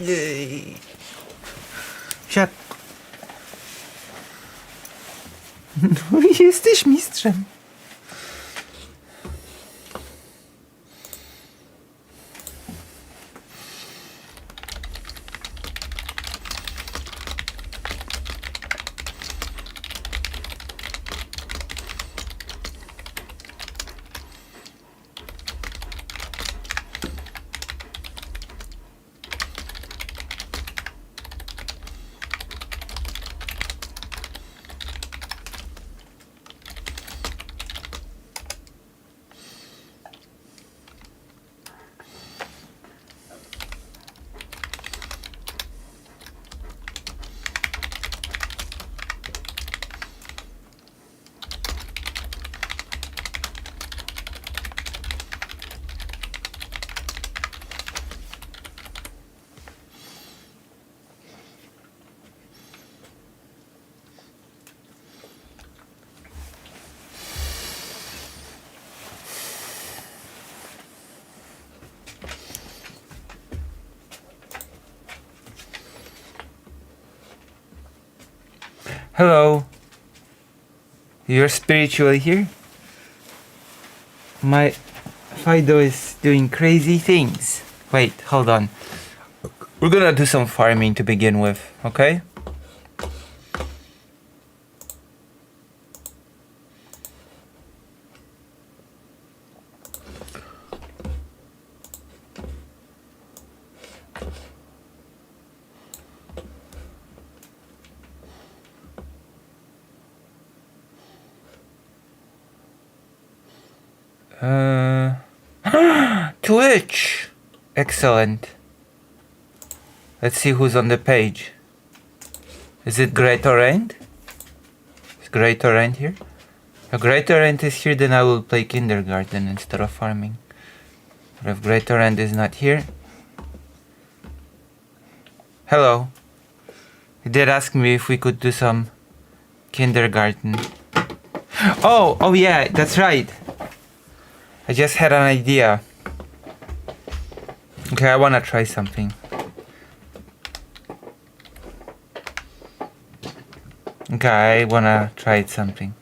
Yay. Siad. No jesteś mistrzem. Hello. You're spiritual here? My Fido is doing crazy things. Wait, hold on. We're gonna do some farming to begin with, okay? Twitch! Excellent. Let's see who's on the page. Is it Great Orient? Is Great Orient here? If Great Orient is here, then I will play kindergarten instead of farming. But if Great Orient is not here... Hello. He did ask me if we could do some kindergarten. Oh yeah, that's right. I just had an idea. Okay, I wanna try something. Okay, I wanna try something.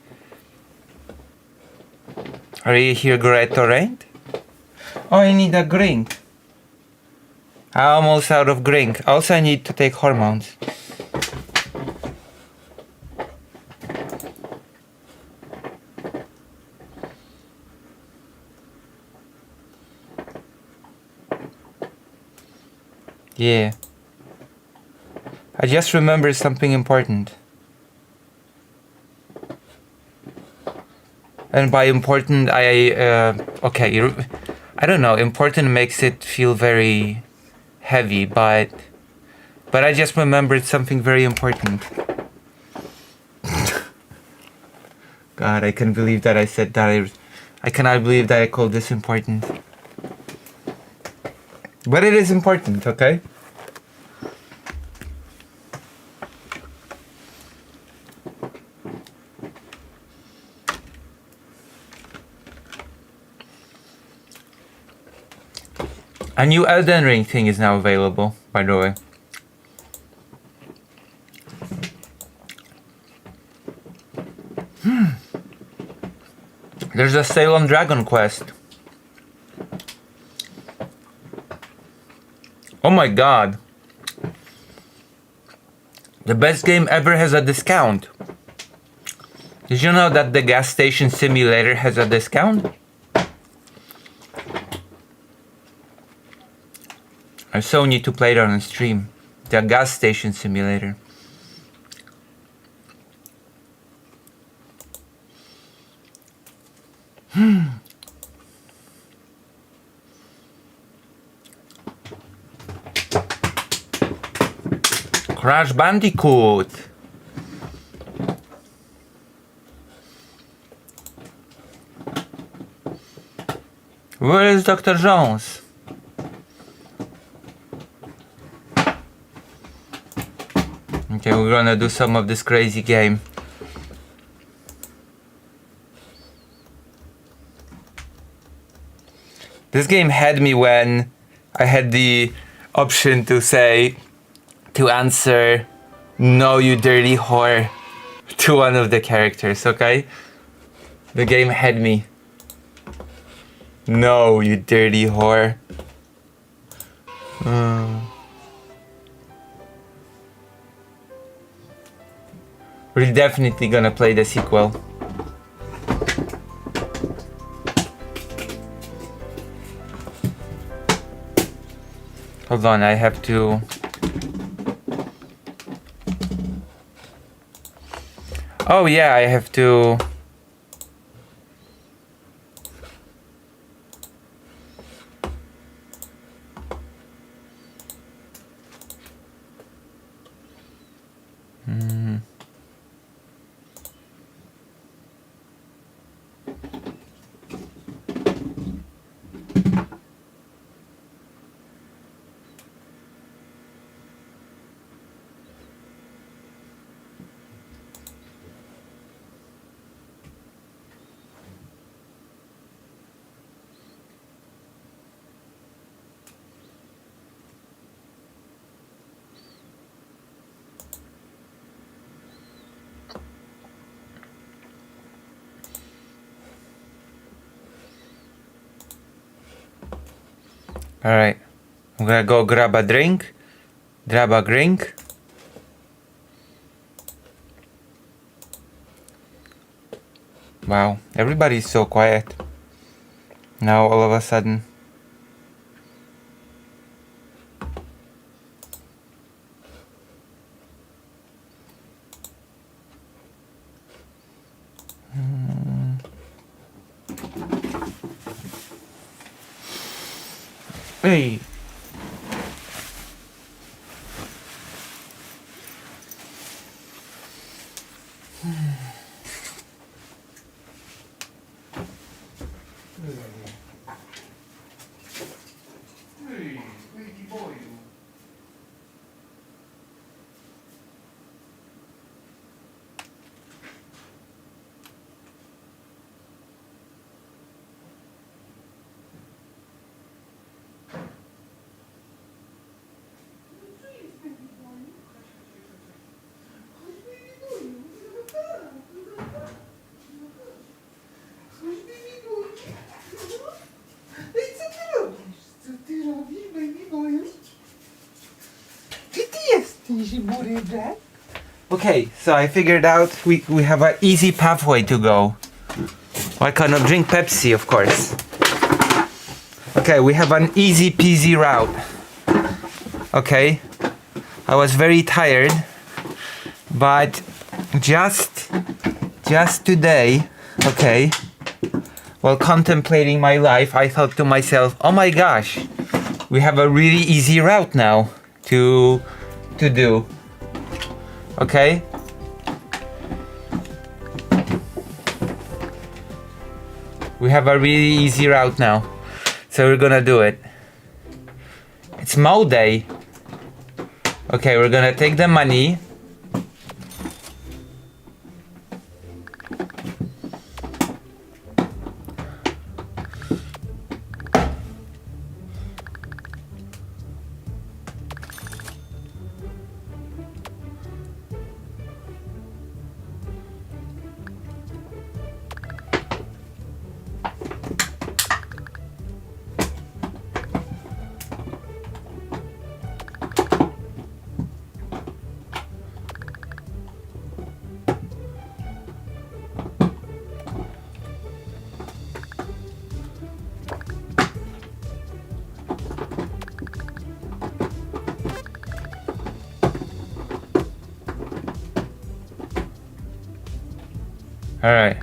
Are you here, Great Orient? Oh, I need a drink. I'm almost out of drink. Also, I need to take hormones. Yeah. I just remembered something important. And by important, okay, I don't know, important makes it feel very heavy, but I just remembered something very important. God, I can't believe that I said that. I cannot believe that I called this important. But it is important, okay? A new Elden Ring thing is now available, by the way. There's a sale on Dragon Quest. Oh my god. The best game ever has a discount. Did you know that the gas station simulator has a discount? I so need to play it on stream. The gas station simulator. Crash Bandicoot. Where is Dr. Jones? Okay, we're gonna do some of this crazy game. This game had me when I had the option to answer "No, you dirty whore" to one of the characters, okay? The game had me. No, you dirty whore. We're definitely gonna play the sequel. Hold on, I have to... Oh yeah, I have to... Alright, I'm gonna go grab a drink. Grab a drink. Wow, everybody's so quiet. Now all of a sudden. Hey. Okay, so I figured out we have an easy pathway to go. Why can't I drink Pepsi, of course? Okay, we have an easy peasy route. Okay, I was very tired, but just today, okay, while contemplating my life, I thought to myself, oh my gosh, we have a really easy route now to do. Okay? We have a really easy route now. So we're gonna do it. It's Mo Day. Okay, we're gonna take the money. Alright.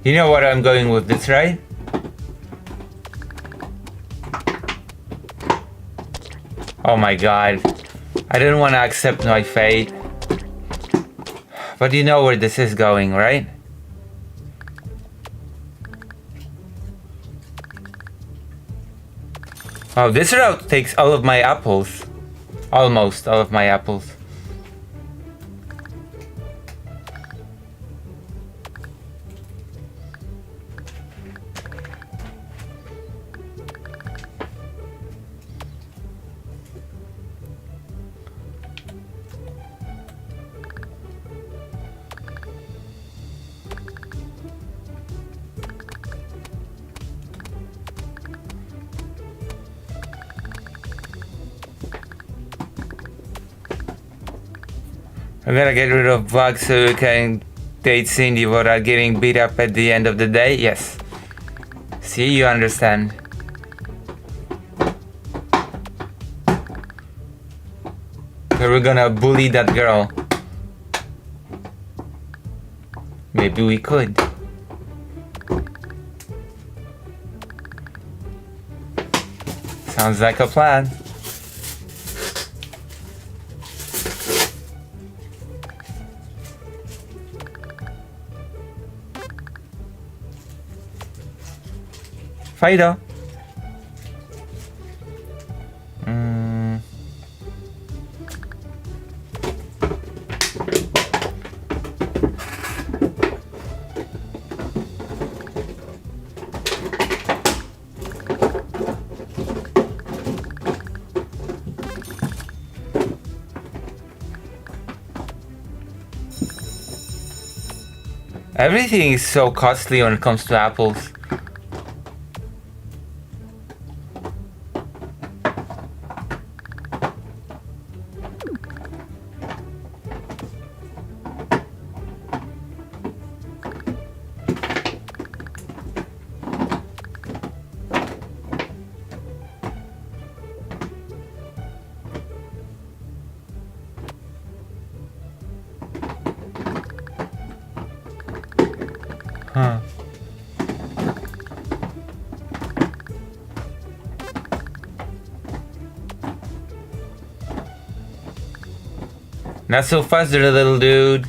You know what I'm going with this, right? Oh my god. I didn't want to accept my fate. But you know where this is going, right? Oh, this route takes all of my apples. Almost all of my apples. I'm gonna get rid of bugs so you can date Cindy without getting beat up at the end of the day. Yes. See, you understand. So we're gonna bully that girl. Maybe we could. Sounds like a plan. Fido. Everything is so costly when it comes to apples. Huh. Not so fast there, little dude.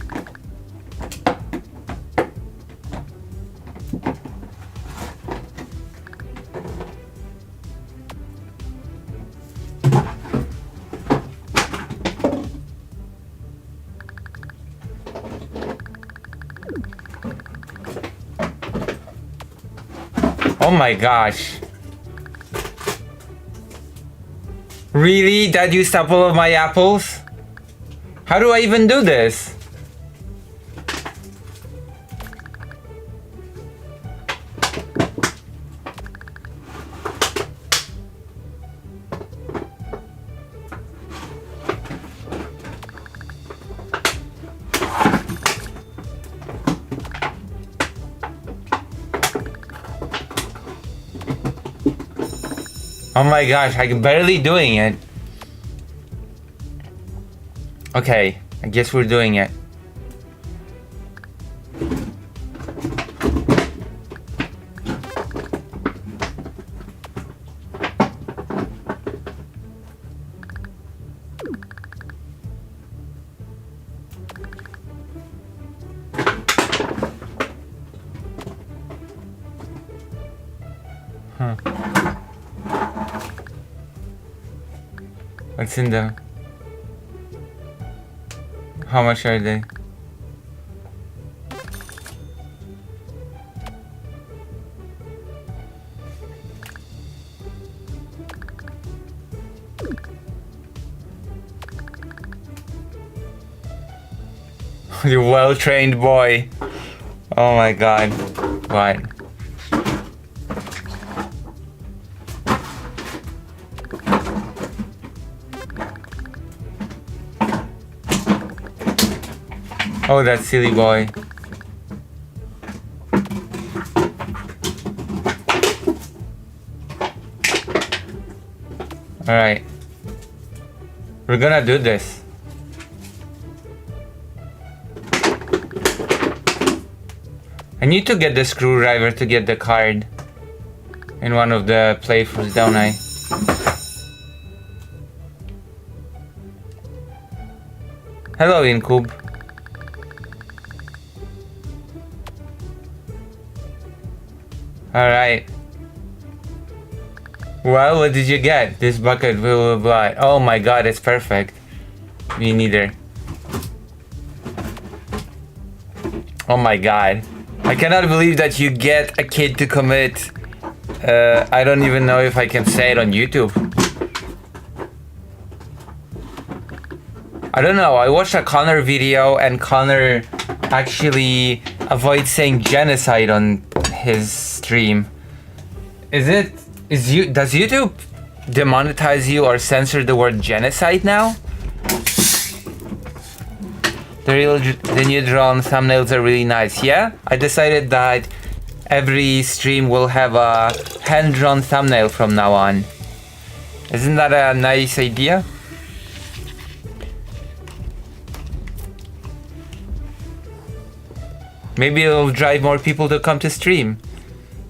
Oh my gosh. Really? Dad used up all of my apples? How do I even do this? Oh my gosh, I'm barely doing it. Okay, I guess we're doing it. Huh. What's in them? How much are they? You well-trained boy. Oh my god. What? Oh, that silly boy. Alright. We're gonna do this. I need to get the screwdriver to get the card in one of the playthroughs, don't I? Hello, Incube. Alright. Well, what did you get? This bucket will apply. Oh my god, it's perfect. Me neither. Oh my god. I cannot believe that you get a kid to commit. I don't even know if I can say it on YouTube. I don't know. I watched a Connor video and Connor actually avoids saying genocide on his stream. Does YouTube demonetize you or censor the word genocide now? The new drawn thumbnails are really nice. Yeah, I decided that every stream will have a hand-drawn thumbnail from now on. Isn't that a nice idea? Maybe it'll drive more people to come to stream.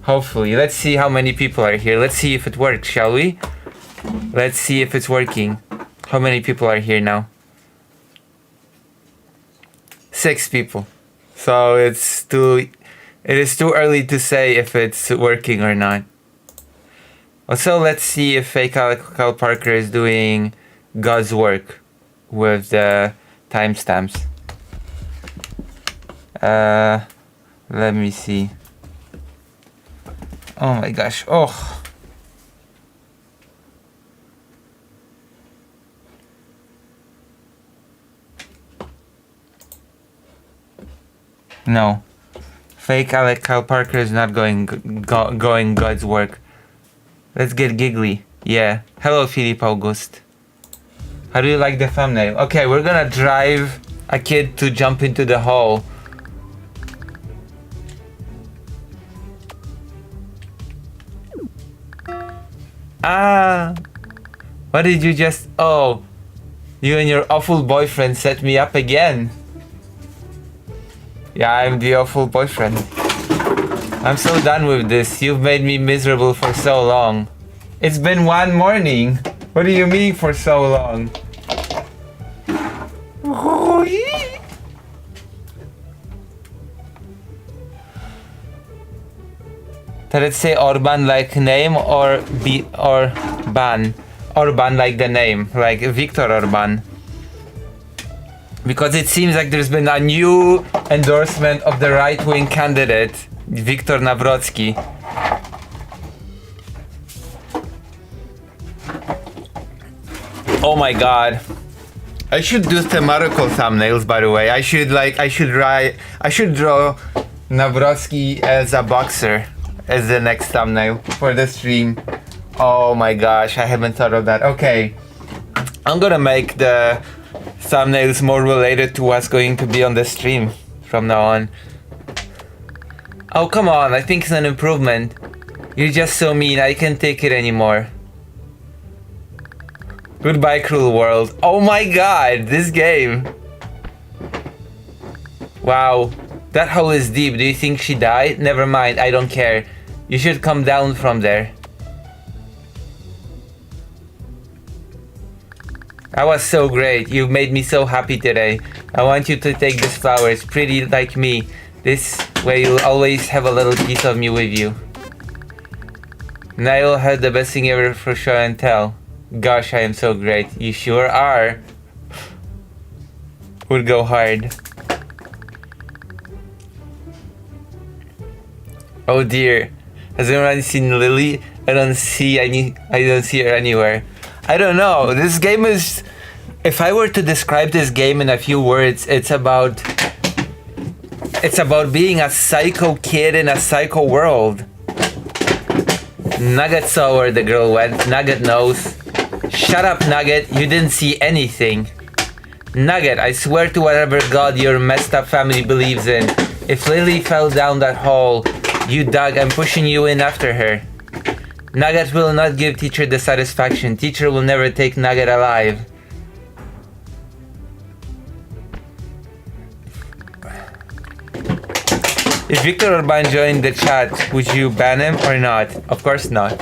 Hopefully. Let's see how many people are here. Let's see if it works, shall we? Let's see if it's working. How many people are here now? 6 people. So it is too early to say if it's working or not. Also, let's see if fake Cal Parker is doing God's work with the timestamps. Let me see. Oh my gosh. Oh. No. Fake Alec Kyle Parker is not going God's work. Let's get giggly. Yeah. Hello, Philippe August. How do you like the thumbnail? Okay, we're gonna drive a kid to jump into the hole. Ah. What did you just... Oh. You and your awful boyfriend set me up again. Yeah, I'm the awful boyfriend. I'm so done with this. You've made me miserable for so long. It's been one morning. What do you mean for so long? Did it say Orban like name or Ban? Orban like the name, like Viktor Orban. Because it seems like there's been a new endorsement of the right-wing candidate, Viktor Nawrocki. Oh my god. I should do thematical thumbnails, by the way. I should draw Nawrocki as a boxer as the next thumbnail for the stream. Oh my gosh, I haven't thought of that. Okay. I'm gonna make the thumbnails more related to what's going to be on the stream from now on. Oh, come on, I think it's an improvement. You're just so mean, I can't take it anymore. Goodbye, cruel world. Oh my god, this game. Wow, that hole is deep. Do you think she died? Never mind, I don't care. You should come down from there. That was so great. You made me so happy today. I want you to take this flower. It's pretty like me. This way you'll always have a little piece of me with you. Niall had the best thing ever for show and tell. Gosh, I am so great. You sure are. Would go hard. Oh dear. Has anyone seen Lily? I don't see her anywhere. I don't know. This game is... If I were to describe this game in a few words, it's about being a psycho kid in a psycho world. Nugget saw where the girl went. Nugget knows. Shut up, Nugget. You didn't see anything. Nugget, I swear to whatever god your messed up family believes in, if Lily fell down that hole you dug, I'm pushing you in after her. Nugget will not give teacher the satisfaction. Teacher will never take Nugget alive. If Viktor Orban joined the chat, would you ban him or not? Of course not.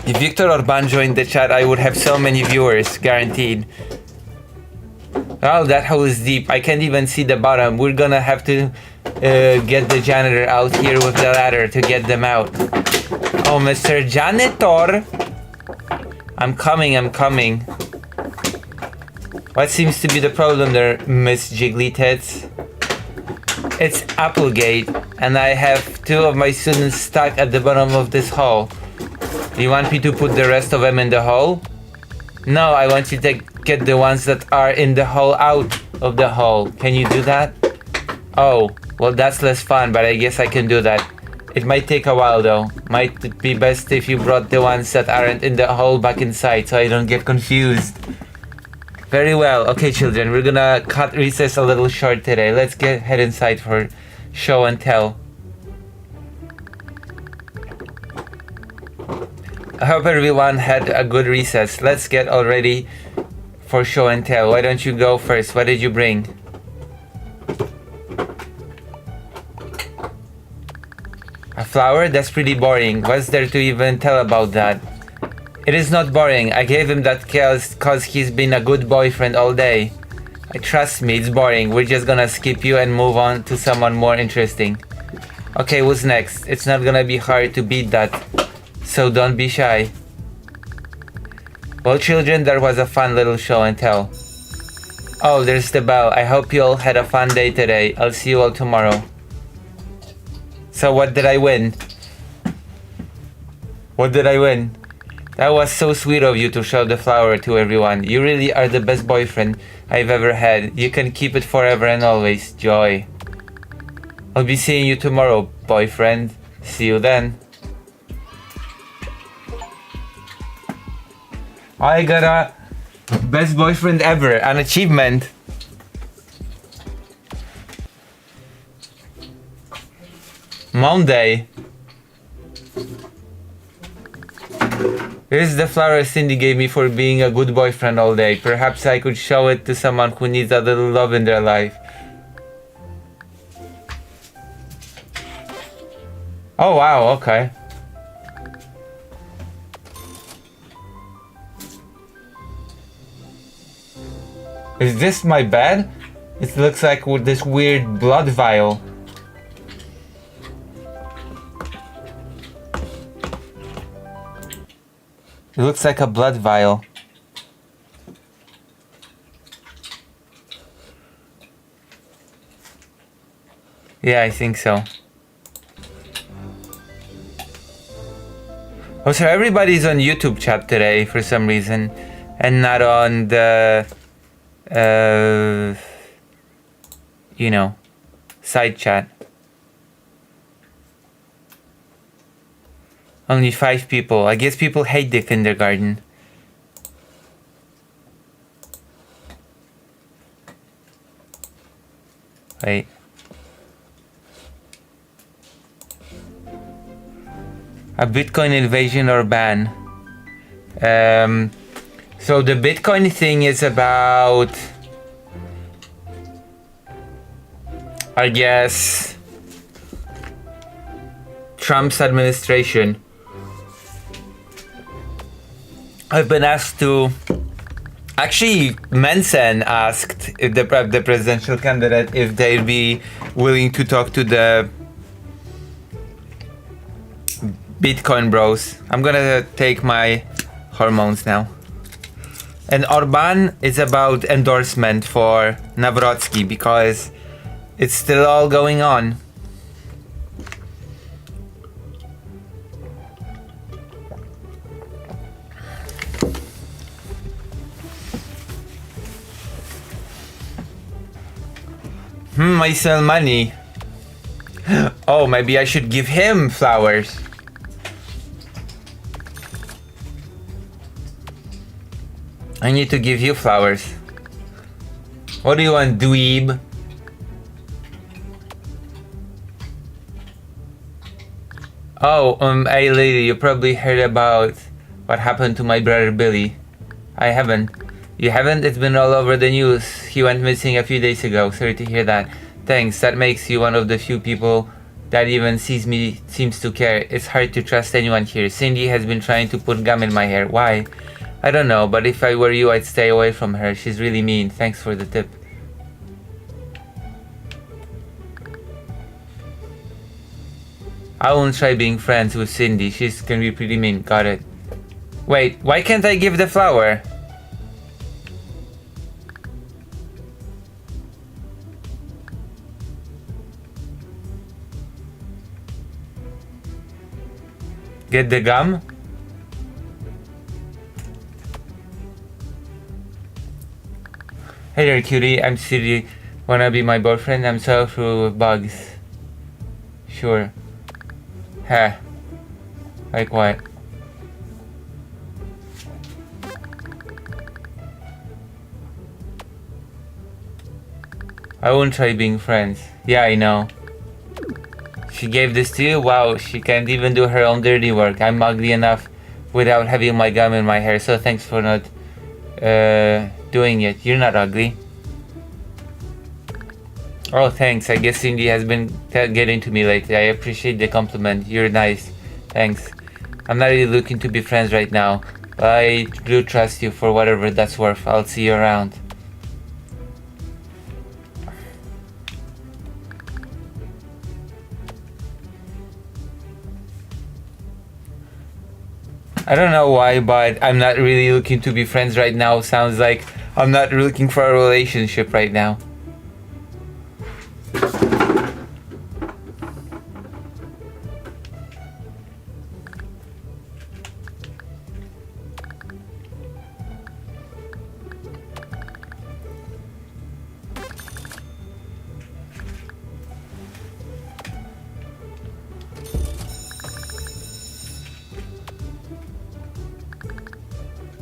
If Viktor Orban joined the chat, I would have so many viewers, guaranteed. Oh, that hole is deep. I can't even see the bottom. We're gonna have to get the janitor out here with the ladder to get them out. Oh, Mr. Janitor! I'm coming. What seems to be the problem there, Miss Jiggly Tits? It's Applegate, and I have 2 of my students stuck at the bottom of this hole. Do you want me to put the rest of them in the hole? No, I want you to get the ones that are in the hole out of the hole. Can you do that? Oh, well that's less fun, but I guess I can do that. It might take a while though. Might be best if you brought the ones that aren't in the hole back inside so I don't get confused. Very well. Okay, children, we're gonna cut recess a little short today. Let's head inside for show and tell. I hope everyone had a good recess. Let's get all ready for show and tell. Why don't you go first? What did you bring? A flower? That's pretty boring. What's there to even tell about that? It is not boring. I gave him that cause he's been a good boyfriend all day. Trust me, it's boring. We're just gonna skip you and move on to someone more interesting. Okay, what's next? It's not gonna be hard to beat that, so don't be shy. Well, children, that was a fun little show and tell. Oh, there's the bell. I hope you all had a fun day today. I'll see you all tomorrow. So what did I win? What did I win? That was so sweet of you to show the flower to everyone. You really are the best boyfriend I've ever had. You can keep it forever and always. Joy. I'll be seeing you tomorrow, boyfriend. See you then. I got a best boyfriend ever, an achievement. Monday. Here's the flower Cindy gave me for being a good boyfriend all day. Perhaps I could show it to someone who needs a little love in their life. Oh wow, okay. Is this my bed? It looks like with this weird blood vial. It looks like a blood vial. Yeah, I think so. Oh, so everybody's on YouTube chat today for some reason, and not on the, you know, side chat. Only 5 people. I guess people hate the kindergarten. Wait. A Bitcoin invasion or ban? So the Bitcoin thing is about, I guess, Trump's administration. I've been asked to... Actually, Manson asked if the presidential candidate if they'd be willing to talk to the Bitcoin bros. I'm gonna take my hormones now. And Orban is about endorsement for Nawrocki because it's still all going on. I sell money. Oh, maybe I should give him flowers. I need to give you flowers. What do you want, dweeb? Oh, hey lady, you probably heard about what happened to my brother Billy. I haven't. You haven't? It's been all over the news. He went missing a few days ago. Sorry to hear that. Thanks, that makes you one of the few people that even seems to care. It's hard to trust anyone here. Cindy has been trying to put gum in my hair. Why? I don't know, but if I were you, I'd stay away from her. She's really mean. Thanks for the tip. I won't try being friends with Cindy. She can be pretty mean. Got it. Wait, why can't I give the flower? Get the gum? Hey there, cutie. I'm Siri. Wanna be my boyfriend? I'm so through with bugs. Sure. Huh. Like what? I won't try being friends. Yeah, I know. She gave this to you? Wow, she can't even do her own dirty work. I'm ugly enough without having my gum in my hair, so thanks for not doing it. You're not ugly. Oh, thanks. I guess Cindy has been getting to me lately. I appreciate the compliment. You're nice. Thanks. I'm not really looking to be friends right now, but I do trust you for whatever that's worth. I'll see you around. I don't know why, but I'm not really looking to be friends right now. Sounds like I'm not looking for a relationship right now.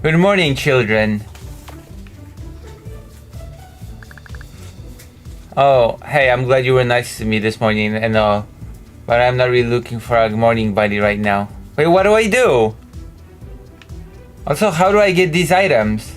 Good morning, children. Oh, hey, I'm glad you were nice to me this morning and all. But I'm not really looking for a morning buddy right now. Wait, what do I do? Also, how do I get these items?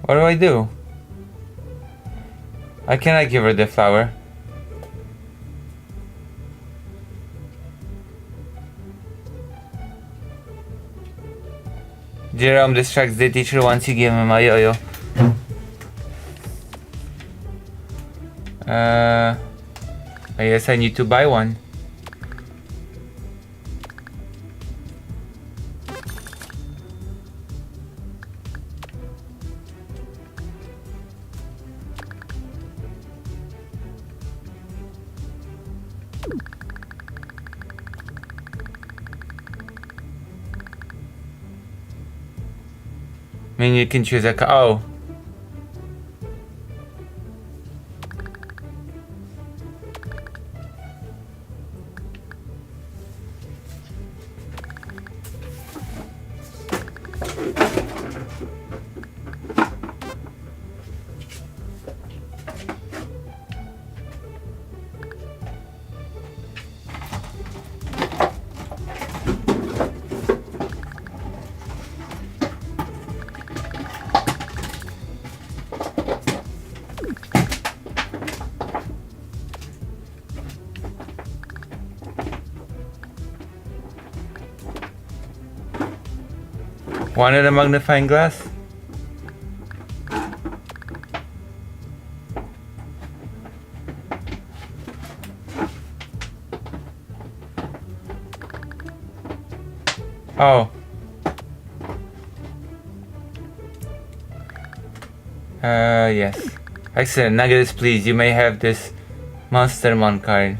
What do I do? I cannot give her the flower. Jerome distracts the teacher once you give him a yo-yo. I guess I need to buy one. I mean, you can choose a oh. Wanted a magnifying glass? Oh. Yes. Excellent. Nuggets, please. You may have this Monstermon card.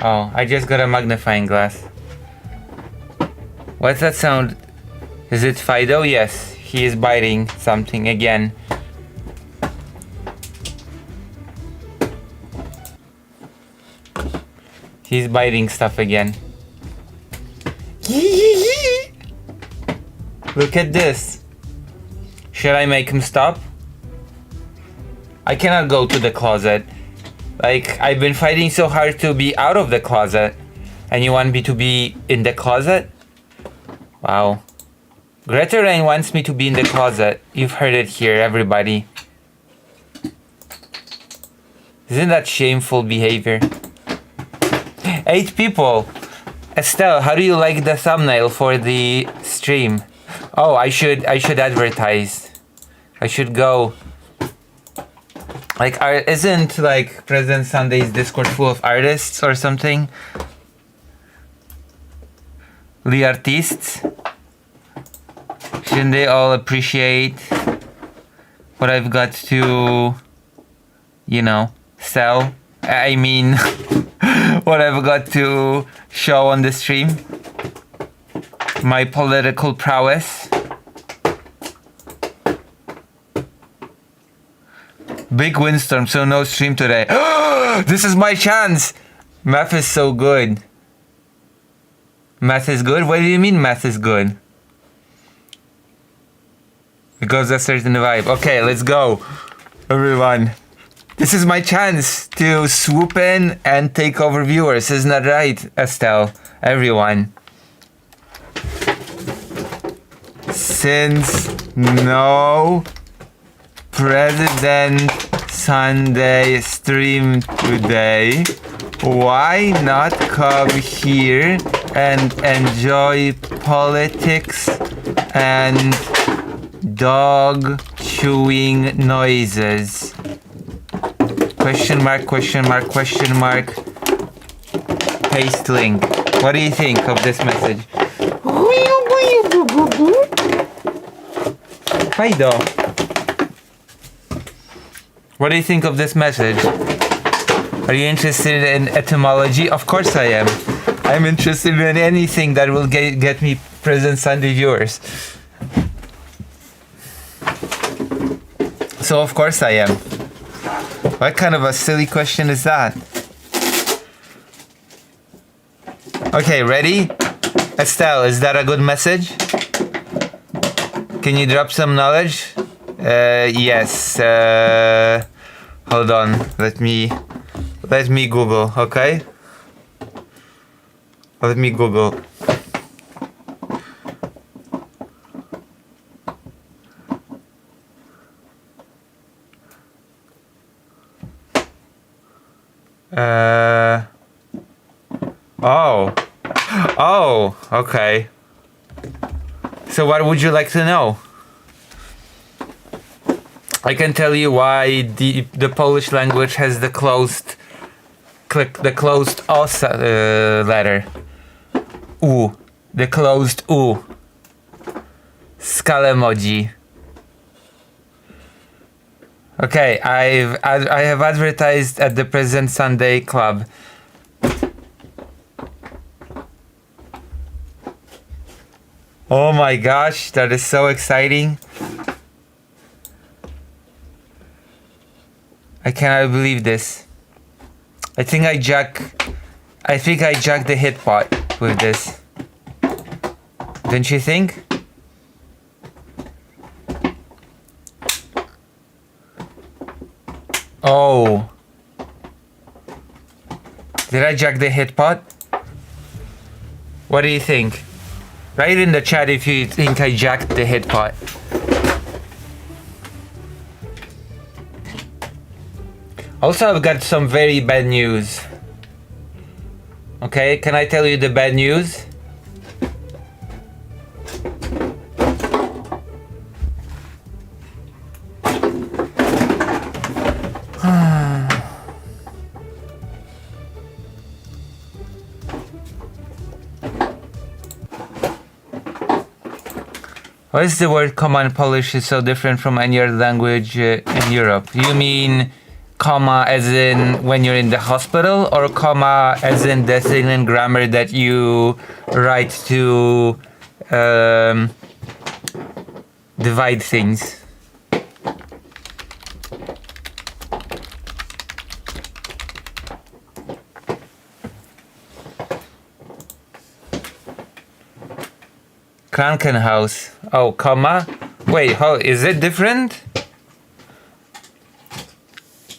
Oh, I just got a magnifying glass. What's that sound? Is it Fido? Yes, he is biting something again. He's biting stuff again. Look at this. Should I make him stop? I cannot go to the closet. Like, I've been fighting so hard to be out of the closet. And you want me to be in the closet? Wow. Greta Rain wants me to be in the closet. You've heard it here, everybody. Isn't that shameful behavior? 8 people. Estelle, how do you like the thumbnail for the stream? Oh, I should advertise. I should go. Like, isn't like President Sunday's Discord full of artists or something? The artists. Shouldn't they all appreciate what I've got to, you know, sell? I mean, what I've got to show on the stream? my political prowess. Big windstorm, so no stream today. This is my chance! Math is so good. Math is good? What do you mean math is good? Because a certain vibe. Okay, let's go, everyone. This is my chance to swoop in and take over viewers. Isn't that right, Estelle? Everyone. Since no President Sunday stream today, why not come here and enjoy politics and dog chewing noises? Question mark, question mark, question mark. Paste link. What do you think of this message? Fajdo. What do you think of this message? Are you interested in etymology? Of course I am. I'm interested in anything that will get me present Sunday viewers. So of course I am. What kind of a silly question is that? Okay, ready? Estelle, is that a good message? Can you drop some knowledge? Yes. Hold on. Let me Google, okay? Let me Google. Oh, okay. So what would you like to know? I can tell you why the Polish language has the closed o letter. U. The closed U. Skalemoji. Okay, I have advertised at the Present Sunday Club. Oh my gosh, that is so exciting. I cannot believe this. I think I jacked the hit pot with this. Don't you think? Oh. Did I jack the hit pot? What do you think? Write in the chat if you think I jacked the hit pot. Also, I've got some very bad news. Okay, can I tell you the bad news? Why is the word comma in Polish is so different from any other language in Europe? You mean comma as in when you're in the hospital, or comma as in the thing in grammar that you write to divide things? Krankenhaus. Oh, comma. Wait, how is it different?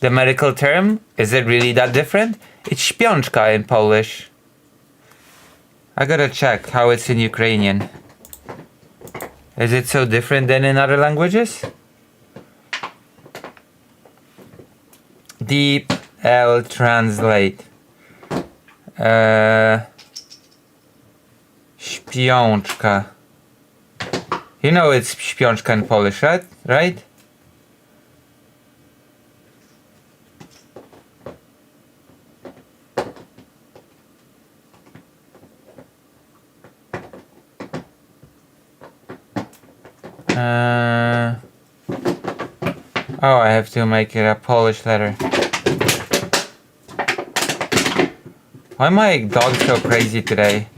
The medical term? Is it really that different? It's śpiączka in Polish. I gotta check how it's in Ukrainian. Is it so different than in other languages? Deep L translate. Śpiączka. You know it's śpiączka in Polish, right? Right? Oh, I have to make it a Polish letter. Why am my dog so crazy today?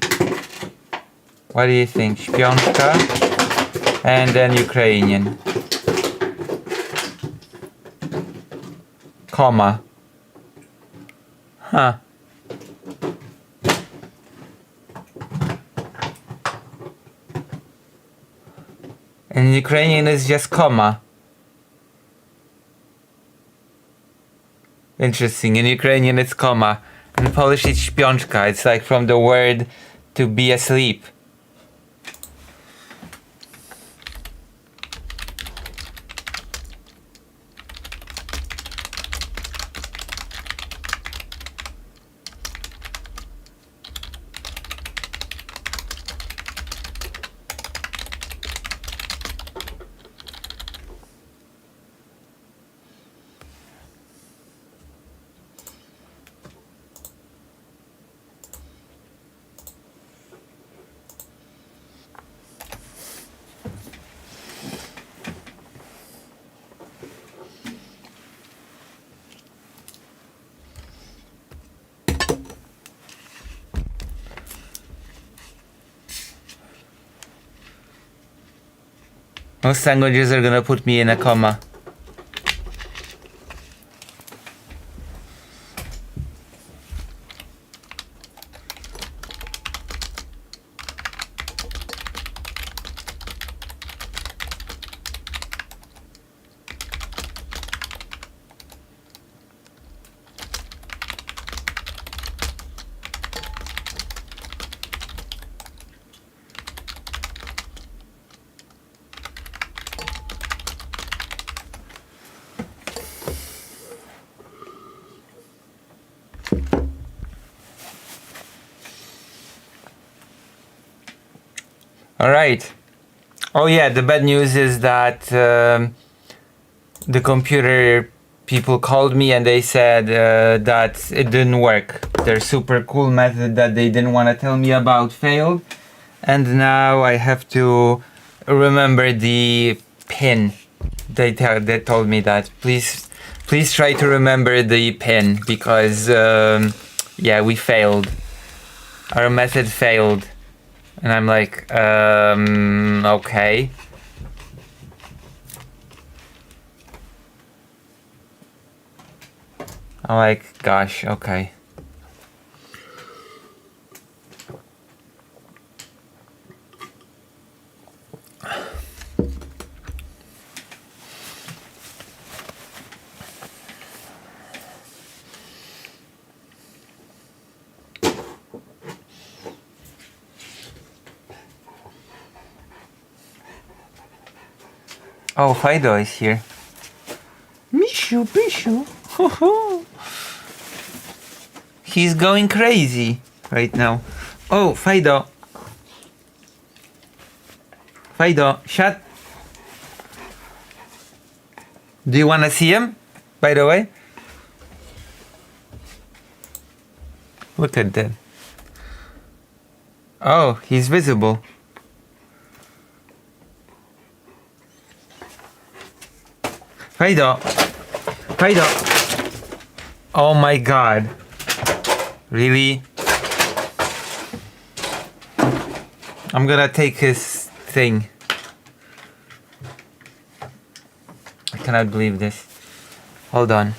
What do you think? Śpiączka and then Ukrainian. Comma. Huh. In Ukrainian it's just comma. Interesting. In Ukrainian it's comma. In Polish it's śpiączka. It's like from the word to be asleep. Most languages are gonna put me in a comma. All right. Oh yeah, the bad news is that the computer people called me and they said that it didn't work. Their super cool method that they didn't want to tell me about failed, and now I have to remember the pin. They told me that please try to remember the pin because yeah, we failed. Our method failed. And I'm like, okay. I'm like, gosh, okay. Oh, Fido is here. Mishu, Bishu. He's going crazy right now. Oh, Fido. Fido, shut. Do you want to see him, by the way? Look at that. Oh, he's visible. Fido. Fido. Oh my god. Really? I'm gonna take his thing. I cannot believe this. Hold on.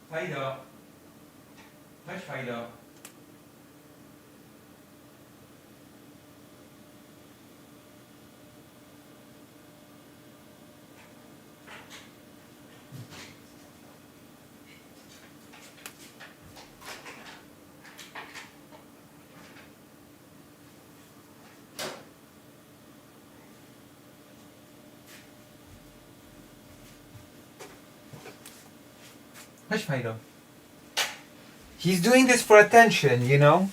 Fido. Chodź, Fido. Chodź, Fido. He's doing this for attention, you know?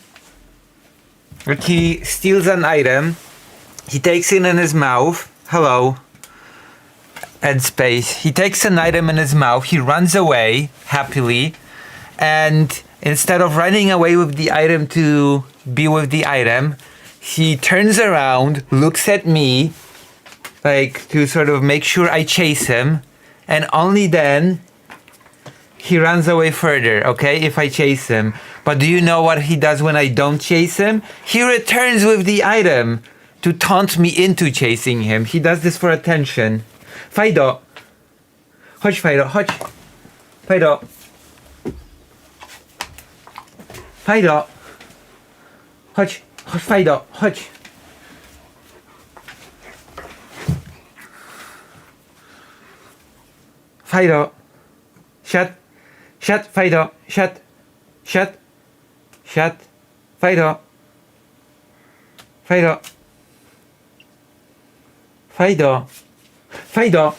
Like he steals an item, he takes it in his mouth. Hello. Add space. He takes an item in his mouth, he runs away happily, and instead of running away with the item to be with the item, he turns around, looks at me, like to sort of make sure I chase him, and only then he runs away further, okay, if I chase him. But do you know what he does when I don't chase him? He returns with the item to taunt me into chasing him. He does this for attention. Fajdo! Chodź, Fajdo, chodź! Fajdo! Fajdo! Chodź, chodź, Fajdo, chodź! Fajdo! Siad! Siad, Fajdo! Siad! Siad! Siad! Fajdo! Fajdo! Fajdo! Fajdo!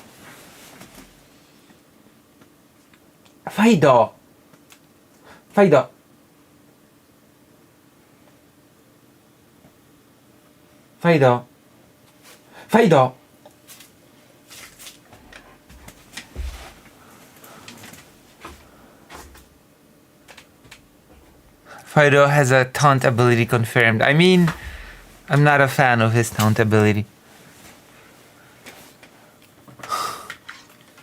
Fajdo! Fajdo! Fajdo! Fajdo! Fido has a taunt ability confirmed. I mean, I'm not a fan of his taunt ability.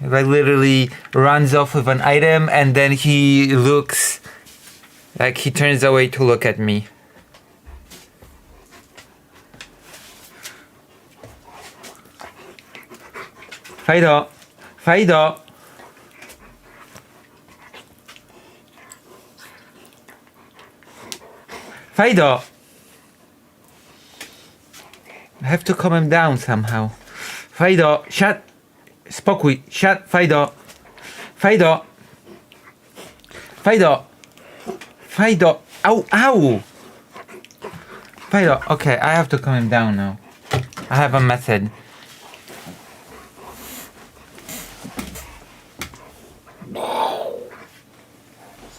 He like literally runs off with an item and then he looks like he turns away to look at me. Fido! Fido! Fajdo! I have to calm him down somehow. Fajdo, siad! Spokój, siad, Fajdo! Fajdo! Fajdo! Fajdo! Ow, ow! Fajdo, okay, I have to calm him down now. I have a method.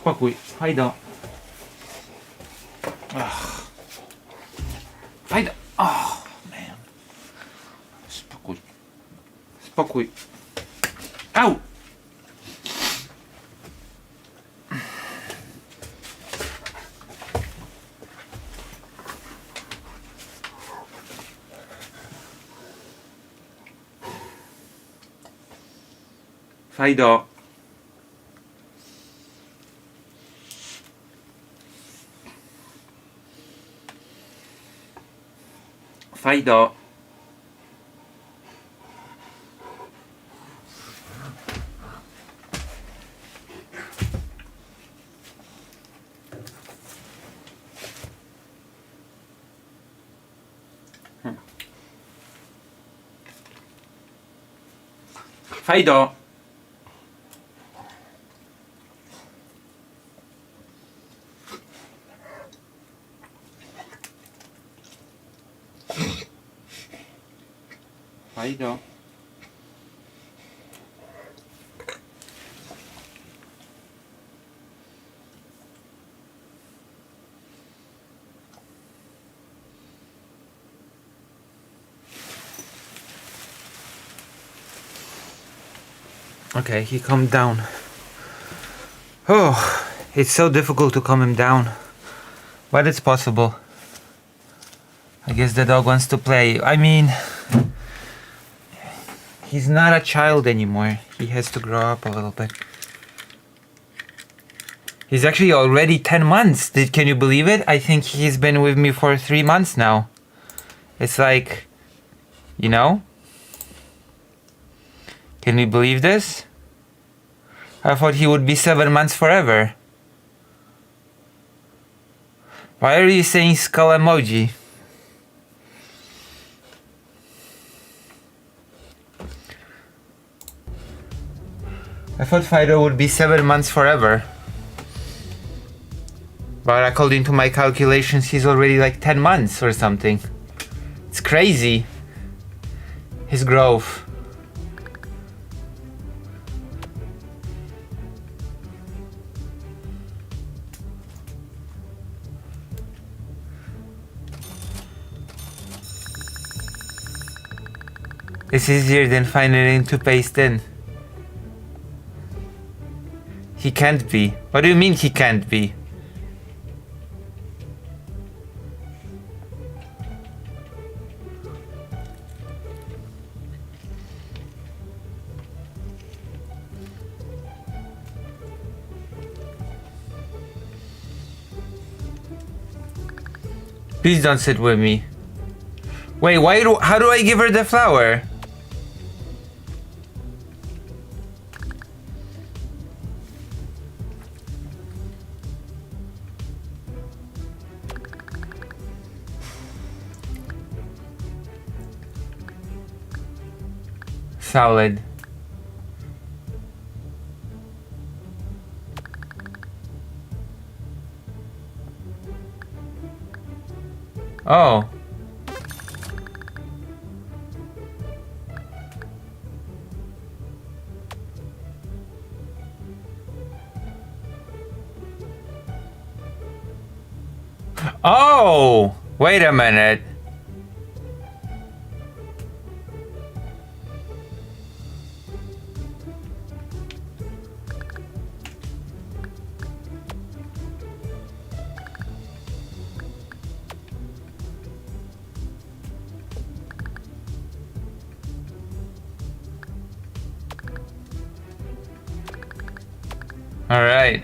Spokój, Fajdo. Fajdo! Oh, man. Spokój. Spokój. Au! Fajdo. Fajdo. Fajdo. Fajdo. Okay, he calmed down. Oh, it's so difficult to calm him down. But it's possible. I guess the dog wants to play. I mean, he's not a child anymore. He has to grow up a little bit. He's actually already 10 months. Can you believe it? I think he's been with me for 3 months now. It's like, you know? Can you believe this? I thought he would be 7 months forever. Why are you saying skull emoji? I thought Fido would be 7 months forever. But according to my calculations, he's already like 10 months or something. It's crazy. His growth. It's easier than finding to paste in. He can't be. What do you mean he can't be? Please don't sit with me. Wait, how do I give her the flower? Salad. Oh. Oh! Wait a minute. All right.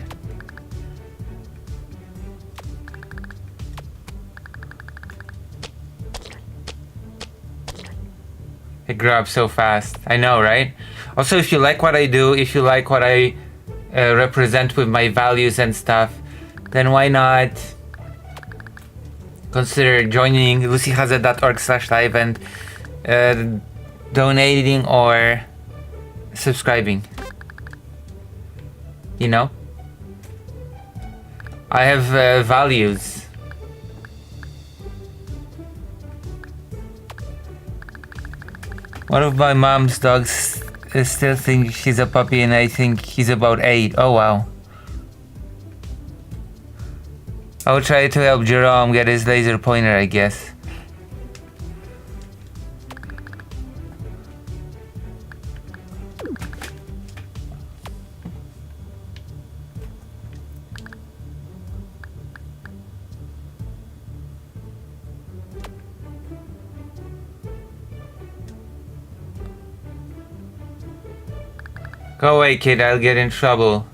It grabs so fast. I know, right? Also, if you like what I do, if you like what I represent with my values and stuff, then why not consider joining lucyhaza.org/live and donating or subscribing. You know? I have values. One of my mom's dogs still thinks she's a puppy and I think he's about 8. Oh wow. I'll try to help Jerome get his laser pointer, I guess. Go away, kid, I'll get in trouble.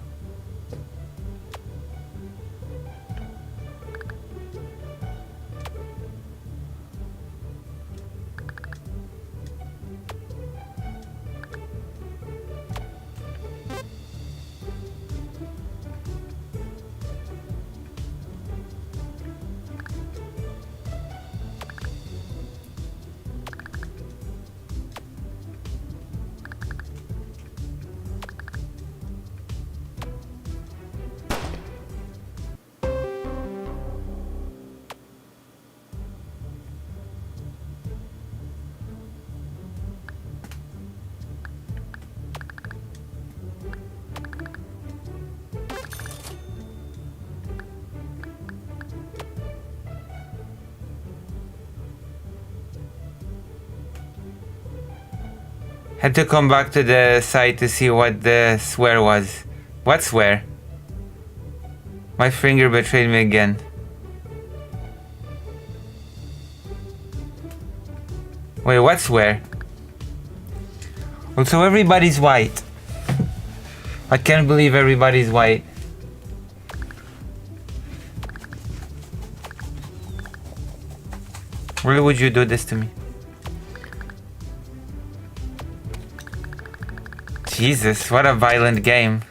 Had to come back to the site to see what the swear was. What swear? My finger betrayed me again. Wait, what swear? Also, everybody's white. I can't believe everybody's white. Why would you do this to me? Jesus, what a violent game.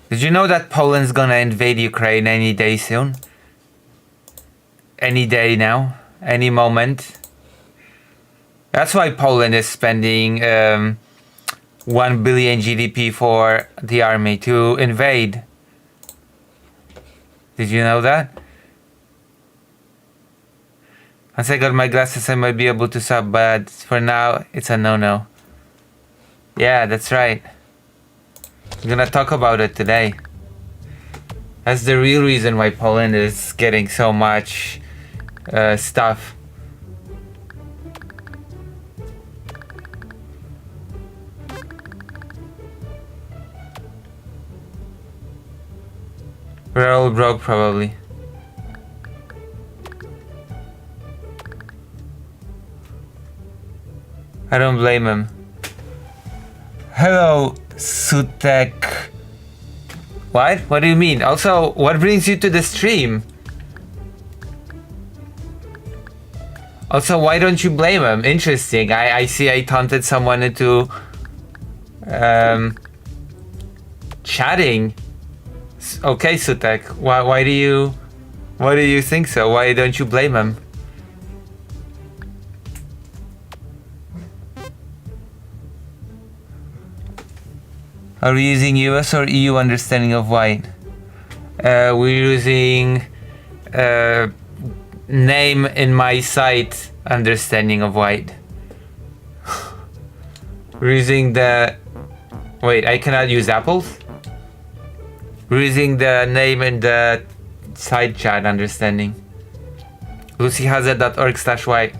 Did you know that Poland's gonna invade Ukraine any day soon? Any day now? Any moment? That's why Poland is spending 1 billion GDP for the army to invade. Did you know that? Once I got my glasses, I might be able to sub, but for now, it's a no-no. Yeah, that's right. We're gonna talk about it today. That's the real reason why Poland is getting so much stuff. We're all broke, probably. I don't blame him. Hello, Sutek. What? What do you mean? Also, what brings you to the stream? Also, why don't you blame him? Interesting. I see I taunted someone into chatting. Okay, Sutek. Why do you think so? Why don't you blame him? Are we using US or EU understanding of white? We're using name in my site understanding of white. We're using the... Wait, I cannot use apples? We're using the name in the side chat understanding. lucyhazard.org/white/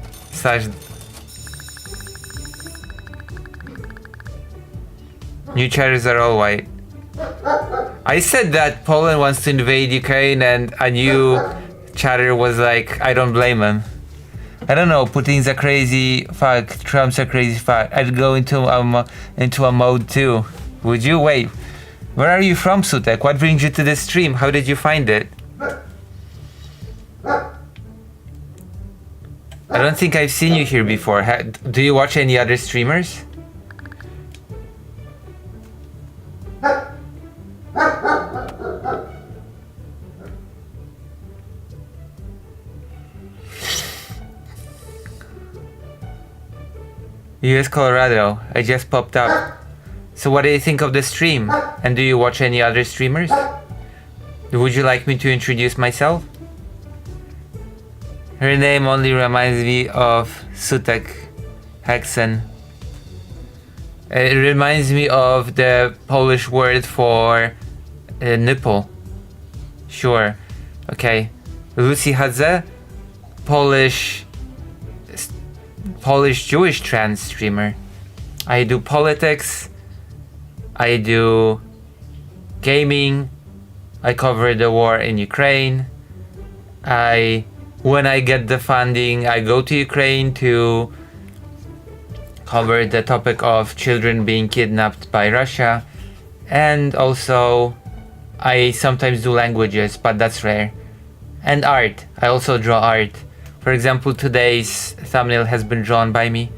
New chatters are all white. I said that Poland wants to invade Ukraine and a new chatter was like, I don't blame him. I don't know, Putin's a crazy fuck, Trump's a crazy fuck. I'd go into a mode too. Would you? Wait, where are you from, Sutek? What brings you to this stream? How did you find it? I don't think I've seen you here before. Do you watch any other streamers? US Colorado, I just popped up. So what do you think of the stream? And do you watch any other streamers? Would you like me to introduce myself? Her name only reminds me of Sutek Hexen. It reminds me of the Polish word for nipple. Sure. Okay. Lucy Hadze, Polish Jewish trans streamer. I do politics. I do gaming. I cover the war in Ukraine. When I get the funding, I go to Ukraine to cover the topic of children being kidnapped by Russia. And also, I sometimes do languages, but that's rare. And art. I also draw art. For example, today's thumbnail has been drawn by me.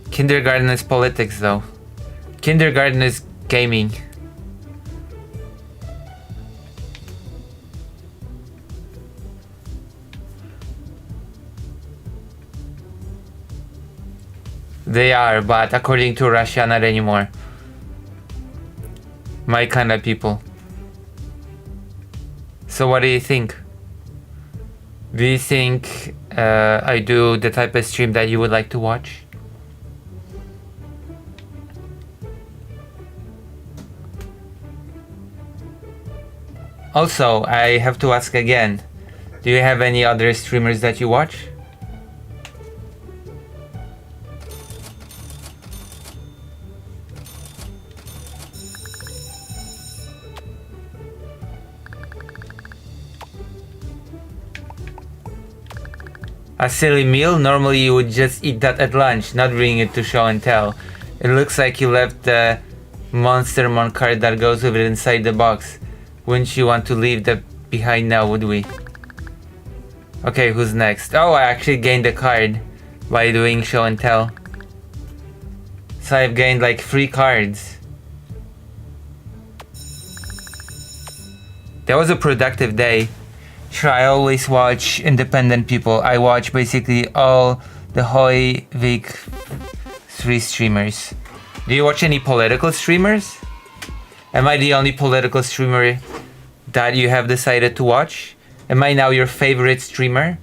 Kindergarten is politics though. Kindergarten is gaming. They are, but according to Russia, not anymore. My kind of people. So what do you think? Do you think I do the type of stream that you would like to watch? Also, I have to ask again, do you have any other streamers that you watch? A silly meal? Normally you would just eat that at lunch, not bring it to show and tell. It looks like you left the Monstermon card that goes with it inside the box. Wouldn't you want to leave that behind now, would we? Okay, who's next? Oh, I actually gained a card by doing show and tell. So I've gained like 3 cards. That was a productive day. Sure, I always watch independent people. I watch basically all the Hoi Vic 3 streamers. Do you watch any political streamers? Am I the only political streamer that you have decided to watch? Am I now your favorite streamer?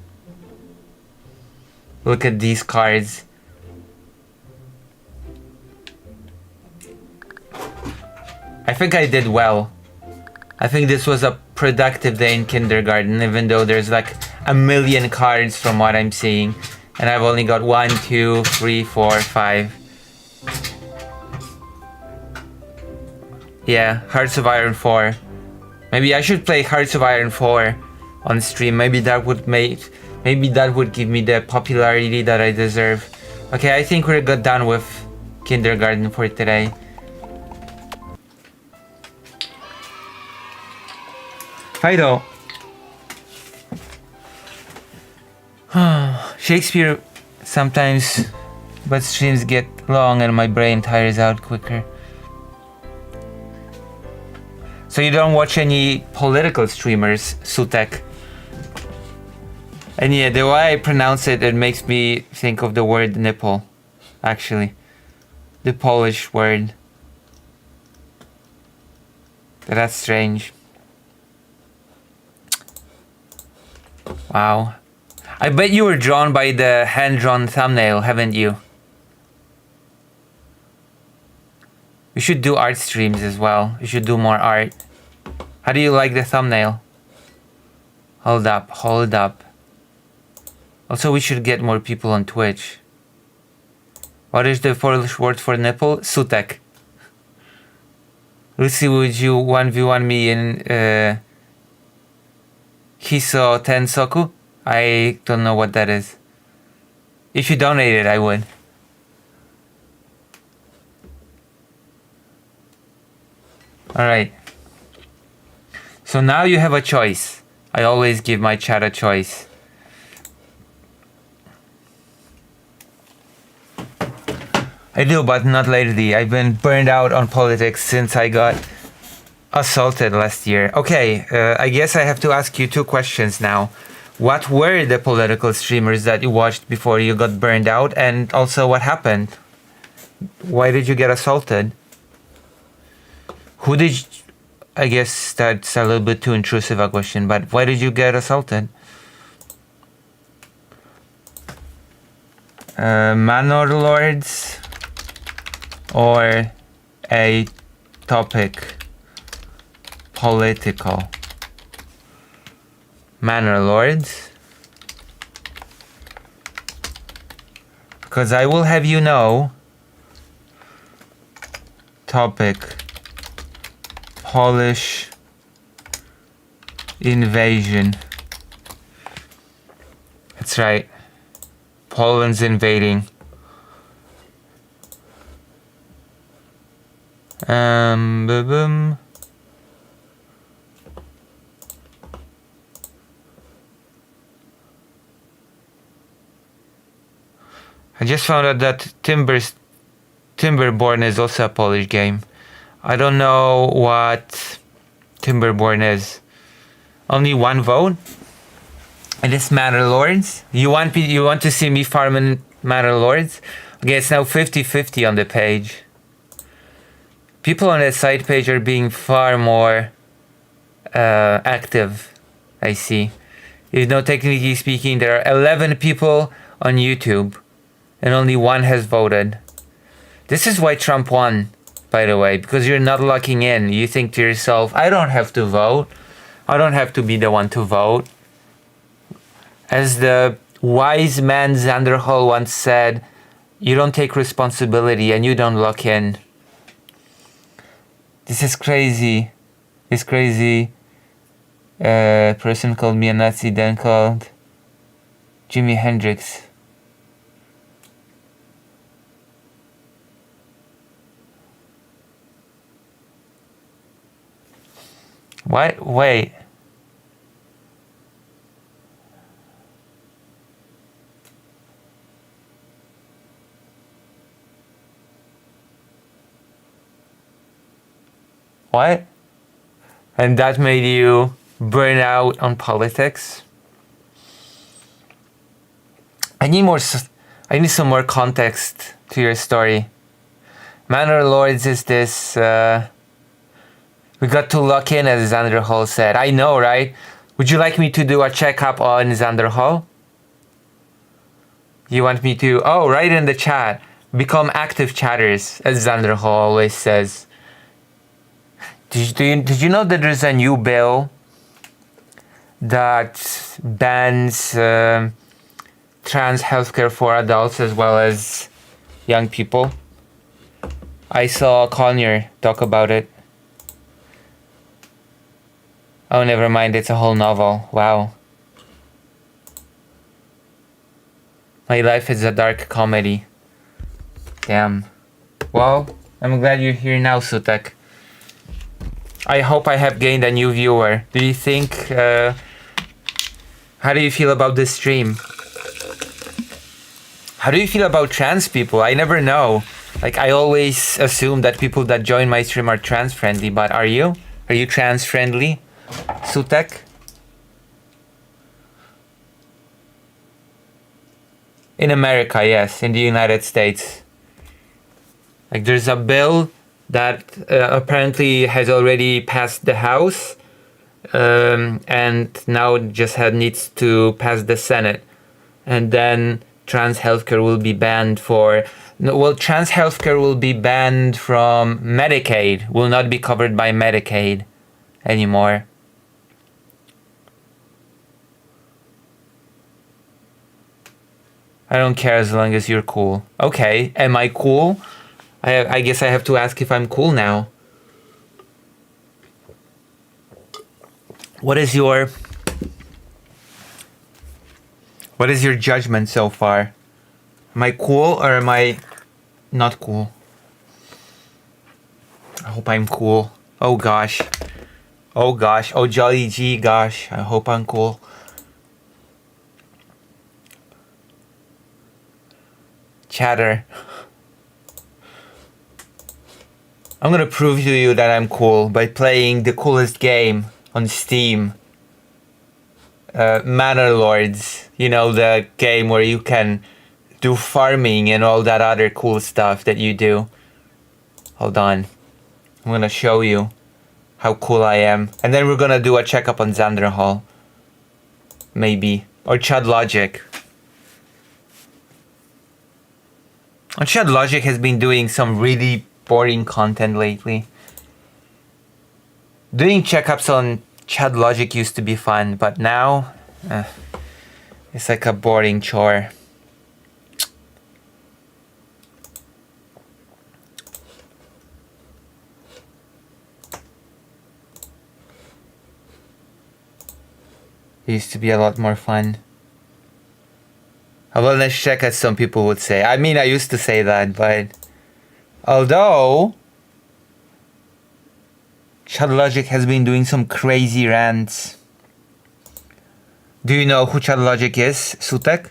Look at these cards. I think I did well. I think this was a productive day in kindergarten, even though there's like a million cards from what I'm seeing. And I've only got 1, 2, 3, 4, 5. Yeah, Hearts of Iron 4. Maybe I should play Hearts of Iron 4 on stream. Maybe that would give me the popularity that I deserve. Okay, I think we're done with kindergarten for today. Fido. Shakespeare sometimes, but streams get long and my brain tires out quicker. So you don't watch any political streamers, Sutek? And yeah, the way I pronounce it, it makes me think of the word nipple, actually. The Polish word. That's strange. Wow. I bet you were drawn by the hand-drawn thumbnail, haven't you? We should do art streams as well. We should do more art. How do you like the thumbnail? Hold up, hold up. Also, we should get more people on Twitch. What is the Polish word for nipple? Sutek. Lucy, would you 1v1 me in Hiso Tensoku? I don't know what that is. If you donated, I would. Alright. So now you have a choice. I always give my chat a choice. I do, but not lately. I've been burned out on politics since I got assaulted last year. Okay, I guess I have to ask you two questions now. What were the political streamers that you watched before you got burned out? And also, what happened? Why did you get assaulted? Who did you, I guess that's a little bit too intrusive a question, but why did you get assaulted? Manor lords or a topic political? Manor lords, because I will have you know, topic Polish invasion. That's right, Poland's invading. Boom. I just found out that Timberborn is also a Polish game. I don't know what Timberborn is. Only one vote? And it's Manor Lords? You want to see me farming Manor Lords? Okay, it's now 50-50 on the page. People on the side page are being far more active, I see. Even though technically speaking, there are 11 people on YouTube and only one has voted. This is why Trump won, by the way, because you're not locking in. You think to yourself, I don't have to vote. I don't have to be the one to vote. As the wise man Xander Hall once said, you don't take responsibility and you don't lock in. This is crazy. This crazy person called me a Nazi, then called Jimi Hendrix. What? Wait. What? And that made you burn out on politics? I need some more context to your story. Manor Lords is this, we got to lock in, as Xander Hall said. I know, right? Would you like me to do a checkup on Xander Hall? You want me to? Oh, write in the chat. Become active chatters, as Xander Hall always says. Did you know that there's a new bill that bans trans healthcare for adults as well as young people? I saw Conyer talk about it. Oh, never mind, it's a whole novel. Wow. My life is a dark comedy. Damn. Well, I'm glad you're here now, Sutek. I hope I have gained a new viewer. Do you think... how do you feel about this stream? How do you feel about trans people? I never know. Like, I always assume that people that join my stream are trans-friendly, but are you? Are you trans-friendly, Sutek? In America, yes. In the United States. Like, there's a bill that apparently has already passed the House, and now just needs to pass the Senate. And then trans healthcare will be banned for... No, well, trans healthcare will be banned from Medicaid. Will not be covered by Medicaid anymore. I don't care as long as you're cool. Okay, am I cool? I guess I have to ask if I'm cool now. What is your judgment so far? Am I cool or am I not cool? I hope I'm cool. Oh gosh. Oh gosh. Oh jolly gee gosh. I hope I'm cool. Chatter. I'm gonna prove to you that I'm cool by playing the coolest game on Steam. Manor Lords. You know, the game where you can do farming and all that other cool stuff that you do. Hold on. I'm gonna show you how cool I am. And then we're gonna do a checkup on Xanderhall. Maybe. Or Chad Logic. And Chad Logic has been doing some really boring content lately. Doing checkups on Chad Logic used to be fun, but now it's like a boring chore. It used to be a lot more fun. A wellness check, as some people would say. I mean, I used to say that, but... Although... Chad Logic has been doing some crazy rants. Do you know who Chad Logic is, Sutek?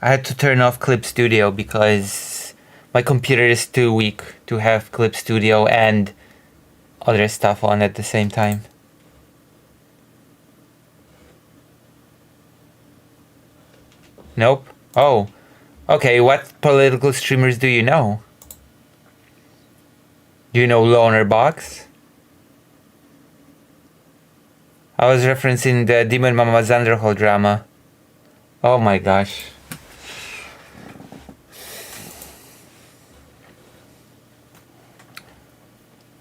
I had to turn off Clip Studio because my computer is too weak to have Clip Studio and other stuff on at the same time. Nope. Oh. Okay, what political streamers do you know? Do you know Loner Box? I was referencing the Demon Mama Xanderhall drama. Oh my gosh.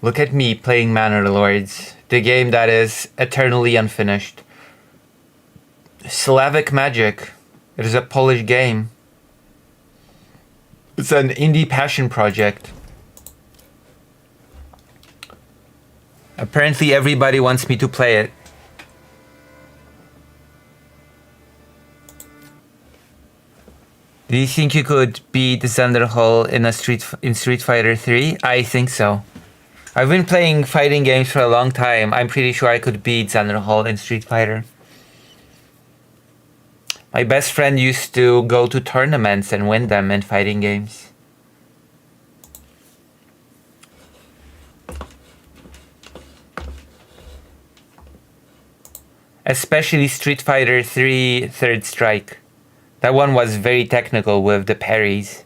Look at me playing Manor Lords, the game that is eternally unfinished. Slavic Magic. It is a Polish game. It's an indie passion project. Apparently everybody wants me to play it. Do you think you could beat Xanderhall in Street Fighter 3? I think so. I've been playing fighting games for a long time. I'm pretty sure I could beat Xanderhall in Street Fighter. My best friend used to go to tournaments and win them in fighting games. Especially Street Fighter 3 Third Strike. That one was very technical with the parries.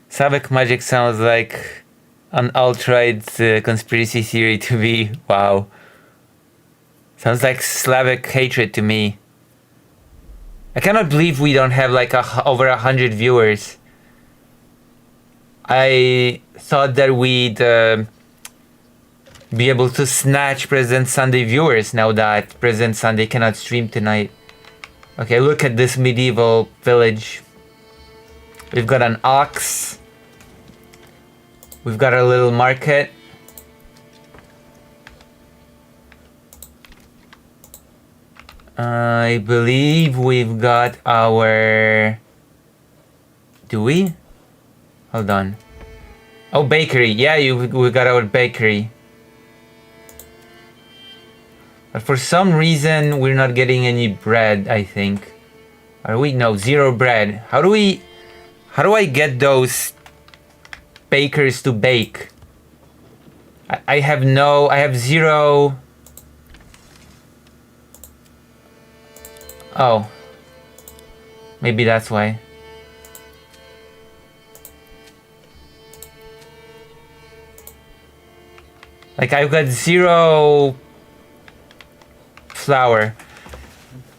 Slavic Magic sounds like an alt-right conspiracy theory to me. Wow. Sounds like Slavic hatred to me. I cannot believe we don't have like over 100 viewers. I thought that we'd be able to snatch President Sunday viewers now that President Sunday cannot stream tonight. Okay, look at this medieval village. We've got an ox. We've got a little market. I believe we've got our... Do we? Hold on. Oh, bakery. Yeah, we got our bakery. But for some reason, we're not getting any bread, I think. Are we? No, 0 bread. How do I get those bakers to bake? I have 0... Oh. Maybe that's why. Like, I've got 0 flour.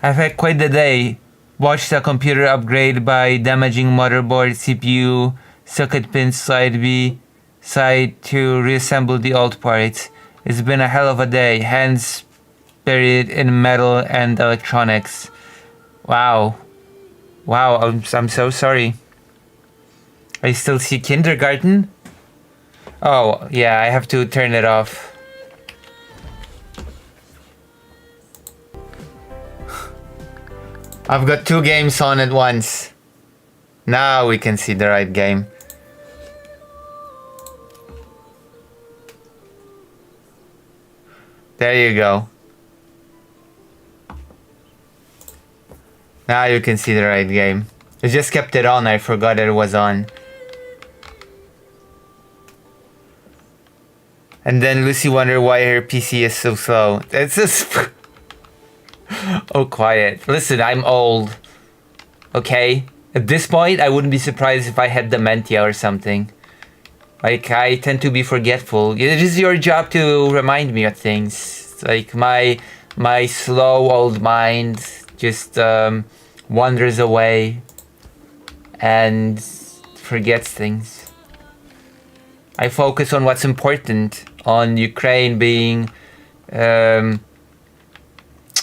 I've had quite the day. Watched a computer upgrade by damaging motherboard, CPU, socket pins, side B, side to reassemble the old parts. It's been a hell of a day. Hands buried in metal and electronics. Wow. Wow, I'm so sorry. I still see kindergarten? Oh, yeah, I have to turn it off. I've got 2 games on at once. Now we can see the right game. There you go. Now you can see the right game. I just kept it on, I forgot it was on. And then Lucy wondered why her PC is so slow. It's just... Oh, quiet. Listen, I'm old. Okay? At this point, I wouldn't be surprised if I had dementia or something. Like, I tend to be forgetful. It is your job to remind me of things. Like, my slow old mind just wanders away and forgets things. I focus on what's important. On Ukraine being...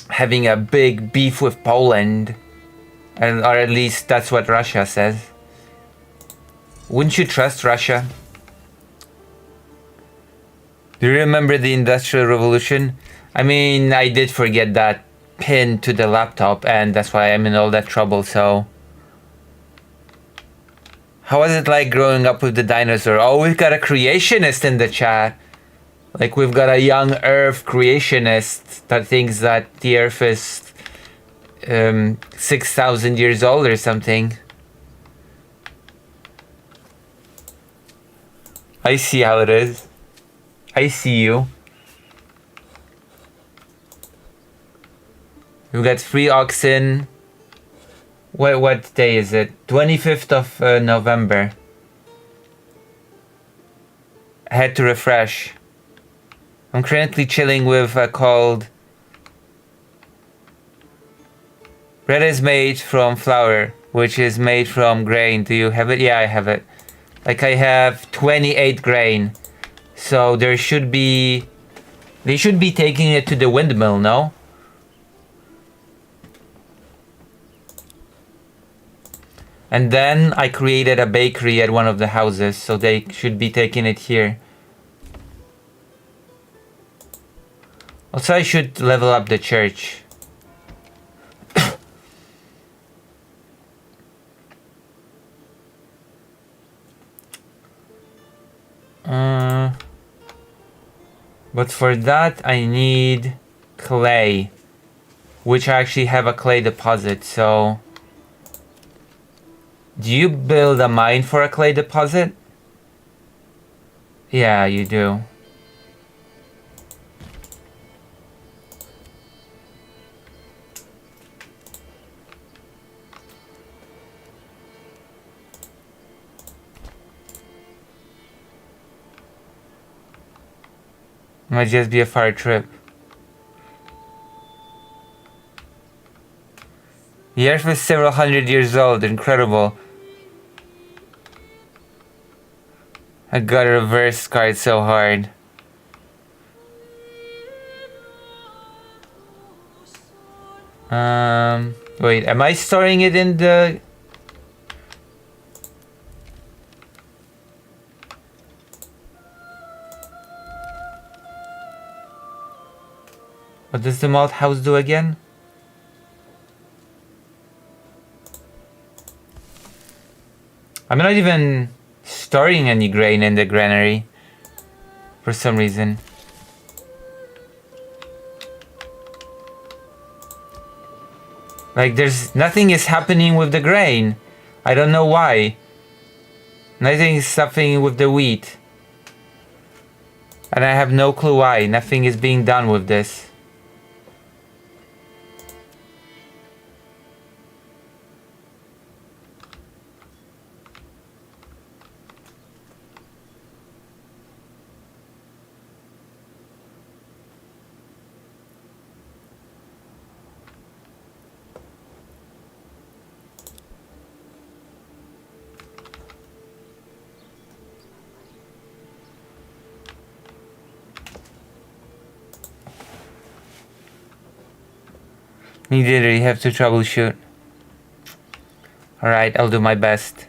having a big beef with Poland. Or at least that's what Russia says. Wouldn't you trust Russia? Do you remember the Industrial Revolution? I mean, I did forget that pin to the laptop, and that's why I'm in all that trouble, so... How was it like growing up with the dinosaur? Oh, we've got a creationist in the chat. Like, we've got a young Earth creationist that thinks that the Earth is 6,000 years old or something. I see how it is. I see you. We've got 3 oxen. What day is it? 25th of November. I had to refresh. I'm currently chilling with a called... Bread is made from flour, which is made from grain. Do you have it? Yeah, I have it. Like, I have 28 grain. So there should be... They should be taking it to the windmill, no? And then I created a bakery at one of the houses, so they should be taking it here. Also, I should level up the church. But for that, I need clay, which I actually have a clay deposit, so... Do you build a mine for a clay deposit? Yeah, you do. Might just be a far trip. The Earth was several hundred years old. Incredible. I got a reverse card so hard. Wait, am I storing it in the... What does the malt house do again? I'm not even storing any grain in the granary for some reason. Like there's nothing is happening with the grain. I don't know why. Nothing is happening with the wheat. And I have no clue why. Nothing is being done with this. You literally have to troubleshoot. Alright, I'll do my best.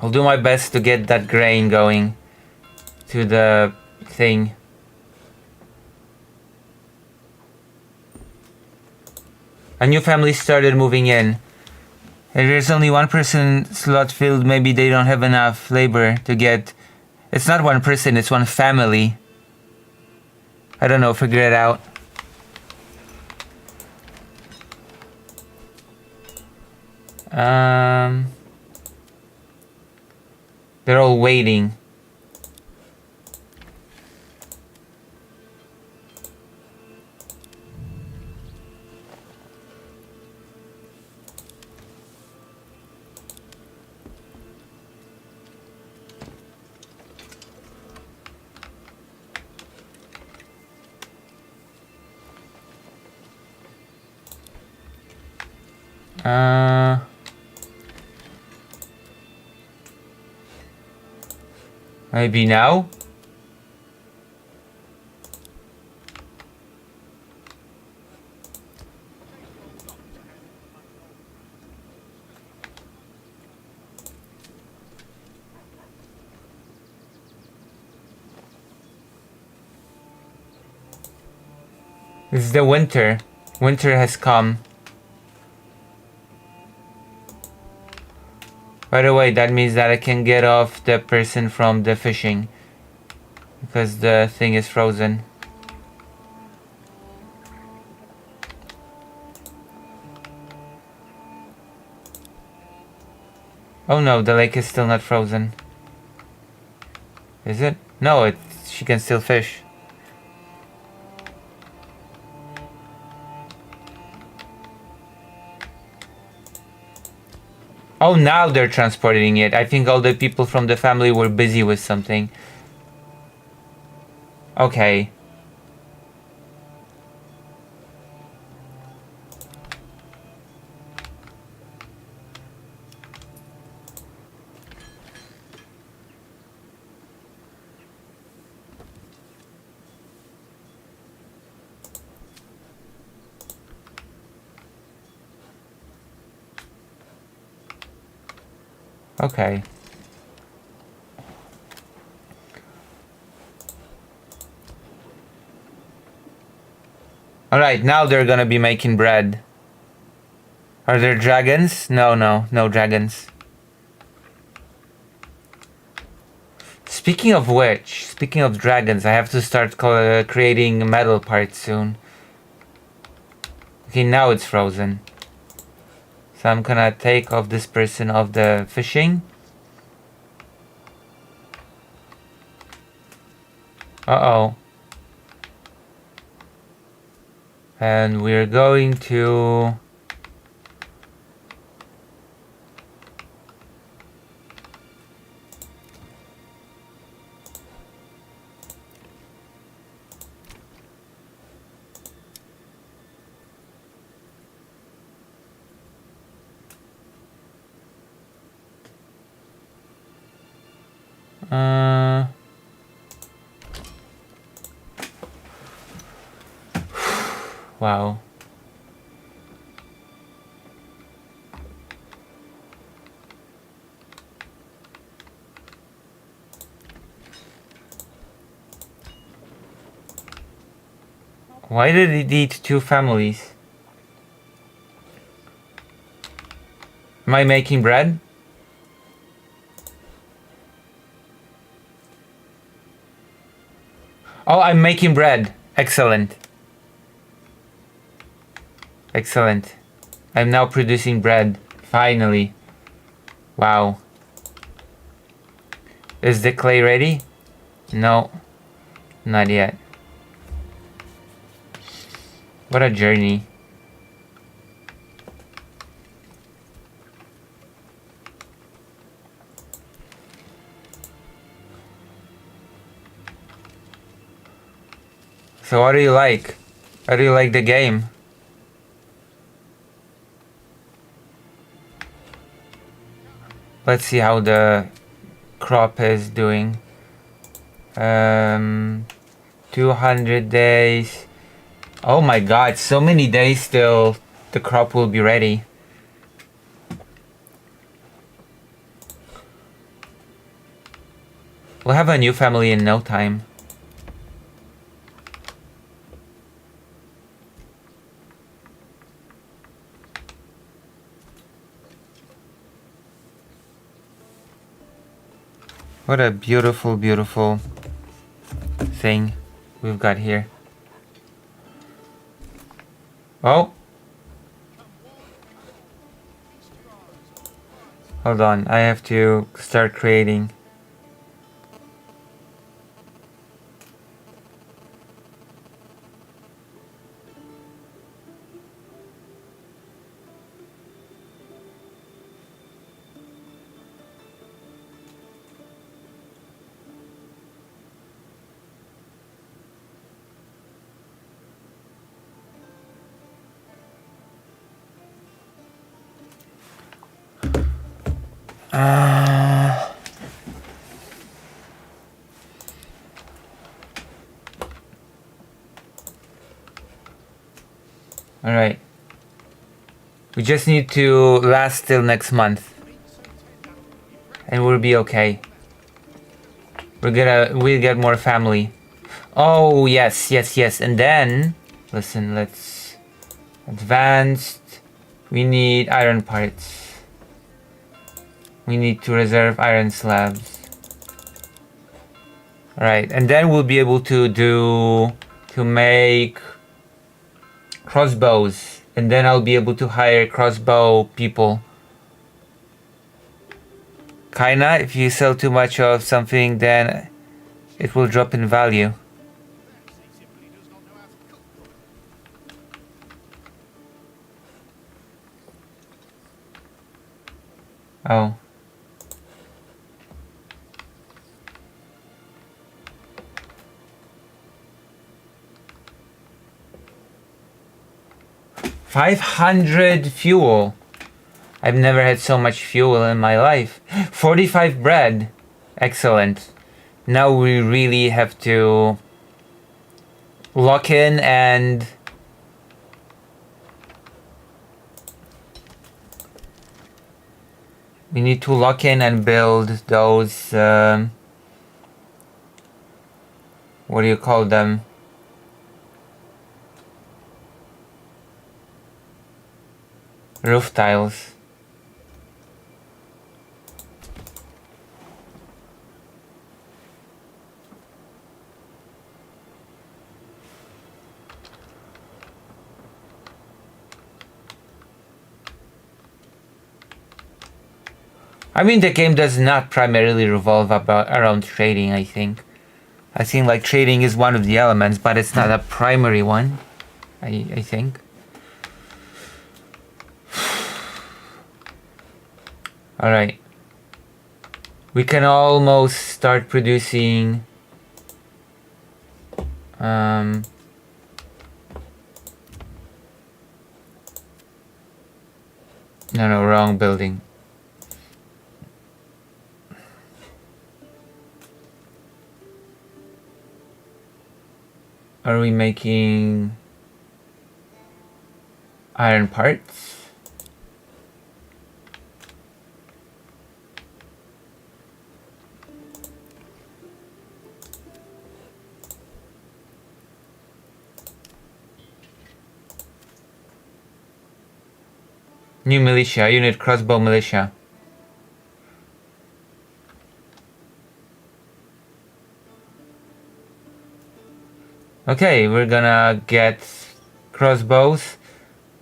I'll do my best to get that grain going to the thing. A new family started moving in. If there's only one person slot filled, maybe they don't have enough labor to get... It's not one person, it's one family. I don't know, figure it out. They're all waiting. Maybe now? This is the winter. Winter has come. By the way, that means that I can get off the person from the fishing. Because the thing is frozen. Oh no, the lake is still not frozen. Is it? No, she can still fish. Oh, now they're transporting it. I think all the people from the family were busy with something. Okay. Okay. Alright, now they're gonna be making bread. Are there dragons? No dragons. Speaking of which, speaking of dragons, I have to start creating metal parts soon. Okay, now it's frozen. So I'm gonna take off this person of the fishing. Uh-oh. And we're going to... Wow. Why did it eat two families? Am I making bread? Oh, I'm making bread. Excellent. Excellent. I'm now producing bread. Finally. Wow. Is the clay ready? No. Not yet. What a journey. So what do you like? How do you like the game? Let's see how the crop is doing. 200 days. Oh my god, so many days till the crop will be ready. We'll have a new family in no time. What a beautiful, beautiful thing we've got here. Oh! Hold on, I have to start creating. Alright. We just need to last till next month. And we'll be okay. We'll get more family. Oh, yes, yes, yes. And then, listen, let's... Advanced. We need iron parts. We need to reserve iron slabs. Alright, and then we'll be able to make crossbows. And then I'll be able to hire crossbow people. Kinda, if you sell too much of something, then it will drop in value. Oh. $500 fuel. I've never had so much fuel in my life. 45 bread. Excellent. Now we really have to lock in and we need to lock in and build those what do you call them? Roof tiles. I mean, the game does not primarily revolve around trading, I think. I think like trading is one of the elements, but it's not a primary one, I think. Alright. We can almost start producing no, wrong building. Are we making iron parts? New militia, unit crossbow militia. Okay, we're gonna get crossbows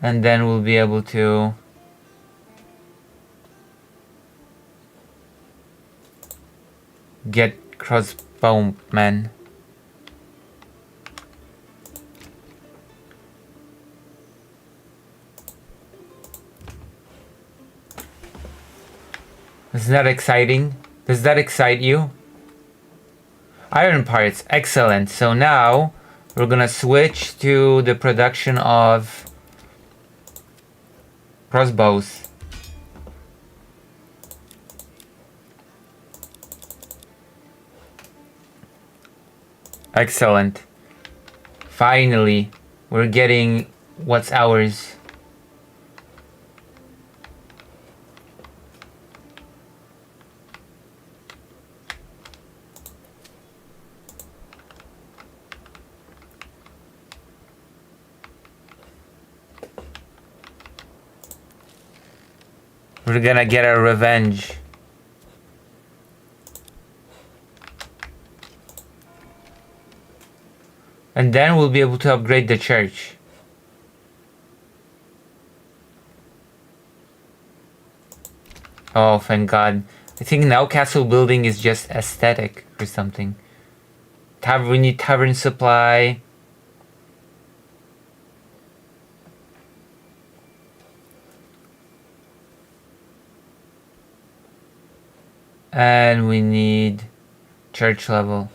and then we'll be able to get crossbowmen. Isn't that exciting? Does that excite you? Iron parts, excellent. So now we're gonna switch to the production of crossbows. Excellent. Finally, we're getting what's ours. We're gonna get our revenge. And then we'll be able to upgrade the church. Oh, thank God. I think now castle building is just aesthetic or something. We need tavern supply. And we need church level.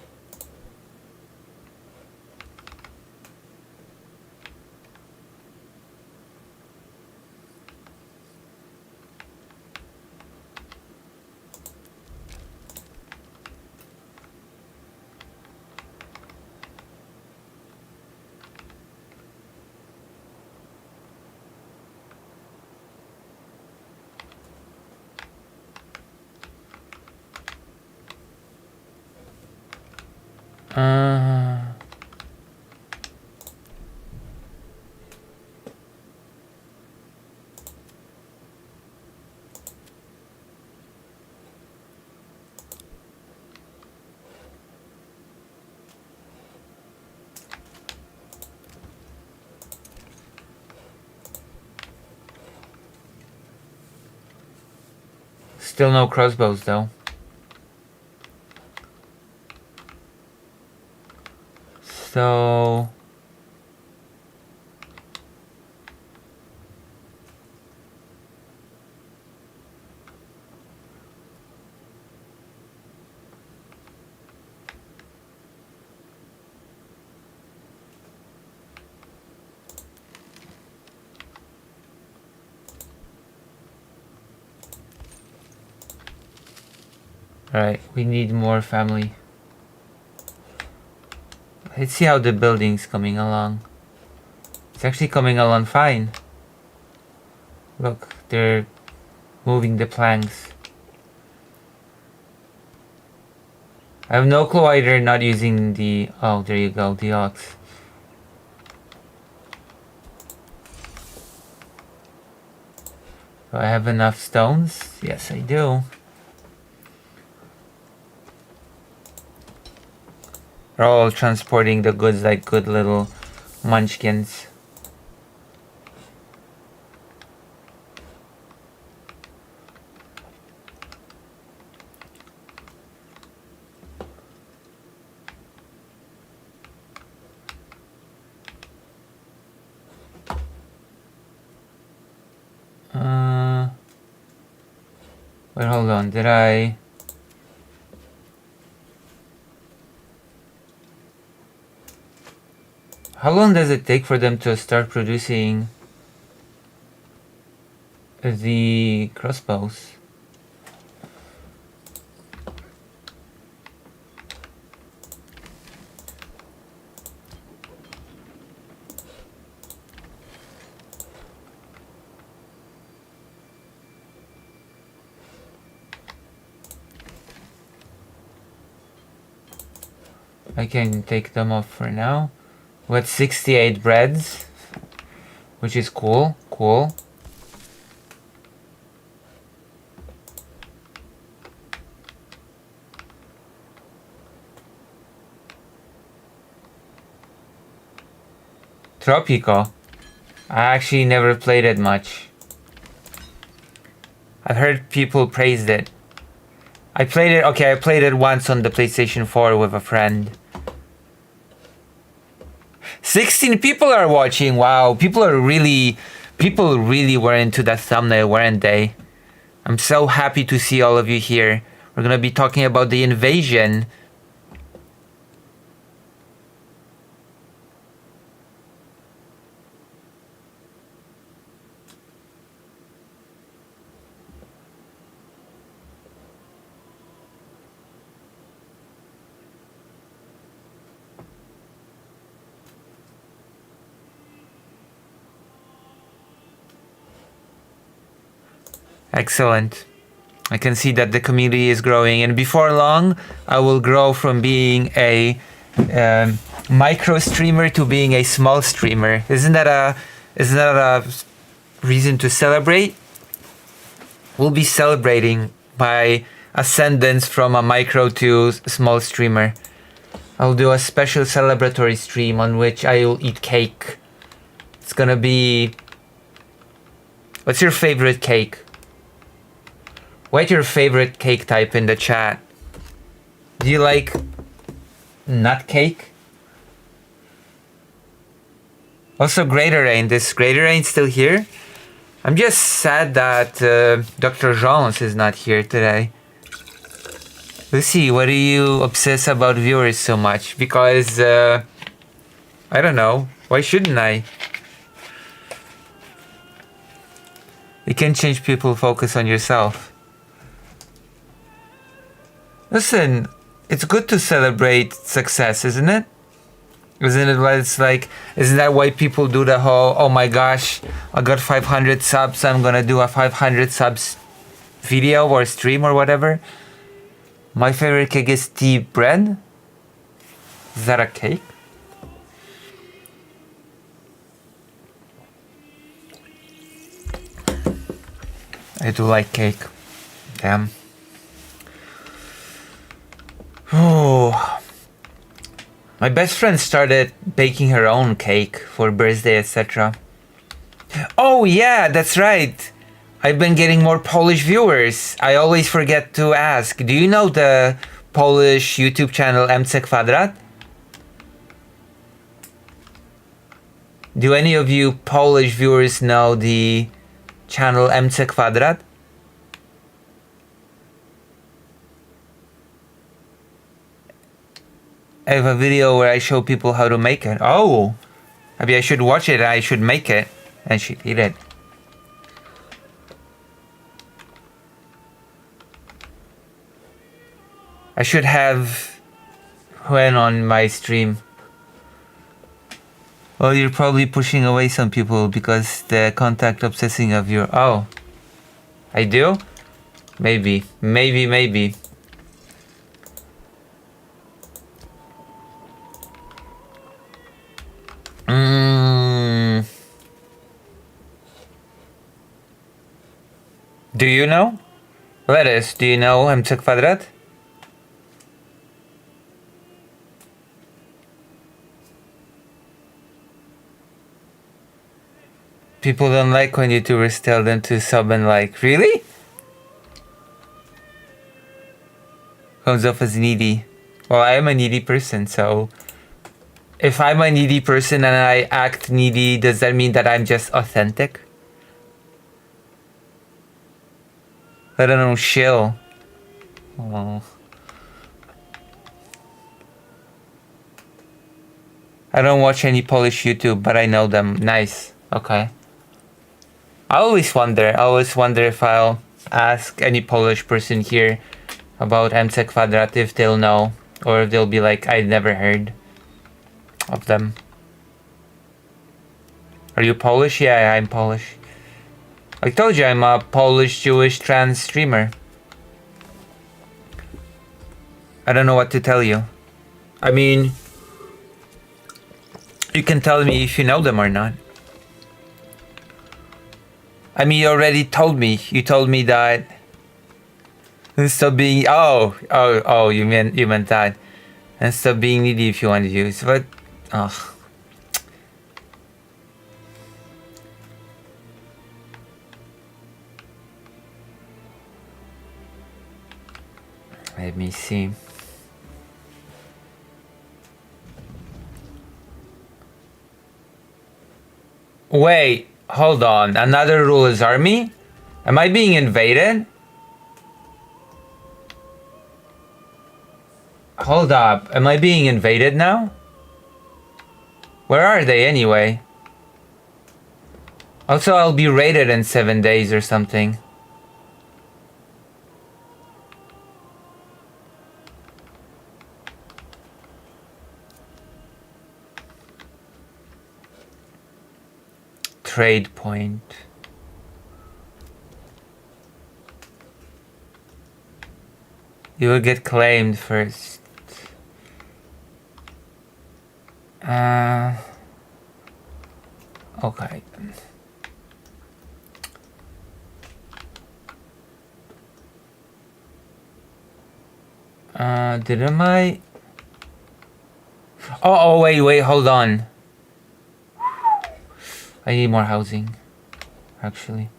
Still no crossbows though. So alright, we need more family. Let's see how the building's coming along. It's actually coming along fine. Look, they're moving the planks. I have no clue why they're not using the... Oh, there you go, the ox. Do I have enough stones? Yes, I do. They're all transporting the goods like good little munchkins. Wait, hold on. Did I... How long does it take for them to start producing the crossbows? I can take them off for now. We got 68 breads, which is cool. Cool. Tropico. I actually never played it much. I've heard people praised it. I played it once on the PlayStation 4 with a friend. 16 people are watching. Wow, people really were into that thumbnail, weren't they? I'm so happy to see all of you here. We're gonna be talking about the invasion. Excellent. I can see that the community is growing, and before long, I will grow from being a micro streamer to being a small streamer. Isn't that a reason to celebrate? We'll be celebrating my ascendance from a micro to small streamer. I'll do a special celebratory stream on which I will eat cake. It's gonna be... What's your favorite cake? Write your favorite cake type in the chat. Do you like nut cake? Also, Greater Rain. Is Greater Rain still here? I'm just sad that Dr. Jones is not here today. Lucy, why do you obsess about viewers so much? Because, I don't know. Why shouldn't I? You can change people's focus on yourself. Listen, it's good to celebrate success, isn't it? Isn't it what it's like? Isn't that why people do the whole, oh my gosh, I got 500 subs, I'm gonna do a 500 subs video or stream or whatever? My favorite cake is tea bread. Is that a cake? I do like cake. Damn. Oh, my best friend started baking her own cake for birthday, etc. Oh yeah, that's right. I've been getting more Polish viewers. I always forget to ask. Do you know the Polish YouTube channel MC Kwadrat? Do any of you Polish viewers know the channel MC Kwadrat? I have a video where I show people how to make it. Oh, maybe I should watch it. I should make it and she'd eat it. I should have Huen on my stream. Well, you're probably pushing away some people because the contact obsessing of your... Oh, I do? Maybe. Do you know? Lettuce, do you know MC Kwadrat? People don't like when YouTubers tell them to sub and like. Really? Comes off as needy. Well, I am a needy person, so... If I'm a needy person and I act needy, does that mean that I'm just authentic? I don't know, shill. Oh. I don't watch any Polish YouTube, but I know them. Nice. Okay. I always wonder if I'll ask any Polish person here about MC Kwadrat, if they'll know, or if they'll be like, I never heard of them. Are you Polish? Yeah, I'm Polish. I told you I'm a Polish Jewish trans streamer. I don't know what to tell you. I mean, you can tell me if you know them or not. I mean, you already told me. You told me that. Stop being. You meant that. And stop being needy if you want to use. But, Let me see. Wait, hold on. Another rule is army? Am I being invaded? Hold up. Am I being invaded now? Where are they anyway? Also, I'll be raided in 7 days or something. Trade point. You will get claimed first. Okay. Didn't I? Oh, wait, hold on. I need more housing, actually.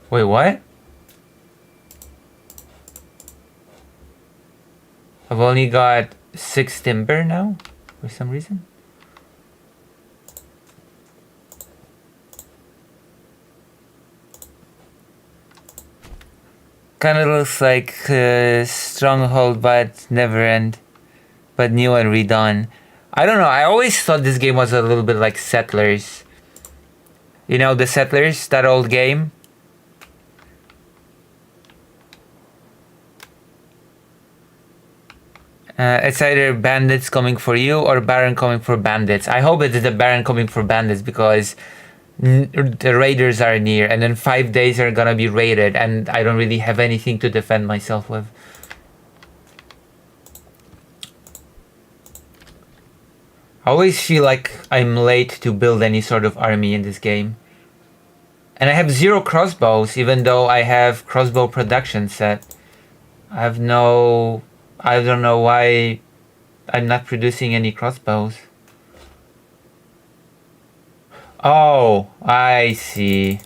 Wait, what? I've only got 6 timber now, for some reason. Kind of looks like Stronghold, but never end, but new and redone. I don't know. I always thought this game was a little bit like Settlers. You know, the Settlers, that old game. It's either bandits coming for you or Baron coming for bandits. I hope it is the Baron coming for bandits because the raiders are near, and then 5 days are gonna be raided, and I don't really have anything to defend myself with. I always feel like I'm late to build any sort of army in this game. And I have 0 crossbows, even though I have crossbow production set. I don't know why I'm not producing any crossbows. Oh, I see.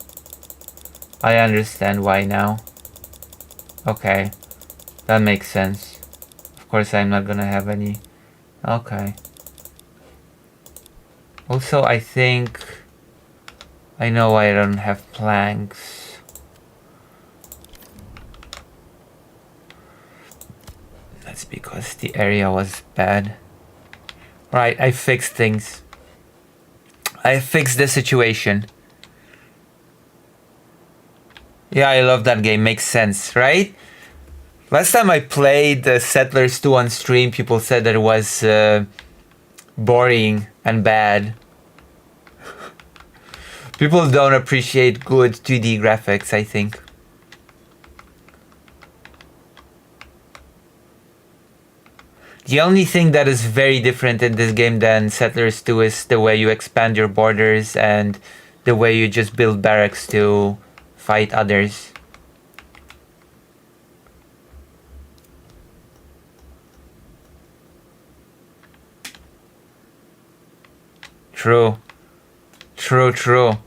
I understand why now. Okay, that makes sense. Of course I'm not gonna have any. Okay. Also, I think I know why I don't have planks. That's because the area was bad. Right, I fixed things. I fixed the situation. Yeah, I love that game. Makes sense, right? Last time I played Settlers 2 on stream, people said that it was boring and bad. People don't appreciate good 2D graphics, I think. The only thing that is very different in this game than Settlers 2 is the way you expand your borders and the way you just build barracks to fight others. True. True.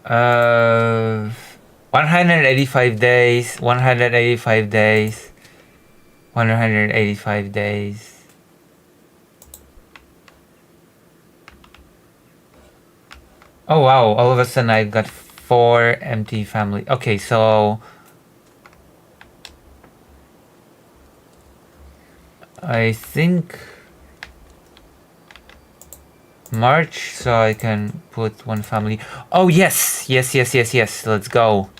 Uh, 185 days, 185 days, 185 days. Oh wow, all of a sudden I've got 4 empty family. Okay, so I think March, so I can put 1 family. Oh yes, let's go.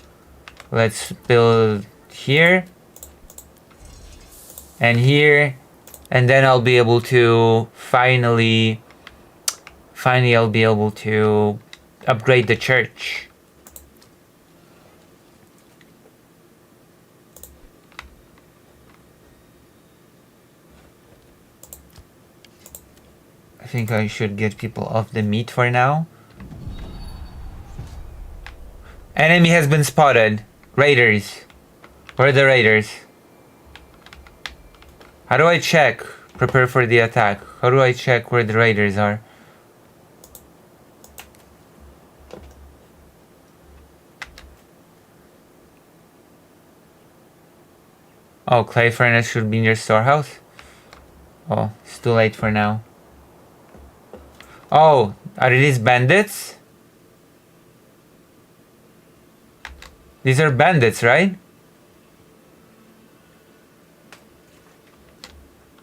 Let's build here and here, and then I'll be able to finally I'll be able to upgrade the church. I think I should get people off the meat for now. Enemy has been spotted. Raiders. Where are the raiders? How do I check? Prepare for the attack. How do I check where the raiders are? Oh, clay furnace should be near storehouse. Oh, it's too late for now. Oh, are these bandits? These are bandits, right?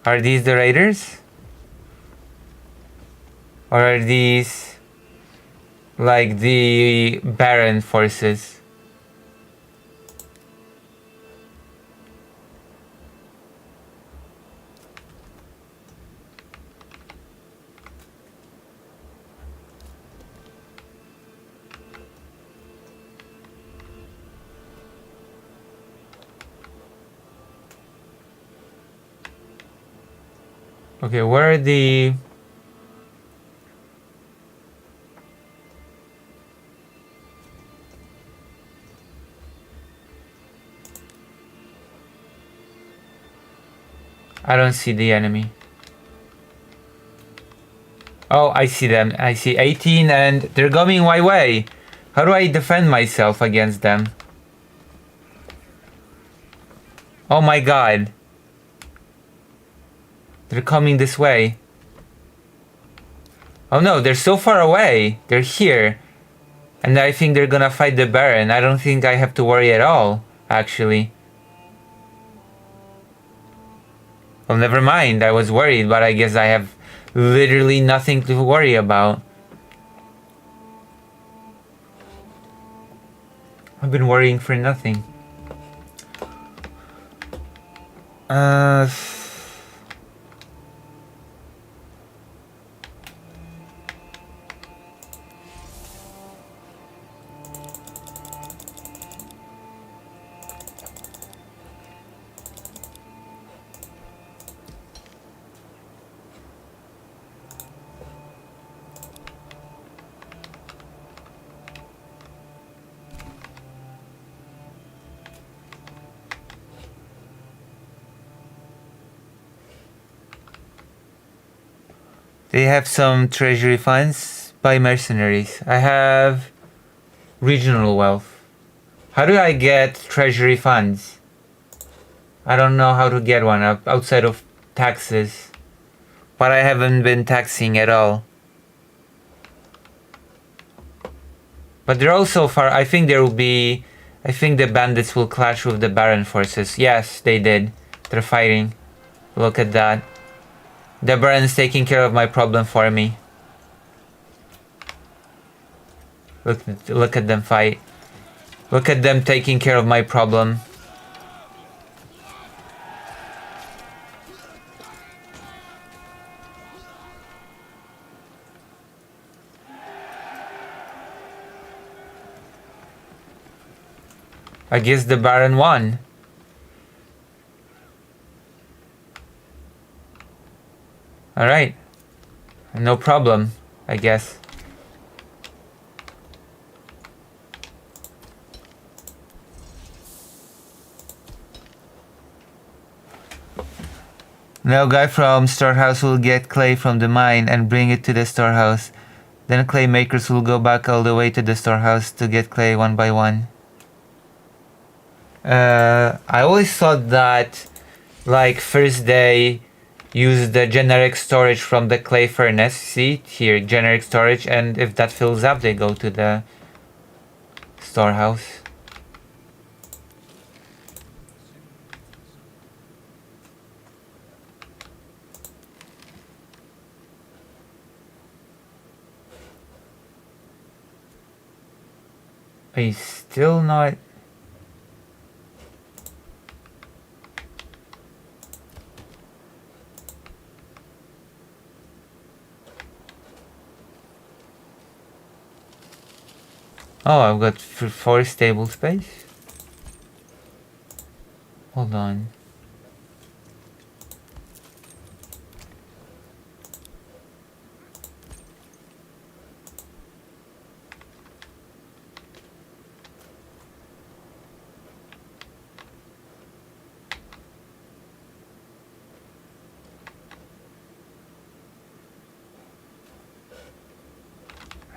Are these the raiders? Or are these like the Baron forces? Okay, where are the... I don't see the enemy. Oh, I see them. I see 18 and they're coming my way. How do I defend myself against them? Oh my god. They're coming this way. Oh no, they're so far away. They're here. And I think they're gonna fight the Baron. I don't think I have to worry at all, actually. Well, never mind. I was worried, but I guess I have literally nothing to worry about. I've been worrying for nothing. They have some treasury funds by mercenaries. I have regional wealth. How do I get treasury funds? I don't know how to get one outside of taxes. But I haven't been taxing at all. But they're also far. I think there will be... I think the bandits will clash with the Baron forces. Yes, they did. They're fighting. Look at that. The Baron's taking care of my problem for me. Look at them fight. Look at them taking care of my problem. I guess the Baron won. Alright. No problem, I guess. Now guy from storehouse will get clay from the mine and bring it to the storehouse. Then clay makers will go back all the way to the storehouse to get clay one by one. I always thought that like first day use the generic storage from the clay furnace. See here, generic storage, and if that fills up they go to the storehouse. He's still not... Oh, I've got 4 stable space. Hold on.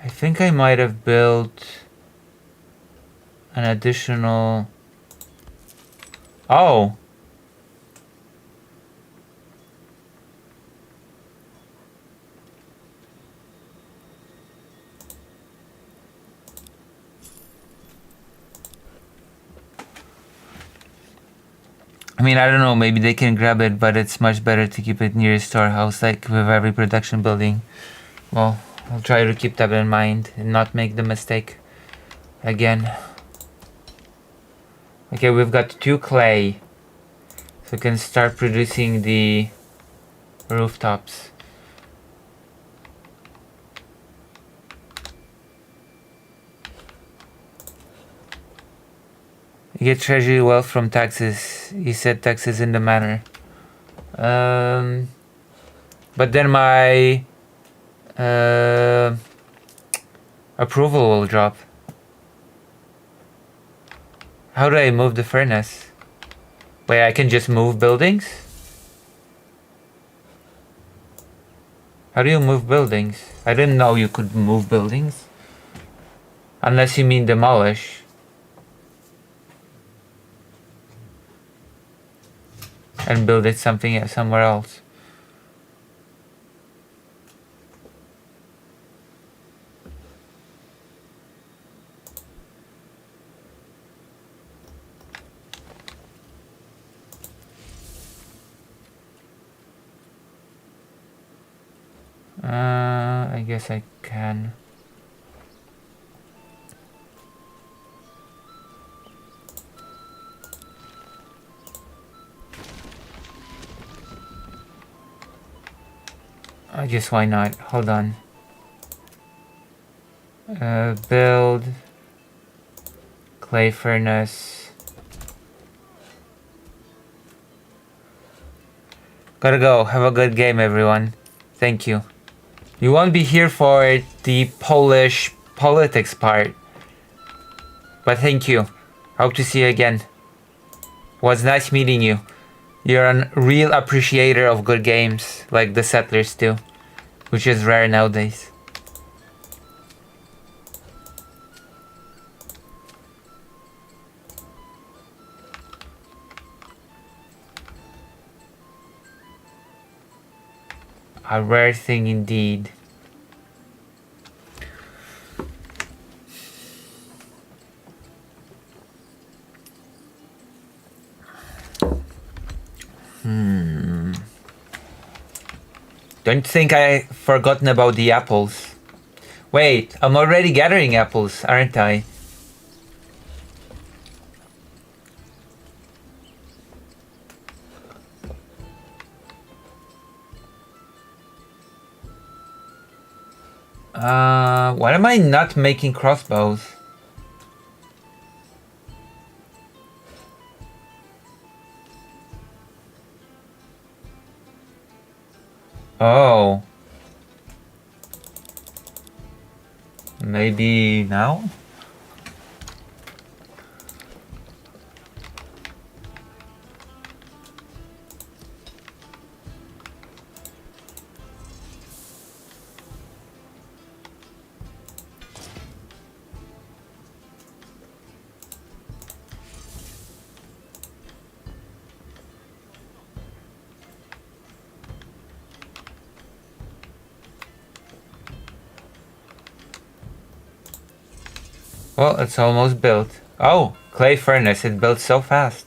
I think I might have built an additional... Oh! I mean, I don't know, maybe they can grab it, but it's much better to keep it near a storehouse, like with every production building. Well, I'll try to keep that in mind and not make the mistake again. Okay, we've got 2 clay, so we can start producing the rooftops. You get treasury wealth from taxes. He said taxes in the manor. But then my approval will drop. How do I move the furnace? Wait, I can just move buildings? How do you move buildings? I didn't know you could move buildings. Unless you mean demolish. And build it somewhere else. I guess I can. I guess why not? Hold on. Build clay furnace. Gotta go. Have a good game, everyone. Thank you. You won't be here for the Polish politics part. But thank you. Hope to see you again. Was nice meeting you. You're a real appreciator of good games, like the Settlers do, which is rare nowadays. A rare thing indeed. Don't think I've forgotten about the apples. Wait, I'm already gathering apples, aren't I? Why am I not making crossbows? Oh. Maybe now? Well, it's almost built. Oh, clay furnace, it built so fast.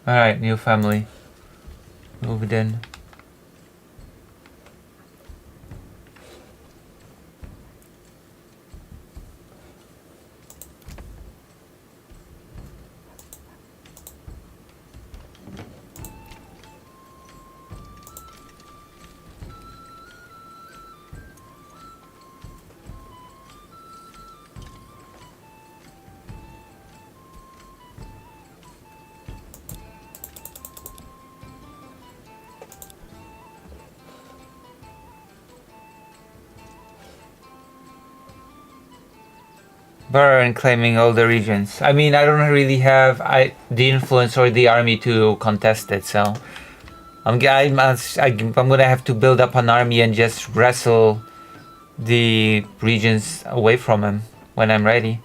Alright, new family. Moved in. Burn claiming all the regions. I mean, I don't really have the influence or the army to contest it, so I'm gonna have to build up an army and just wrestle the regions away from him when I'm ready.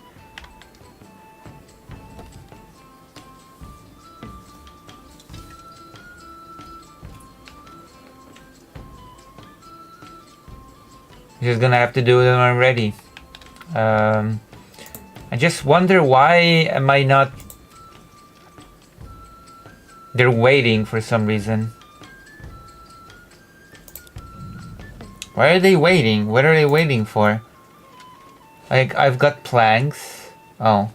Just gonna have to do it when I'm ready. I just wonder, why am I not... They're waiting for some reason. Why are they waiting? What are they waiting for? Like, I've got planks. Oh.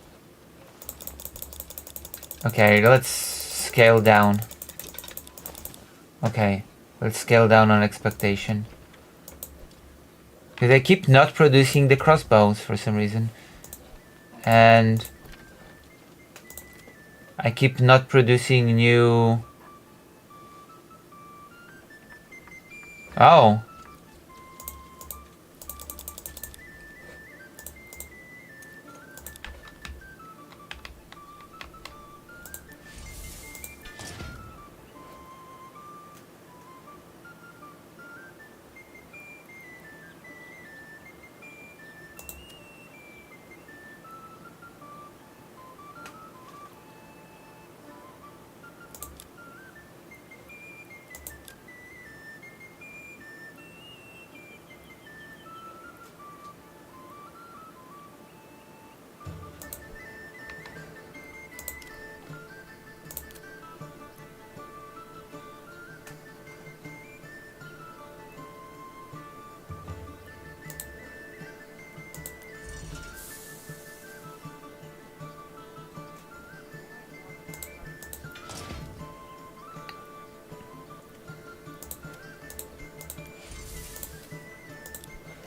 Okay, let's scale down. Okay, let's scale down on expectation. Because I keep not producing the crossbows for some reason. And I keep not producing new... Oh.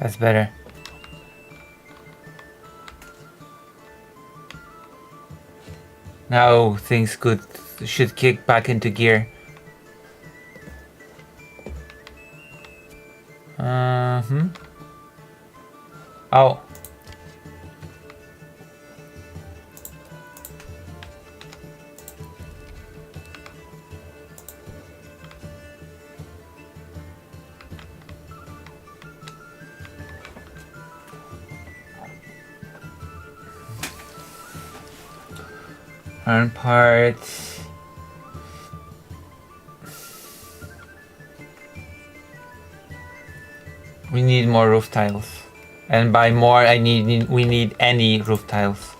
That's better. Now things should kick back into gear. Oh. Iron parts. We need more roof tiles. And by more, we need any roof tiles.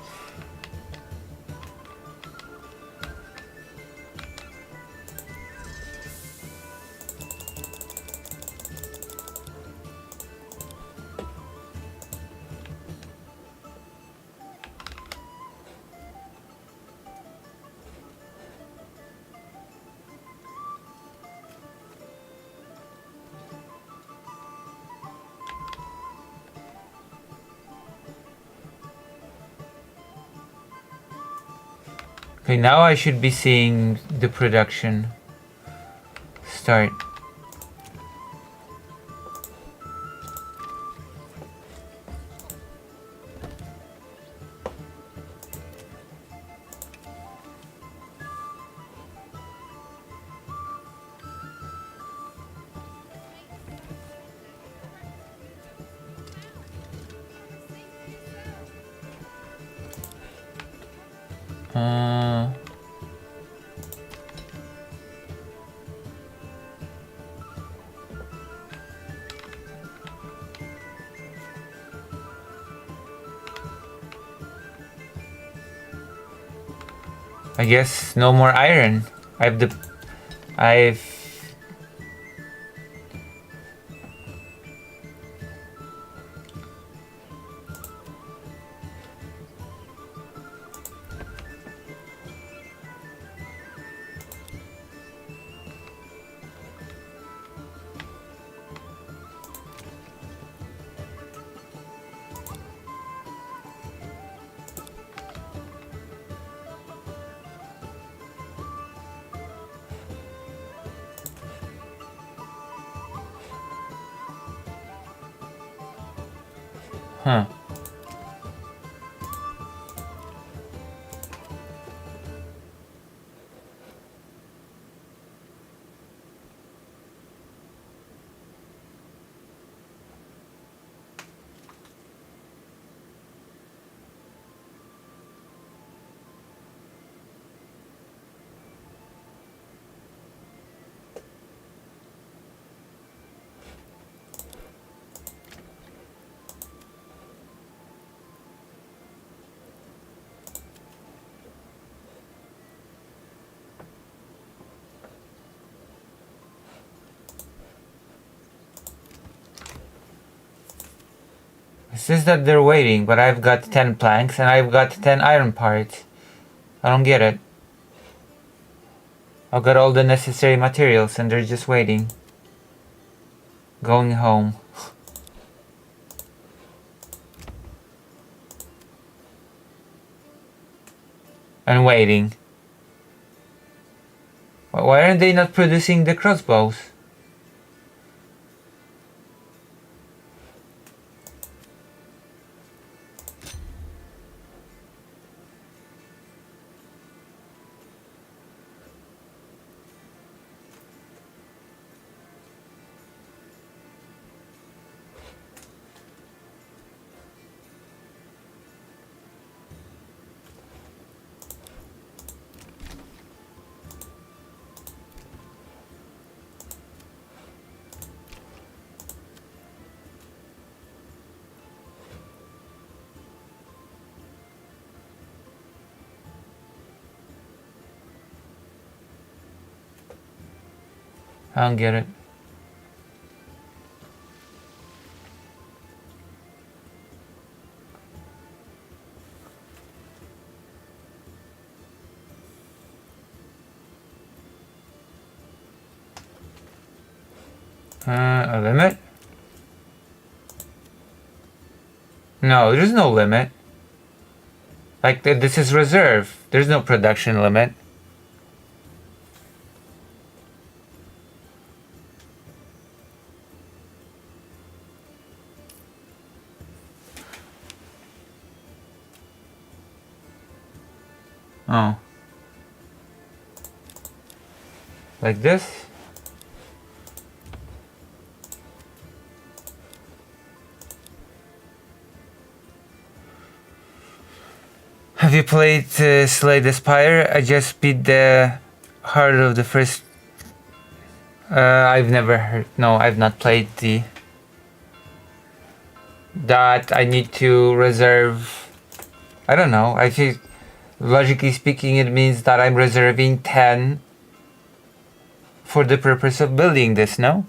Okay, now I should be seeing the production start. I guess no more iron. I've says that they're waiting, but I've got 10 planks and I've got 10 iron parts. I don't get it. I've got all the necessary materials and they're just waiting. Going home. And waiting. Why are they not producing the crossbows? I don't get it. A limit? No, there's no limit. Like, this is reserve. There's no production limit. Oh. Like this? Have you played Slay the Spire? I just beat the heart of the first... I've never heard... No, I've not played the... That I need to reserve... I don't know, I think... Logically speaking, it means that I'm reserving 10 for the purpose of building this, no?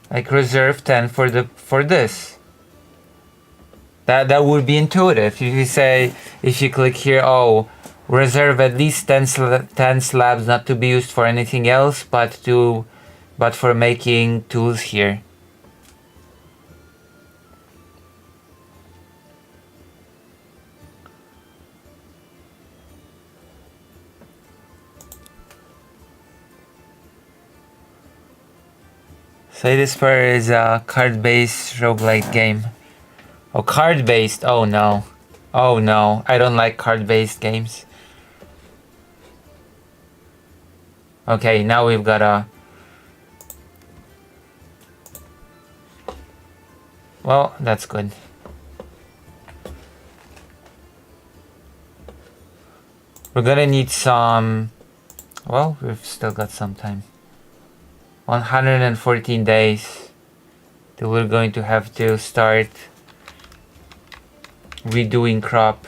Like reserve 10 for this. That would be intuitive. If you say, if you click here, oh, reserve at least 10 slabs not to be used for anything else, but for making tools here. Slay the Spire is a card-based roguelike game. Oh, card-based? Oh no. Oh no, I don't like card-based games. Okay, now we've got a... Well, that's good. We're gonna need some... Well, we've still got some time. 114 days. That we're going to have to start redoing crop.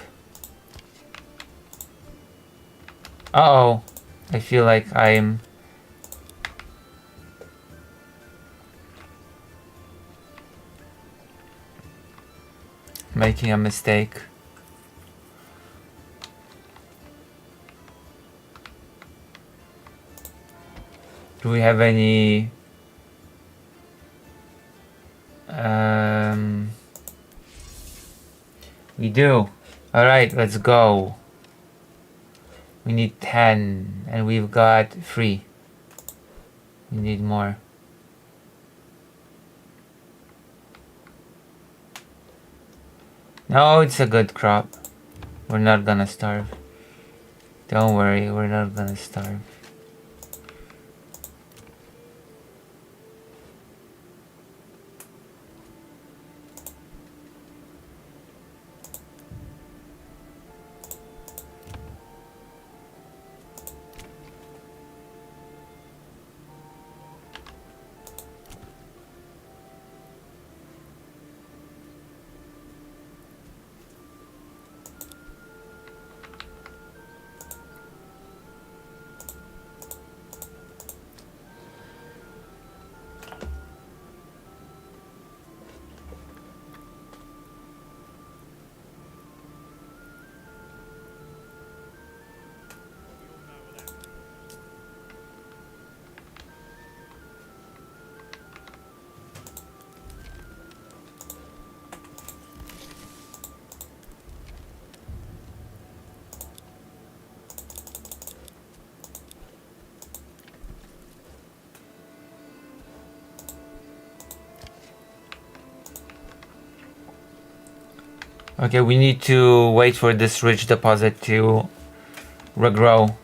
Uh-oh. I feel like I'm... making a mistake. Do we have any... We do. Alright, let's go. We need 10 and we've got 3. We need more. No, it's a good crop. We're not gonna starve. Don't worry, we're not gonna starve. Okay, we need to wait for this rich deposit to regrow.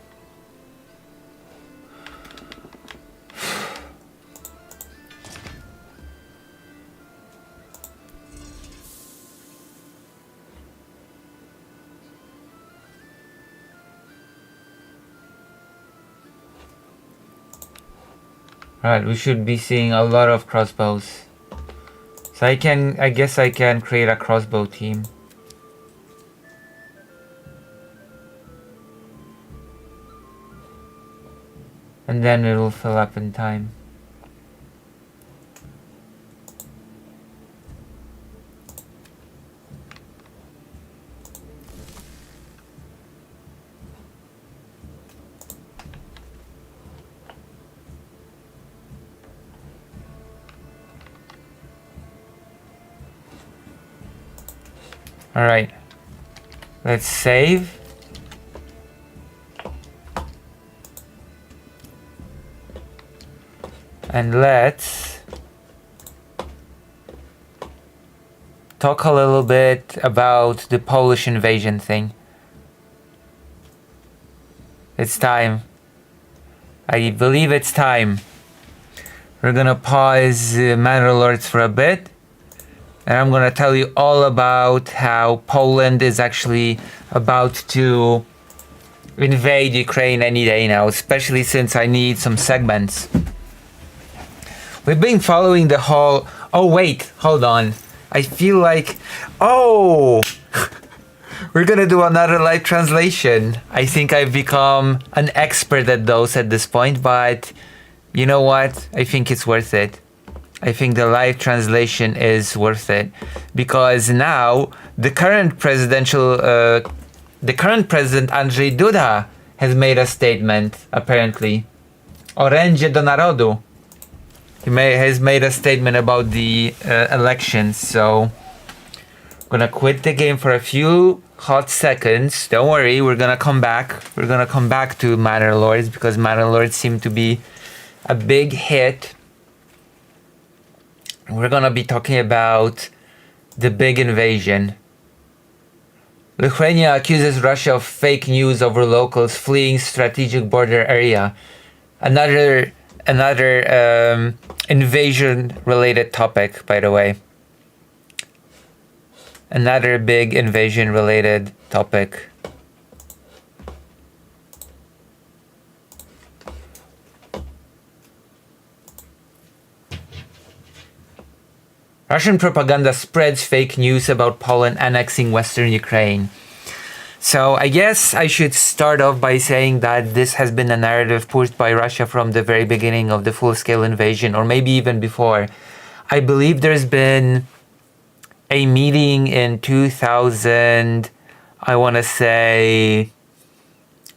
Right, we should be seeing a lot of crossbows. So I guess I can create a crossbow team. And then it'll fill up in time. Alright, let's save. And let's talk a little bit about the Polish invasion thing. It's time. I believe it's time. We're gonna pause Manor Lords for a bit. And I'm gonna tell you all about how Poland is actually about to invade Ukraine any day now, especially since I need some segments. We've been following the whole... Oh wait, hold on. I feel like... Oh! We're gonna do another live translation. I think I've become an expert at those at this point, but you know what? I think it's worth it. I think the live translation is worth it because now the current president Andrzej Duda has made a statement. Apparently, Orędzie do Narodu. Has made a statement about the elections. So, I'm gonna quit the game for a few hot seconds. Don't worry, we're gonna come back. We're gonna come back to Manor Lords because Manor Lords seem to be a big hit. We're gonna be talking about the big invasion. Lithuania accuses Russia of fake news over locals fleeing strategic border area. Another invasion-related topic, by the way. Another big invasion-related topic. Russian propaganda spreads fake news about Poland annexing Western Ukraine. So I guess I should start off by saying that this has been a narrative pushed by Russia from the very beginning of the full-scale invasion, or maybe even before. I believe there's been a meeting in 2000, I want to say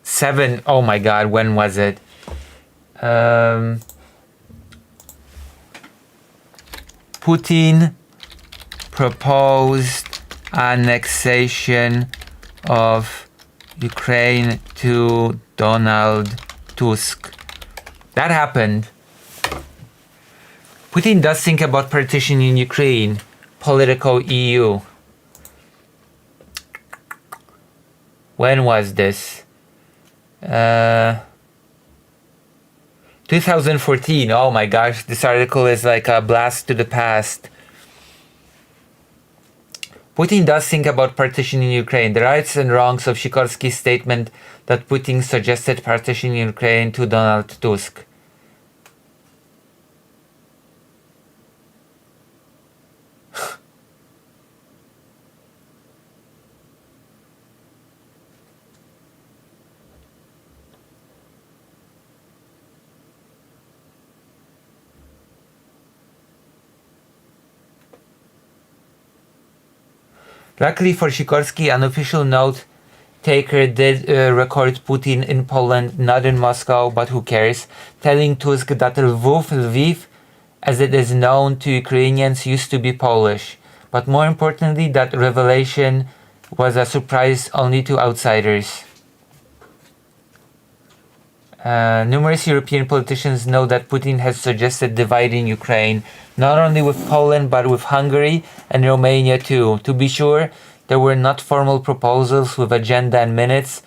7, oh my god, when was it? Putin proposed annexation of Ukraine to Donald Tusk. That happened. Putin does think about partitioning Ukraine. Politico EU. When was this? 2014. Oh my gosh, this article is like a blast to the past. Putin does think about partitioning Ukraine. The rights and wrongs of Sikorski's statement that Putin suggested partitioning Ukraine to Donald Tusk. Luckily for Sikorski, an official note taker did record Putin in Poland, not in Moscow, but who cares, telling Tusk that Lviv, as it is known to Ukrainians, used to be Polish. But more importantly, that revelation was a surprise only to outsiders. Numerous European politicians know that Putin has suggested dividing Ukraine, not only with Poland but with Hungary and Romania too. To be sure, There were not formal proposals with agenda and minutes.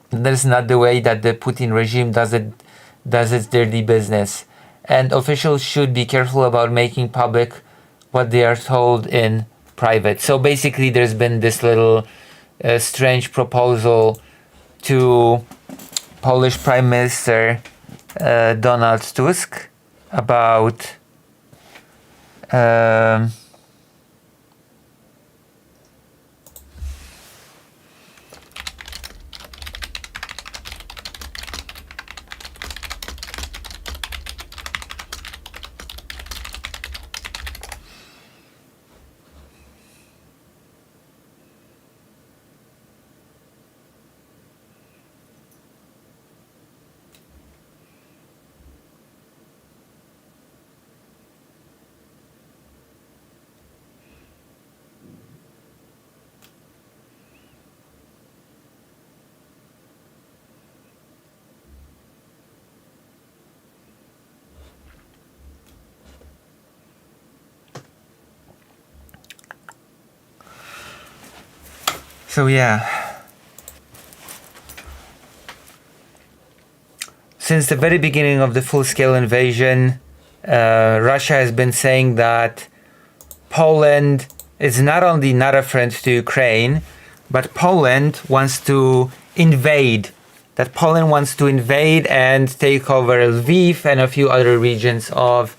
That's not the way that the Putin regime does its dirty business. And officials should be careful about making public what they are told in private. So basically there's been this little strange proposal to Polish Prime Minister Donald Tusk about so yeah. Since the very beginning of the full-scale invasion, Russia has been saying that Poland is not only not a friend to Ukraine, but Poland wants to invade. That Poland wants to invade and take over Lviv and a few other regions of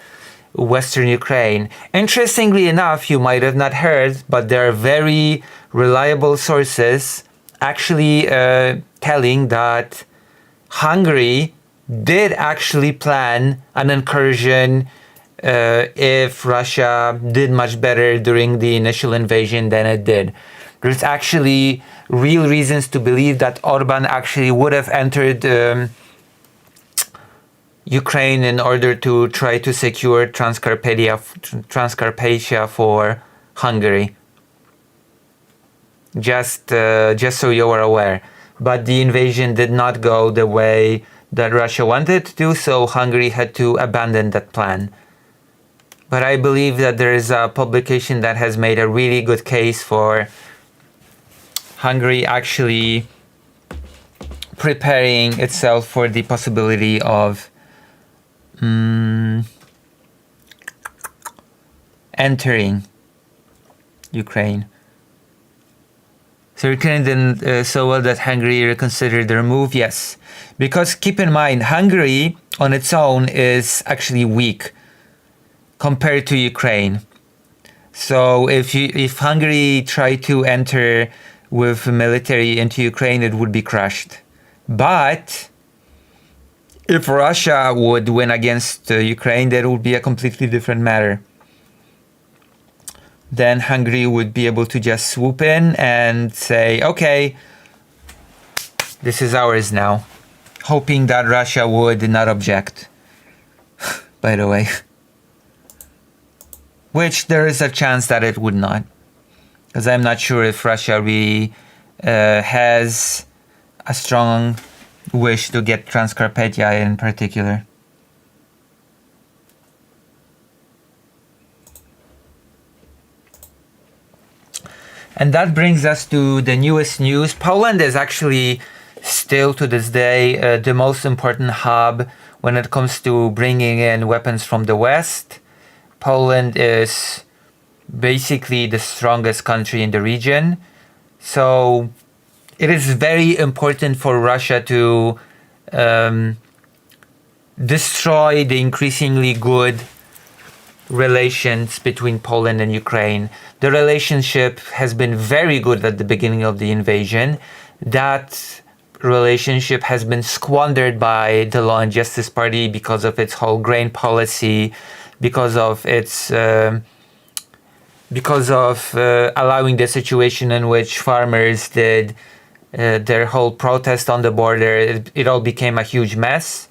Western Ukraine. Interestingly enough, you might have not heard, but there are very reliable sources actually telling that Hungary did actually plan an incursion if Russia did much better during the initial invasion than it did. There's actually real reasons to believe that Orban actually would have entered Ukraine in order to try to secure Transcarpathia for Hungary. Just so you are aware. But the invasion did not go the way that Russia wanted to, so Hungary had to abandon that plan. But I believe that there is a publication that has made a really good case for Hungary actually preparing itself for the possibility of entering Ukraine. So Ukraine didn't so well that Hungary reconsidered their move, yes. Because keep in mind, Hungary on its own is actually weak compared to Ukraine. So if Hungary tried to enter with military into Ukraine, it would be crushed. But if Russia would win against Ukraine, that would be a completely different matter. Then Hungary would be able to just swoop in and say, okay, this is ours now. Hoping that Russia would not object, by the way. Which there is a chance that it would not. Because I'm not sure if Russia really has a strong wish to get Transcarpathia in particular. And that brings us to the newest news. Poland is actually still to this day the most important hub when it comes to bringing in weapons from the West. Poland is basically the strongest country in the region. So it is very important for Russia to destroy the increasingly good relations between Poland and Ukraine. The relationship has been very good at the beginning of the invasion. That relationship has been squandered by the Law and Justice Party because of its whole grain policy, because of its allowing the situation in which farmers did their whole protest on the border. It all became a huge mess.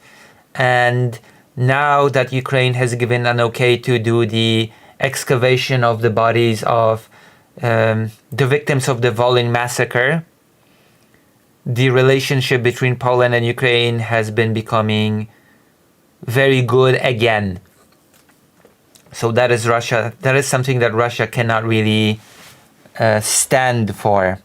And now that Ukraine has given an okay to do the excavation of the bodies of the victims of the Volyn massacre, the relationship between Poland and Ukraine has been becoming very good again. So that is something that Russia cannot really stand for?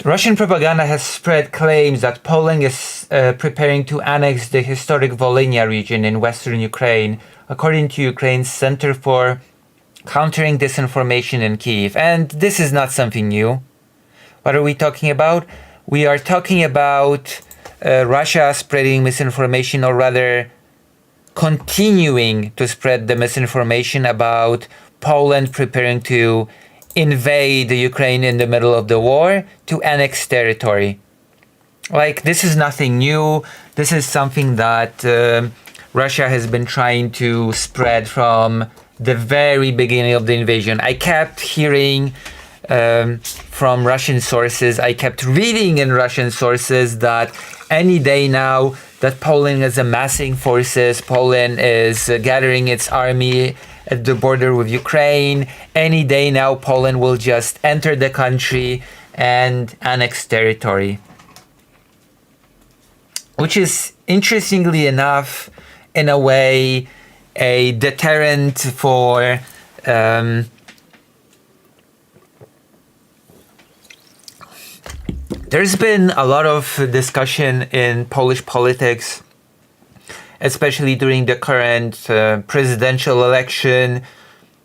Russian propaganda has spread claims that Poland is preparing to annex the historic Volhynia region in western Ukraine, according to Ukraine's Center for Countering Disinformation in Kyiv. And this is not something new. What are we talking about? We are talking about Russia spreading misinformation, or rather continuing to spread the misinformation about Poland preparing to invade the Ukraine in the middle of the war to annex territory. Like, this is nothing new. This is something that Russia has been trying to spread from the very beginning of the invasion. I kept hearing from Russian sources, I kept reading in Russian sources that any day now that Poland is amassing forces, Poland is gathering its army at the border with Ukraine. Any day now, Poland will just enter the country and annex territory. Which is, interestingly enough, in a way, a deterrent for there's been a lot of discussion in Polish politics, especially during the current presidential election,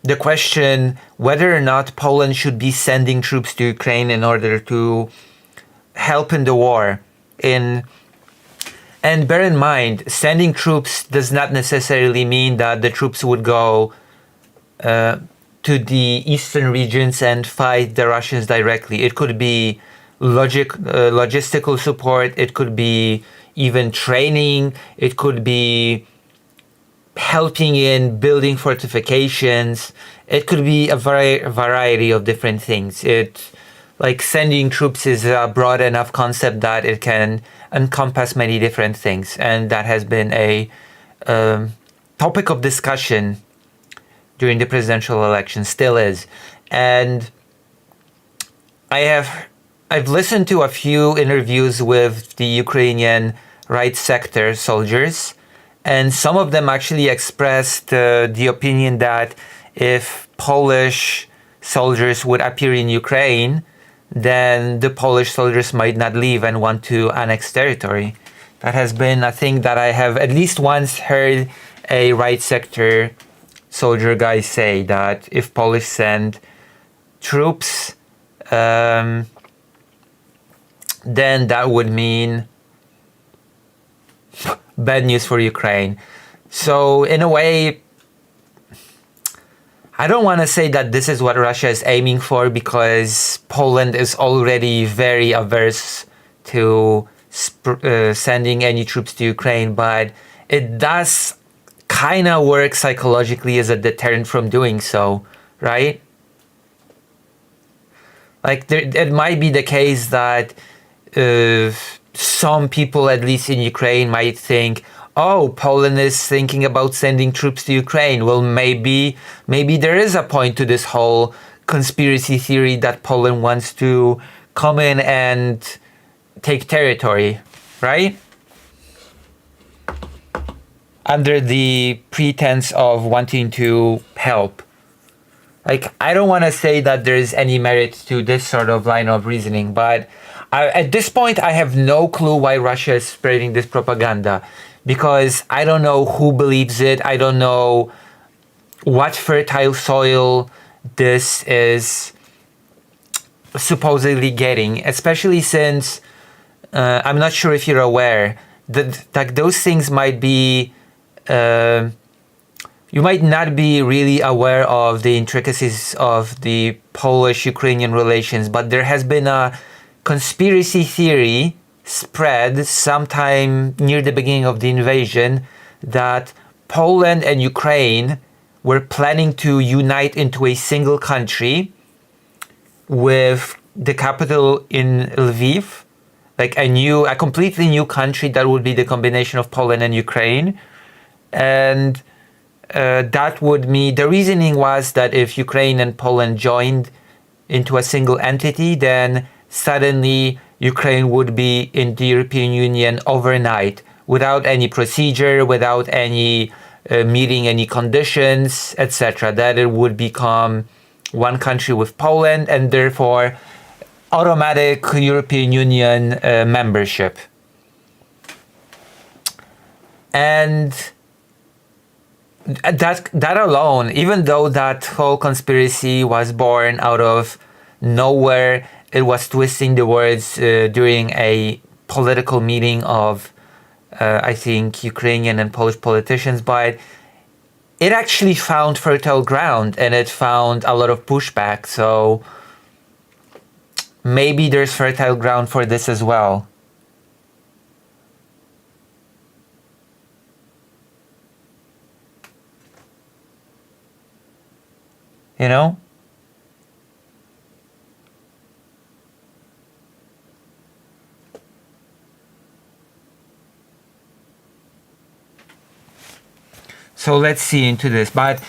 the question whether or not Poland should be sending troops to Ukraine in order to help in the war. And bear in mind, sending troops does not necessarily mean that the troops would go to the eastern regions and fight the Russians directly. It could be logistical support, it could be even training, it could be helping in building fortifications, it could be a variety of different things. Like, sending troops is a broad enough concept that it can encompass many different things, and that has been a topic of discussion during the presidential election, still is. And I've listened to a few interviews with the Ukrainian right sector soldiers, and some of them actually expressed the opinion that if Polish soldiers would appear in Ukraine, then the Polish soldiers might not leave and want to annex territory. That has been a thing that I have at least once heard a right sector soldier guy say, that if Polish send troops, then that would mean bad news for Ukraine. So in a way, I don't want to say that this is what Russia is aiming for, because Poland is already very averse to sending any troops to Ukraine, but it does kind of work psychologically as a deterrent from doing so, right? Like, it might be the case that some people, at least in Ukraine, might think, oh, Poland is thinking about sending troops to Ukraine. Well, maybe there is a point to this whole conspiracy theory that Poland wants to come in and take territory, right? Under the pretense of wanting to help. Like, I don't want to say that there's any merit to this sort of line of reasoning, but at this point, I have no clue why Russia is spreading this propaganda, because I don't know who believes it. I don't know what fertile soil this is supposedly getting, especially since I'm not sure if you're aware that those things might be You might not be really aware of the intricacies of the Polish-Ukrainian relations, but there has been a conspiracy theory spread sometime near the beginning of the invasion that Poland and Ukraine were planning to unite into a single country with the capital in Lviv, like a completely new country that would be the combination of Poland and Ukraine. And that would mean, the reasoning was that if Ukraine and Poland joined into a single entity, then suddenly Ukraine would be in the European Union overnight without any procedure, without any meeting any conditions, etc. That it would become one country with Poland and therefore automatic European Union membership. And that alone, even though that whole conspiracy was born out of nowhere, it was twisting the words during a political meeting of I think Ukrainian and Polish politicians, but it actually found fertile ground and it found a lot of pushback. So maybe there's fertile ground for this as well. You know? So let's see into this. But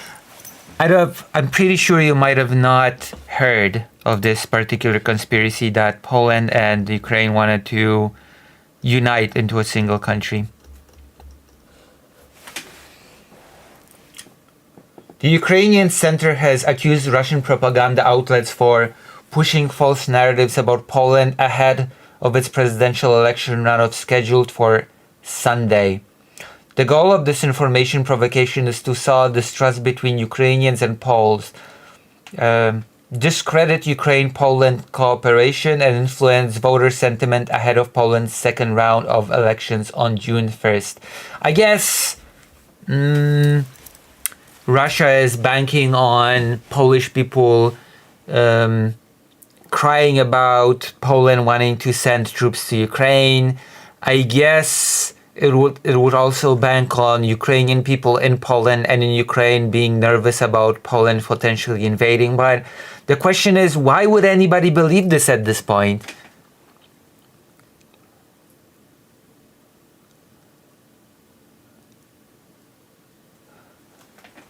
I'm pretty sure you might have not heard of this particular conspiracy that Poland and Ukraine wanted to unite into a single country. The Ukrainian center has accused Russian propaganda outlets for pushing false narratives about Poland ahead of its presidential election runoff scheduled for Sunday. The goal of this information provocation is to sow distrust between Ukrainians and Poles, discredit Ukraine-Poland cooperation, and influence voter sentiment ahead of Poland's second round of elections on June 1st. I guess Russia is banking on Polish people crying about Poland wanting to send troops to Ukraine. I guess it would also bank on Ukrainian people in Poland and in Ukraine being nervous about Poland potentially invading. But the question is, why would anybody believe this at this point?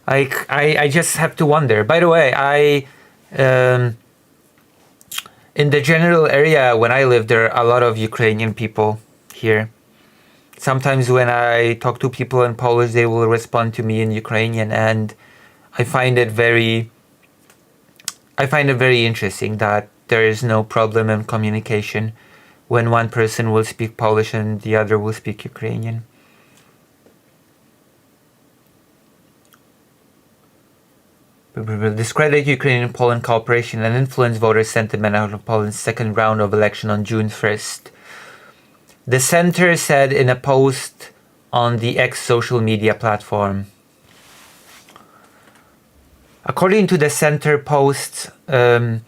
I just have to wonder. By the way, in the general area when I live, there are a lot of Ukrainian people here. Sometimes when I talk to people in Polish, they will respond to me in Ukrainian, and I find it very interesting that there is no problem in communication when one person will speak Polish and the other will speak Ukrainian. Discredit Ukraine and Poland cooperation and influence voter sentiment out of Poland's second round of election on June 1st. The center said in a post on the X social media platform. According to the center, posts on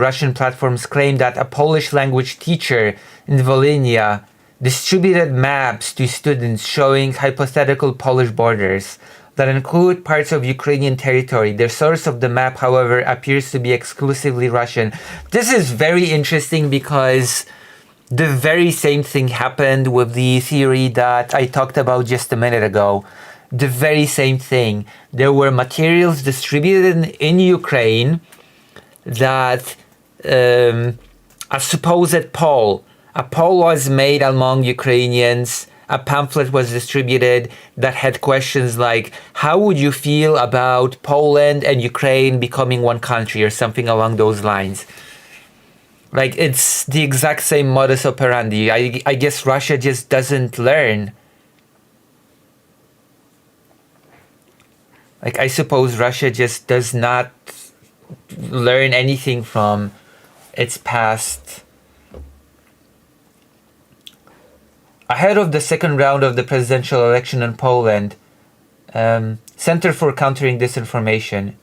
Russian platforms claim that a Polish language teacher in Volhynia distributed maps to students showing hypothetical Polish borders that include parts of Ukrainian territory. The source of the map, however, appears to be exclusively Russian. This is very interesting because the very same thing happened with the theory that I talked about just a minute ago. The very same thing. There were materials distributed in Ukraine that a supposed poll was made among Ukrainians. A pamphlet was distributed that had questions like, how would you feel about Poland and Ukraine becoming one country, or something along those lines. Like, it's the exact same modus operandi. I guess Russia just doesn't learn. Like, I suppose Russia just does not learn anything from its past. Ahead of the second round of the presidential election in Poland, Center for Countering Disinformation.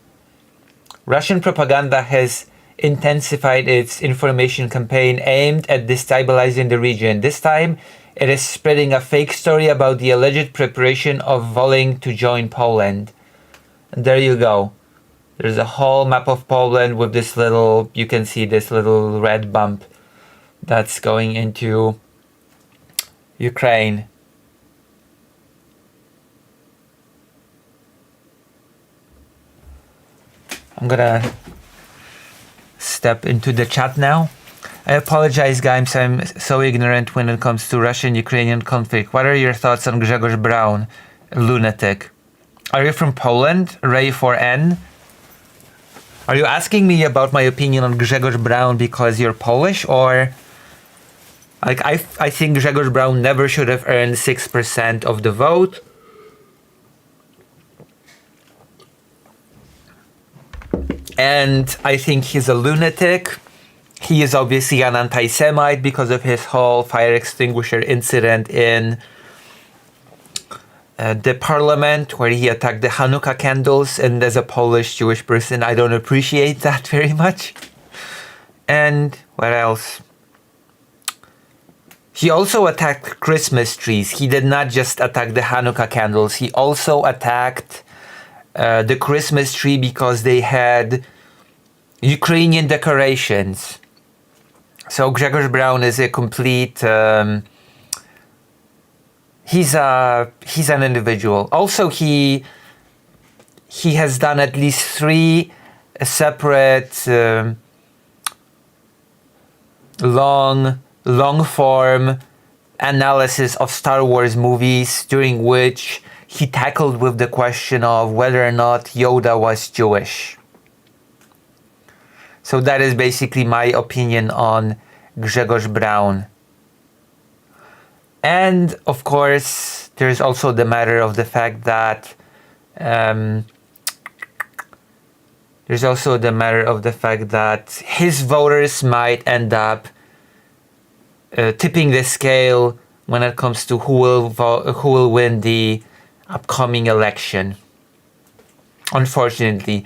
Russian propaganda has intensified its information campaign aimed at destabilizing the region. This time, it is spreading a fake story about the alleged preparation of Volyn to join Poland. And there you go. There's a whole map of Poland with this little, you can see this little red bump that's going into Ukraine. I'm gonna step into the chat now. I apologize, guys, I'm so ignorant when it comes to Russian-Ukrainian conflict. What are your thoughts on Grzegorz Braun, lunatic? Are you from Poland, Ray4N? Are you asking me about my opinion on Grzegorz Braun because you're Polish, or... Like, I think Grzegorz Braun never should have earned 6% of the vote. And I think he's a lunatic. He is obviously an anti-Semite because of his whole fire extinguisher incident in the parliament, where he attacked the Hanukkah candles. And as a Polish Jewish person, I don't appreciate that very much. And what else? He also attacked Christmas trees. He did not just attack the Hanukkah candles. He also attacked the Christmas tree because they had Ukrainian decorations. So Grzegorz Braun is a complete... he's an individual. Also, he has done at least 3 separate long-form analysis of Star Wars movies, during which he tackled with the question of whether or not Yoda was Jewish. So that is basically my opinion on Grzegorz Braun. And of course, there's also the matter of the fact that his voters might end up tipping the scale when it comes to who will win the upcoming election. Unfortunately,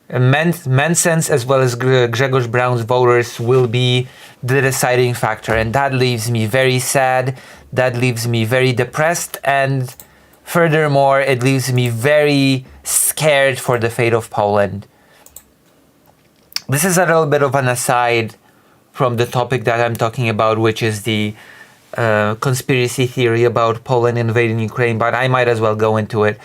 Menson's as well as Grzegorz Braun's voters will be the deciding factor, and that leaves me very sad. That leaves me very depressed, and furthermore, it leaves me very scared for the fate of Poland. This is a little bit of an aside from the topic that I'm talking about, which is the conspiracy theory about Poland invading Ukraine, but I might as well go into it.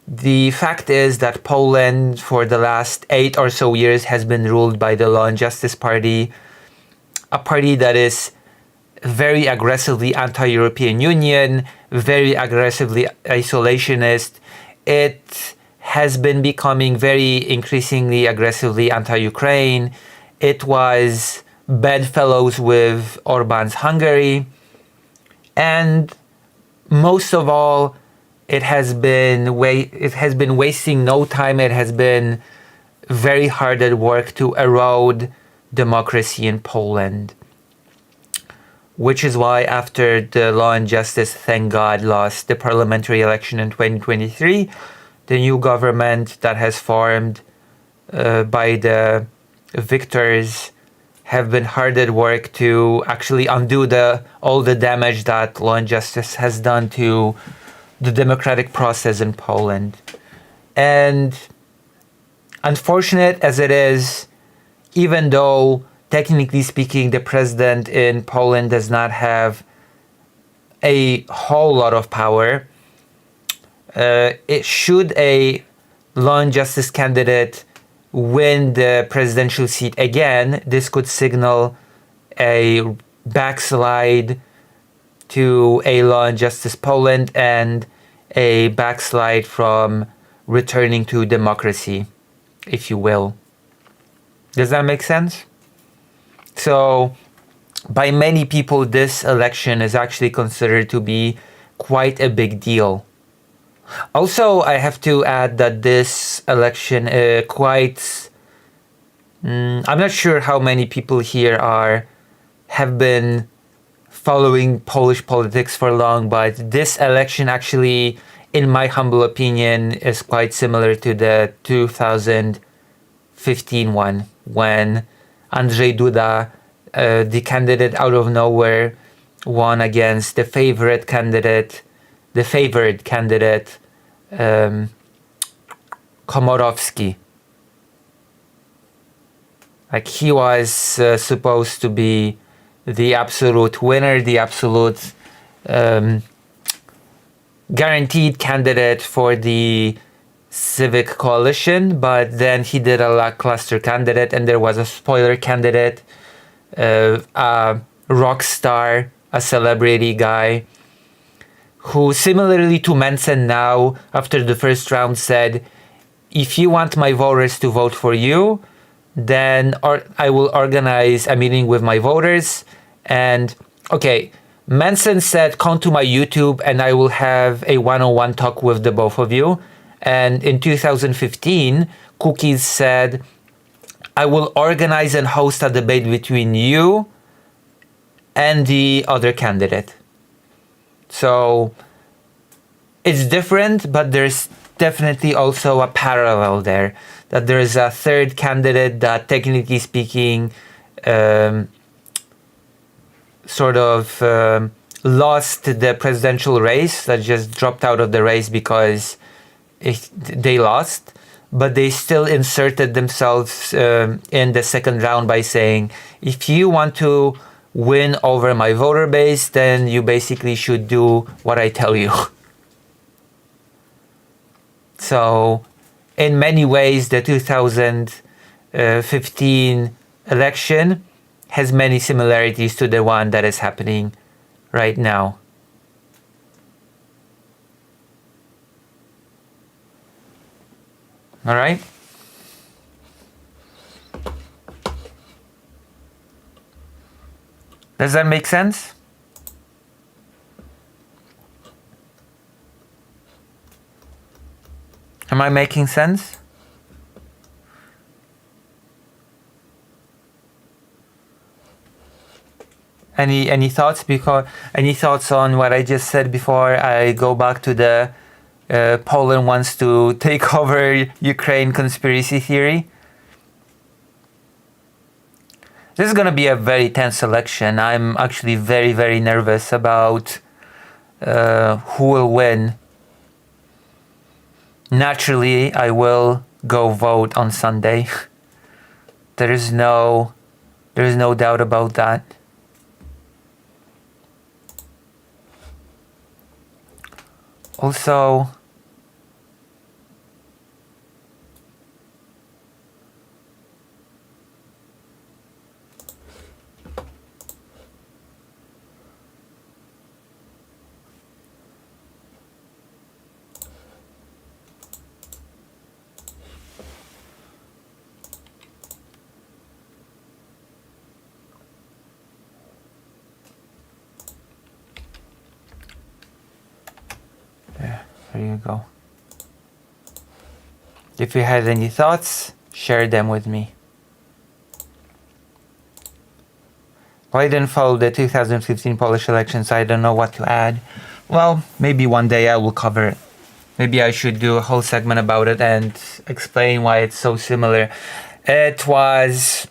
The fact is that Poland, for the last 8 or so years, has been ruled by the Law and Justice Party, a party that is very aggressively anti-European Union, very aggressively isolationist. It has been becoming very increasingly aggressively anti-Ukraine. It was bedfellows with Orban's Hungary. And most of all, it has been wasting no time. It has been very hard at work to erode democracy in Poland. Which is why after the Law and Justice, thank God, lost the parliamentary election in 2023, the new government that has formed by the victors have been hard at work to actually undo all the damage that Law and Justice has done to the democratic process in Poland. And unfortunate as it is, even though technically speaking the president in Poland does not have a whole lot of power, should a Law and Justice candidate win the presidential seat again, this could signal a backslide to a Law and Justice Poland and a backslide from returning to democracy, if you will. Does that make sense? So, by many people, this election is actually considered to be quite a big deal. Also, I have to add that this election I'm not sure how many people here have been following Polish politics for long, but this election actually in my humble opinion, is quite similar to the 2015 one, when Andrzej Duda, the candidate out of nowhere, won against the favored candidate, Komorowski. Like, he was supposed to be the absolute winner, the absolute guaranteed candidate for the Civic Coalition, but then he did a lackluster candidate, and there was a spoiler candidate, a rock star, a celebrity guy, who, similarly to Manson now, after the first round said, if you want my voters to vote for you, then I will organize a meeting with my voters. And okay, Manson said, come to my YouTube and I will have a one-on-one talk with the both of you. And in 2015, Cookies said, I will organize and host a debate between you and the other candidate. So it's different, but there's definitely also a parallel there, that there is a third candidate that, technically speaking, lost the presidential race, that just dropped out of the race because they lost, but they still inserted themselves in the second round by saying, if you want to win over my voter base, then you basically should do what I tell you. So in many ways, the 2015 election has many similarities to the one that is happening right now. All right? Does that make sense? Am I making sense? Any thoughts? Any thoughts on what I just said before I go back to the Poland wants to take over Ukraine conspiracy theory? This is going to be a very tense election. I'm actually very, very nervous about who will win. Naturally, I will go vote on Sunday. There is no doubt about that. Also, there you go. If you had any thoughts, share them with me. Well, I didn't follow the 2015 Polish elections, so I don't know what to add. Well, maybe one day I will cover it. Maybe I should do a whole segment about it and explain why it's so similar. It was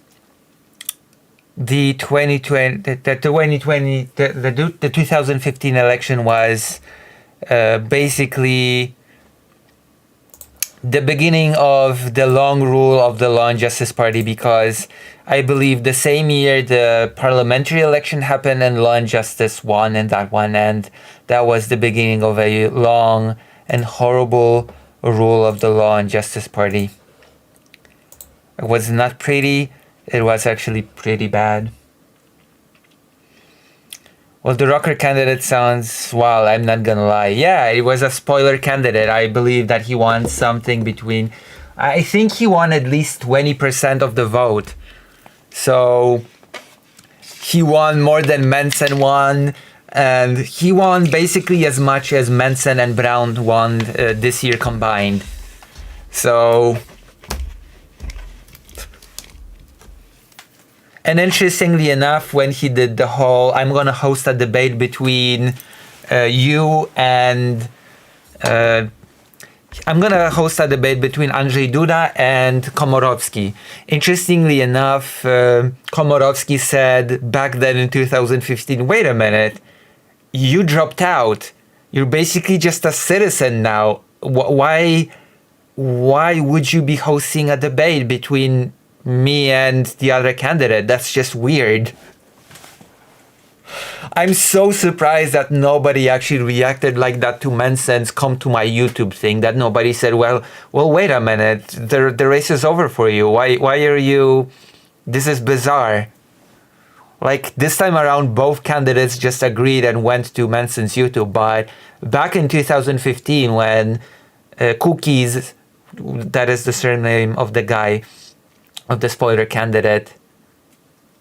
the 2015 election was basically the beginning of the long rule of the Law and Justice Party, because I believe the same year the parliamentary election happened and Law and Justice won in that one, and that was the beginning of a long and horrible rule of the Law and Justice Party. It was not pretty, it was actually pretty bad. Well, the rocker candidate sounds, well, I'm not gonna lie. Yeah, it was a spoiler candidate. I believe that he won something between, I think he won at least 20% of the vote. So he won more than Manson won, and he won basically as much as Manson and Brown won this year combined. So, and interestingly enough, when he did the whole, I'm gonna host a debate between you and I'm gonna host a debate between Andrzej Duda and Komorowski. Interestingly enough, Komorowski said back then in 2015, wait a minute, you dropped out. You're basically just a citizen now. Why would you be hosting a debate between me and the other candidate? That's just weird. I'm so surprised that nobody actually reacted like that to Manson's come to my YouTube thing, that nobody said, well, wait a minute, the race is over for you. Why are you, this is bizarre. Like this time around, both candidates just agreed and went to Manson's YouTube. But back in 2015, when Cookies, that is the surname of the guy, of the spoiler candidate,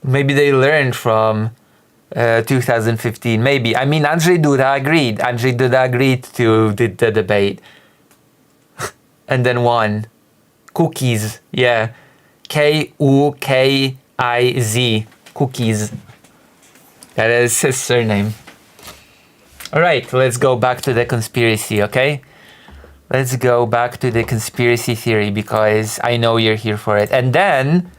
maybe they learned from 2015, maybe. I mean, Andrzej Duda agreed. Andrzej Duda agreed to the debate. And then won. Cookies, yeah. Kukiz. Cookies. That is his surname. Alright, let's go back to the conspiracy, okay? Let's go back to the conspiracy theory because I know you're here for it. And then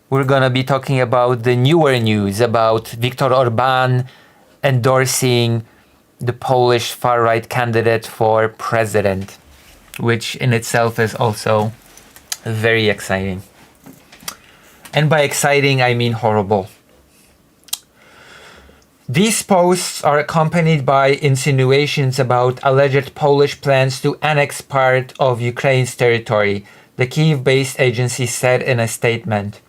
we're gonna be talking about the newer news about Viktor Orban endorsing the Polish far-right candidate for president, which in itself is also very exciting. And by exciting, I mean horrible. These posts are accompanied by insinuations about alleged Polish plans to annex part of Ukraine's territory, the Kyiv-based agency said in a statement.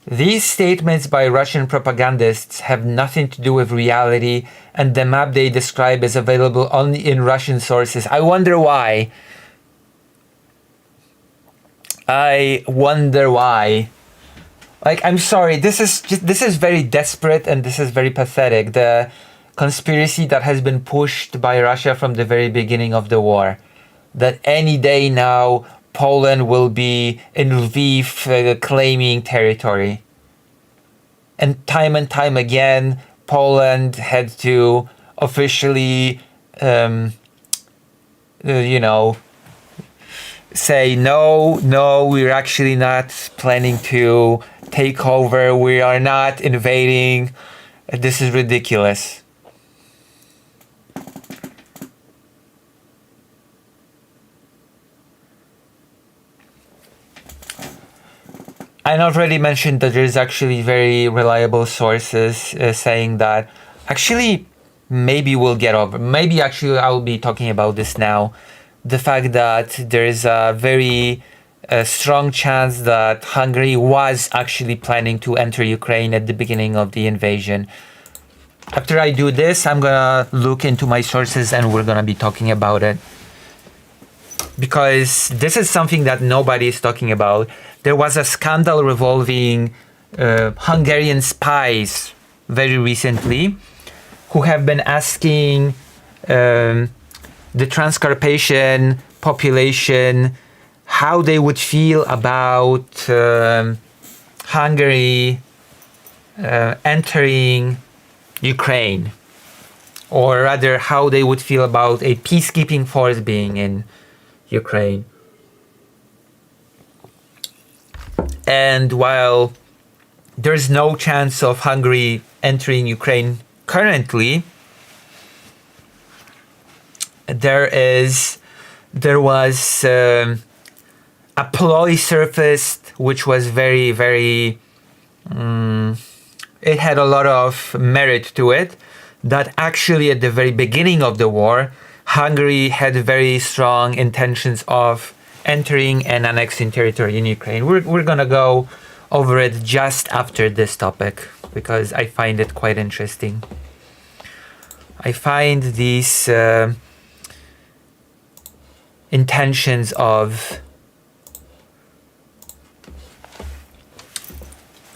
These statements by Russian propagandists have nothing to do with reality, and the map they describe is available only in Russian sources. I wonder why. Like, I'm sorry, this is very desperate and this is very pathetic. The conspiracy that has been pushed by Russia from the very beginning of the war, that any day now Poland will be in Lviv claiming territory. And time again, Poland had to officially, say, no, we're actually not planning to take over. We are not invading. This is ridiculous. I already mentioned that there's actually very reliable sources saying that actually maybe we'll get over. Maybe actually I'll be talking about this now. The fact that there is a very strong chance that Hungary was actually planning to enter Ukraine at the beginning of the invasion. After I do this, I'm gonna look into my sources and we're gonna be talking about it. Because this is something that nobody is talking about. There was a scandal revolving Hungarian spies very recently who have been asking the Transcarpathian population how they would feel about Hungary entering Ukraine, or rather how they would feel about a peacekeeping force being in Ukraine. And while there's no chance of Hungary entering Ukraine currently, there was a ploy surfaced which was very, very it had a lot of merit to it, that actually at the very beginning of the war Hungary had very strong intentions of entering and annexing territory in Ukraine. We're gonna go over it just after this topic because I find it quite interesting. I find these intentions of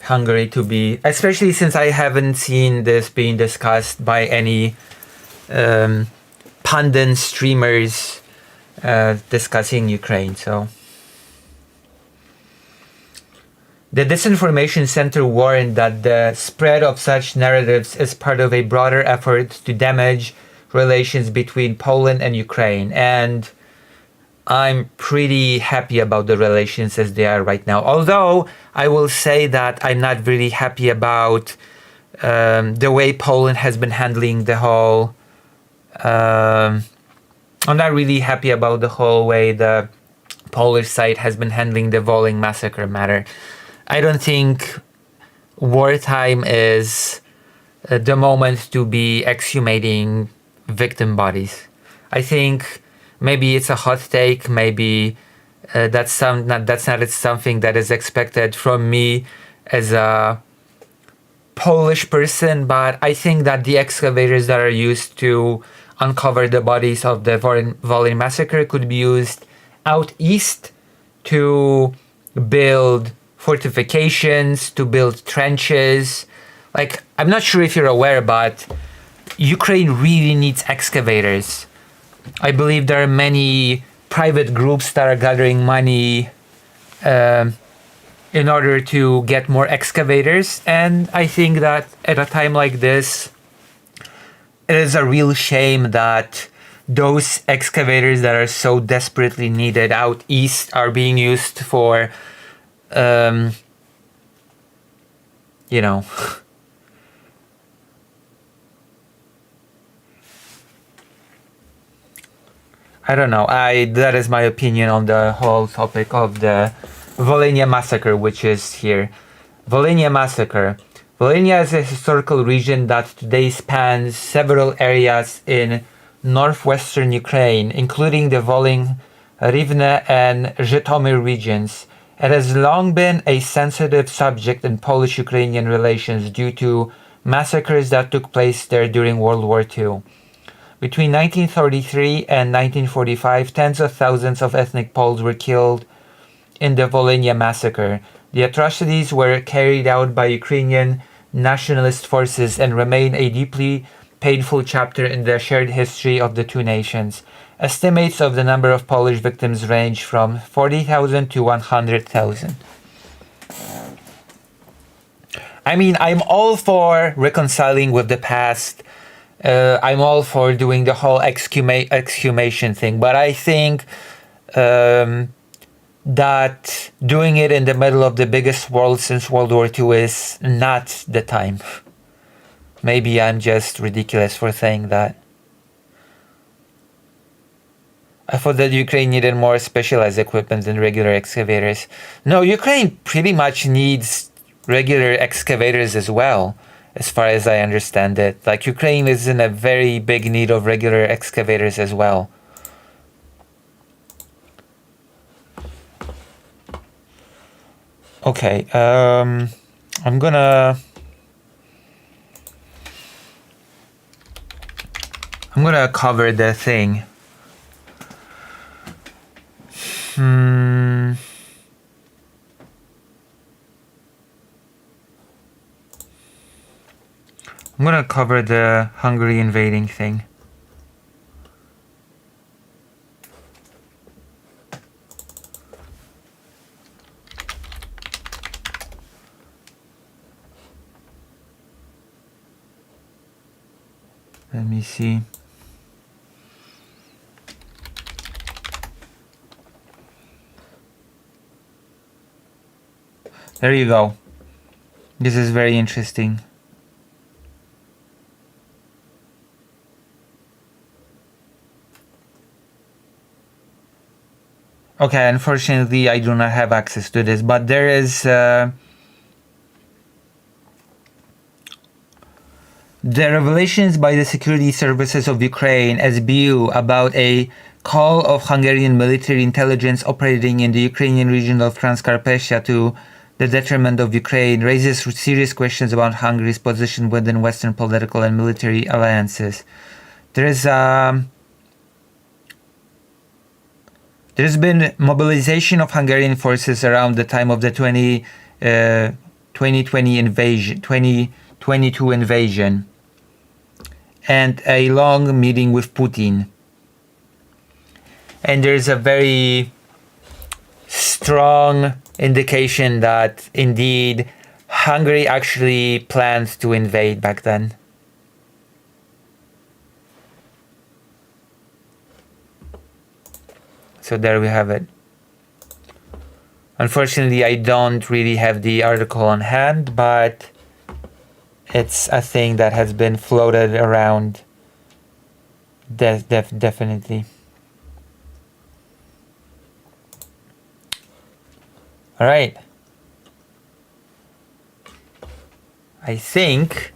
Hungary to be, especially since I haven't seen this being discussed by any pundit streamers discussing Ukraine. So the Disinformation Center warned that the spread of such narratives is part of a broader effort to damage relations between Poland and Ukraine, and I'm pretty happy about the relations as they are right now. Although I will say that I'm not really happy about the way Poland has been handling the whole. I'm not really happy about the whole way the Polish side has been handling the Volyn massacre matter. I don't think wartime is the moment to be exhumating victim bodies. I think maybe it's a hot take. Maybe that's not something that is expected from me as a Polish person. But I think that the excavators that are used to uncover the bodies of the Volyn massacre could be used out east to build fortifications, to build trenches. Like, I'm not sure if you're aware, but Ukraine really needs excavators. I believe there are many private groups that are gathering money in order to get more excavators. And I think that at a time like this, it is a real shame that those excavators that are so desperately needed out east are being used for, you know, I don't know. That is my opinion on the whole topic of the Volhynia massacre, which is here. Volhynia massacre. Volhynia is a historical region that today spans several areas in northwestern Ukraine, including the Volyn, Rivne, and Zhytomyr regions. It has long been a sensitive subject in Polish-Ukrainian relations due to massacres that took place there during World War II. Between 1933 and 1945, tens of thousands of ethnic Poles were killed in the Volhynia massacre. The atrocities were carried out by Ukrainian nationalist forces and remain a deeply painful chapter in the shared history of the two nations. Estimates of the number of Polish victims range from 40,000 to 100,000. I mean, I'm all for reconciling with the past. I'm all for doing the whole exhumation thing, but I think that doing it in the middle of the biggest war since World War II is not the time. Maybe I'm just ridiculous for saying that. I thought that Ukraine needed more specialized equipment than regular excavators. No, Ukraine pretty much needs regular excavators as well, as far as I understand it. Like, Ukraine is in a very big need of regular excavators as well. Okay, I'm gonna cover the thing. I'm gonna cover the Hungary invading thing. Let me see. There you go. This is very interesting. Okay, unfortunately I do not have access to this, but there is the revelations by the security services of Ukraine (SBU) about a call of Hungarian military intelligence operating in the Ukrainian region of Transcarpathia to the detriment of Ukraine raises serious questions about Hungary's position within Western political and military alliances. There's been mobilization of Hungarian forces around the time of the 2022 invasion, and a long meeting with Putin. And there's a very strong indication that indeed Hungary actually planned to invade back then. So there we have it. Unfortunately, I don't really have the article on hand, but it's a thing that has been floated around definitely. All right. I think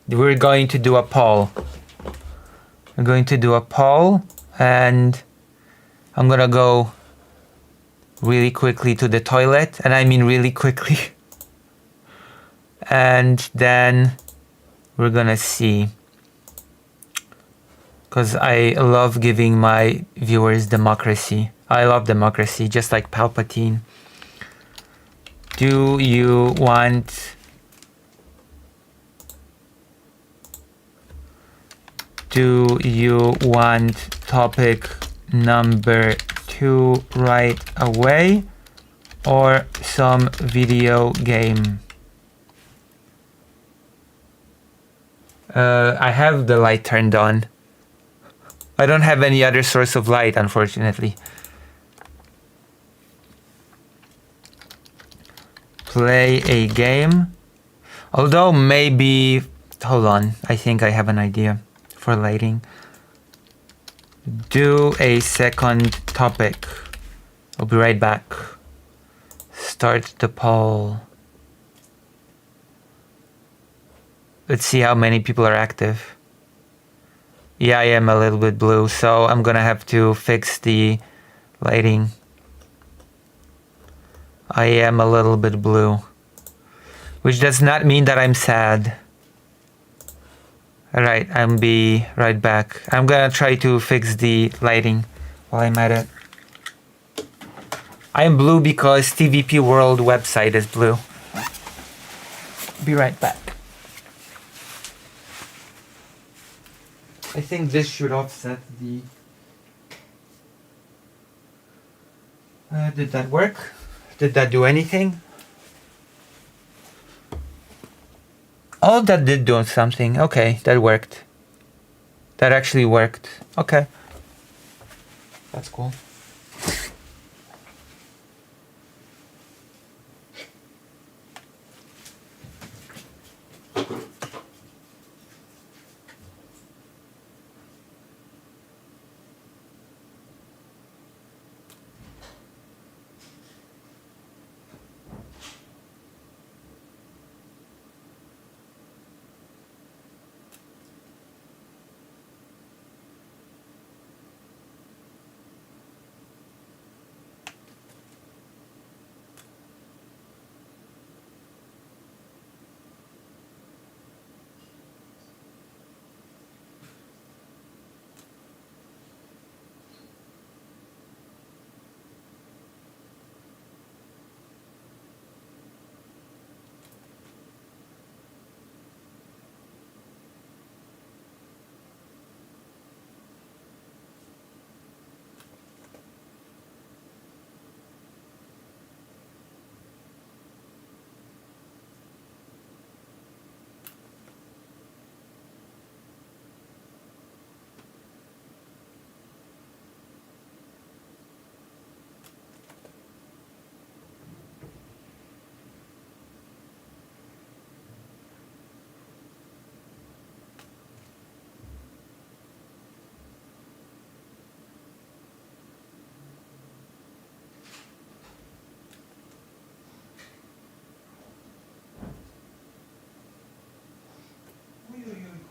we're going to do a poll. We're going to do a poll, and I'm gonna go really quickly to the toilet, and I mean really quickly. And then we're gonna see, because I love giving my viewers democracy. I love democracy, just like Palpatine. Do you want topic number 2 right away, or some video game? I have the light turned on. I don't have any other source of light, unfortunately. Play a game. Although maybe... Hold on. I think I have an idea for lighting. Do a second topic. I'll be right back. Start the poll. Let's see how many people are active. Yeah, I am a little bit blue, so I'm gonna have to fix the lighting. I am a little bit blue, which does not mean that I'm sad. Alright, I'll be right back. I'm gonna try to fix the lighting while I'm at it. I am blue because TVP World website is blue. Be right back. I think this should offset the... did that work? Did that do anything? Oh, that did do something. Okay, that worked. That actually worked. Okay. That's cool.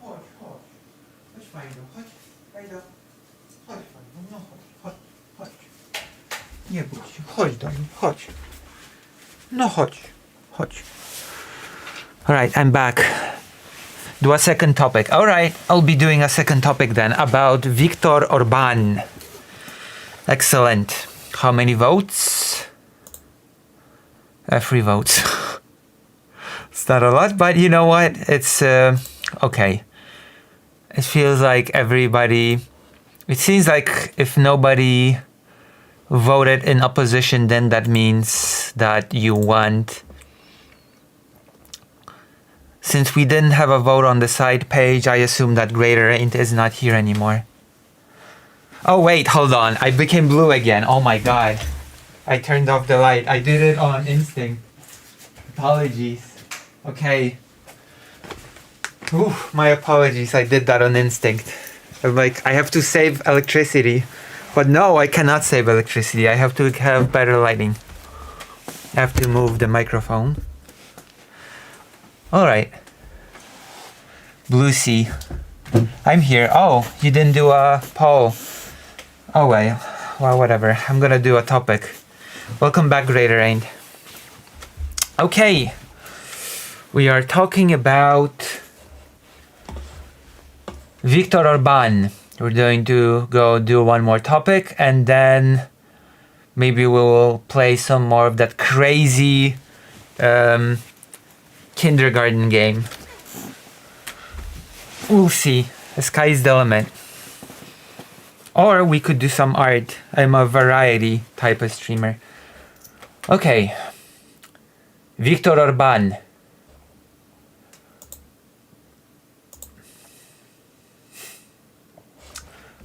Chodź, Fajda. Chodź, Fajda, no chodź. Nie bój się, chodź do mnie, chodź. No chodź. Alright, I'm back. Do a second topic. Alright, I'll be doing a second topic then about Viktor Orban. Excellent. How many votes? 3 votes. It's not a lot, but you know what? It's okay. It feels like everybody... It seems like if nobody voted in opposition, then that means that you want. Since we didn't have a vote on the side page, I assume that Greater Ain't is not here anymore. Oh wait, hold on. I became blue again. Oh my god. I turned off the light. I did it on instinct. Apologies. Okay. Ooh, my apologies. I did that on instinct. I'm like, I have to save electricity. But no, I cannot save electricity. I have to have better lighting. I have to move the microphone. Alright. Blue Sea. I'm here. Oh, you didn't do a poll. Oh well, whatever. I'm gonna do a topic. Welcome back, Greater End. Okay. We are talking about Viktor Orban. We're going to go do one more topic and then maybe we will play some more of that crazy kindergarten game. We'll see. The sky is the limit. Or we could do some art. I'm a variety type of streamer. Okay. Viktor Orban.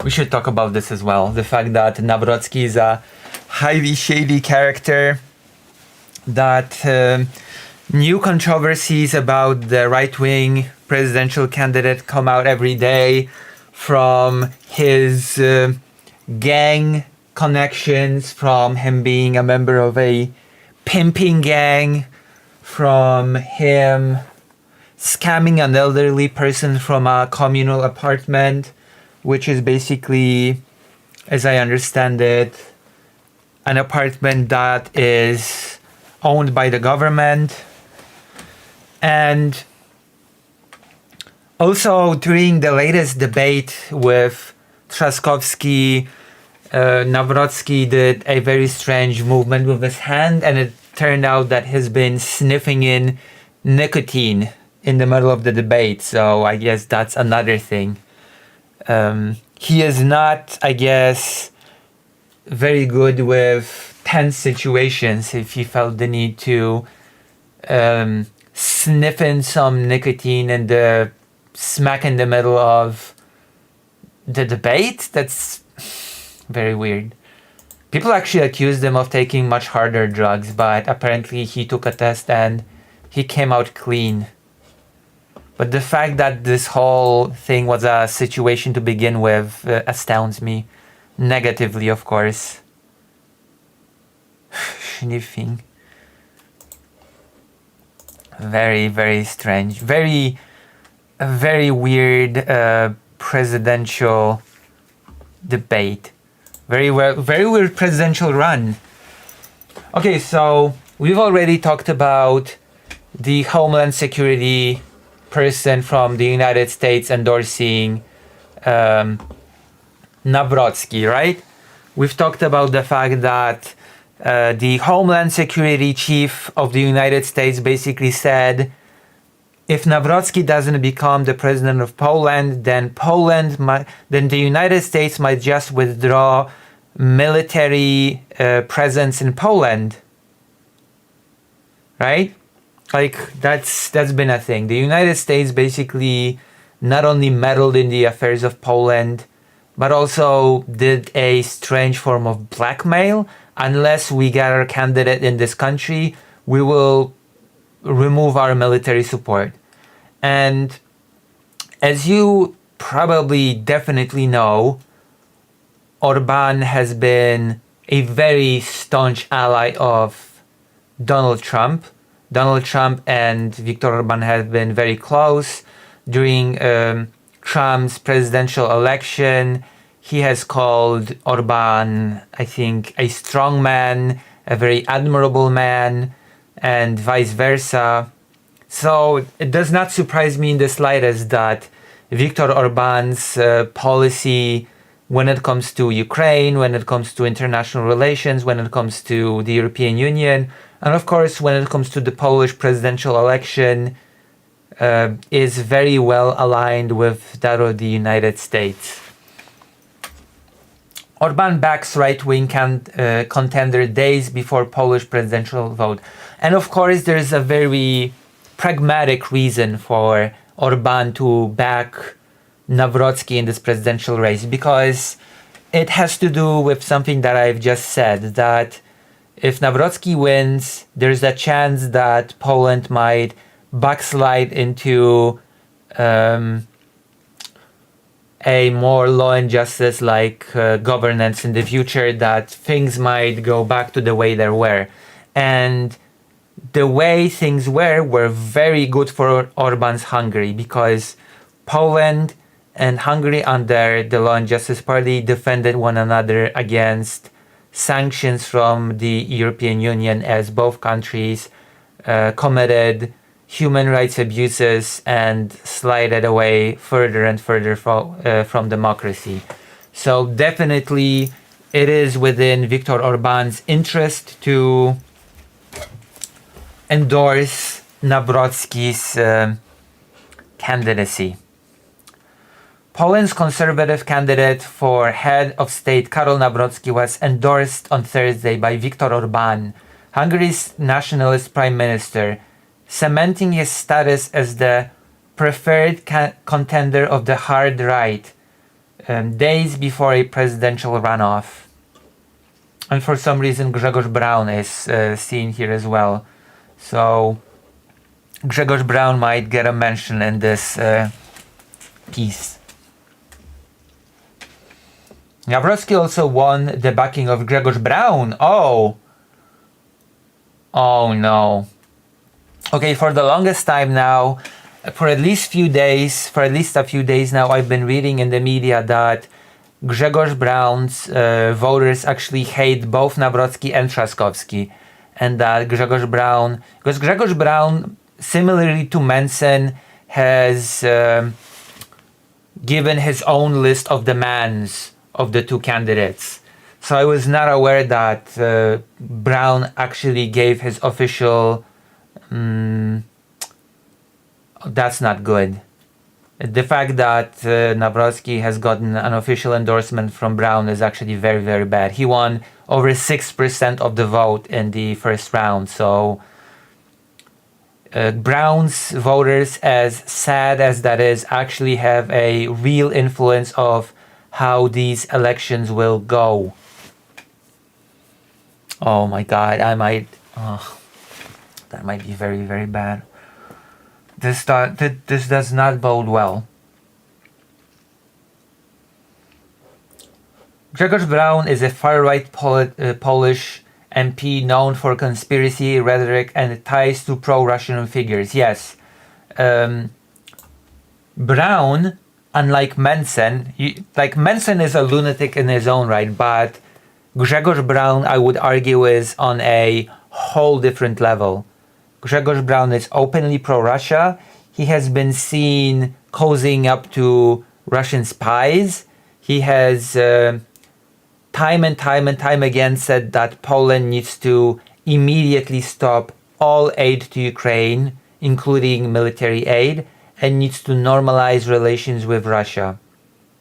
We should talk about this as well. The fact that Nawrocki is a highly shady character. That new controversies about the right-wing presidential candidate come out every day, from his gang connections, from him being a member of a pimping gang, from him scamming an elderly person from a communal apartment, which is basically, as I understand it, an apartment that is owned by the government. And also during the latest debate with Trzaskowski, Nawrocki did a very strange movement with his hand, and it turned out that he's been sniffing in nicotine in the middle of the debate. So I guess that's another thing. He is not, I guess, very good with tense situations if he felt the need to sniff in some nicotine and smack in the middle of the debate. That's very weird. People actually accused him of taking much harder drugs, but apparently he took a test and he came out clean. But the fact that this whole thing was a situation to begin with astounds me. Negatively, of course. Sniffing. Very, very strange. Very weird presidential debate. Very weird presidential run. Okay, so we've already talked about the Homeland Security person from the United States endorsing Nawrocki, right? We've talked about the fact that the Homeland Security chief of the United States basically said, if Nawrocki doesn't become the president of Poland, then the United States might just withdraw military presence in Poland, right? Like that's been a thing. The United States basically not only meddled in the affairs of Poland, but also did a strange form of blackmail. Unless we get our candidate in this country, we will remove our military support. And as you probably definitely know, Orban has been a very staunch ally of Donald Trump. Donald Trump and Viktor Orban have been very close. During Trump's presidential election, he has called Orban, I think, a strong man, a very admirable man, and vice versa. So it does not surprise me in the slightest that Viktor Orban's policy when it comes to Ukraine, when it comes to international relations, when it comes to the European Union, and of course when it comes to the Polish presidential election, is very well aligned with that of the United States. Orban backs right-wing contender days before Polish presidential vote. And of course there's a very pragmatic reason for Orban to back Nawrocki in this presidential race, because it has to do with something that I've just said, that if Nawrocki wins, there's a chance that Poland might backslide into a more law and justice like governance in the future, that things might go back to the way they were. And the way things were very good for Orban's Hungary, because Poland and Hungary under the Law and Justice Party defended one another against sanctions from the European Union, as both countries committed human rights abuses and slided away further and further from democracy. So definitely it is within Viktor Orban's interest to endorse Nawrocki's candidacy. Poland's conservative candidate for head of state, Karol Nawrocki, was endorsed on Thursday by Viktor Orban, Hungary's nationalist prime minister, cementing his status as the preferred contender of the hard right, days before a presidential runoff. And for some reason Grzegorz Braun is seen here as well. So Grzegorz Braun might get a mention in this piece. Nawrocki also won the backing of Grzegorz Braun. Oh no. Okay, for the longest time now, for at least a few days now, I've been reading in the media that Grzegorz Braun's voters actually hate both Nawrocki and Trzaskowski, and that Grzegorz Braun, similarly to Mencken, has given his own list of demands of the two candidates. So I was not aware that Braun actually gave his official... that's not good. The fact that Nawrocki has gotten an official endorsement from Braun is actually very, very bad. He won over 6% of the vote in the first round. So Braun's voters, as sad as that is, actually have a real influence of how these elections will go. Oh my God, that might be very, very bad. This does not bode well. Grzegorz Braun is a far-right Polish MP known for conspiracy rhetoric and ties to pro-Russian figures. Yes. Braun, unlike Mencken, Mencken is a lunatic in his own right, but Grzegorz Braun, I would argue, is on a whole different level. Grzegorz Braun is openly pro-Russia. He has been seen cozying up to Russian spies. He has time and time again said that Poland needs to immediately stop all aid to Ukraine, including military aid, and needs to normalize relations with Russia.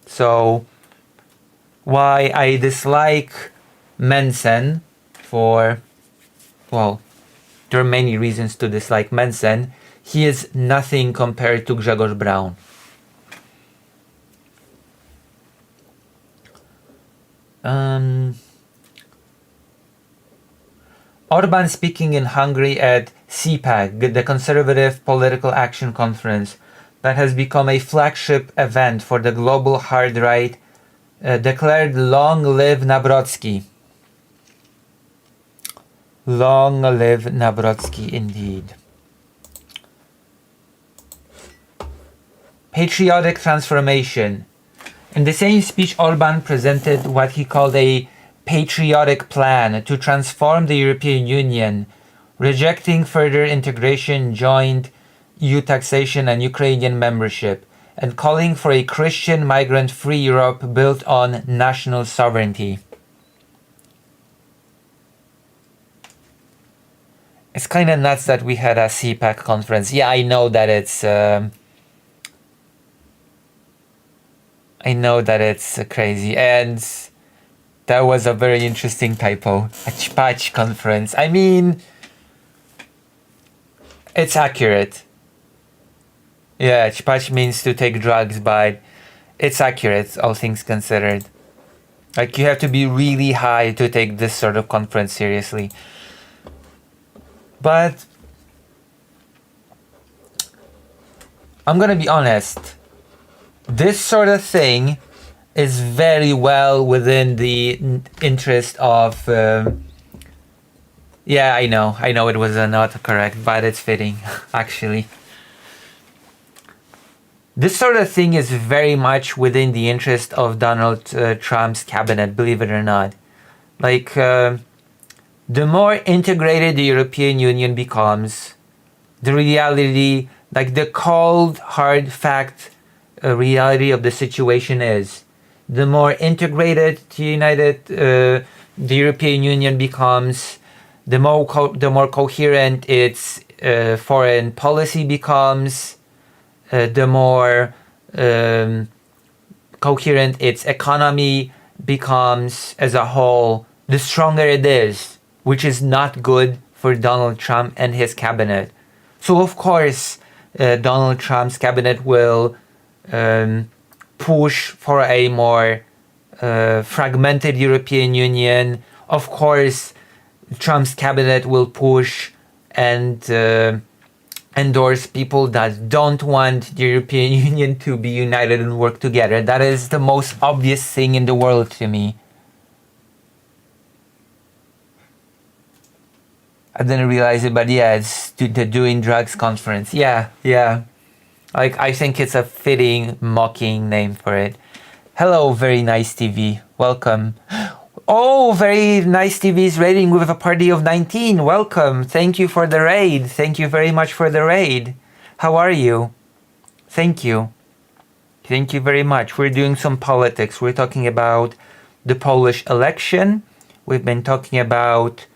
So, why I dislike Mencken there are many reasons to dislike Mencken. He is nothing compared to Grzegorz Braun. Orban speaking in Hungary at CPAC, the Conservative Political Action Conference, that has become a flagship event for the global hard right, declared "Long live Nawrocki." Long live Nawrocki indeed. Patriotic transformation. In the same speech, Orban presented what he called a patriotic plan to transform the European Union, rejecting further integration, joint EU taxation and Ukrainian membership, and calling for a Christian migrant-free Europe built on national sovereignty. It's kind of nuts that we had a CPAC conference. Yeah, I know that it's crazy, and that was a very interesting typo. A CPAC conference. I mean, it's accurate. Yeah, CPAC means to take drugs, but it's accurate, all things considered. Like, you have to be really high to take this sort of conference seriously. But I'm gonna be honest, this sort of thing is very well within the interest of yeah, I know it was not correct, but it's fitting actually. This sort of thing is very much within the interest of Donald Trump's cabinet, believe it or not. Like, the more integrated the European Union becomes, the reality, like the cold, hard fact reality of the situation is, the more integrated the European Union becomes, the more coherent its foreign policy becomes, the more coherent its economy becomes as a whole, the stronger it is, which is not good for Donald Trump and his cabinet. So of course, Donald Trump's cabinet will push for a more fragmented European Union. Of course, Trump's cabinet will push and endorse people that don't want the European Union to be united and work together. That is the most obvious thing in the world to me. I didn't realize it, but yeah, it's the Doing Drugs conference. Yeah. Like, I think it's a fitting mocking name for it. Hello, Very Nice TV. Welcome. Oh, Very Nice TV's rating with a party of 19. Welcome. Thank you for the raid. Thank you very much for the raid. How are you? Thank you. Thank you very much. We're doing some politics. We're talking about the Polish election. We've been talking about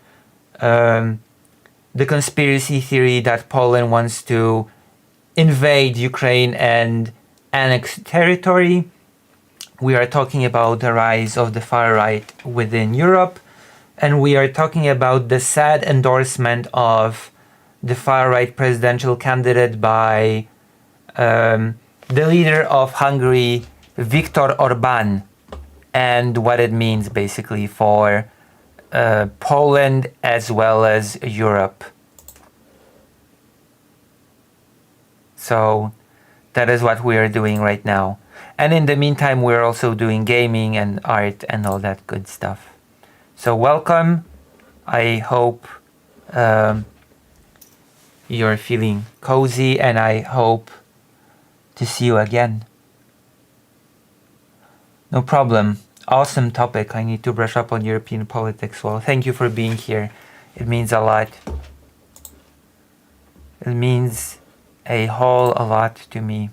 the conspiracy theory that Poland wants to invade Ukraine and annex territory. We are talking about the rise of the far right within Europe, and we are talking about the sad endorsement of the far right presidential candidate by the leader of Hungary, Viktor Orbán, and what it means basically for Poland as well as Europe. So that is what we are doing right now. And in the meantime, we're also doing gaming and art and all that good stuff. So welcome. I hope you're feeling cozy, and I hope to see you again. No problem. Awesome topic. I need to brush up on European politics. Well, thank you for being here. It means a lot. It means a whole a lot to me.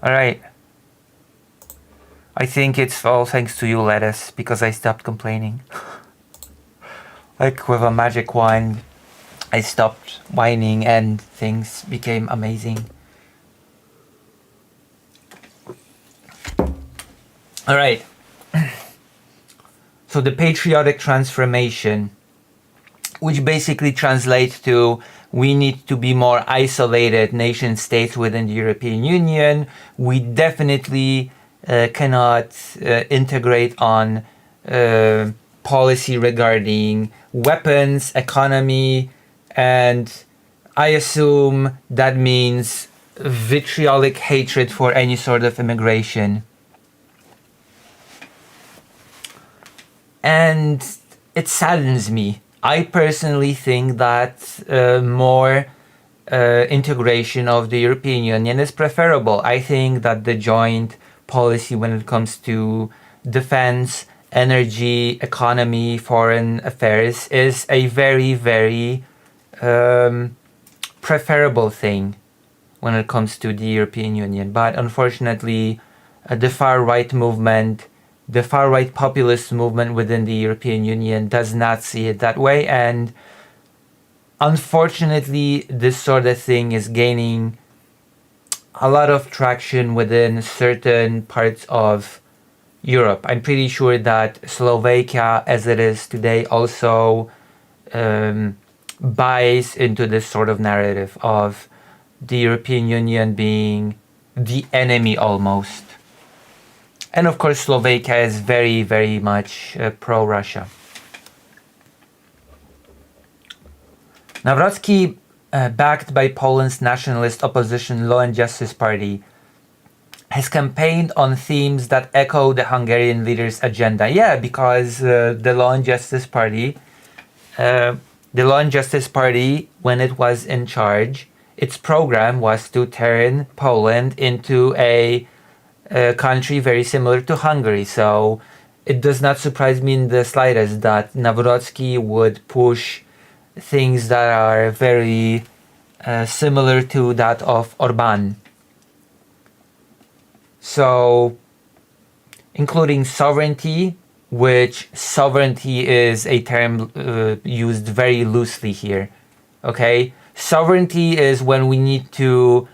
Alright. I think it's all thanks to you, Lettuce, because I stopped complaining. Like with a magic wand, I stopped whining and things became amazing. Alright. So the patriotic transformation, which basically translates to we need to be more isolated nation states within the European Union. We definitely cannot integrate on policy regarding weapons, economy, and I assume that means vitriolic hatred for any sort of immigration. And it saddens me. I personally think that more integration of the European Union is preferable. I think that the joint policy when it comes to defense, energy, economy, foreign affairs is a very, very preferable thing when it comes to the European Union. But unfortunately, the far-right movement, the far-right populist movement within the European Union does not see it that way, and unfortunately this sort of thing is gaining a lot of traction within certain parts of Europe. I'm pretty sure that Slovakia, as it is today, also buys into this sort of narrative of the European Union being the enemy almost. And of course, Slovakia is very, very much pro-Russia. Nawrocki, backed by Poland's nationalist opposition Law and Justice Party, has campaigned on themes that echo the Hungarian leader's agenda. Yeah, because the Law and Justice Party, when it was in charge, its program was to turn Poland into a country very similar to Hungary. So it does not surprise me in the slightest that Nawrocki would push things that are very similar to that of Orbán. So, including sovereignty, which sovereignty is a term used very loosely here. Okay? Sovereignty is when we need to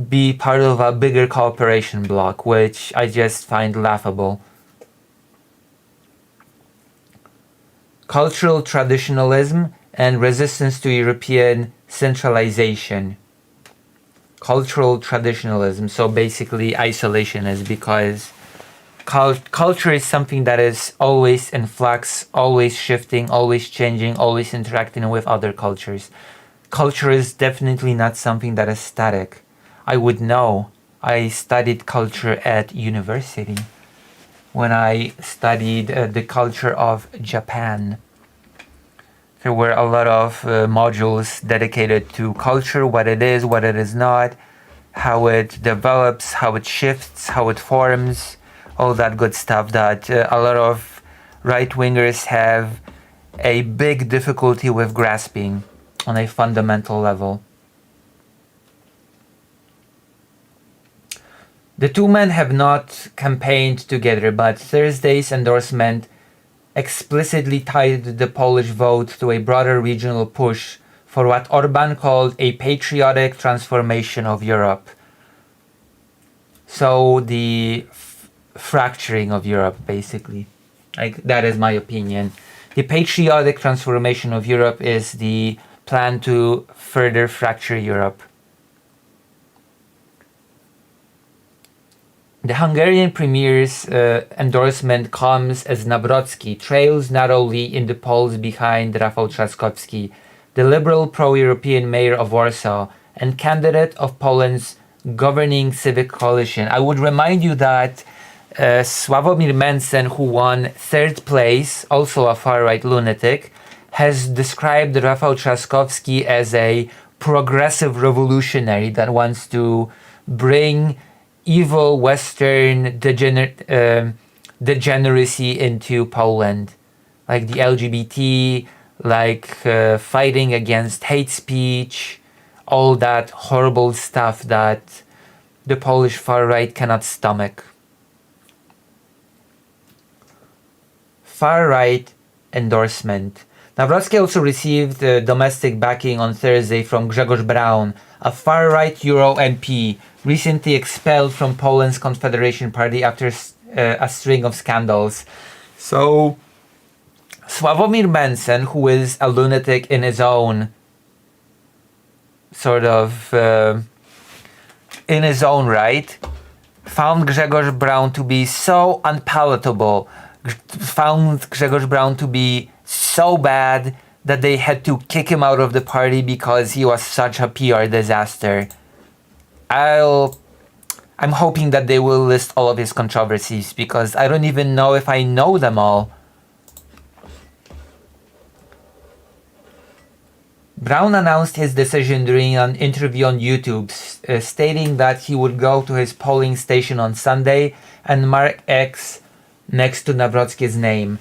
be part of a bigger cooperation bloc, which I just find laughable. Cultural traditionalism and resistance to European centralization. Cultural traditionalism, so basically isolationism, because culture is something that is always in flux, always shifting, always changing, always interacting with other cultures. Culture is definitely not something that is static. I would know. I studied culture at university when I studied the culture of Japan. There were a lot of modules dedicated to culture, what it is not, how it develops, how it shifts, how it forms, all that good stuff that a lot of right-wingers have a big difficulty with grasping on a fundamental level. The two men have not campaigned together, but Thursday's endorsement explicitly tied the Polish vote to a broader regional push for what Orbán called a patriotic transformation of Europe. So the fracturing of Europe, basically. That is my opinion. The patriotic transformation of Europe is the plan to further fracture Europe. The Hungarian premier's endorsement comes as Nawrocki trails narrowly in the polls behind Rafał Trzaskowski, the liberal pro-European mayor of Warsaw and candidate of Poland's governing civic coalition. I would remind you that Sławomir Mencen, who won third place, also a far-right lunatic, has described Rafał Trzaskowski as a progressive revolutionary that wants to bring evil Western degeneracy into Poland, like the LGBT, like fighting against hate speech, all that horrible stuff that the Polish far right cannot stomach. Far right endorsement. Nawrocki also received domestic backing on Thursday from Grzegorz Braun, a far-right Euro MP, recently expelled from Poland's Confederation Party after a string of scandals. So, Sławomir Mencen, who is a lunatic in his own in his own right, found Grzegorz Braun to be so unpalatable, found Grzegorz Braun to be so bad that they had to kick him out of the party because he was such a PR disaster. I'm hoping that they will list all of his controversies because I don't even know if I know them all. Braun announced his decision during an interview on YouTube, stating that he would go to his polling station on Sunday and mark X next to Nawrocki's name.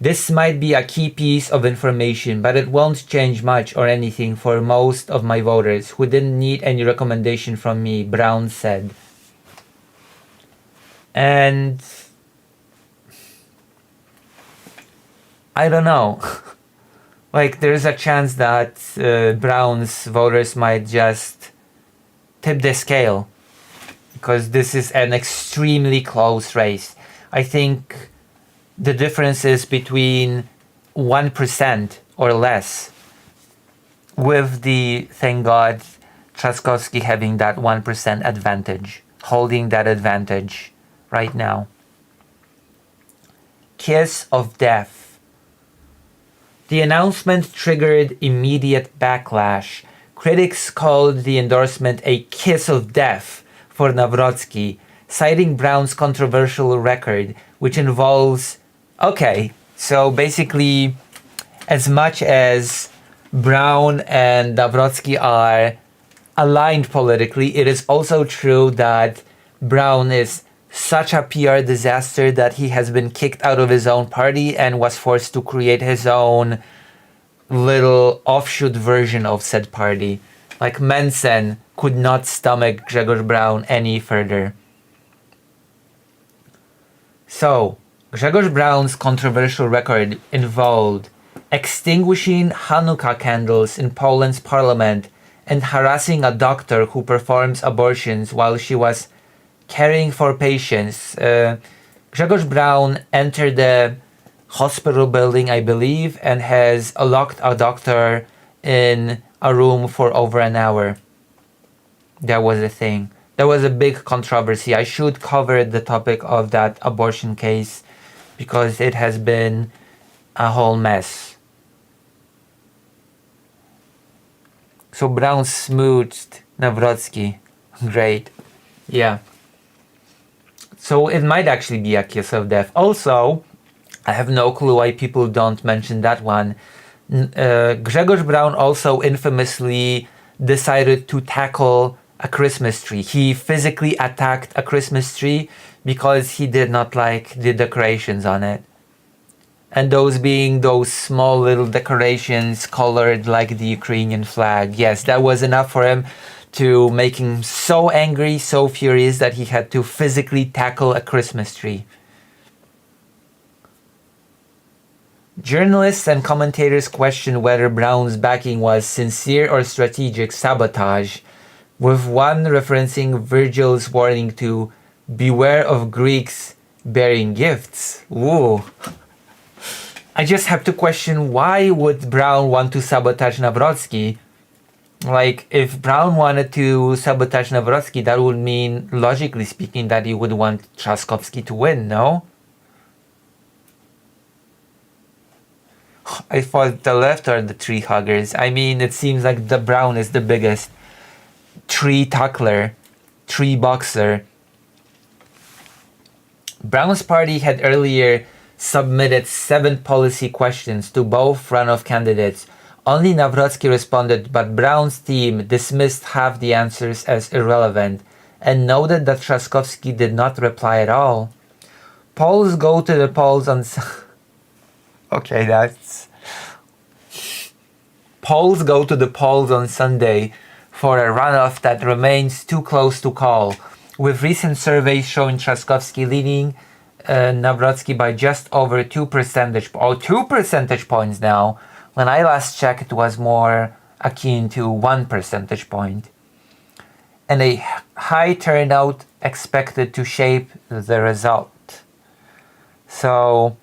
This might be a key piece of information, but it won't change much or anything for most of my voters who didn't need any recommendation from me, Braun said. And I don't know. Like, there's a chance that Braun's voters might just tip the scale because this is an extremely close race. I think the difference is between 1% or less, with the, thank God, Trzaskowski having that 1% advantage, holding that advantage right now. kiss of death. The announcement triggered immediate backlash. Critics called the endorsement a kiss of death for Nawrocki, citing Brown's controversial record, which involves... Okay, so basically, as much as Brown and Nawrocki are aligned politically, it is also true that Brown is such a PR disaster that he has been kicked out of his own party and was forced to create his own little offshoot version of said party. Like Mensen could not stomach Grzegorz Braun any further. So, Grzegorz Braun's controversial record involved extinguishing Hanukkah candles in Poland's parliament and harassing a doctor who performs abortions while she was caring for patients. Grzegorz Braun entered the hospital building, I believe, and has locked a doctor in a room for over an hour. That was a thing. There was a big controversy. I should cover the topic of that abortion case because it has been a whole mess. So Braun smooched Nawrocki. Great. Yeah. So it might actually be a kiss of death. Also, I have no clue why people don't mention that one. Grzegorz Braun also infamously decided to tackle a Christmas tree. He physically attacked a Christmas tree because he did not like the decorations on it. And those being those small little decorations colored like the Ukrainian flag. Yes, that was enough for him to make him so angry, so furious that he had to physically tackle a Christmas tree. Journalists and commentators questioned whether Braun's backing was sincere or strategic sabotage, with one referencing Virgil's warning to beware of Greeks bearing gifts. Ooh. I just have to question, why would Braun want to sabotage Nawrocki? Like, if Braun wanted to sabotage Nawrocki, that would mean, logically speaking, that he would want Trzaskowski to win, no? I thought the left are the tree huggers. I mean, it seems like the Braun is the biggest tree tackler, tree boxer. Braun's party had earlier submitted 7 policy questions to both runoff candidates. Only Nawrocki responded, but Braun's team dismissed half the answers as irrelevant and noted that Trzaskowski did not reply at all. Polls go to the polls on... Okay, that's... Polls go to the polls on Sunday for a runoff that remains too close to call, with recent surveys showing Trzaskowski leading Nawrocki by just over 2 percentage points now. When I last checked, it was more akin to 1 percentage point. And a high turnout expected to shape the result. So,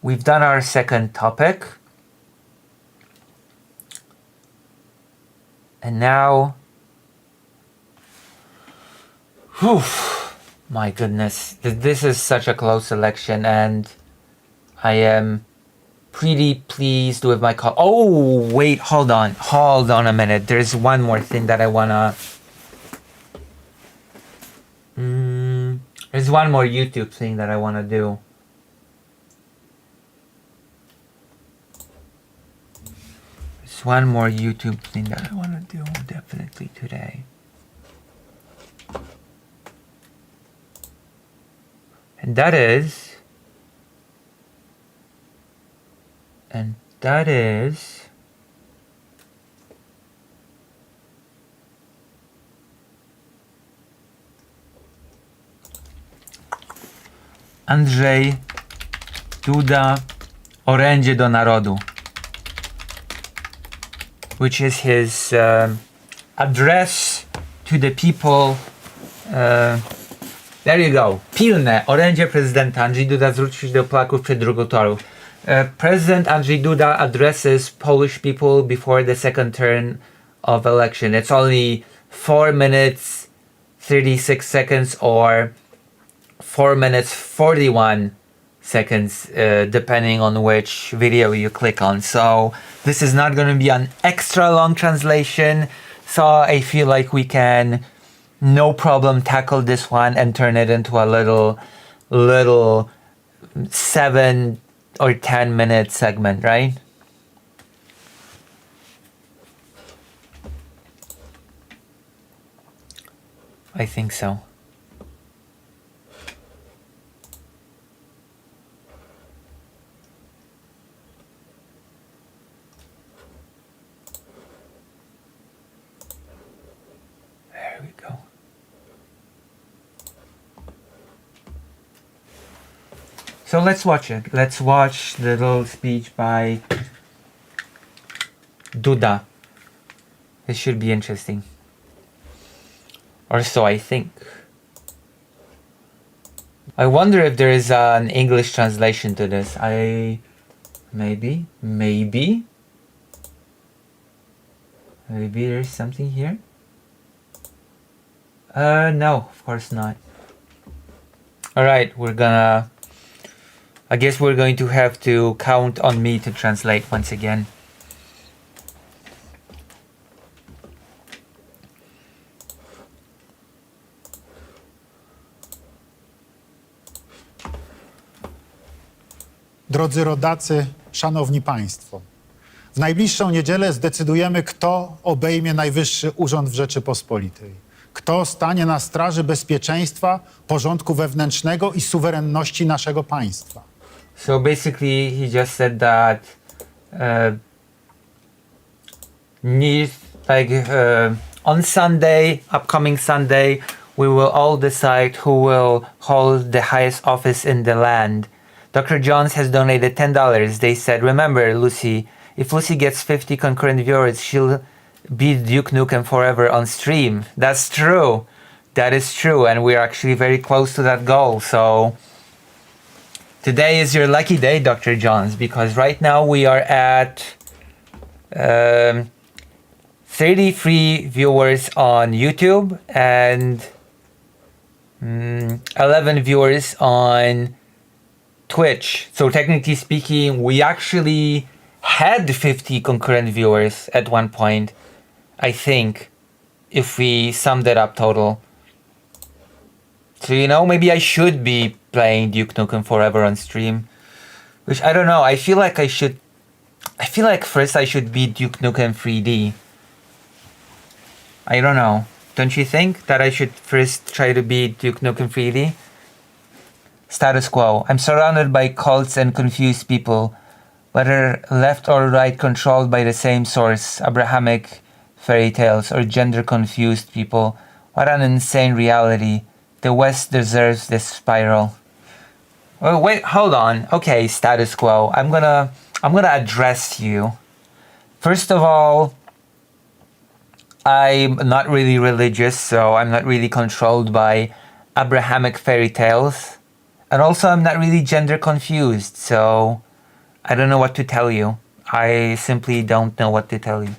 we've done our second topic. And now... Whew, my goodness. This is such a close election, and I am pretty pleased with my call. Oh, wait, hold on a minute. There's one more thing that I wanna... There's one more YouTube thing that I wanna do. There's one more YouTube thing that I wanna do definitely today. And that is... Andrzej Duda Orędzie do Narodu, which is his address to the people. There you go. Pilne. Orędzie prezydenta. Andrzej Duda zwrócił się do Polaków przed drugą turą. President Andrzej Duda addresses Polish people before the second turn of election. It's only 4 minutes 36 seconds or 4 minutes 41 seconds depending on which video you click on. So this is not going to be an extra long translation. So I feel like we can no problem tackle this one and turn it into a little 7 or 10 minute segment, right? I think so. There we go. So let's watch it. Let's watch the little speech by Duda. It should be interesting. Or so I think. I wonder if there is an English translation to this. Maybe there's something here. No, of course not. Alright, I guess we're going to have to count on me to translate once again. Drodzy rodacy, szanowni państwo, w najbliższą niedzielę zdecydujemy, kto obejmie najwyższy urząd w Rzeczypospolitej. Kto stanie na straży bezpieczeństwa, porządku wewnętrznego i suwerenności naszego państwa. So basically he just said that on Sunday, upcoming Sunday, we will all decide who will hold the highest office in the land. Dr. Jones has donated $10. They said, remember, Lucy, if Lucy gets 50 concurrent viewers, she'll beat Duke Nukem forever on stream. That's true. That is true. And we're actually very close to that goal. So today is your lucky day, Dr. Jones, because right now we are at 33 viewers on YouTube and 11 viewers on Twitch. So technically speaking, we actually had 50 concurrent viewers at one point, I think, if we summed it up total. So, maybe I should be playing Duke Nukem Forever on stream. Which, I don't know, I feel like first I should beat Duke Nukem 3D. I don't know. Don't you think that I should first try to beat Duke Nukem 3D? Status quo. I'm surrounded by cults and confused people, whether left or right, controlled by the same source, Abrahamic fairy tales, or gender confused people. What an insane reality. The West deserves this spiral. Oh, wait, hold on. Okay, status quo. I'm gonna address you. First of all, I'm not really religious, so I'm not really controlled by Abrahamic fairy tales. And also, I'm not really gender confused, so I don't know what to tell you. I simply don't know what to tell you.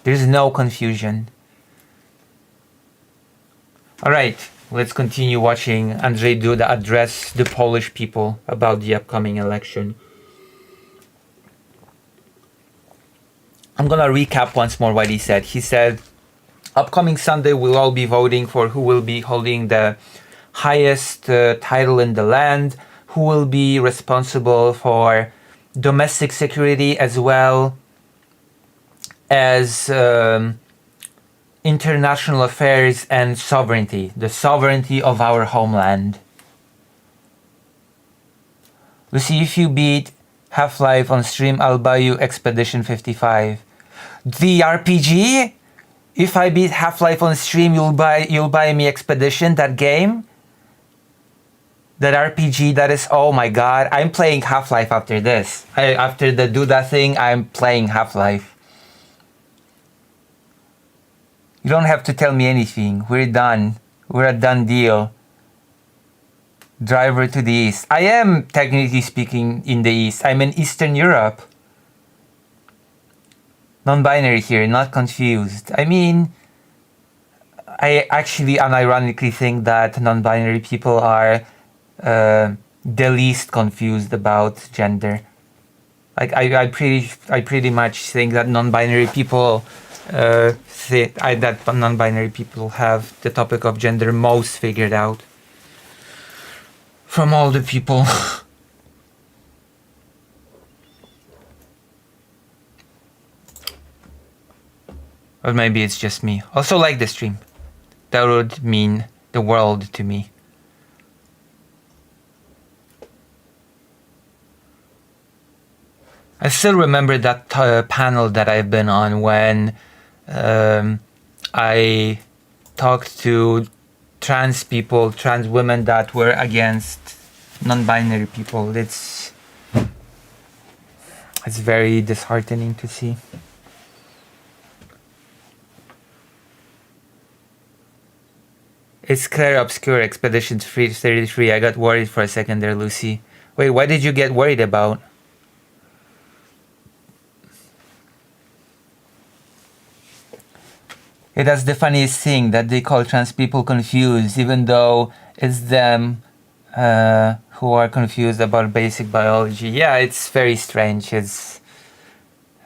There's no confusion. Alright, let's continue watching Andrzej Duda address the Polish people about the upcoming election. I'm gonna recap once more what he said. He said, upcoming Sunday we'll all be voting for who will be holding the highest title in the land, who will be responsible for domestic security as well as international affairs and sovereignty, the sovereignty of our homeland. Lucy, if you beat Half-Life on stream, I'll buy you Expedition 55. The RPG? If I beat Half-Life on stream, you'll buy me Expedition, that game? That RPG, that is, oh my god, I'm playing Half-Life after this. After the Duda thing, I'm playing Half-Life. You don't have to tell me anything. We're done. We're a done deal. Driver to the east. I am, technically speaking, in the east. I'm in Eastern Europe. Non-binary here, not confused. I mean, I actually unironically think that non-binary people are the least confused about gender. Like I pretty much think that non-binary people that non-binary people have the topic of gender most figured out from all the people. Or maybe it's just me. Also like the stream. That would mean the world to me. I still remember that panel that I've been on when I talked to trans people, trans women that were against non-binary people. It's very disheartening to see. It's Claire Obscure, Expedition 33. I got worried for a second there, Lucy. Wait, what did you get worried about? Yeah, that's the funniest thing, that they call trans people confused, even though it's them who are confused about basic biology. Yeah, it's very strange. It's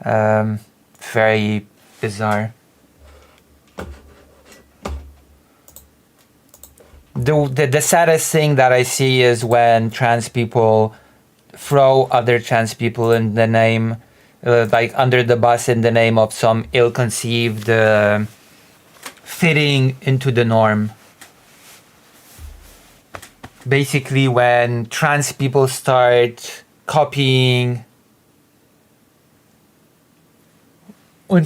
very bizarre. The saddest thing that I see is when trans people throw other trans people in the name, like under the bus in the name of some ill-conceived fitting into the norm. Basically, when trans people start copying the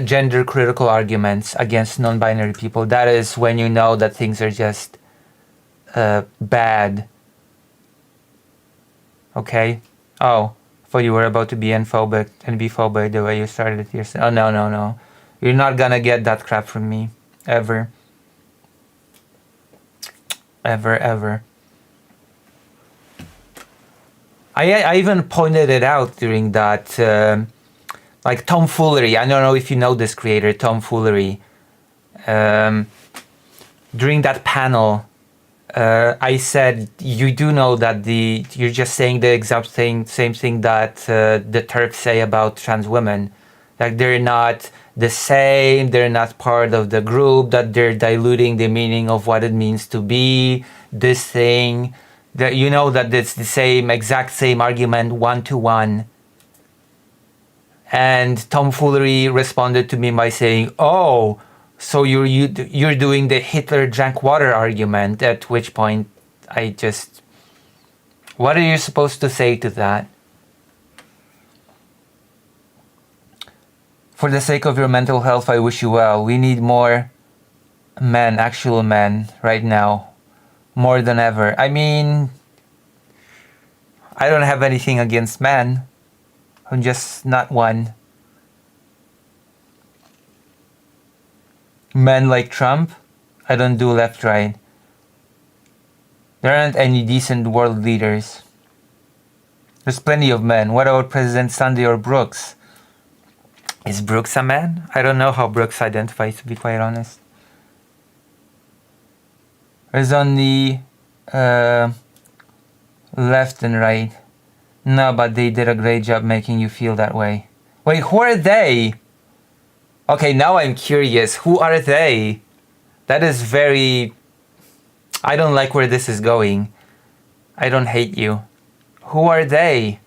gender critical arguments against non-binary people, that is when you know that things are just bad. Okay? Oh, I thought you were about to be N-phobic and be phobic the way you started your... Oh, no. You're not gonna get that crap from me. Ever. Ever. I even pointed it out during that, like tomfoolery. I don't know if you know this creator, tomfoolery. During that panel, I said, you do know that you're just saying the exact same thing that the TERFs say about trans women. Like they're not the same, they're not part of the group, that they're diluting the meaning of what it means to be this thing. That you know that it's the exact same argument 1-to-1. And tomfoolery responded to me by saying, "Oh, so you're doing the Hitler drank water argument." At which point, what are you supposed to say to that? For the sake of your mental health, I wish you well. We need more men, actual men, right now. More than ever. I mean, I don't have anything against men. I'm just not one. Men like Trump, I don't do left-right. There aren't any decent world leaders. There's plenty of men. What about President Sunday or Brooks? Is Brooks a man? I don't know how Brooks identifies, to be quite honest. There's only left and right. No, but they did a great job making you feel that way. Wait, who are they? Okay, now I'm curious. Who are they? That is very... I don't like where this is going. I don't hate you. Who are they?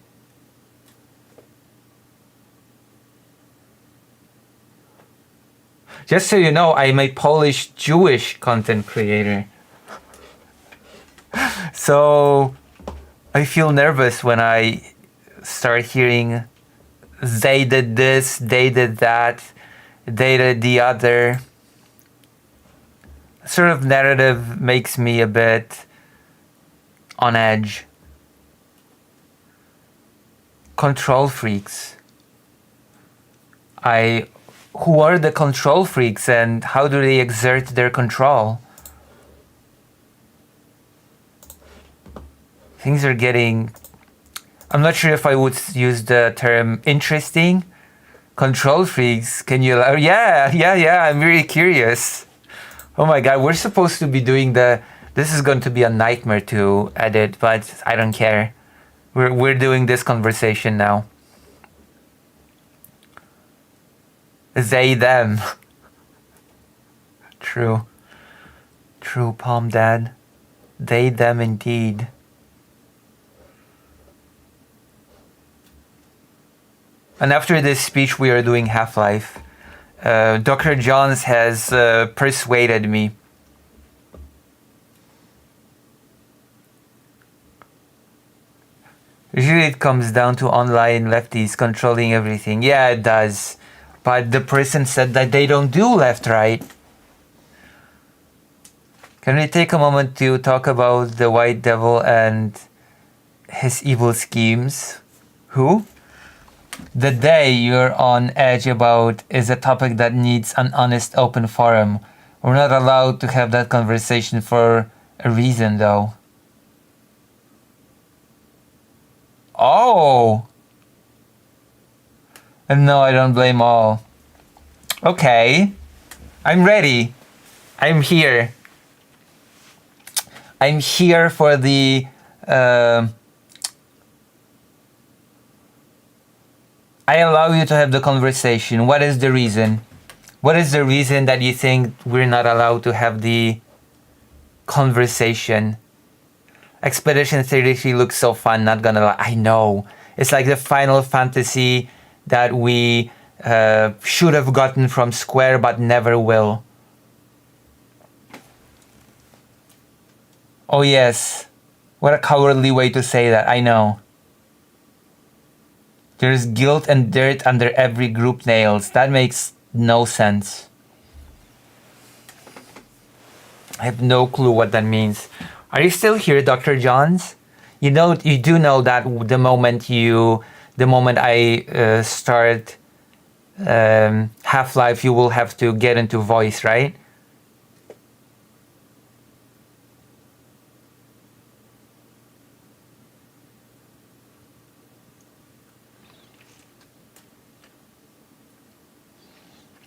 Just so you know, I'm a Polish Jewish content creator. So I feel nervous when I start hearing they did this, they did that, they did the other. Sort of narrative makes me a bit on edge. Control freaks. Who are the control freaks and how do they exert their control? Things are getting... I'm not sure if I would use the term interesting. Control freaks, can you... Yeah, I'm very curious. Oh my god, we're supposed to be doing the This is going to be a nightmare to edit, but I don't care. We're doing this conversation now. They, them. True. True, Palm Dad. They, them indeed. And after this speech, we are doing Half-Life. Dr. Johns has persuaded me. Usually it comes down to online lefties controlling everything. Yeah, it does. But the person said that they don't do left-right. Can we take a moment to talk about the White Devil and his evil schemes? Who? The day you're on edge about is a topic that needs an honest open forum. We're not allowed to have that conversation for a reason though. Oh! And no, I don't blame all. Okay. I'm ready. I'm here. I'm here for the... I allow you to have the conversation. What is the reason? What is the reason that you think we're not allowed to have the conversation? Expedition 33 looks so fun, not gonna lie. I know. It's like the Final Fantasy that we should have gotten from Square but never will. Oh yes. What a cowardly way to say that, I know. There's guilt and dirt under every group nails. That makes no sense. I have no clue what that means. Are you still here, Dr. Johns? You do know that the moment I start Half-Life, you will have to get into voice, right?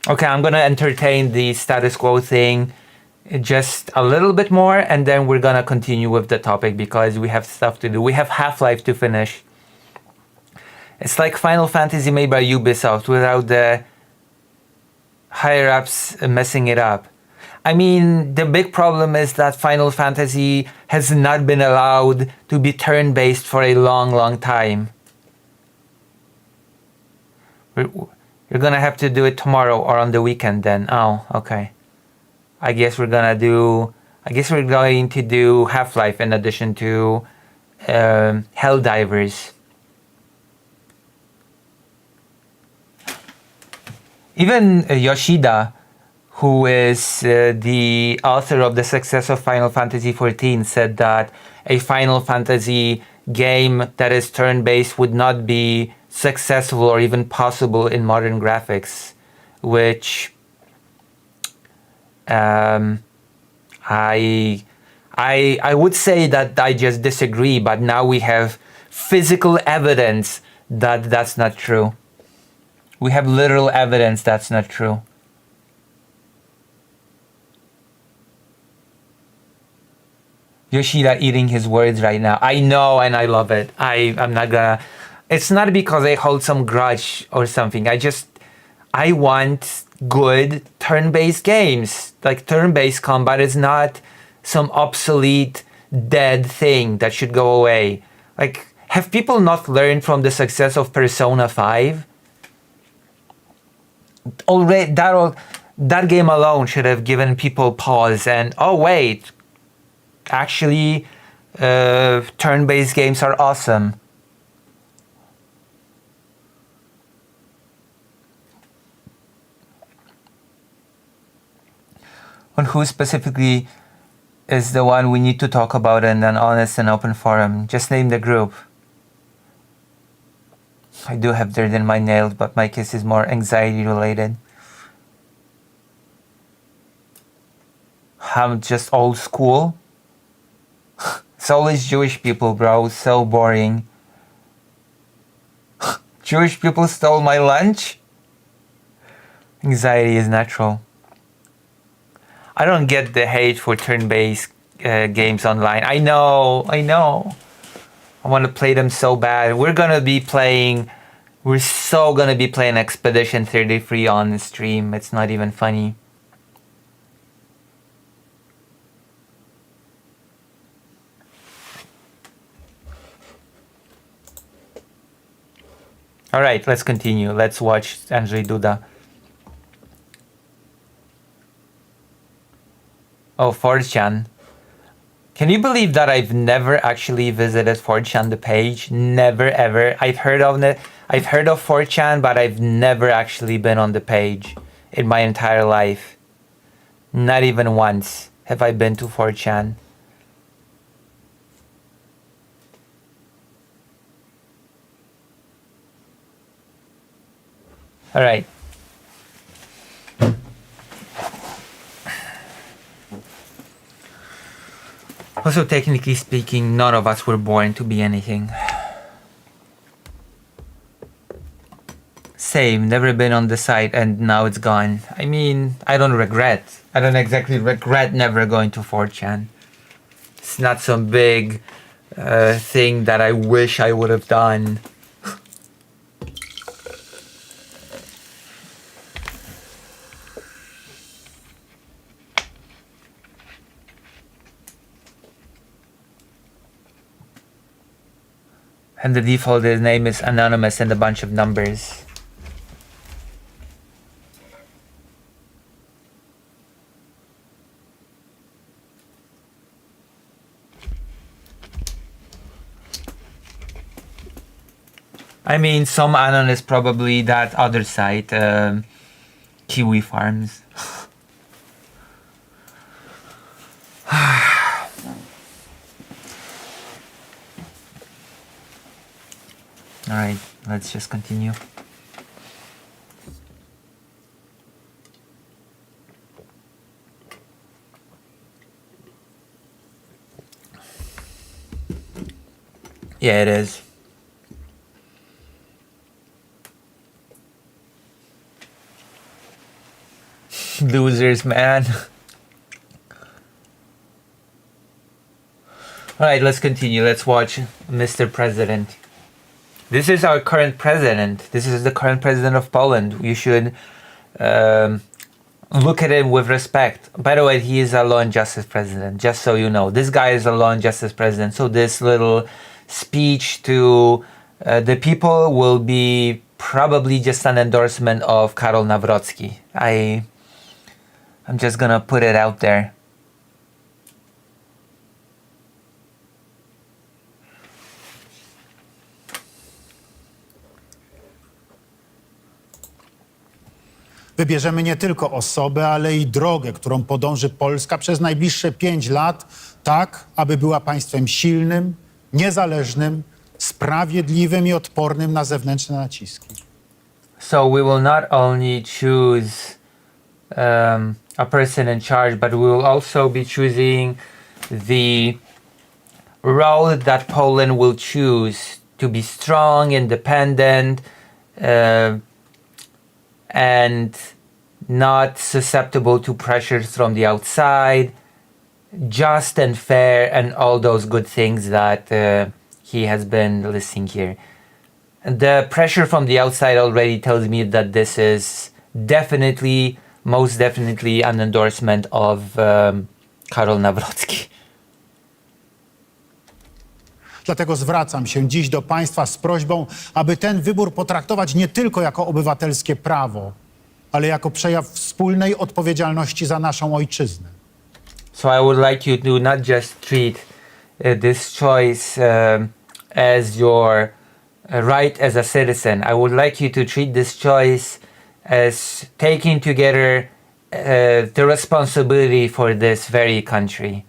Okay, I'm gonna entertain the status quo thing just a little bit more, and then we're gonna continue with the topic because we have stuff to do. We have Half-Life to finish. It's like Final Fantasy made by Ubisoft without the higher-ups messing it up. I mean, the big problem is that Final Fantasy has not been allowed to be turn-based for a long, long time. You're gonna have to do it tomorrow or on the weekend then. Oh, okay. I guess we're going to do Half-Life in addition to Helldivers. Even Yoshida, who is the author of the success of Final Fantasy XIV, said that a Final Fantasy game that is turn-based would not be successful or even possible in modern graphics, which I would say that I just disagree, but now we have physical evidence that that's not true. We have literal evidence that's not true. Yoshida eating his words right now. I know, and I love it. I'm not gonna... It's not because I hold some grudge or something. I want good turn-based games. Like, turn-based combat is not some obsolete, dead thing that should go away. Like, have people not learned from the success of Persona 5? Already, that game alone should have given people pause and, oh wait, actually, turn-based games are awesome. On who specifically is the one we need to talk about in an honest and open forum. Just name the group. I do have dirt in my nails, but my case is more anxiety related. I'm just old school. It's always Jewish people, bro. So boring. Jewish people stole my lunch? Anxiety is natural. I don't get the hate for turn-based games online. I know. I want to play them so bad. We're so gonna be playing Expedition 33 on the stream. It's not even funny. Alright, let's continue. Let's watch Andrzej Duda. Oh, 4chan. Can you believe that I've never actually visited 4chan, the page? Never ever. I've heard of 4chan, but I've never actually been on the page in my entire life. Not even once have I been to 4chan. Alright. Also, technically speaking, none of us were born to be anything. Same, never been on the site and now it's gone. I mean, I don't exactly regret never going to 4chan. It's not some big thing that I wish I would have done. And the default name is anonymous and a bunch of numbers. I mean, some anon is probably that other site, Kiwi Farms. Alright, let's just continue. Yeah, it is. Losers, man. Alright, let's continue. Let's watch Mr. President. This is our current president. This is the current president of Poland. You should look at him with respect. By the way, he is a law and justice president, just so you know. This guy is a law and justice president. So this little speech to the people will be probably just an endorsement of Karol Nawrocki. I'm just gonna put it out there. Wybierzemy nie tylko osobę, ale i drogę, którą podąży Polska przez najbliższe 5 lat, tak, aby była państwem silnym, niezależnym, sprawiedliwym i odpornym na zewnętrzne naciski. So we will not only choose a person in charge, but we will also be choosing the road that Poland will choose to be strong, independent, and not susceptible to pressures from the outside, just and fair, and all those good things that he has been listing here. And the pressure from the outside already tells me that this is definitely, most definitely an endorsement of Karol Nawrocki. Dlatego zwracam się dziś do państwa z prośbą, aby ten wybór potraktować nie tylko jako obywatelskie prawo, ale jako przejaw wspólnej odpowiedzialności za naszą ojczyznę. So I would like you to not just treat this choice as your right as a citizen. I would like you to treat this choice as taking together the responsibility for this very country.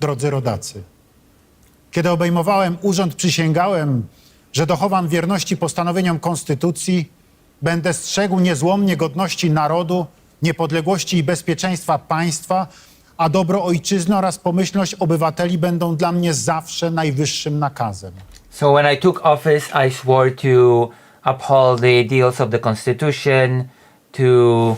Drodzy rodacy, kiedy obejmowałem urząd, przysięgałem, że dochowam wierności postanowieniom Konstytucji, będę strzegł niezłomnie godności narodu, niepodległości i bezpieczeństwa państwa, a dobro ojczyzny oraz pomyślność obywateli będą dla mnie zawsze najwyższym nakazem. So when I took office, I swore to uphold the ideals of the Constitution, to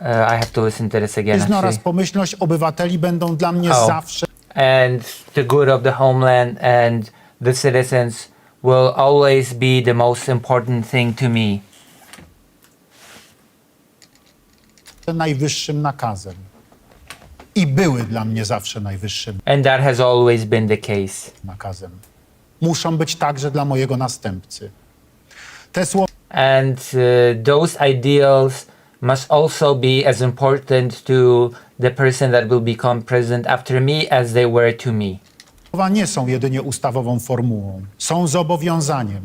I have to listen to this again, oraz actually. pomyślność obywateli będą dla mnie Oh. zawsze And the good of the homeland and the citizens will always be the most important thing to me. najwyższym nakazem. I były dla mnie zawsze najwyższym And that has always been the case. nakazem. Muszą być także dla mojego następcy. Te słowa And those ideals must also be as important to the person that will become president after me as they were to me. nie są jedynie ustawową formułą. Są zobowiązaniem.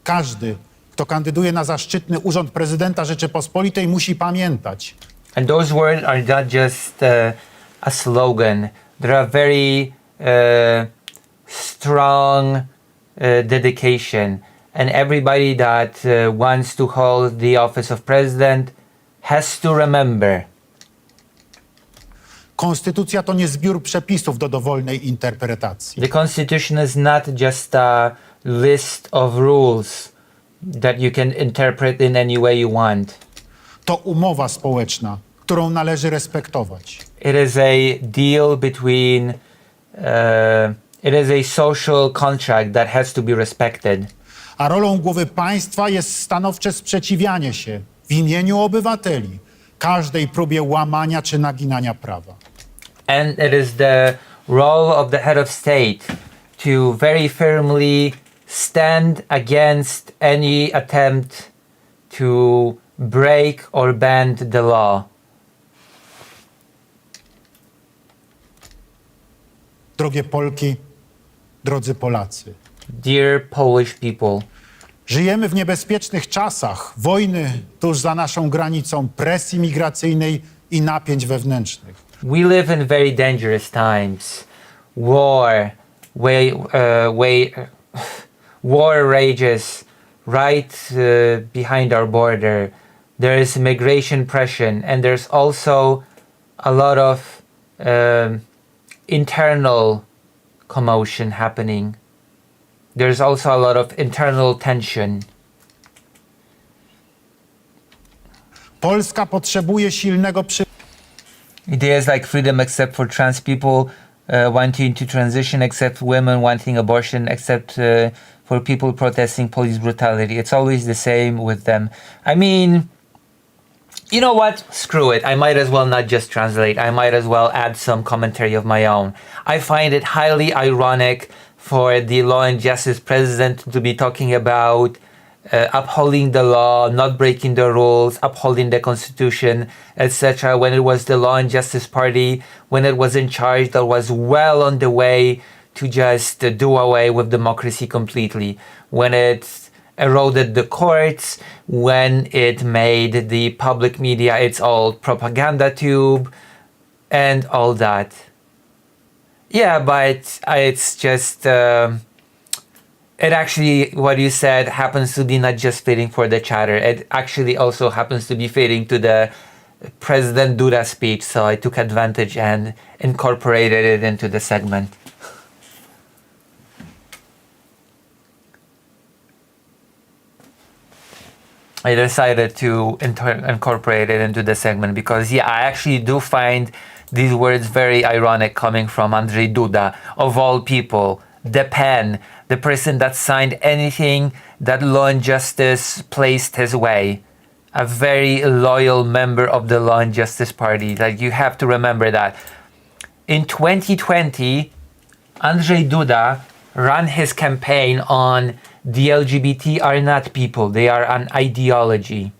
Każdy, kto kandyduje na zaszczytny urząd prezydenta Rzeczypospolitej, musi pamiętać, And those words are not just a slogan. They're a very strong dedication. And everybody that wants to hold the office of president has to remember. konstytucja to nie zbiór przepisów do dowolnej interpretacji. The Constitution is not just a list of rules that you can interpret in any way you want. To umowa społeczna, którą należy respektować. It is a deal between, it is a social contract that has to be respected. A rolą głowy państwa jest stanowcze sprzeciwianie się w imieniu obywateli każdej próbie łamania czy naginania prawa. And it is the role of the head of state to very firmly stand against any attempt to break or bend the law. Drogie Polki, drodzy Polacy, Dear Polish people, żyjemy w niebezpiecznych czasach wojny tuż za naszą granicą, presji migracyjnej i napięć wewnętrznych. we live in very dangerous times. War rages right behind our border. There is migration pressure, and there's also a lot of internal commotion happening. There's also a lot of internal tension. Polska potrzebuje silnego Ideas like freedom except for trans people wanting to transition, except women wanting abortion, except for people protesting police brutality. It's always the same with them. I mean, you know what? Screw it. I might as well not just translate. I might as well add some commentary of my own. I find it highly ironic for the Law and Justice president to be talking about upholding the law, not breaking the rules, upholding the constitution, etc. when it was the Law and Justice Party, when it was in charge, that was well on the way to just do away with democracy completely. When it eroded the courts, when it made the public media its old propaganda tube, and all that. Yeah, but it's just... it actually, what you said, happens to be not just fitting for the chatter. It actually also happens to be fitting to the President Duda speech, so I took advantage and incorporated it into the segment. I decided to incorporate it into the segment because, yeah, I actually do find these words very ironic coming from Andrzej Duda, of all people. The pen, the person that signed anything that Law and Justice placed his way. A very loyal member of the Law and Justice Party. Like, you have to remember that. In 2020, Andrzej Duda ran his campaign on the LGBT are not people, they are an ideology.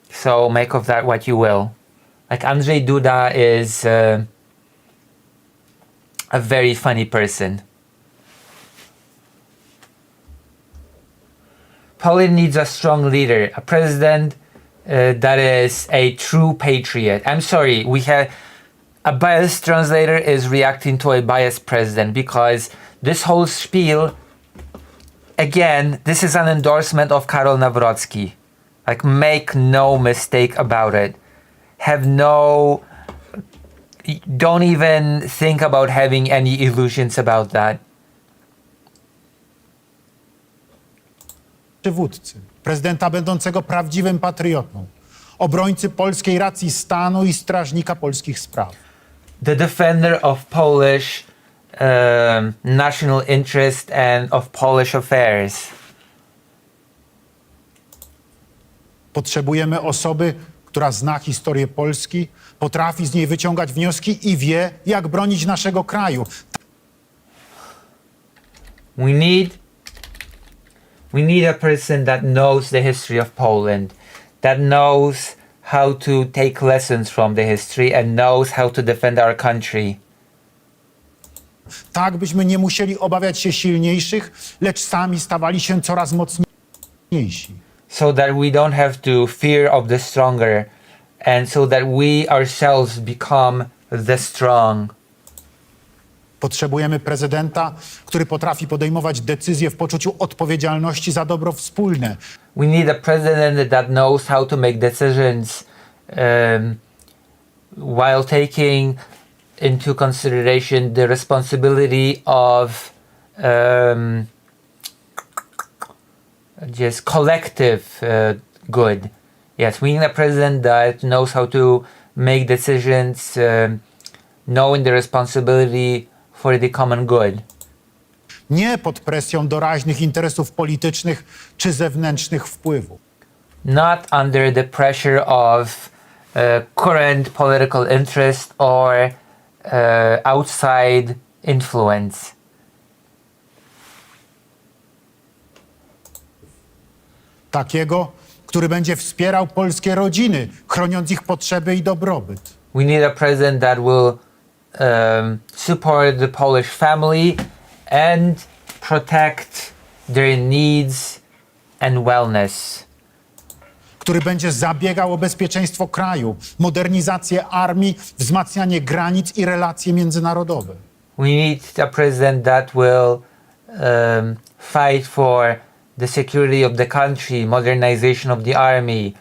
So make of that what you will. Like, Andrzej Duda is a very funny person. Poland needs a strong leader, a president that is a true patriot. I'm sorry, we have a biased translator is reacting to a biased president because this whole spiel, again, this is an endorsement of Karol Nawrocki. Like, make no mistake about it. Don't even think about having any illusions about that. Przywódcy, prezydenta będącego prawdziwym patriotą, obrońcy polskiej racji stanu i strażnika polskich spraw. The defender of Polish national interest and of Polish affairs. Potrzebujemy osoby, która zna historię Polski, potrafi z niej wyciągać wnioski i wie, jak bronić naszego kraju. We need a person that knows the history of Poland, that knows how to take lessons from the history and knows how to defend our country. Tak, byśmy nie musieli obawiać się silniejszych, lecz sami stawali się coraz mocniejsi. So that we don't have to fear of the stronger and so that we ourselves become the strong. Potrzebujemy prezydenta, który potrafi podejmować decyzje w poczuciu odpowiedzialności za dobro wspólne. We need a president that knows how to make decisions while taking into consideration the responsibility of just collective good. Yes, we need a president that knows how to make decisions knowing the responsibility for the common good. Nie pod presją doraźnych interesów politycznych czy zewnętrznych wpływów. Not under the pressure of current political interest or outside influence. Takiego, który będzie wspierał polskie rodziny, chroniąc ich potrzeby i dobrobyt. We need a president that will support the Polish family and protect their needs and wellness. Który będzie zabiegał o bezpieczeństwo kraju, modernizację armii, wzmacnianie granic i relacje międzynarodowe. We need a president that will fight for the security of the country, modernization of the army,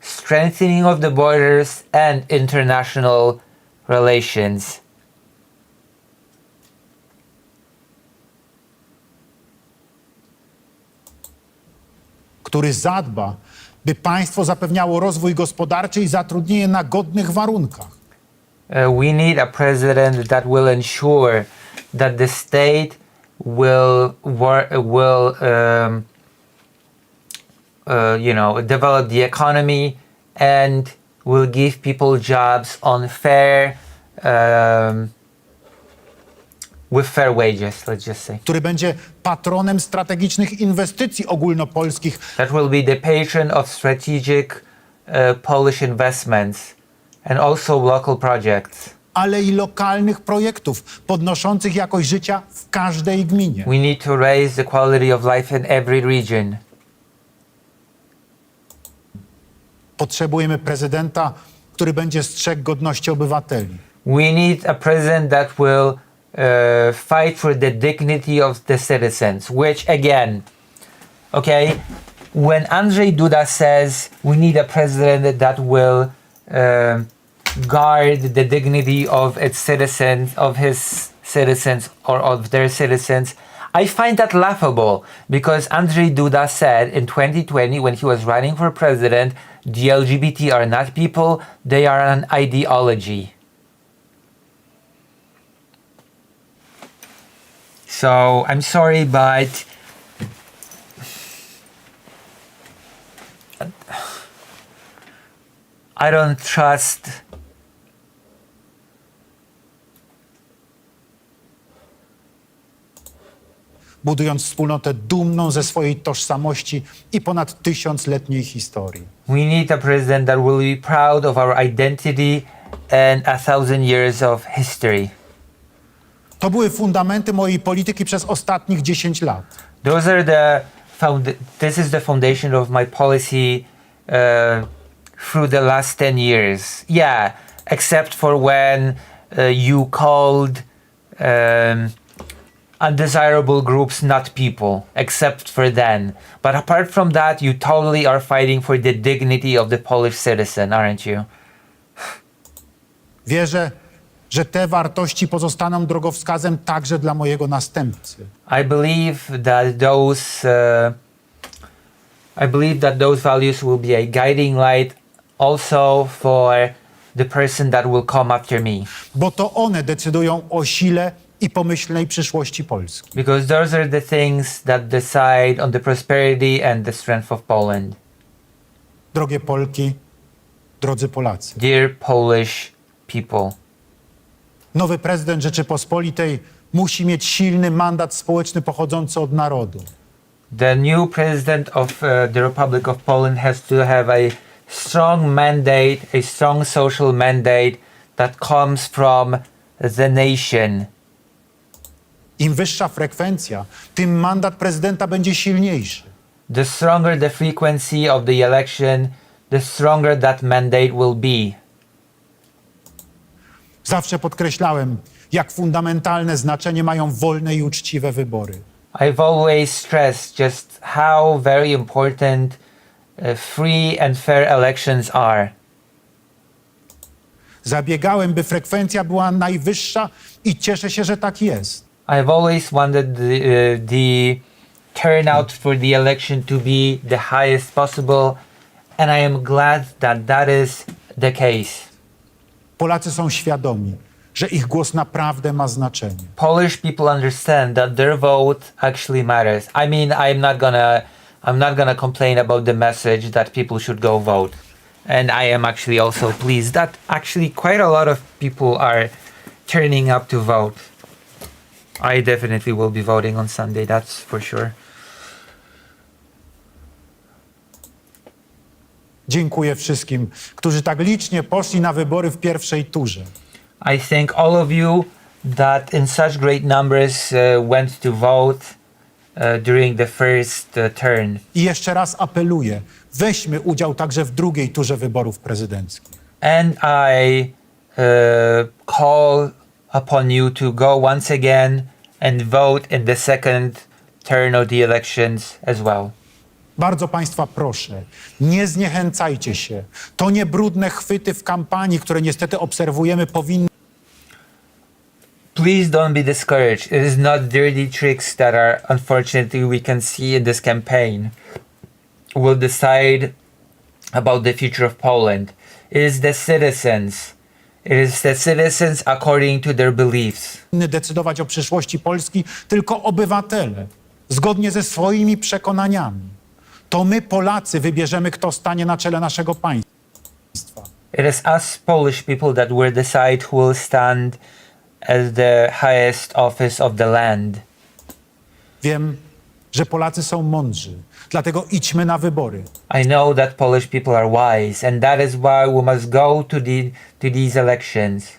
strengthening of the borders and international relations. Który zadba, by państwo zapewniało rozwój gospodarczy i zatrudnienie na godnych warunkach. We need a president that will ensure that the state will develop the economy and will give people jobs on fair with fair wages, let's just say. Który będzie patronem strategicznych inwestycji ogólnopolskich, That will be the patron of strategic Polish investments and also local projects. ale i lokalnych projektów podnoszących jakość życia w każdej gminie. We need to raise the quality of life in every region. Potrzebujemy prezydenta, który będzie strzegł godności obywateli. We need a president that will fight for the dignity of the citizens, which again, okay, when Andrzej Duda says we need a president that will guard the dignity of its citizens, of his citizens or of their citizens, I find that laughable because Andrzej Duda said in 2020 when he was running for president, the LGBT are not people, they are an ideology. So I'm sorry, but I don't trust budując wspólnotę dumną ze swojej tożsamości i ponad tysiącletniej historii. we need a president that will be proud of our identity and 1,000 years of history. To były fundamenty mojej polityki przez ostatnich 10 lat. Those are this is the foundation of my policy through the last 10 years. Yeah, except for when you called undesirable groups not people, except for then. But apart from that, you totally are fighting for the dignity of the Polish citizen, aren't you? Wierzę, że te wartości pozostaną drogowskazem także dla mojego następcy. I believe that those values will be a guiding light also for the person that will come after me. Bo to one decydują o sile i pomyślnej przyszłości Polski. Because those are the things that decide on the prosperity and the strength of Poland. Drogie Polki, drodzy Polacy, Dear Polish people, nowy prezydent Rzeczypospolitej musi mieć silny mandat społeczny pochodzący od narodu. the new president of the Republic of Poland has to have a strong mandate, a strong social mandate that comes from the nation. Im wyższa frekwencja, tym mandat prezydenta będzie silniejszy. The stronger the frequency of the election, the stronger that mandate will be. Zawsze podkreślałem, jak fundamentalne znaczenie mają wolne i uczciwe wybory. I've always stressed just how very important free and fair elections are. Zabiegałem, by frekwencja była najwyższa i cieszę się, że tak jest. I've always wanted the turnout for the election to be the highest possible, and I am glad that that is the case. Polacy są świadomi, że ich głos naprawdę ma znaczenie. Polish people understand that their vote actually matters. I mean, I'm not gonna complain about the message that people should go vote. And I am actually also pleased that actually quite a lot of people are turning up to vote. I definitely will be voting on Sunday, that's for sure. Dziękuję wszystkim, którzy tak licznie poszli na wybory w pierwszej turze. I thank all of you that in such great numbers went to vote during the first turn. I jeszcze raz apeluję, weźmy udział także w drugiej turze wyborów prezydenckich. And I call upon you to go once again and vote in the second turn of the elections as well. Bardzo Państwa proszę, nie zniechęcajcie się. To nie brudne chwyty w kampanii, które niestety obserwujemy, powinny Please don't be discouraged. It is not dirty tricks that are unfortunately we can see in this campaign will decide about the future of Poland. It is the citizens. It is the citizens according to their beliefs. decydować o przyszłości Polski, tylko obywatele, zgodnie ze swoimi przekonaniami. To my, Polacy, wybierzemy, kto stanie na czele naszego państwa. It is us Polish people that will decide who will stand as the highest office of the land. Wiem, że Polacy są mądrzy, dlatego idźmy na wybory. I know that Polish people are wise, and that is why we must go to these elections.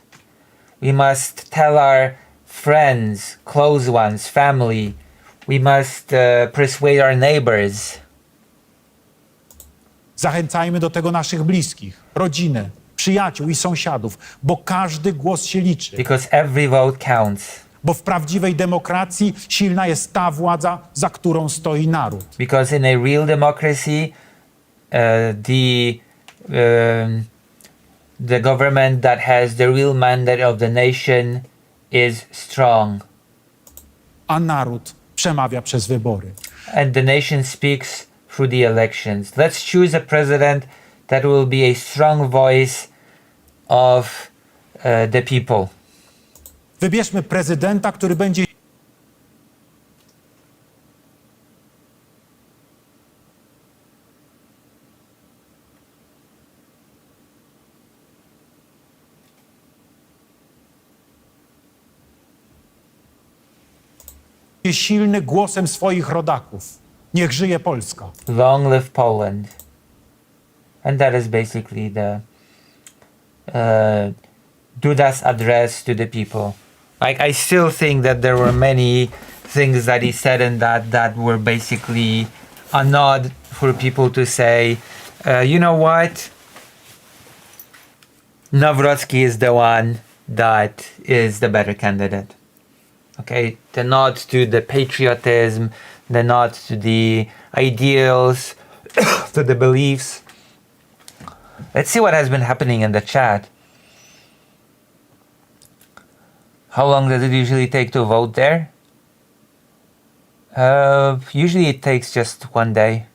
We must tell our friends, close ones, family. We must persuade our neighbors. Zachęcajmy do tego naszych bliskich, rodzinę, przyjaciół i sąsiadów, bo każdy głos się liczy. Because every vote counts. Bo w prawdziwej demokracji silna jest ta władza, za którą stoi naród. Because in a real democracy, the government that has the real mandate of the nation is strong. A naród przemawia przez wybory. And the nation speaks through the elections. Let's choose a president that will be a strong voice of the people. Wybierzmy prezydenta, który będzie silny głosem swoich rodaków. Niech żyje Polska. Long live Poland. And that is basically the Duda's address to the people. Like, I still think that there were many things that he said in that were basically a nod for people to say, you know what? Nawrocki is the one that is the better candidate. Okay, the nod to the patriotism, the nod to the ideals, to the beliefs. Let's see what has been happening in the chat. How long does it usually take to vote there? Usually it takes just one day.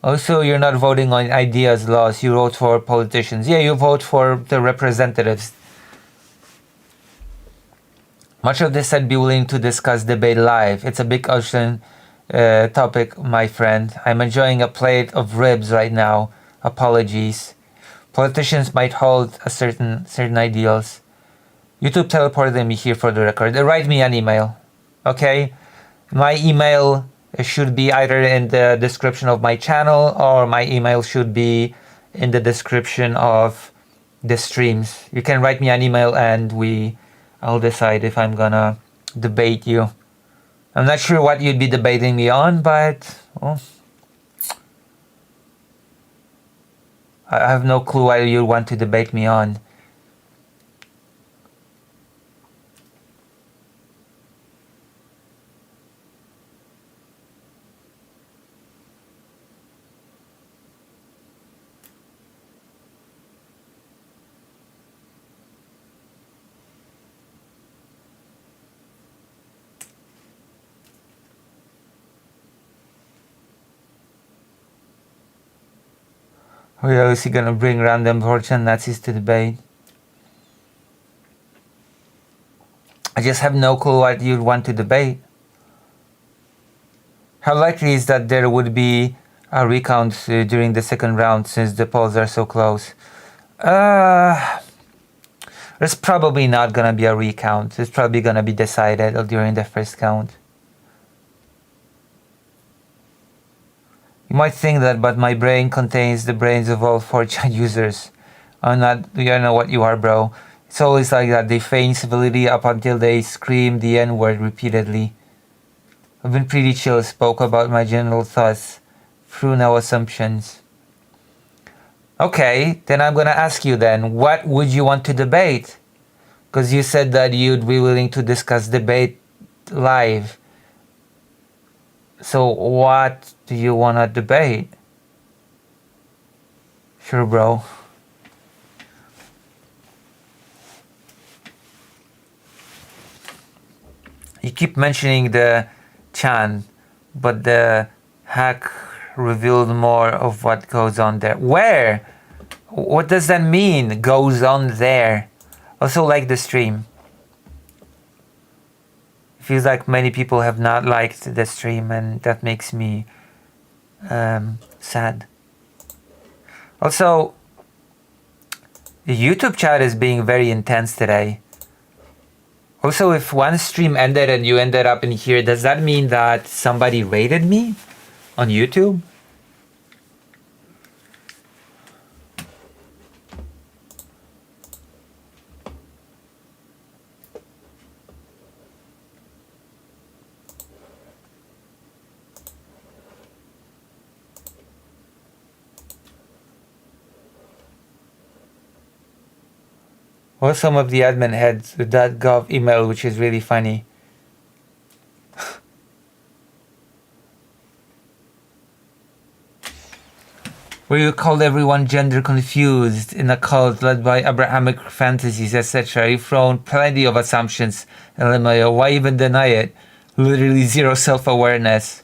Also, you're not voting on ideas, laws. You vote for politicians. Yeah, you vote for the representatives. Much of this I'd be willing to discuss debate live. It's a big ocean topic, my friend. I'm enjoying a plate of ribs right now. Apologies. Politicians might hold a certain ideals. YouTube teleported me here for the record. Write me an email, okay? My email should be either in the description of my channel, or my email should be in the description of the streams. You can write me an email and I'll decide if I'm gonna debate you. I'm not sure what you'd be debating me on, but well, I have no clue what you want to debate me on. Or is he gonna bring random Russian Nazis to debate? I just have no clue what you'd want to debate. How likely is that there would be a recount during the second round since the polls are so close? There's probably not gonna be a recount. It's probably gonna be decided during the first count. You might think that, but my brain contains the brains of all 4chan users. I'm not, you don't know what you are, bro. It's always like that. They feign civility up until they scream the N-word repeatedly. I've been pretty chill, spoke about my general thoughts through no assumptions. Okay, then I'm gonna ask you then, what would you want to debate? Because you said that you'd be willing to discuss debate live. So what do you want to debate? Sure, bro. You keep mentioning the Chan, but the hack revealed more of what goes on there. Where? What does that mean, goes on there? Also like the stream. Feels like many people have not liked the stream, and that makes me sad. Also, the YouTube chat is being very intense today. Also, if one stream ended and you ended up in here, does that mean that somebody rated me on YouTube? Or some of the admin heads with that .gov email, which is really funny. Where you called everyone gender confused in a cult led by Abrahamic fantasies, etc. You've thrown plenty of assumptions, LMAO. Why even deny it? Literally zero self-awareness.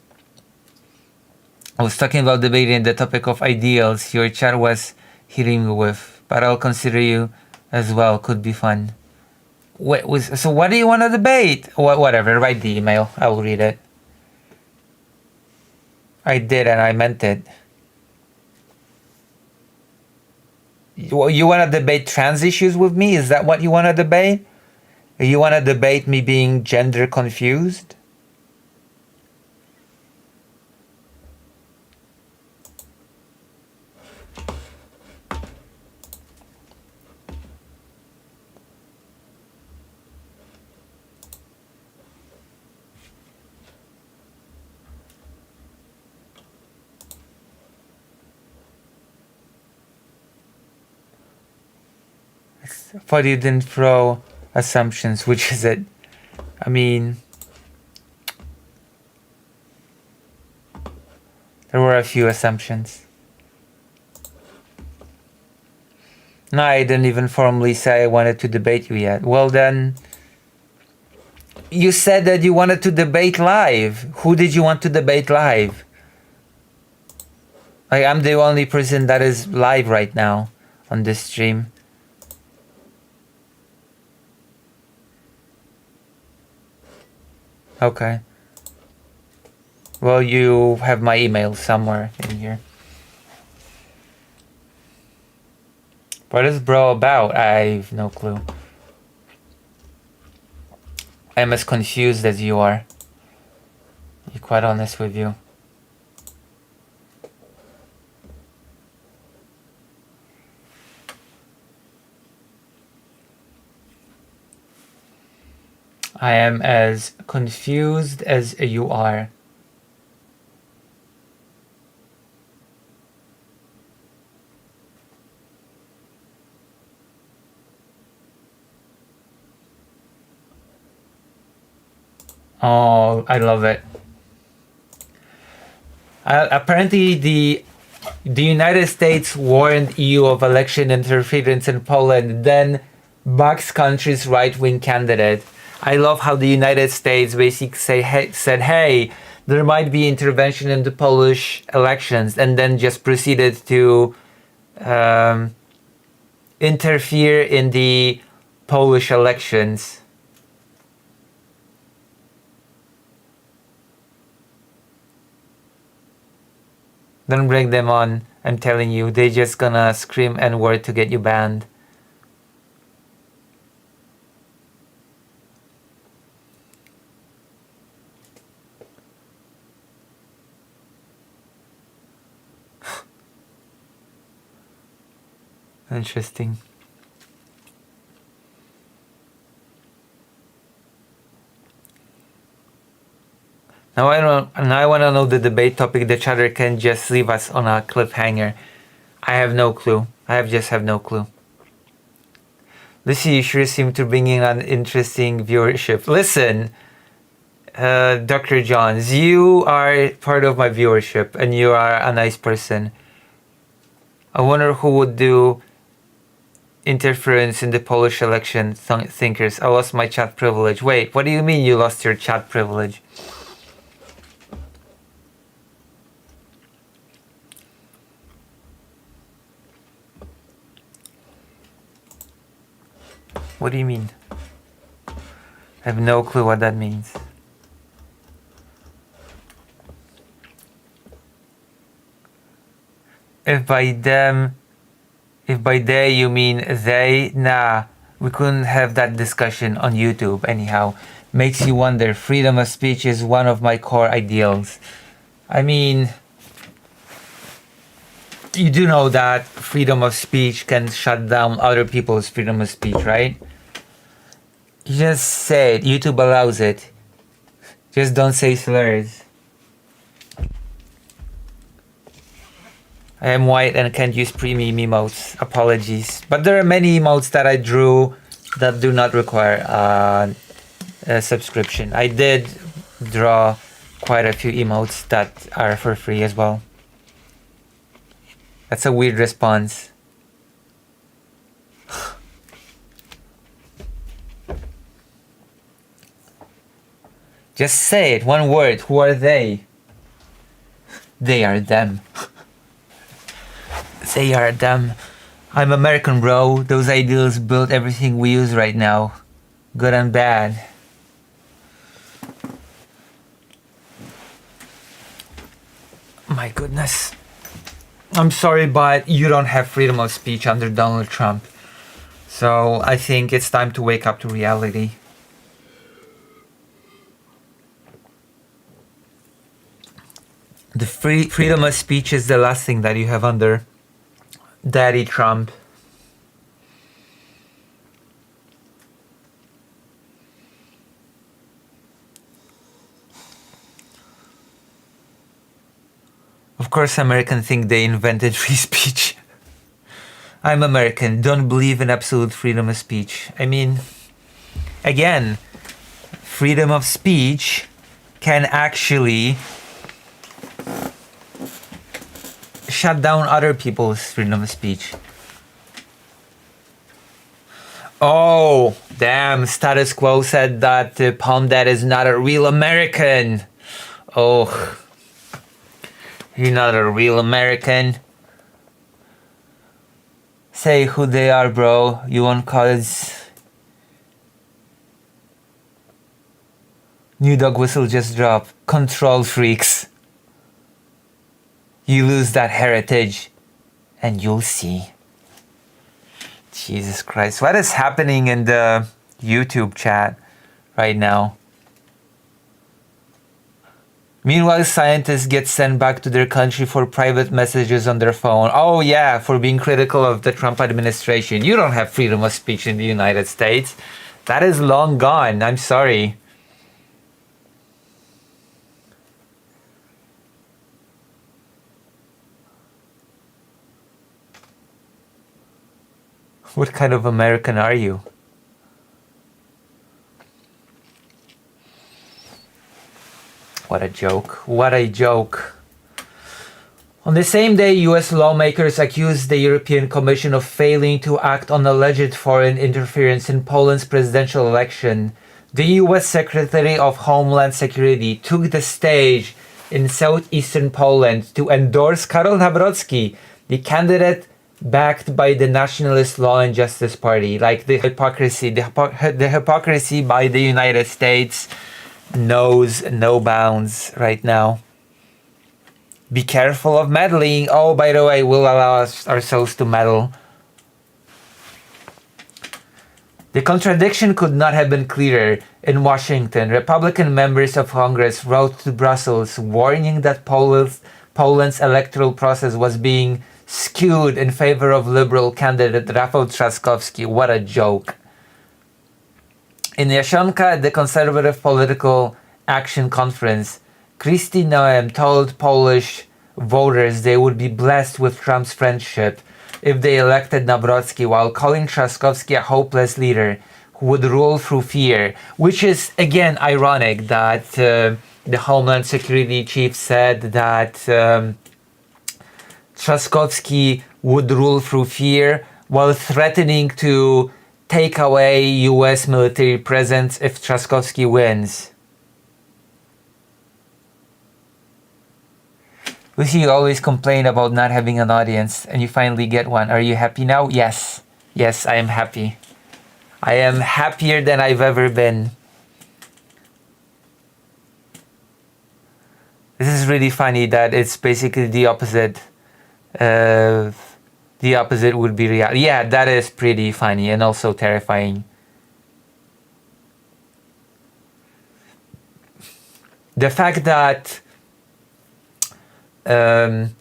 I was talking about debating the topic of ideals your chat was hitting me with, but I'll consider you as well. Could be fun. So what do you want to debate? Whatever, write the email. I will read it. I did, and I meant it. You want to debate trans issues with me? Is that what you want to debate? You want to debate me being gender confused? I thought you didn't throw assumptions. Which is it? I mean, there were a few assumptions. No, I didn't even formally say I wanted to debate you yet. Well then, you said that you wanted to debate live. Who did you want to debate live? Like, I'm the only person that is live right now on this stream. Okay. Well, you have my email somewhere in here. What is bro about? I have no clue. I'm as confused as you are. To be quite honest with you. I am as confused as you are. Oh, I love it. Apparently, the United States warned EU of election interference in Poland, then backs country's right-wing candidate. I love how the United States basically said, hey, there might be intervention in the Polish elections, and then just proceeded to interfere in the Polish elections. Don't bring them on. I'm telling you, they just gonna scream N-word to get you banned. Interesting. Now I want to know the debate topic. The chatter can just leave us on a cliffhanger. I have no clue. I just have no clue. Lucy, you sure seem to bring in an interesting viewership. Listen, Dr. Johns, you are part of my viewership and you are a nice person. I wonder who would do interference in the Polish election thinkers. I lost my chat privilege. Wait, what do you mean you lost your chat privilege? What do you mean? I have no clue what that means. If by they you mean they, nah, we couldn't have that discussion on YouTube anyhow. Makes you wonder. Freedom of speech is one of my core ideals. I mean, you do know that freedom of speech can shut down other people's freedom of speech, right? You just say it. YouTube allows it. Just don't say slurs. I am white and can't use pre-meme emotes. Apologies. But there are many emotes that I drew that do not require a subscription. I did draw quite a few emotes that are for free as well. That's a weird response. Just say it, one word. Who are they? They are them. They are them. I'm American, bro. Those ideals built everything we use right now. Good and bad. My goodness. I'm sorry, but you don't have freedom of speech under Donald Trump. So I think it's time to wake up to reality. The freedom of speech is the last thing that you have under Daddy Trump. Of course, Americans think they invented free speech. I'm American, don't believe in absolute freedom of speech. I mean, again, freedom of speech can actually shut down other people's freedom of speech. Oh, damn, status quo said that Palm Dad is not a real American. Oh, You're not a real American. Say who they are, bro. You want cause. New dog whistle just dropped. Control freaks. You lose that heritage and you'll see. Jesus Christ. What is happening in the YouTube chat right now? Meanwhile, scientists get sent back to their country for private messages on their phone. Oh yeah, for being critical of the Trump administration. You don't have freedom of speech in the United States. That is long gone. I'm sorry. What kind of American are you? What a joke. What a joke. On the same day, US lawmakers accused the European Commission of failing to act on alleged foreign interference in Poland's presidential election. The US Secretary of Homeland Security took the stage in southeastern Poland to endorse Karol Nawrocki, the candidate backed by the Nationalist Law and Justice Party. Like the hypocrisy by the United States knows no bounds right now. Be careful of meddling. Oh, by the way, we'll allow ourselves to meddle. The contradiction could not have been clearer. In Washington, Republican members of Congress wrote to Brussels warning that Poland's electoral process was being skewed in favor of liberal candidate Rafał Trzaskowski. What a joke. In Jasionka at the Conservative Political Action Conference, Kristi Noem told Polish voters they would be blessed with Trump's friendship if they elected Nawrocki, while calling Trzaskowski a hopeless leader who would rule through fear, which is again ironic that the Homeland Security chief said that Trzaskowski would rule through fear while threatening to take away US military presence if Trzaskowski wins. Lucy, you always complain about not having an audience and you finally get one. Are you happy now? Yes. Yes, I am happy. I am happier than I've ever been. This is really funny that it's basically the opposite. The opposite would be reality. Yeah, that is pretty funny and also terrifying. The fact that that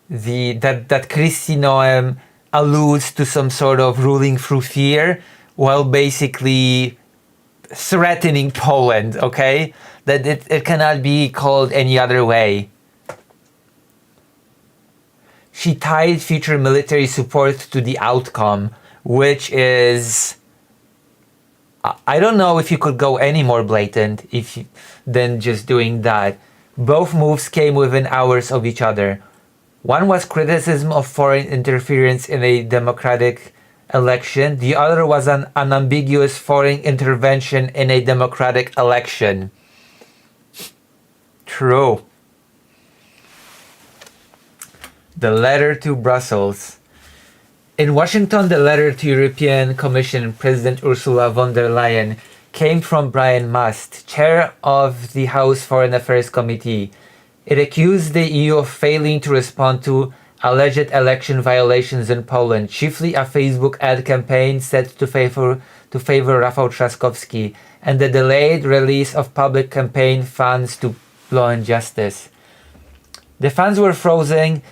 Kristi Noem alludes to some sort of ruling through fear while basically threatening Poland, okay? That it cannot be called any other way. She tied future military support to the outcome, which is... I don't know if you could go any more blatant than just doing that. Both moves came within hours of each other. One was criticism of foreign interference in a democratic election. The other was an unambiguous foreign intervention in a democratic election. True. The letter to Brussels. In Washington, the letter to European Commission President Ursula von der Leyen came from Brian Must, chair of the House Foreign Affairs Committee. It accused the EU of failing to respond to alleged election violations in Poland, chiefly a Facebook ad campaign set to favor Rafał Trzaskowski, and the delayed release of public campaign funds to Law and Justice. The funds were frozen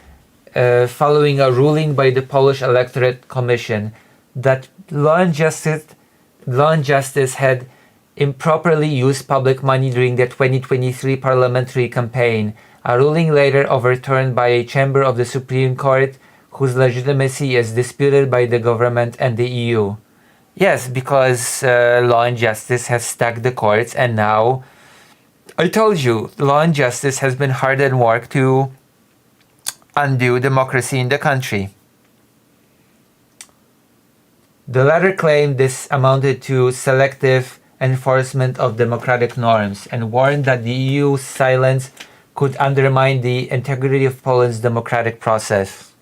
following a ruling by the Polish Electorate Commission that Law and Justice had improperly used public money during the 2023 parliamentary campaign, a ruling later overturned by a chamber of the Supreme Court whose legitimacy is disputed by the government and the EU. Yes, because Law and Justice has stacked the courts, and now, I told you, Law and Justice has been hard at work to undo democracy in the country. The letter claimed this amounted to selective enforcement of democratic norms and warned that the EU's silence could undermine the integrity of Poland's democratic process.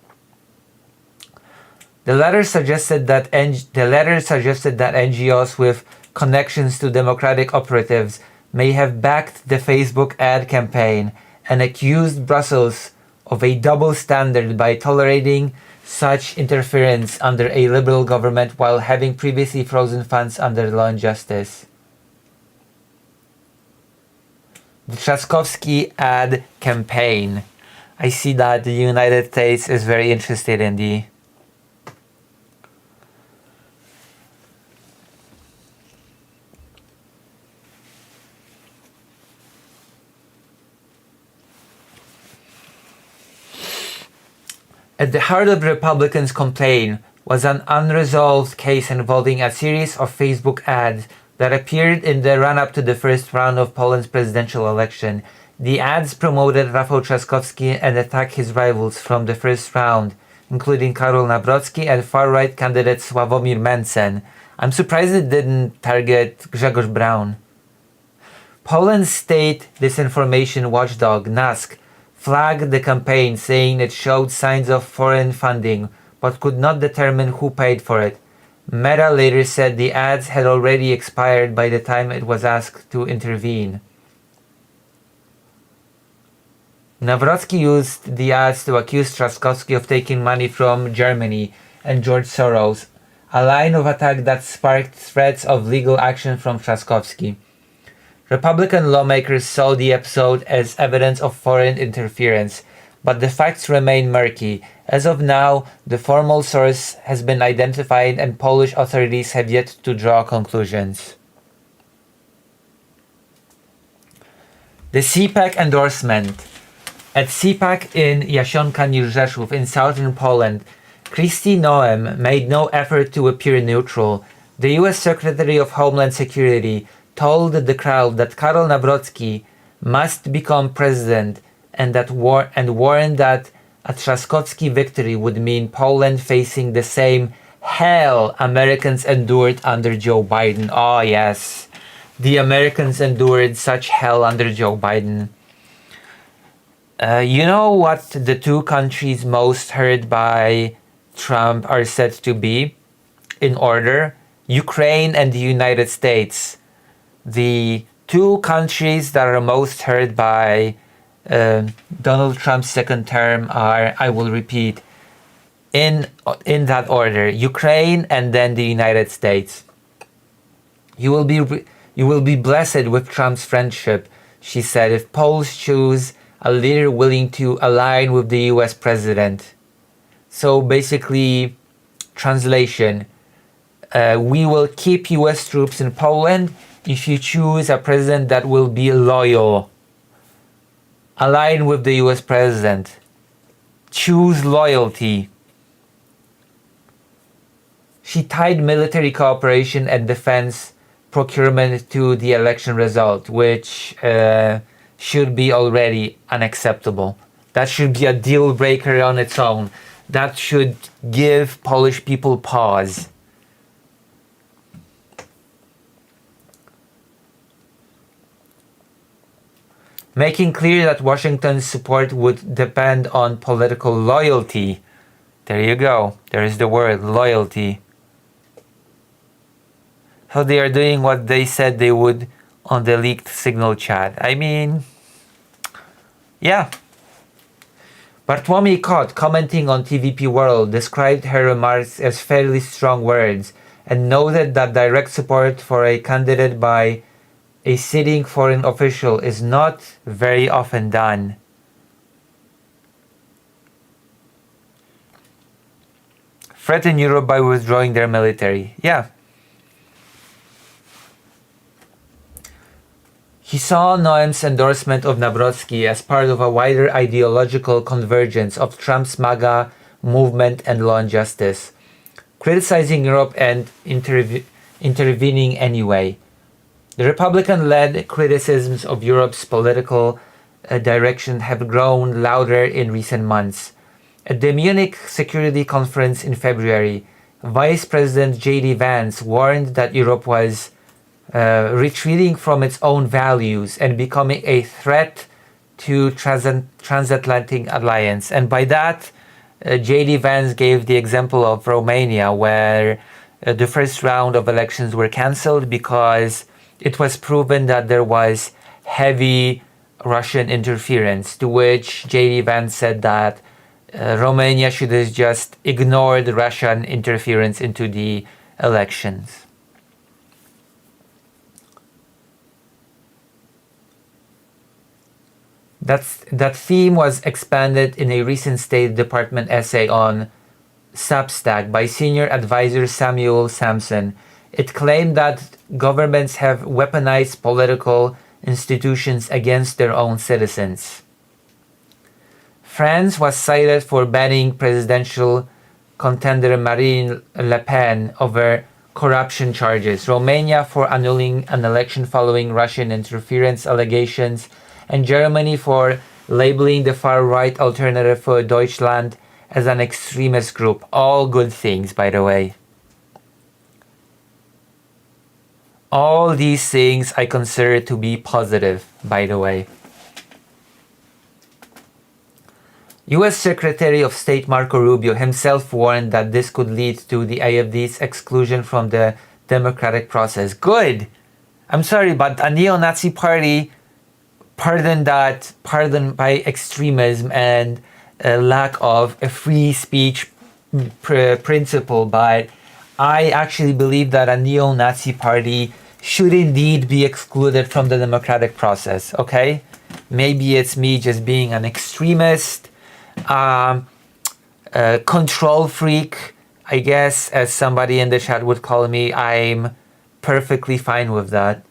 The letter suggested that NGOs with connections to democratic operatives may have backed the Facebook ad campaign and accused Brussels of a double standard by tolerating such interference under a liberal government while having previously frozen funds under Law and Justice. The Trzaskowski ad campaign. I see that the United States is very interested in the At the heart of the Republicans' complaint was an unresolved case involving a series of Facebook ads that appeared in the run-up to the first round of Poland's presidential election. The ads promoted Rafał Trzaskowski and attacked his rivals from the first round, including Karol Nawrocki and far-right candidate Sławomir Mencen. I'm surprised it didn't target Grzegorz Braun. Poland's state disinformation watchdog, NASK, flagged the campaign, saying it showed signs of foreign funding, but could not determine who paid for it. Meta later said the ads had already expired by the time it was asked to intervene. Nawrocki used the ads to accuse Trzaskowski of taking money from Germany and George Soros, a line of attack that sparked threats of legal action from Trzaskowski. Republican lawmakers saw the episode as evidence of foreign interference, but the facts remain murky. As of now, the formal source has been identified and Polish authorities have yet to draw conclusions. The CPAC endorsement. At CPAC in Jasionka near Rzeszów in southern Poland, Kristi Noem made no effort to appear neutral. The US Secretary of Homeland Security told the crowd that Karol Nawrocki must become president and warned that a Trzaskowski victory would mean Poland facing the same hell Americans endured under Joe Biden. Oh yes, the Americans endured such hell under Joe Biden. You know what the two countries most hurt by Trump are said to be? In order, Ukraine and the United States. The two countries that are most hurt by Donald Trump's second term are, I will repeat, in that order, Ukraine and then the United States. You will be blessed with Trump's friendship, she said, if Poles choose a leader willing to align with the US president. So basically, translation, we will keep US troops in Poland if you choose a president that will be loyal. Align with the US president. Choose loyalty. She tied military cooperation and defense procurement to the election result, which should be already unacceptable. That should be a deal breaker on its own. That should give Polish people pause. Making clear that Washington's support would depend on political loyalty. There you go. There is the word, loyalty. So they are doing what they said they would on the leaked Signal chat. I mean, yeah. Bartłomiej Kot, commenting on TVP World, described her remarks as fairly strong words and noted that direct support for a candidate by a sitting foreign official is not very often done. Threaten Europe by withdrawing their military. Yeah. He saw Noem's endorsement of Nawrocki as part of a wider ideological convergence of Trump's MAGA movement and Law and Justice, criticizing Europe and intervening anyway. The Republican-led criticisms of Europe's political direction have grown louder in recent months. At the Munich Security Conference in February, Vice President J.D. Vance warned that Europe was retreating from its own values and becoming a threat to transatlantic alliance. And by that, J.D. Vance gave the example of Romania, where the first round of elections were cancelled because it was proven that there was heavy Russian interference, to which J.D. Vance said that Romania should have just ignored Russian interference into the elections. That theme was expanded in a recent State Department essay on Substack by senior advisor Samuel Sampson. It claimed that governments have weaponized political institutions against their own citizens. France was cited for banning presidential contender Marine Le Pen over corruption charges, Romania for annulling an election following Russian interference allegations, and Germany for labeling the far-right Alternative for Deutschland as an extremist group. All good things, by the way. All these things I consider to be positive, by the way. U.S. Secretary of State Marco Rubio himself warned that this could lead to the AfD's exclusion from the democratic process. Good! I'm sorry, but a neo-Nazi party pardoned by extremism and a lack of a free speech principle, but I actually believe that a neo-Nazi party should indeed be excluded from the democratic process, okay? Maybe it's me just being an extremist, control freak, I guess, as somebody in the chat would call me. I'm perfectly fine with that.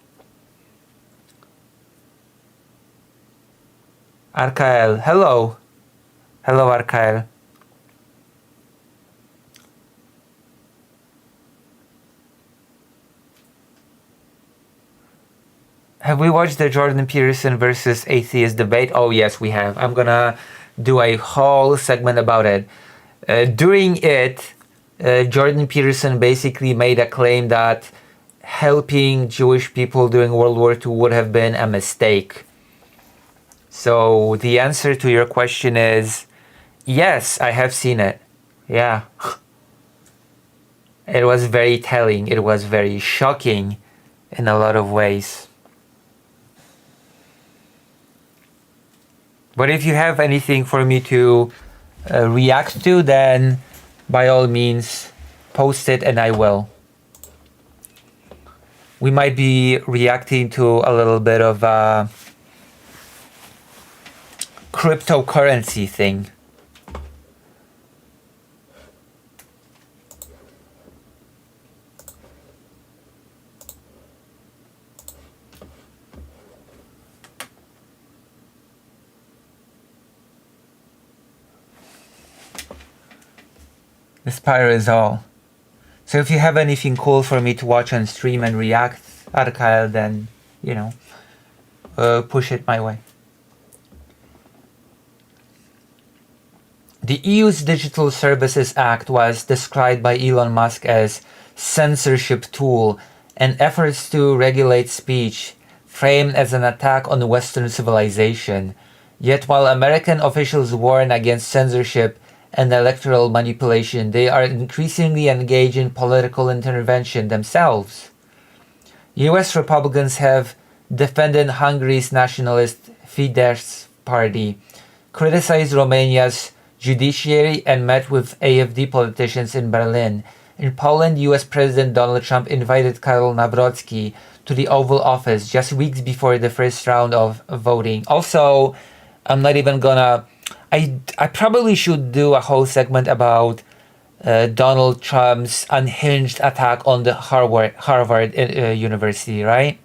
Arkael, hello. Hello, Arkael. Have we watched the Jordan Peterson versus atheist debate? Oh, yes, we have. I'm gonna do a whole segment about it. During it, Jordan Peterson basically made a claim that helping Jewish people during World War II would have been a mistake. So the answer to your question is yes, I have seen it. Yeah. It was very telling. It was very shocking in a lot of ways. But if you have anything for me to react to, then by all means post it and I will. We might be reacting to a little bit of a cryptocurrency thing. The Spire is all. So if you have anything cool for me to watch on stream and react, Arkael, then, you know, push it my way. The EU's Digital Services Act was described by Elon Musk as censorship tool and efforts to regulate speech, framed as an attack on Western civilization. Yet while American officials warn against censorship and electoral manipulation, they are increasingly engaged in political intervention themselves. US Republicans have defended Hungary's nationalist Fidesz party, criticized Romania's judiciary, and met with AfD politicians in Berlin. In Poland, US President Donald Trump invited Karol Nawrocki to the Oval Office just weeks before the first round of voting. Also, I'm not even gonna... I probably should do a whole segment about Donald Trump's unhinged attack on the Harvard University, right?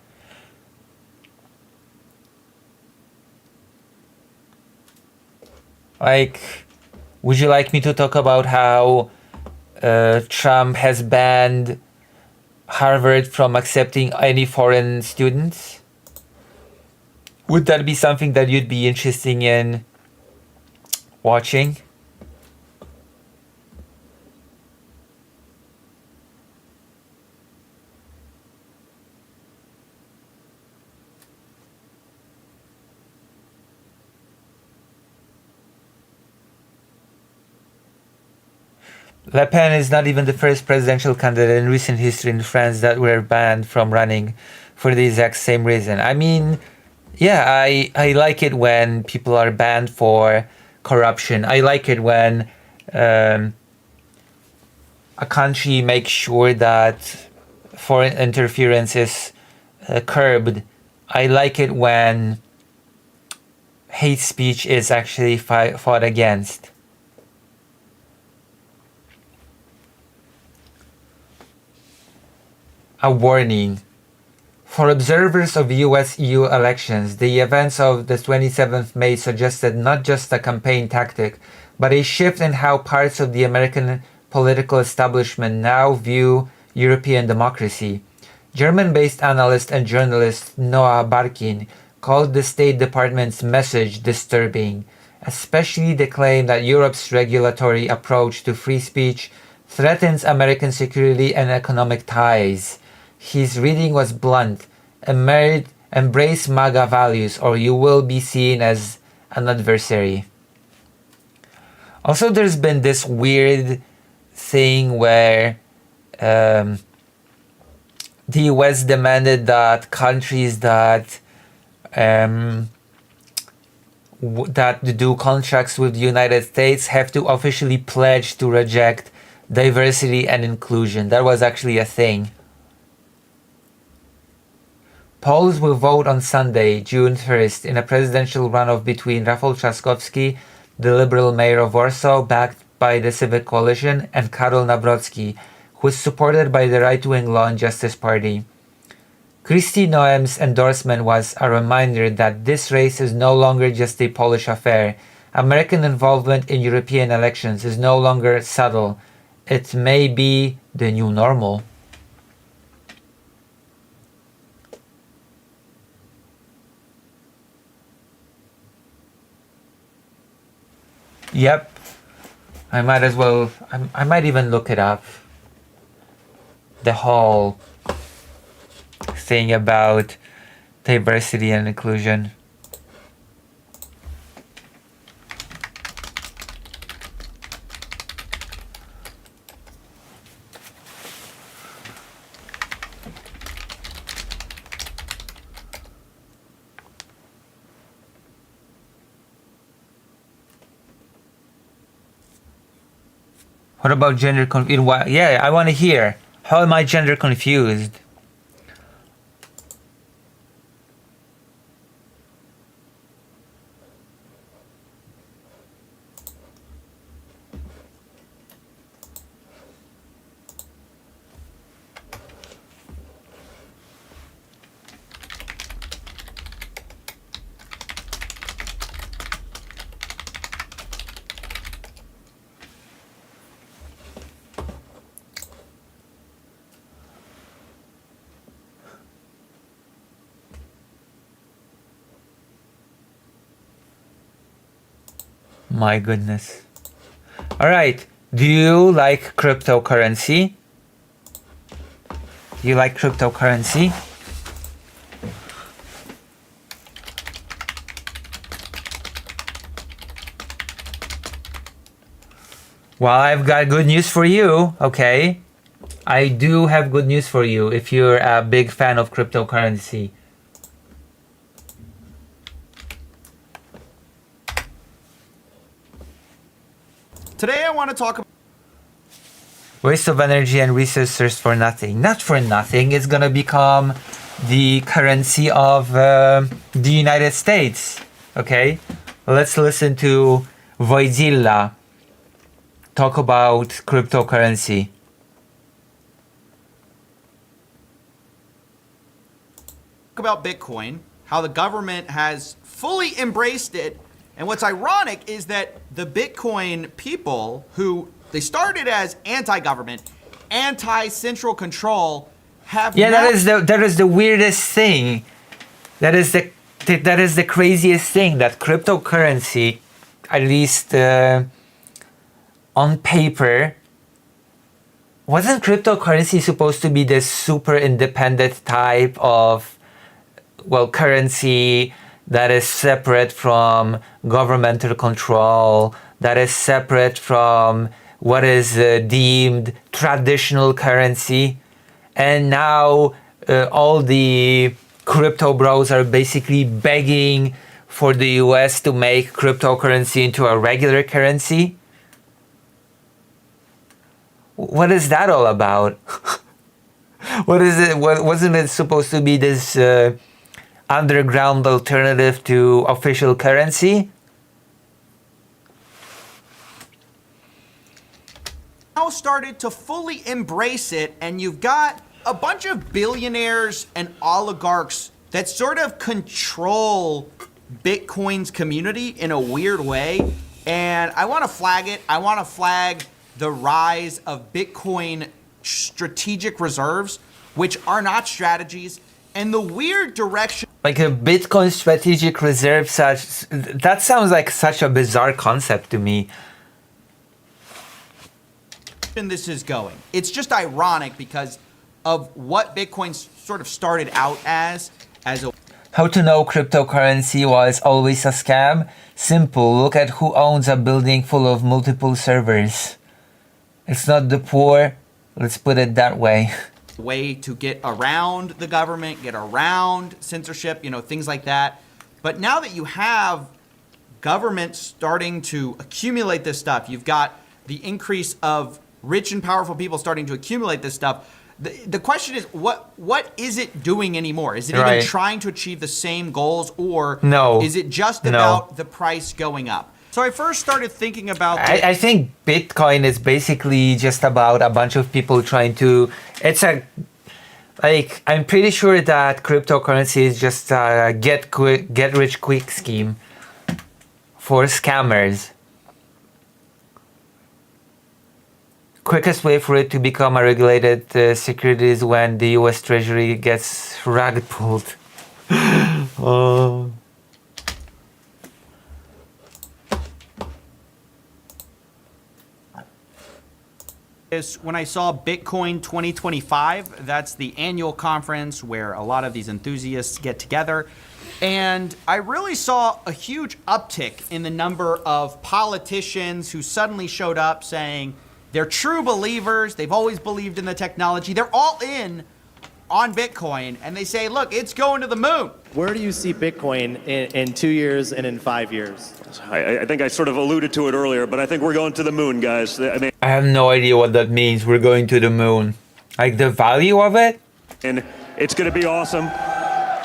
Like, would you like me to talk about how Trump has banned Harvard from accepting any foreign students? Would that be something that you'd be interested in watching? Le Pen is not even the first presidential candidate in recent history in France that were banned from running for the exact same reason. I mean, yeah, I like it when people are banned for corruption. I like it when a country makes sure that foreign interference is curbed. I like it when hate speech is actually fought against. A warning. For observers of US-EU elections, the events of the 27th May suggested not just a campaign tactic, but a shift in how parts of the American political establishment now view European democracy. German-based analyst and journalist Noah Barkin called the State Department's message disturbing, especially the claim that Europe's regulatory approach to free speech threatens American security and economic ties. His reading was blunt: embrace MAGA values or you will be seen as an adversary. Also, there's been this weird thing where the US demanded that countries that that do contracts with the United States have to officially pledge to reject diversity and inclusion. That was actually a thing. Poles will vote on Sunday, June 1st, in a presidential runoff between Rafał Trzaskowski, the Liberal mayor of Warsaw, backed by the Civic Coalition, and Karol Nawrocki, who is supported by the right-wing Law and Justice Party. Kristi Noem's endorsement was a reminder that this race is no longer just a Polish affair. American involvement in European elections is no longer subtle. It may be the new normal. Yep. I might as well, I might even look it up. The whole thing about diversity and inclusion. What about gender confused? Yeah, I want to hear. How am I gender confused? My goodness. Alright, do you like cryptocurrency? Do you like cryptocurrency? Well, I've got good news for you, okay? I do have good news for you if you're a big fan of cryptocurrency. Today I want to talk about Waste of energy and resources for nothing. Not for nothing, it's gonna become the currency of the United States, okay? Let's listen to Wojtyla talk about cryptocurrency. Bitcoin, how the government has fully embraced it. And what's ironic is that the Bitcoin people who they started as anti-government, anti-central control have that is the weirdest thing. That is the craziest thing, that cryptocurrency, at least on paper, wasn't cryptocurrency supposed to be this super independent type of currency that is separate from governmental control, that is separate from what is deemed traditional currency. And now all the crypto bros are basically begging for the US to make cryptocurrency into a regular currency. What is that all about? What is it? Wasn't it supposed to be this underground alternative to official currency? Now started to fully embrace it, and you've got a bunch of billionaires and oligarchs that sort of control Bitcoin's community in a weird way. And I want to flag it. I want to flag the rise of Bitcoin strategic reserves, which are not strategies, and the weird direction. Like a Bitcoin strategic reserve, that sounds like such a bizarre concept to me. This is going. It's just ironic because of what Bitcoin sort of started out as a. How to know cryptocurrency was always a scam? Simple. Look at who owns a building full of multiple servers. It's not the poor. Let's put it that way. Way to get around the government, get around censorship, things like that. But now that you have government starting to accumulate this stuff, you've got the increase of rich and powerful people starting to accumulate this stuff. The question is, what is it doing anymore? Is it even trying to achieve the same goals, or is it just about the price going up? So I first started thinking about I think Bitcoin is basically just about a bunch of people trying to, I'm pretty sure that cryptocurrency is just a get rich quick scheme for scammers. Quickest way for it to become a regulated security is when the US Treasury gets rug pulled. Oh. Is when I saw Bitcoin 2025, that's the annual conference where a lot of these enthusiasts get together. And I really saw a huge uptick in the number of politicians who suddenly showed up saying they're true believers. They've always believed in the technology. They're all in on Bitcoin, and they say, look, it's going to the moon. Where do you see Bitcoin in 2 years and in 5 years? I think I sort of alluded to it earlier, but I think we're going to the moon, guys. I have no idea what that means. We're going to the moon. Like the value of it? And it's going to be awesome.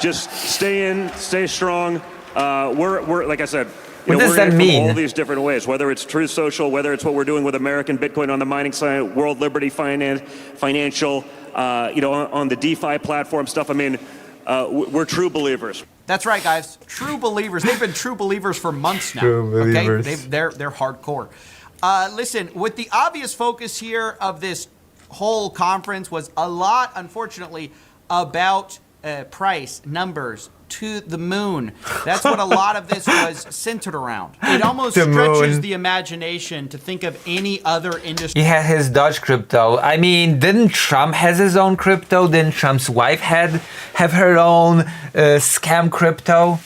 Just stay in, stay strong. We're like I said, what does that mean? All these different ways, whether it's Truth Social, whether it's what we're doing with American Bitcoin on the mining side, World Liberty Financial, on the DeFi platform stuff. We're true believers. That's right, guys. True believers. They've been true believers for months now. True believers. Okay? They're hardcore. Listen, with the obvious focus here of this whole conference was a lot, unfortunately, about price, numbers, to the moon. That's what a lot of this was centered around. It almost stretches the imagination to think of any other industry. He had his Dodge crypto. I mean, didn't Trump has his own crypto? Didn't Trump's wife have her own scam crypto?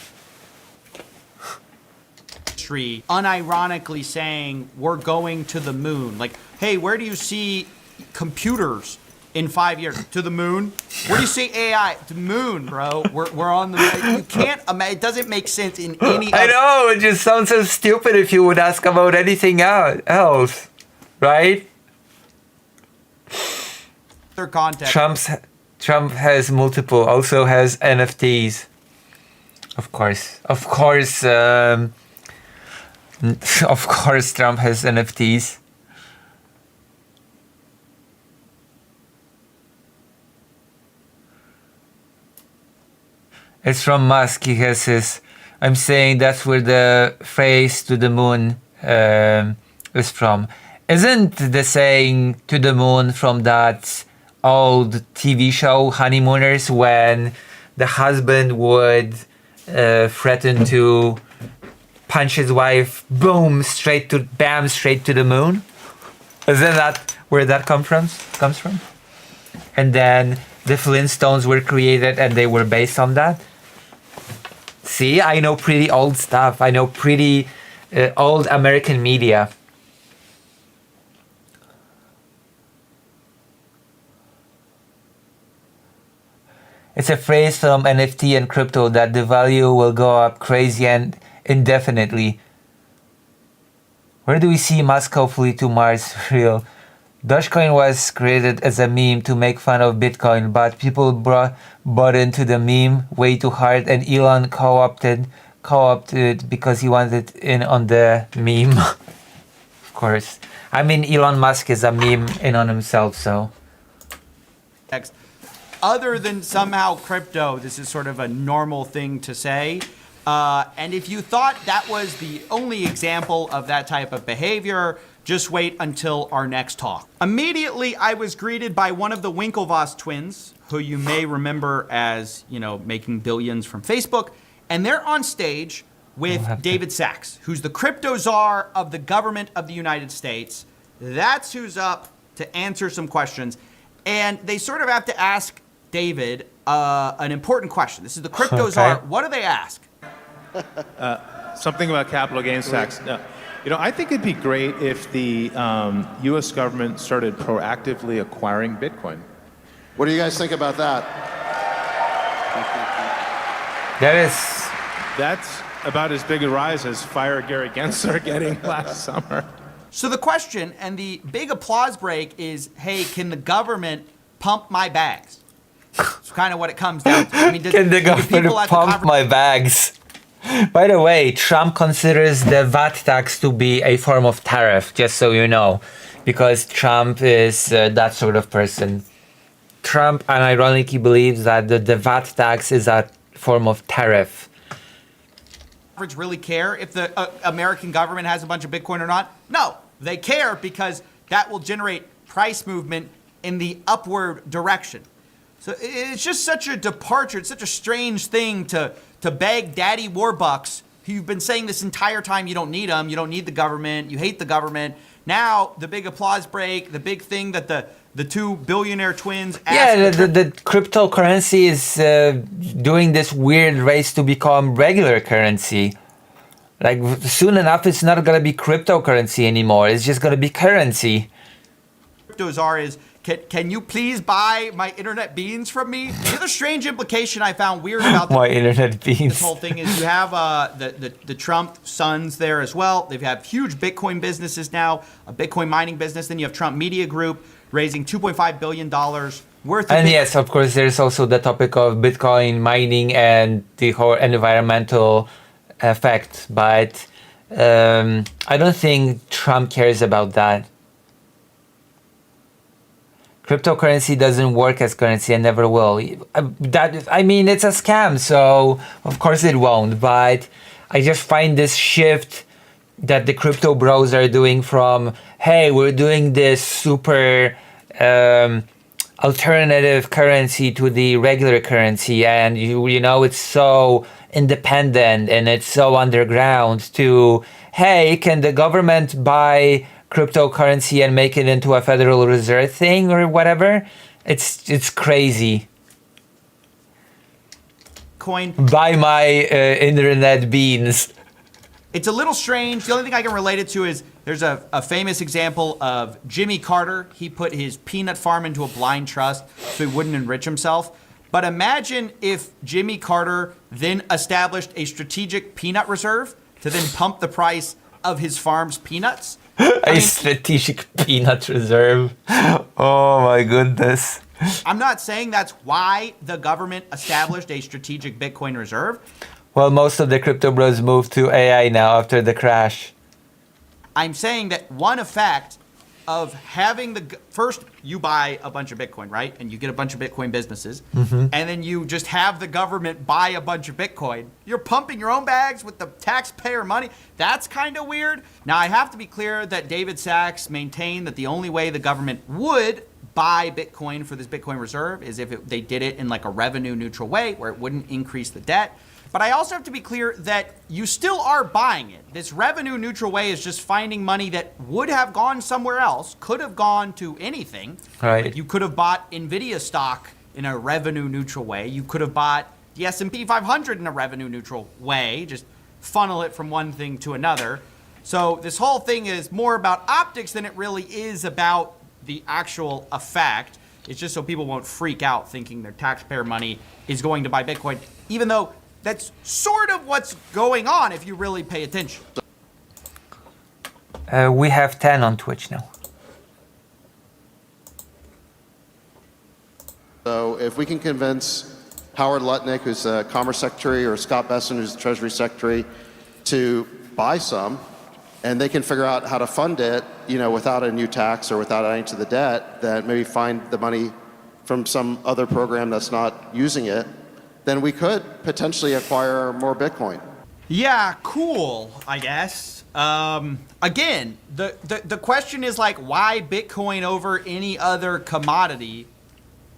Unironically saying we're going to the moon. Like, hey, where do you see computers in 5 years? To the moon. Where do you see AI? To the moon, bro. We're on the moon. You can't imagine. It doesn't make sense in any. I know. It just sounds so stupid if you would ask about anything else, right? Their context. Trump has multiple. Also has NFTs. Of course. Of course, Trump has NFTs. It's from Musk. He has his. I'm saying that's where the phrase "to the moon" is from. Isn't the saying "to the moon" from that old TV show Honeymooners, when the husband would threaten to punch his wife, boom, straight to the moon? Isn't that where that comes from? And then the Flintstones were created and they were based on that. See, I know pretty old stuff. I know pretty old American media. It's a phrase from NFT and crypto that the value will go up crazy and indefinitely. Where do we see Moscow flee to Mars real? Dogecoin was created as a meme to make fun of Bitcoin, but people bought into the meme way too hard, and Elon co-opted it because he wanted in on the meme. Of course. I mean, Elon Musk is a meme in on himself, so. Other than somehow crypto, this is sort of a normal thing to say. And if you thought that was the only example of that type of behavior, just wait until our next talk. Immediately, I was greeted by one of the Winklevoss twins, who you may remember as, making billions from Facebook. And they're on stage with David Sachs, who's the crypto czar of the government of the United States. That's who's up to answer some questions. And they sort of have to ask David an important question. This is the crypto czar. What do they ask? Something about capital gains tax. No. I think it'd be great if the U.S. government started proactively acquiring Bitcoin. What do you guys think about that? That's about as big a rise as Fire Gary Gensler getting last summer. So the question and the big applause break is, hey, can the government pump my bags? It's kind of what it comes down to. I mean, Can the government pump my bags? By the way, Trump considers the VAT tax to be a form of tariff, just so you know, because Trump is that sort of person. Trump unironically believes that the VAT tax is a form of tariff. Really care if the American government has a bunch of Bitcoin or not? No, they care because that will generate price movement in the upward direction. So it's just such a departure. It's such a strange thing to beg Daddy Warbucks, who you've been saying this entire time you don't need them, you don't need the government, you hate the government. Now the big applause break, the big thing that the two billionaire twins asked. Yeah, the cryptocurrency is doing this weird race to become regular currency. Like soon enough, it's not gonna be cryptocurrency anymore. It's just gonna be currency. Crypto czar is. Can you please buy my internet beans from me? The other strange implication I found weird about my internet beans. This whole thing is you have the Trump sons there as well. They have huge Bitcoin businesses now, a Bitcoin mining business. Then you have Trump Media Group raising $2.5 billion worth of And yes, of course, there's also the topic of Bitcoin mining and the whole environmental effect. But I don't think Trump cares about that. Cryptocurrency doesn't work as currency and never will. It's a scam, so of course it won't. But I just find this shift that the crypto bros are doing from, hey, we're doing this super alternative currency to the regular currency, and it's so independent and it's so underground, to, hey, can the government buy cryptocurrency and make it into a Federal Reserve thing or whatever? It's crazy. Coin. Buy my internet beans. It's a little strange. The only thing I can relate it to is there's a famous example of Jimmy Carter. He put his peanut farm into a blind trust so he wouldn't enrich himself. But imagine if Jimmy Carter then established a strategic peanut reserve to then pump the price of his farm's peanuts. Strategic peanut reserve. Oh my goodness. I'm not saying that's why the government established a strategic Bitcoin reserve. Well, most of the crypto bros moved to AI now after the crash. I'm saying that one effect of having first you buy a bunch of Bitcoin, right? And you get a bunch of Bitcoin businesses, and then you just have the government buy a bunch of Bitcoin. You're pumping your own bags with the taxpayer money. That's kind of weird. Now, I have to be clear that David Sachs maintained that the only way the government would buy Bitcoin for this Bitcoin reserve is if they did it in like a revenue neutral way where it wouldn't increase the debt. But I also have to be clear that you still are buying it. This revenue neutral way is just finding money that would have gone somewhere else, could have gone to anything. Right. Like you could have bought Nvidia stock in a revenue neutral way. You could have bought the S&P 500 in a revenue neutral way, just funnel it from one thing to another. So this whole thing is more about optics than it really is about the actual effect. It's just so people won't freak out thinking their taxpayer money is going to buy Bitcoin, even though that's sort of what's going on if you really pay attention. We have 10 on Twitch now. So if we can convince Howard Lutnick, who's the Commerce Secretary, or Scott Bessent, who's the Treasury Secretary, to buy some, and they can figure out how to fund it, without a new tax or without adding to the debt, then maybe find the money from some other program that's not using it, then we could potentially acquire more Bitcoin. Yeah, cool, I guess. Again, the question is like, why Bitcoin over any other commodity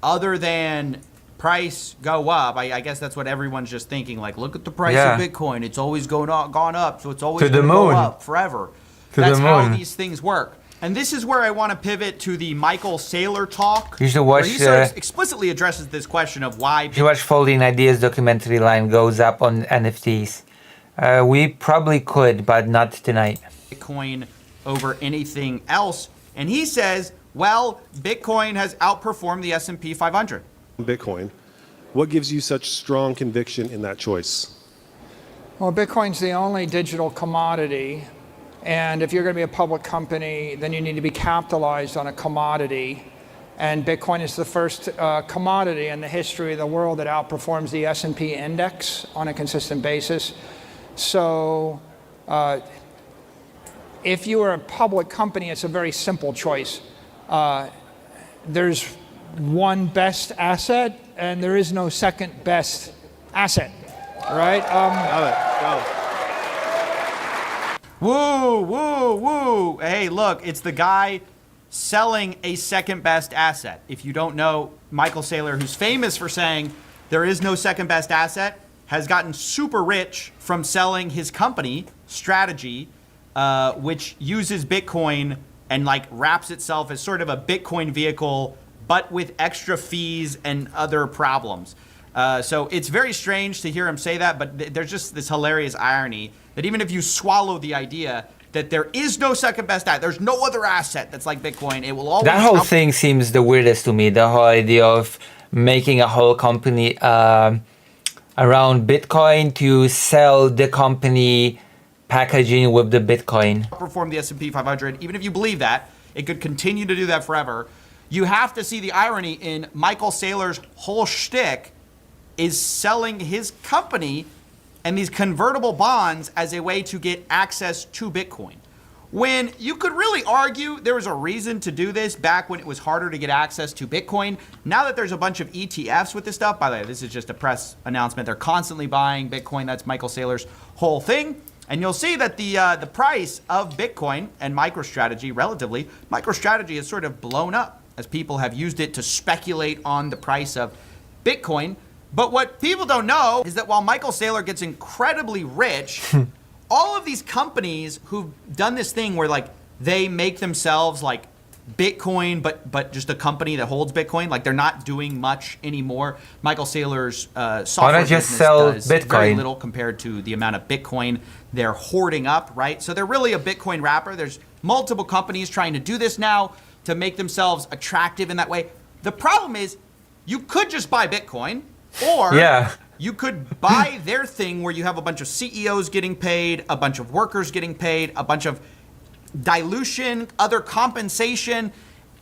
other than price go up? I guess that's what everyone's just thinking. Like, look at the price of Bitcoin. It's always gone up, so it's always going to go up forever. That's how these things work. And this is where I want to pivot to the Michael Saylor talk. You should watch, where he sort of explicitly addresses this question of why. You should watch Folding Ideas documentary. Line goes up on NFTs. We probably could, but not tonight. Bitcoin over anything else. And he says, well, Bitcoin has outperformed the S&P 500. Bitcoin. What gives you such strong conviction in that choice? Well, Bitcoin's the only digital commodity, and if you're going to be a public company, then you need to be capitalized on a commodity. And Bitcoin is the first commodity in the history of the world that outperforms the S&P index on a consistent basis. So if you are a public company, it's a very simple choice. There's one best asset, and there is no second best asset, right? Woo, woo, woo. Hey, look, it's the guy selling a second best asset. If you don't know, Michael Saylor, who's famous for saying there is no second best asset, has gotten super rich from selling his company, Strategy, which uses Bitcoin and like wraps itself as sort of a Bitcoin vehicle, but with extra fees and other problems. So it's very strange to hear him say that, but there's just this hilarious irony that even if you swallow the idea that there is no second best asset, there's no other asset that's like Bitcoin, it will always... That whole thing seems the weirdest to me, the whole idea of making a whole company around Bitcoin to sell the company packaging with the Bitcoin. Outperform the S&P 500, even if you believe that, it could continue to do that forever. You have to see the irony in Michael Saylor's whole shtick is selling his company and these convertible bonds as a way to get access to Bitcoin. When you could really argue there was a reason to do this back when it was harder to get access to Bitcoin. Now that there's a bunch of ETFs with this stuff, by the way, this is just a press announcement. They're constantly buying Bitcoin. That's Michael Saylor's whole thing. And you'll see that the price of Bitcoin and MicroStrategy, relatively, MicroStrategy has sort of blown up as people have used it to speculate on the price of Bitcoin. But what people don't know is that while Michael Saylor gets incredibly rich, all of these companies who've done this thing where like they make themselves like Bitcoin, but just a company that holds Bitcoin, like they're not doing much anymore. Michael Saylor's software just business sell does Bitcoin? Very little compared to the amount of Bitcoin they're hoarding up, right? So they're really a Bitcoin wrapper. There's multiple companies trying to do this now to make themselves attractive in that way. The problem is you could just buy Bitcoin, or you could buy their thing where you have a bunch of CEOs getting paid, a bunch of workers getting paid, a bunch of dilution, other compensation,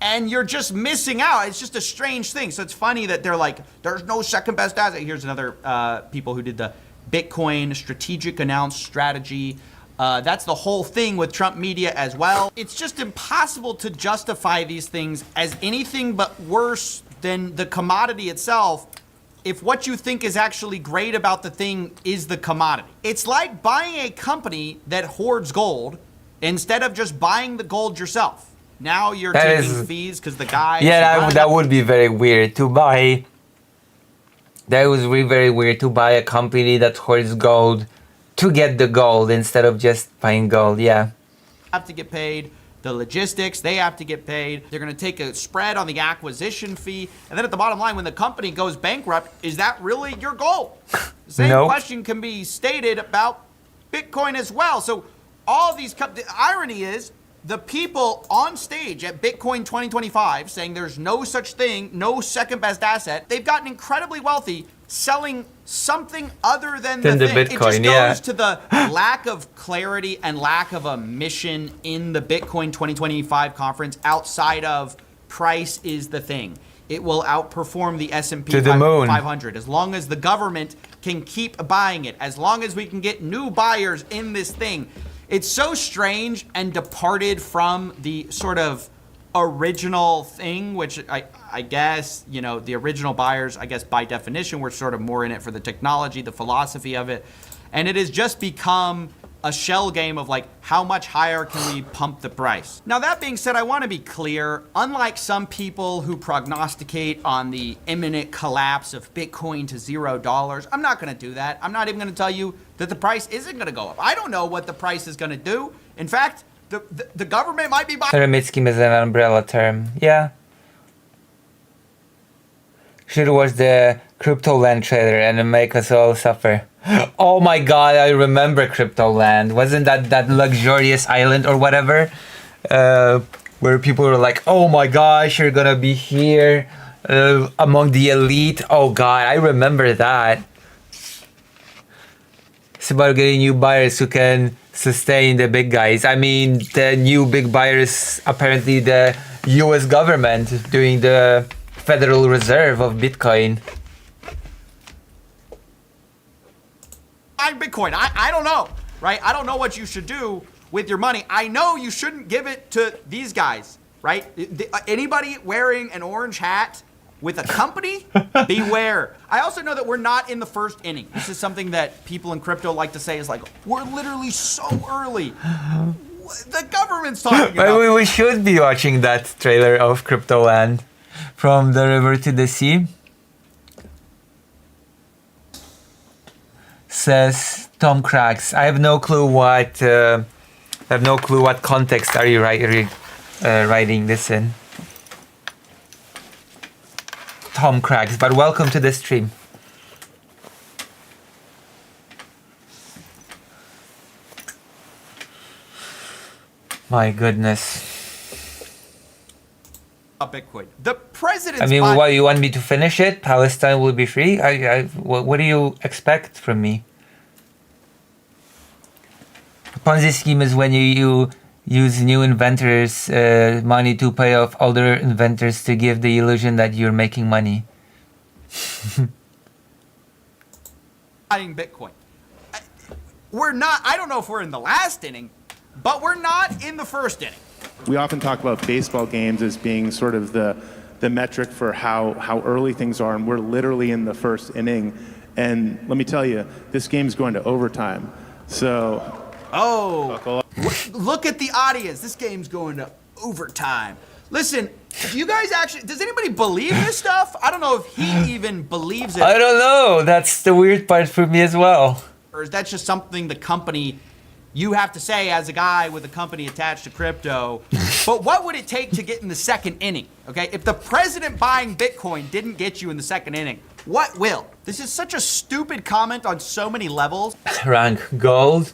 and you're just missing out. It's just a strange thing. So it's funny that they're like, there's no second best asset. Here's another people who did the Bitcoin strategic announced strategy. That's the whole thing with Trump media as well. It's just impossible to justify these things as anything but worse than the commodity itself if what you think is actually great about the thing is the commodity. It's like buying a company that hoards gold instead of just buying the gold yourself. Now you're taking fees because the guy... Yeah, that would be very weird to buy. That was really very weird to buy a company that hoards gold to get the gold instead of just buying gold, yeah. Have to get paid. The logistics, they have to get paid. They're going to take a spread on the acquisition fee. And then at the bottom line, when the company goes bankrupt, is that really your goal? The same question can be stated about Bitcoin as well. So all of these, the irony is the people on stage at Bitcoin 2025 saying there's no such thing, no second best asset, they've gotten incredibly wealthy selling something other than the thing. Bitcoin, it just goes to the lack of clarity and lack of a mission in the Bitcoin 2025 conference outside of price is the thing. It will outperform the S&P To the moon. 500 as long as the government can keep buying it, as long as we can get new buyers in this thing. It's so strange and departed from the sort of original thing, which I guess, you know, the original buyers, I guess by definition, were sort of more in it for the technology, the philosophy of it. And it has just become a shell game of like, how much higher can we pump the price? Now, that being said, I want to be clear, unlike some people who prognosticate on the imminent collapse of Bitcoin to $0, I'm not going to do that. I'm not even going to tell you that the price isn't going to go up. I don't know what the price is going to do. In fact, the government might be buying. Pyramid scheme is an umbrella term. Yeah. Should watch the Crypto Land trailer and make us all suffer. Oh my god, I remember Crypto Land. Wasn't that luxurious island or whatever? Where people were like, oh my gosh, you're gonna be here among the elite. Oh god, I remember that. It's about getting new buyers who can sustain the big guys. I mean, the new big buyers, apparently the US government doing the Federal Reserve of Bitcoin. Bitcoin. I don't know, right? I don't know what you should do with your money. I know you shouldn't give it to these guys, right? Anybody wearing an orange hat with a company, beware. I also know that we're not in the first inning. This is something that people in crypto like to say is like, we're literally so early. The government's talking about. We should be watching that trailer of Crypto Land, From the River to the Sea. Says Tom Cracks. I have no clue what context are you writing this in. Tom Cracks, but welcome to the stream. My goodness. Bitcoin. The president's. I mean, what, you want me to finish it? Palestine will be free? What do you expect from me? A Ponzi scheme is when you use new inventors' money to pay off older inventors to give the illusion that you're making money. Buying Bitcoin. We're not, I don't know if we're in the last inning, but we're not in the first inning. We often talk about baseball games as being sort of the metric for how early things are, and we're literally in the first inning. And let me tell you, this game's going to overtime. So, look at the audience. This game's going to overtime. Listen, do you guys actually, does anybody believe this stuff? I don't know if he even believes it. I don't know. That's the weird part for me as well. Or is that just something the company, you have to say as a guy with a company attached to crypto? But what would it take to get in the second inning? Okay, if the president buying Bitcoin didn't get you in the second inning, what will? This is such a stupid comment on so many levels. Rank gold,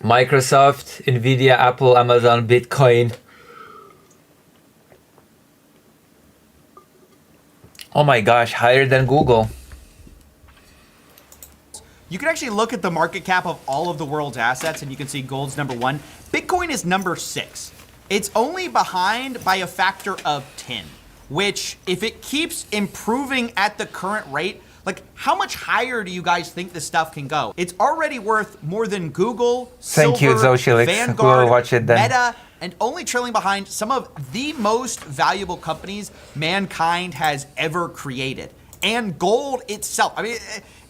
Microsoft, Nvidia, Apple, Amazon, Bitcoin. Oh my gosh, higher than Google. You can actually look at the market cap of all of the world's assets and you can see gold's number 1. Bitcoin is number 6. It's only behind by a factor of 10, which if it keeps improving at the current rate, like how much higher do you guys think this stuff can go? It's already worth more than Google, Thank you, Silver, Zoshilix. Vanguard, We'll watch it then. Meta, and only trailing behind some of the most valuable companies mankind has ever created. And gold itself. I mean,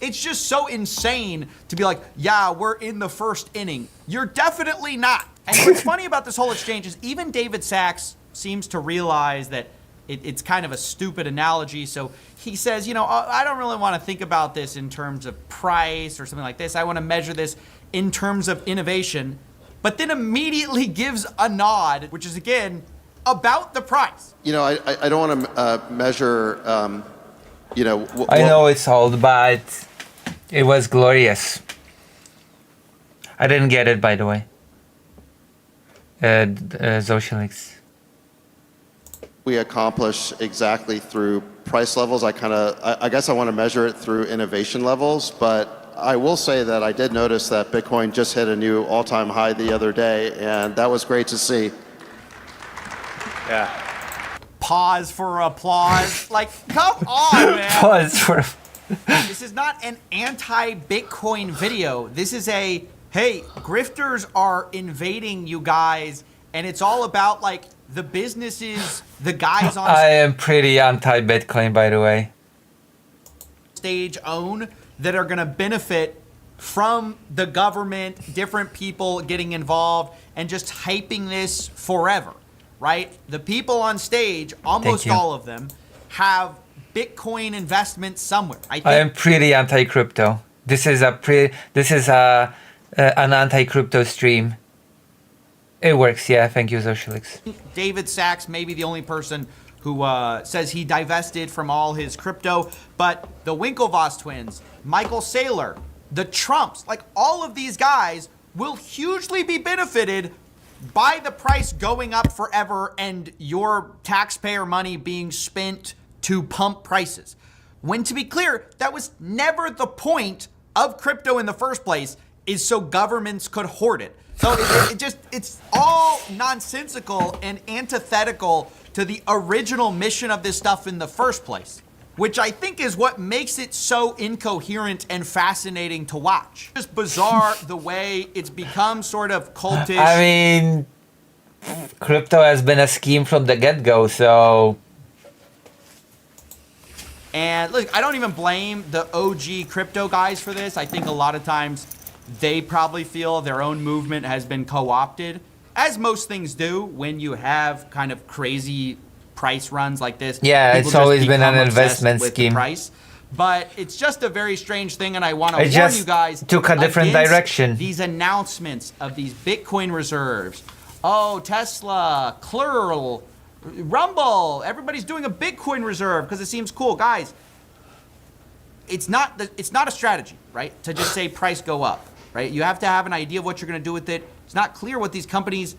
it's just so insane to be like, yeah, we're in the first inning. You're definitely not. And what's funny about this whole exchange is even David Sachs seems to realize that it's kind of a stupid analogy. So he says, you know, I don't really want to think about this in terms of price or something like this. I want to measure this in terms of innovation. But then immediately gives a nod, which is, again, about the price. You know, I don't want to measure, you know... I know it's old, but it was glorious. I didn't get it, by the way. Socialix? We accomplish exactly through price levels. I guess I want to measure it through innovation levels, but I will say that I did notice that Bitcoin just hit a new all-time high the other day, and that was great to see. Yeah. Pause for applause. Like, come on, man. Pause for. This is not an anti-Bitcoin video. This is a, hey, grifters are invading you guys, and it's all about, like, the businesses, the guys on I am pretty anti-Bitcoin, by the way. stage own that are going to benefit from the government, different people getting involved, and just hyping this forever, right? The people on stage, almost you. all of them, have Bitcoin investments somewhere. I am pretty anti-crypto. This is an anti-crypto stream. It works, yeah. Thank you, Socialix. David Sachs may be the only person who says he divested from all his crypto, but the Winklevoss twins, Michael Saylor, the Trumps, like all of these guys will hugely be benefited by the price going up forever and your taxpayer money being spent to pump prices. When, to be clear, that was never the point of crypto in the first place, is so governments could hoard it. So it's all nonsensical and antithetical to the original mission of this stuff in the first place, which I think is what makes it so incoherent and fascinating to watch. It's bizarre the way it's become sort of cultish. I mean, crypto has been a scheme from the get-go, so... And look, I don't even blame the OG crypto guys for this. I think a lot of times they probably feel their own movement has been co-opted, as most things do when you have kind of crazy price runs like this. Yeah, People it's just always been become an obsessed investment with scheme. The price. But it's just a very strange thing, and I want to It warn just you guys. took a different against direction. These announcements of these Bitcoin reserves. Oh, Tesla, Clurl, Rumble, everybody's doing a Bitcoin reserve because it seems cool. Guys, it's not a strategy, right? To just say price go up, right? You have to have an idea of what you're going to do with it. It's not clear what these companies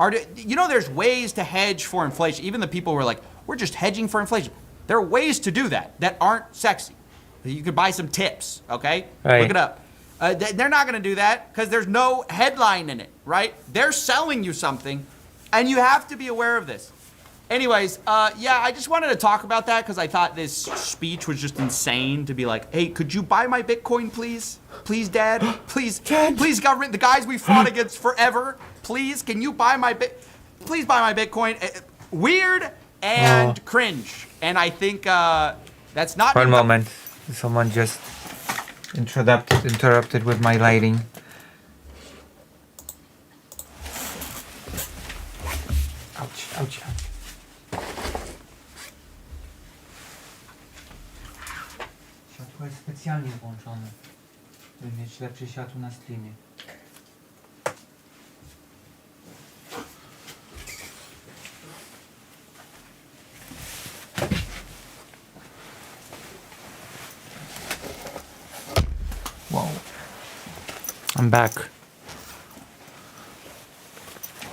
are. You know, there's ways to hedge for inflation. Even the people who are like, we're just hedging for inflation. There are ways to do that aren't sexy. You could buy some tips, okay? Right. Look it up. They're not going to do that because there's no headline in it, right? They're selling you something, and you have to be aware of this. Anyways, yeah, I just wanted to talk about that because I thought this speech was just insane to be like, hey, could you buy my Bitcoin, please? Please, Dad? Please, please, government, the guys we fought against forever, please, can you buy my please buy my Bitcoin? Weird and cringe. And I think that's not... One moment. Someone just interrupted with my lighting. Ouch, ouch, ouch. Światło jest specjalnie włączone, by mieć lepsze światło na streamie. Wow. I'm back.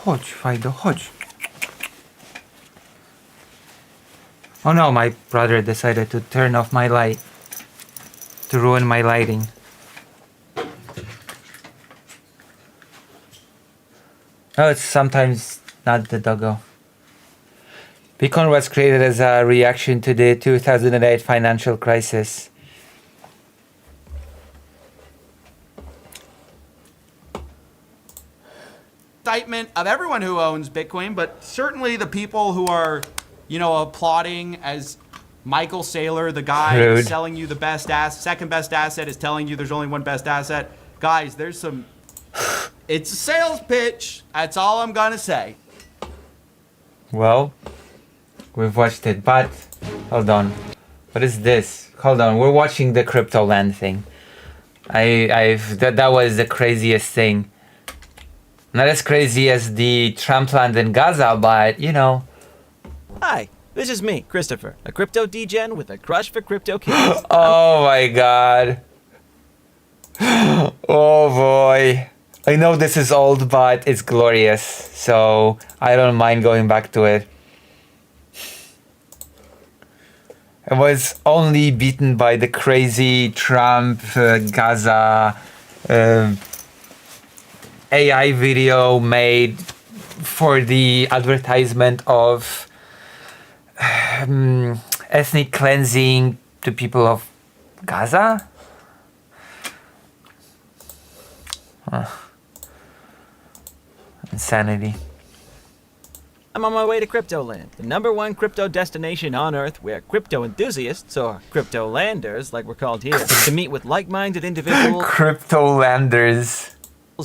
Chodź, Fido, chodź. Oh no, my brother decided to turn off my light. To ruin my lighting. Oh, it's sometimes not the doggo. Bitcoin was created as a reaction to the 2008 financial crisis. Indictment of everyone who owns Bitcoin, but certainly the people who are, you know, applauding as Michael Saylor, the guy Rude. selling you the best second best asset, is telling you there's only one best asset. Guys, there's some... It's a sales pitch. That's all I'm gonna say. Well, we've watched it, but hold on. What is this? Hold on, we're watching the crypto land thing. That was the craziest thing. Not as crazy as the Trump land in Gaza, but you know. Hi, this is me, Christopher, a crypto degen with a crush for crypto kids. Oh my god. Oh boy. I know this is old, but it's glorious, so I don't mind going back to it. I was only beaten by the crazy Trump Gaza AI video made for the advertisement of ethnic cleansing to people of Gaza. Insanity. I'm on my way to Cryptoland, the #1 crypto destination on Earth where crypto enthusiasts, or crypto landers like we're called here, to meet with like-minded individuals Crypto landers.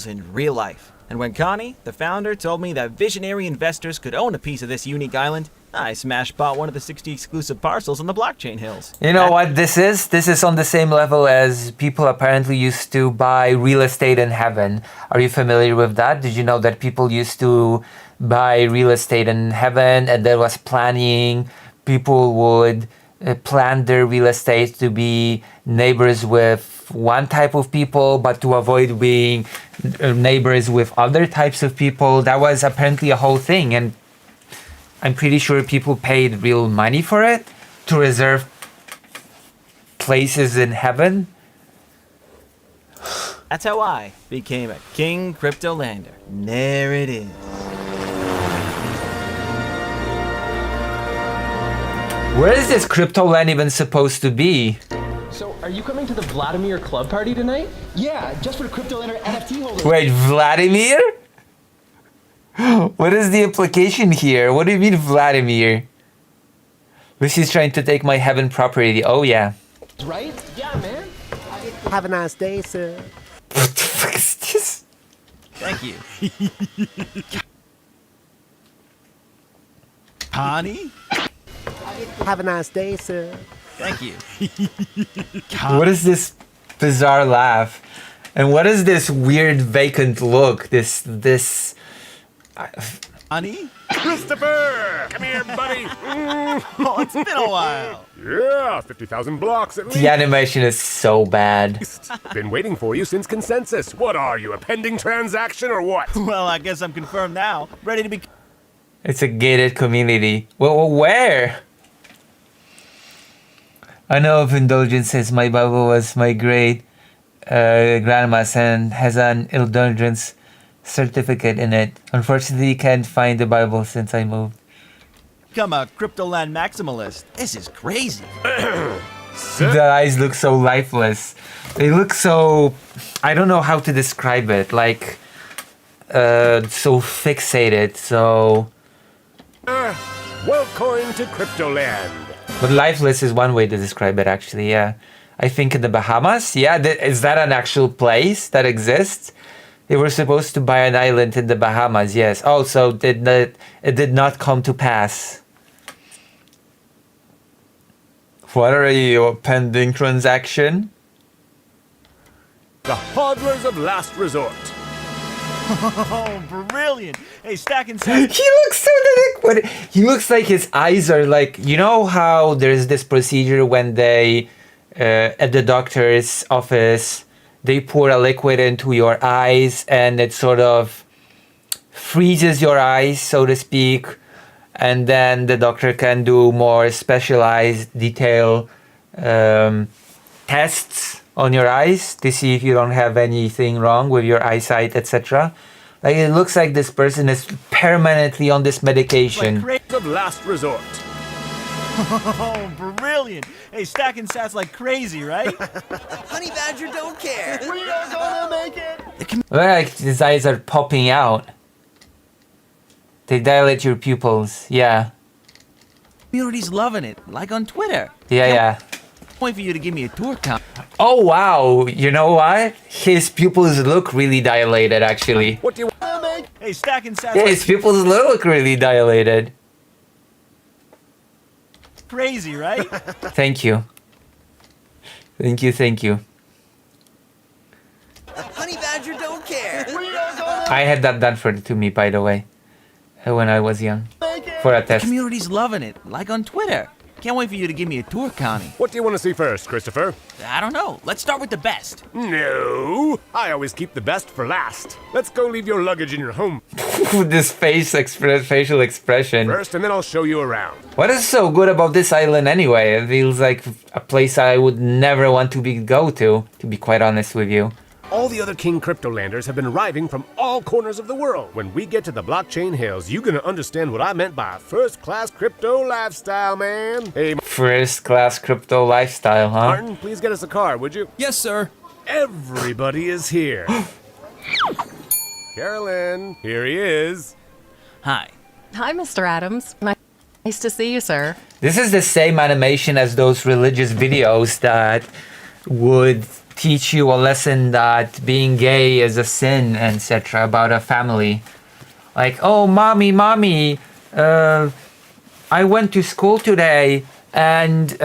in real life. And when Connie, the founder, told me that visionary investors could own a piece of this unique island, I smash bought one of the 60 exclusive parcels on the blockchain hills. You know what this is? This is on the same level as people apparently used to buy real estate in heaven. Are you familiar with that? Did you know that people used to buy real estate in heaven, and there was planning? People would plan their real estate to be neighbors with one type of people, but to avoid being neighbors with other types of people. That was apparently a whole thing, and I'm pretty sure people paid real money for it to reserve places in heaven. That's how I became a king crypto lander. And there it is. Where is this crypto land even supposed to be? So, are you coming to the Vladimir Club party tonight? Yeah, just for Crypto Lander NFT holders. Wait, Vladimir? What is the implication here? What do you mean Vladimir? Lucy's trying to take my heaven property. Oh yeah. Right? Yeah, man. Have a nice day, sir. What the fuck is this? Thank you. Connie? Have a nice day, sir. Thank you. What is this bizarre laugh? And what is this weird vacant look? This Connie? Christopher! Come here, buddy! Oh, it's been a while. Yeah, 50,000 blocks at least. the animation is so bad. Been waiting for you since consensus. What are you, a pending transaction or what? Well, I guess I'm confirmed now. Ready to be... It's a gated community. Well, where? I know of indulgences. My Bible was my great grandma's and has an indulgence certificate in it. Unfortunately, can't find the Bible since I moved. Become a Cryptoland maximalist. This is crazy. The eyes look so lifeless. They look so... I don't know how to describe it. Like, so fixated, so... Welcome to Cryptoland. But lifeless is one way to describe it, actually, yeah. I think in the Bahamas, yeah, is that an actual place that exists? They were supposed to buy an island in the Bahamas, yes. Oh, so it did not come to pass. What are you, a pending transaction? The hodlers of last resort. Oh, brilliant. Hey, stacking He looks so delinquent. He looks like his eyes are like, you know how there's this procedure when they, at the doctor's office, they pour a liquid into your eyes and it sort of freezes your eyes, so to speak. And then the doctor can do more specialized detail tests on your eyes to see if you don't have anything wrong with your eyesight, etc. Like, it looks like this person is permanently on this medication. Of last resort. Oh, brilliant. Hey, stacking sats like crazy, right? Honey Badger don't care. We are gonna make it! Like, his eyes are popping out. They dilate your pupils, yeah. Community's loving it, like on Twitter. Yeah. Point for you to give me a tour count. Oh wow, you know what? His pupils look really dilated, actually. What do you want? Hey, stacking sats Yeah, like his pupils look really dilated. crazy, right? Thank you. Thank you. Honey Badger don't care. We are gonna I had that done to me, by the way, when I was young, for a test. Community's loving it, like on Twitter. Can't wait for you to give me a tour, Connie. What do you want to see first, Christopher? I don't know. Let's start with the best. No, I always keep the best for last. Let's go leave your luggage in your home This facial expression. first, and then I'll show you around. What is so good about this island anyway? It feels like a place I would never want to go to be quite honest with you. All the other King Cryptolanders have been arriving from all corners of the world. When we get to the blockchain hills, you're gonna understand what I meant by a first-class crypto lifestyle, man. Hey, First class crypto lifestyle, huh? Martin, please get us a car, would you? Yes, sir. Everybody is here. Carolyn, here he is. Hi. Hi, Mr. Adams. Nice to see you, sir. This is the same animation as those religious videos that would teach you a lesson that being gay is a sin, etc. about a family. Like, oh, mommy, I went to school today and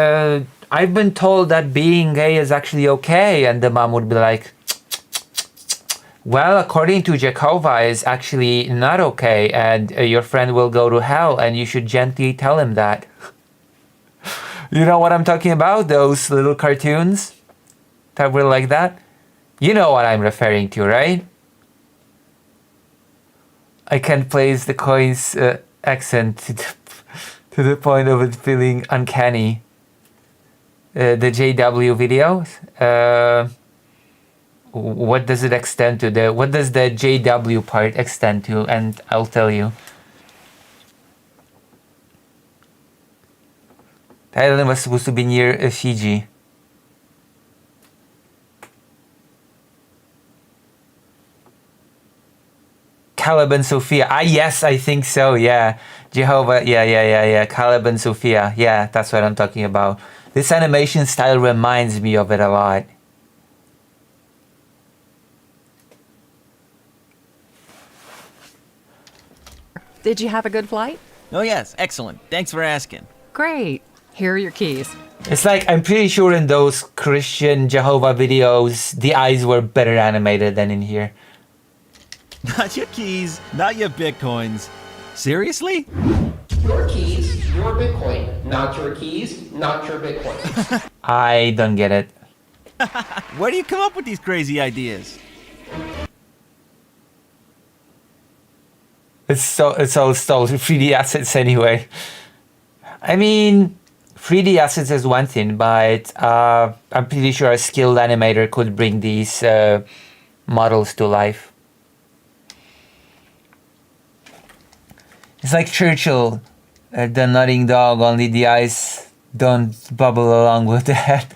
I've been told that being gay is actually okay. And the mom would be like, well, according to Jehovah, is actually not okay, and your friend will go to hell, and you should gently tell him that. You know what I'm talking about? Those little cartoons that were like that? You know what I'm referring to, right? I can't place the coin's accent to the point of it feeling uncanny. The JW videos? What does it extend to? What does the JW part extend to? And I'll tell you. The island was supposed to be near Fiji. Caleb and Sophia. Ah, yes, I think so, yeah. Jehovah, yeah. Caleb and Sophia. Yeah, that's what I'm talking about. This animation style reminds me of it a lot. Did you have a good flight? Oh, yes. Excellent. Thanks for asking. Great. Here are your keys. It's like, I'm pretty sure in those Christian Jehovah videos, the eyes were better animated than in here. Not your keys, not your bitcoins. Seriously? Your keys, your Bitcoin. Not your keys, not your Bitcoin. I don't get it. Where do you come up with these crazy ideas? It's all stole 3D assets anyway. I mean, 3D assets is one thing, but I'm pretty sure a skilled animator could bring these models to life. It's like Churchill, the nodding dog, only the eyes don't bubble along with the head.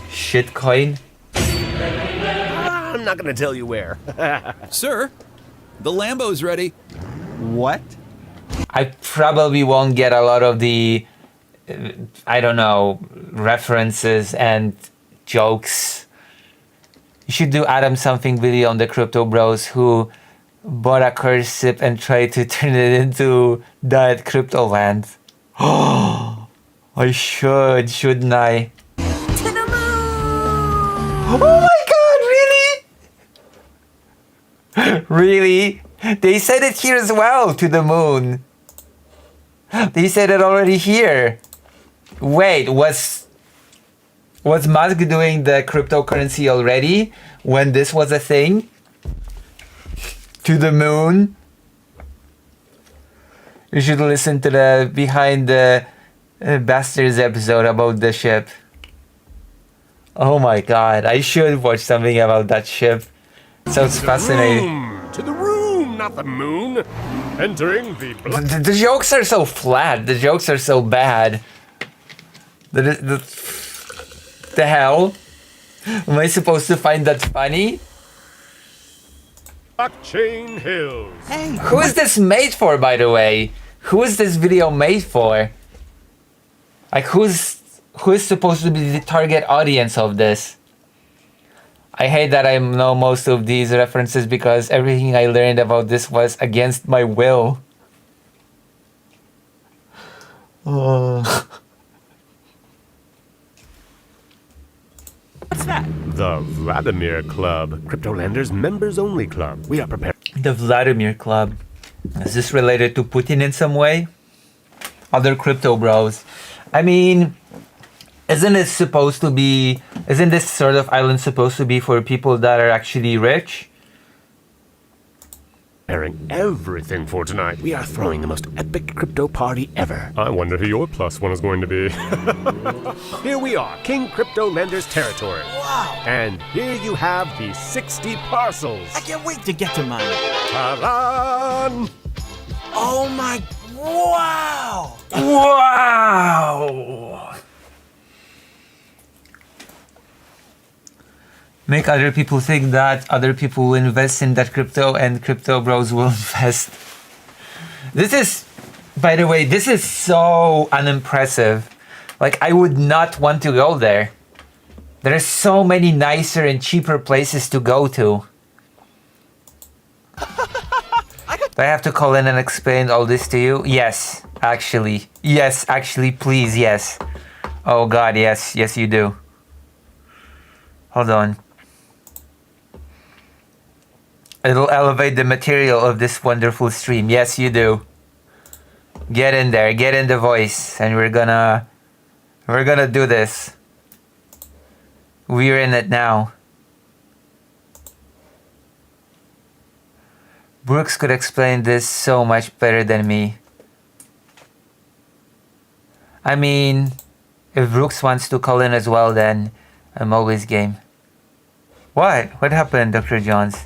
Shitcoin? I'm not gonna tell you where. Sir, the Lambo's ready. What? I probably won't get a lot of the, I don't know, references and jokes. You should do Adam something video on the Crypto Bros who bought a curse ship and tried to turn it into that crypto land. Oh, I shouldn't I? Oh my god, really? Really? They said it here as well, to the moon. They said it already here. Wait, was Musk doing the cryptocurrency already when this was a thing? To the moon? You should listen to the Behind the Bastards episode about the ship. Oh my god, I should watch something about that ship. Sounds fascinating. To the room, not the moon. Entering the... The jokes are so flat. The jokes are so bad. The hell? Am I supposed to find that funny? Blockchain Hills. Hey, Who is this made for, by the way? Who is this video made for? Like, who is supposed to be the target audience of this? I hate that I know most of these references because everything I learned about this was against my will. What's that? The Vladimir Club. Cryptolanders members only club. We are prepared. The Vladimir Club. Is this related to Putin in some way? other crypto bros. I mean, isn't this sort of island supposed to be for people that are actually rich? Preparing everything for tonight. We are throwing the most epic crypto party ever. I wonder who your plus one is going to be. Here we are, King Crypto Lender's territory. Wow! And here you have the 60 parcels. I can't wait to get to mine. Ta-da! Oh my... Wow! Wow! Make other people think that other people will invest in that crypto and crypto bros will invest. This is, by the way, this is so unimpressive. Like, I would not want to go there. There are so many nicer and cheaper places to go to. Do I have to call in and explain all this to you? Yes, actually. Yes, actually, please, yes. Oh God, yes. Yes, you do. Hold on. It'll elevate the material of this wonderful stream. Yes, you do. Get in there, get in the voice, and we're gonna do this. We're in it now. Brooks could explain this so much better than me. I mean, if Brooks wants to call in as well, then I'm always game. What? What happened, Dr. Johns?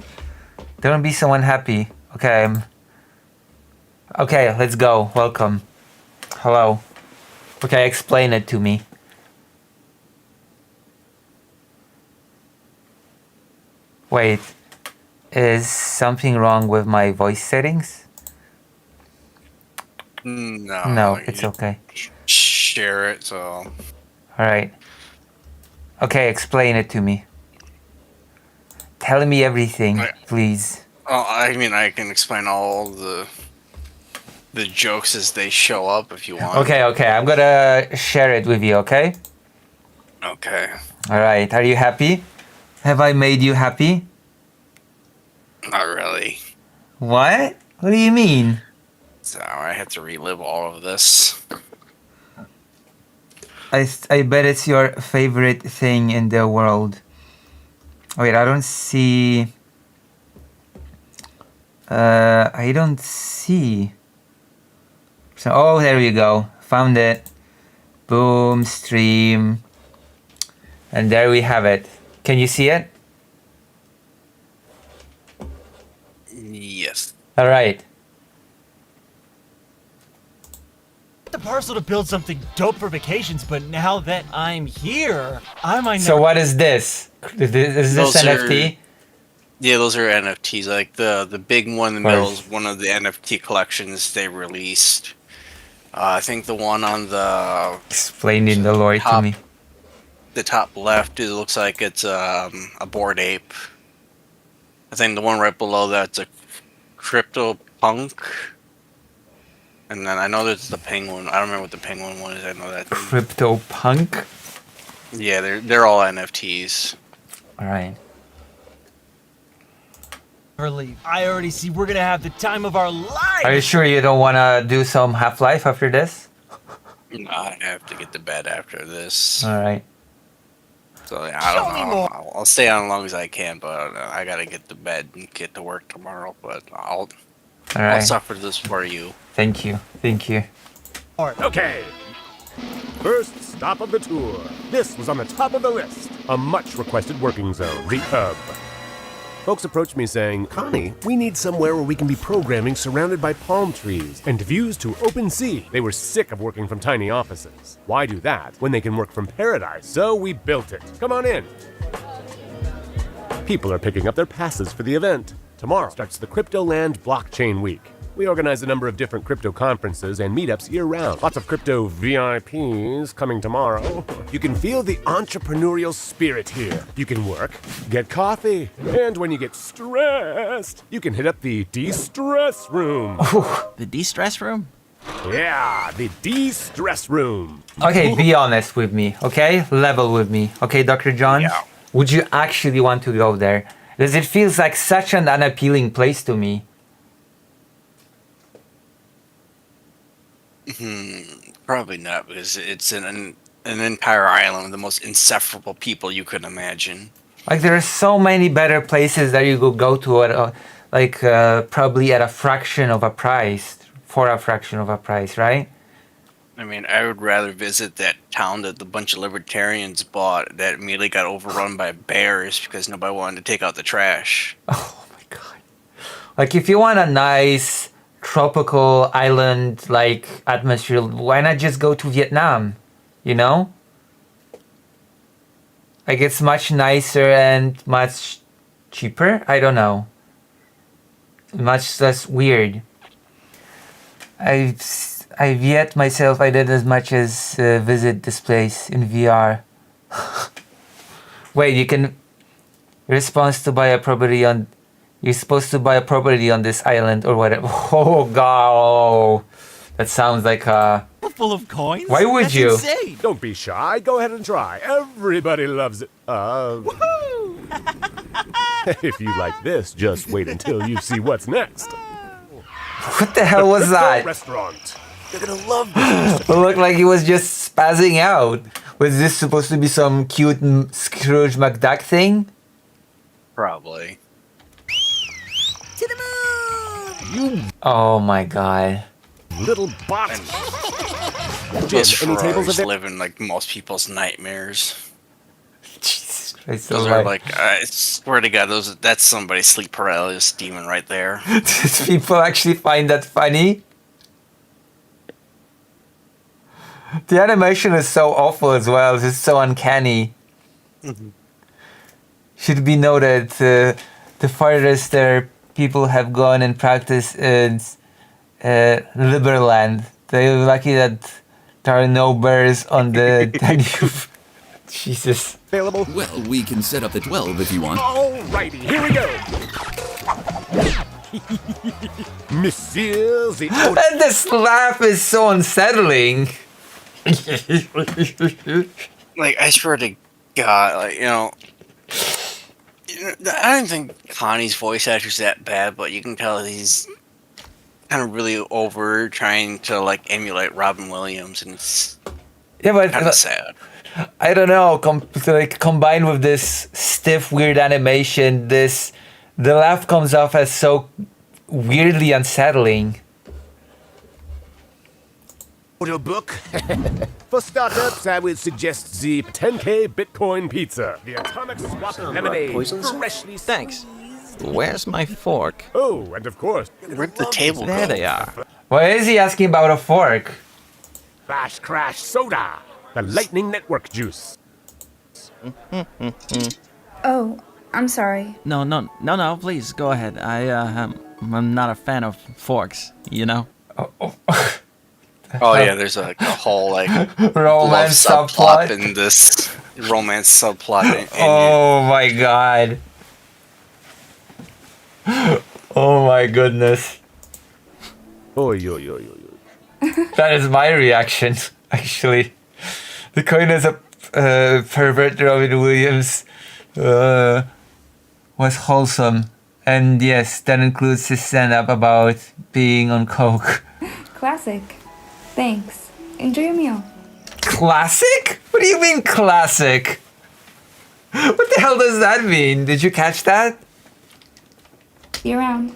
Don't be so unhappy. Okay, okay, let's go. Welcome. Hello. Okay, explain it to me. Wait, is something wrong with my voice settings? No. No, it's okay. Share it, so. Alright. Okay, explain it to me. Tell me everything, please. Oh, I mean, I can explain all the jokes as they show up if you want. Okay, I'm gonna share it with you, okay? Okay. Alright, are you happy? Have I made you happy? Not really. What? What do you mean? So I have to relive all of this. I bet it's your favorite thing in the world. Wait, I don't see... I don't see... So, oh, there we go. Found it. Boom, stream. And there we have it. Can you see it? Yes. Alright. The parcel to build something dope for vacations, but now that I'm here, I might So what is this? Is this NFT? Yeah, those are NFTs. Like the big one in the middle is one of the NFT collections they released. I think the one on the explaining the lore to me. The top left, it looks like it's a Bored Ape. I think the one right below that's a Crypto Punk. And then I know there's the penguin. I don't remember what the penguin one is. I know that. Crypto Punk? Yeah, they're all NFTs. Alright. I already see we're gonna have the time of our lives. Are you sure you don't wanna do some Half-Life after this? No, I have to get to bed after this. Alright. So yeah, I don't know. I'll stay on as long as I can, but I gotta get to bed and get to work tomorrow. But I'll suffer this for you. Thank you. Thank you. Okay. First stop of the tour. This was on the top of the list. A much requested working zone, the Hub. Folks approached me saying, Connie, we need somewhere where we can be programming surrounded by palm trees and views to open sea. They were sick of working from tiny offices. Why do that when they can work from paradise? So we built it. Come on in. People are picking up their passes for the event. Tomorrow starts the Cryptoland Blockchain Week. We organize a number of different crypto conferences and meetups year-round. Lots of crypto VIPs coming tomorrow. You can feel the entrepreneurial spirit here. You can work, get coffee, and when you get stressed, you can hit up the de-stress room. The de-stress room? Yeah, the de-stress room. Okay, be honest with me, okay? Level with me, okay, Dr. John? Yeah. Would you actually want to go there? Because it feels like such an unappealing place to me. Probably not, because it's an entire island with the most insufferable people you could imagine. Like there are so many better places that you could go to at probably at a fraction of a price, for a fraction of a price, right? I mean, I would rather visit that town that the bunch of libertarians bought that immediately got overrun by bears because nobody wanted to take out the trash. Like if you want a nice tropical island like atmosphere, why not just go to Vietnam? You know? Like it's much nicer and much cheaper. I don't know. Much less weird. I've yet myself. I did as much as visit this place in VR. Wait, you can. You're supposed to buy a property on. You're supposed to buy a property on this island or whatever. Oh god, that sounds like a. Full of coins? Why would That's you? Insane. Don't be shy. Go ahead and try. Everybody loves it. If you like this, just wait until you see what's next. What the hell was that? Restaurant. You're gonna love this. It looked like he was just spazzing out. Was this supposed to be some cute Scrooge McDuck thing? Probably. To the moon! Oh my god. Little bot. Those Any tables Ferraris available? live in like most people's nightmares. Jesus Christ, Those alright. are like, I swear to God, that's somebody's sleep paralysis demon right there. Does people actually find that funny? The animation is so awful as well. It's so uncanny. Should be noted, the farthest people have gone and practiced is Liberland. They're lucky that there are no bears on the Danube. Jesus. Available? Well, we can set up the 12 if you want. Alrighty, here we go. Monsieur the And this laugh is so unsettling. Like, I swear to God, like, I don't think Connie's voice actor's that bad, but you can tell he's kind of really over trying to like emulate Robin Williams, and it's Yeah, but kind of sad. I don't know. Combined with this stiff, weird animation, the laugh comes off as so weirdly unsettling. Audio book. For startups, I would suggest the 10K Bitcoin pizza. The atomic swap lemonade. Freshly Thanks. Where's my fork? Oh, and of course, Where'd the table There go? they are. Why is he asking about a fork? Flash Crash Soda. The Lightning Network juice. Oh, I'm sorry. No, please, go ahead. I'm not a fan of forks, you know? Oh yeah, there's a whole like love Romance subplot subplot. in this romance subplot. Oh my god. Oh my goodness. Oy, oy, oy, oy, oy. That is my reaction, actually. The coin is a pervert. Robin Williams was wholesome. And yes, that includes his stand-up about being on coke. Classic. Thanks. Enjoy your meal. Classic? What do you mean classic? What the hell does that mean? Did you catch that? See you around.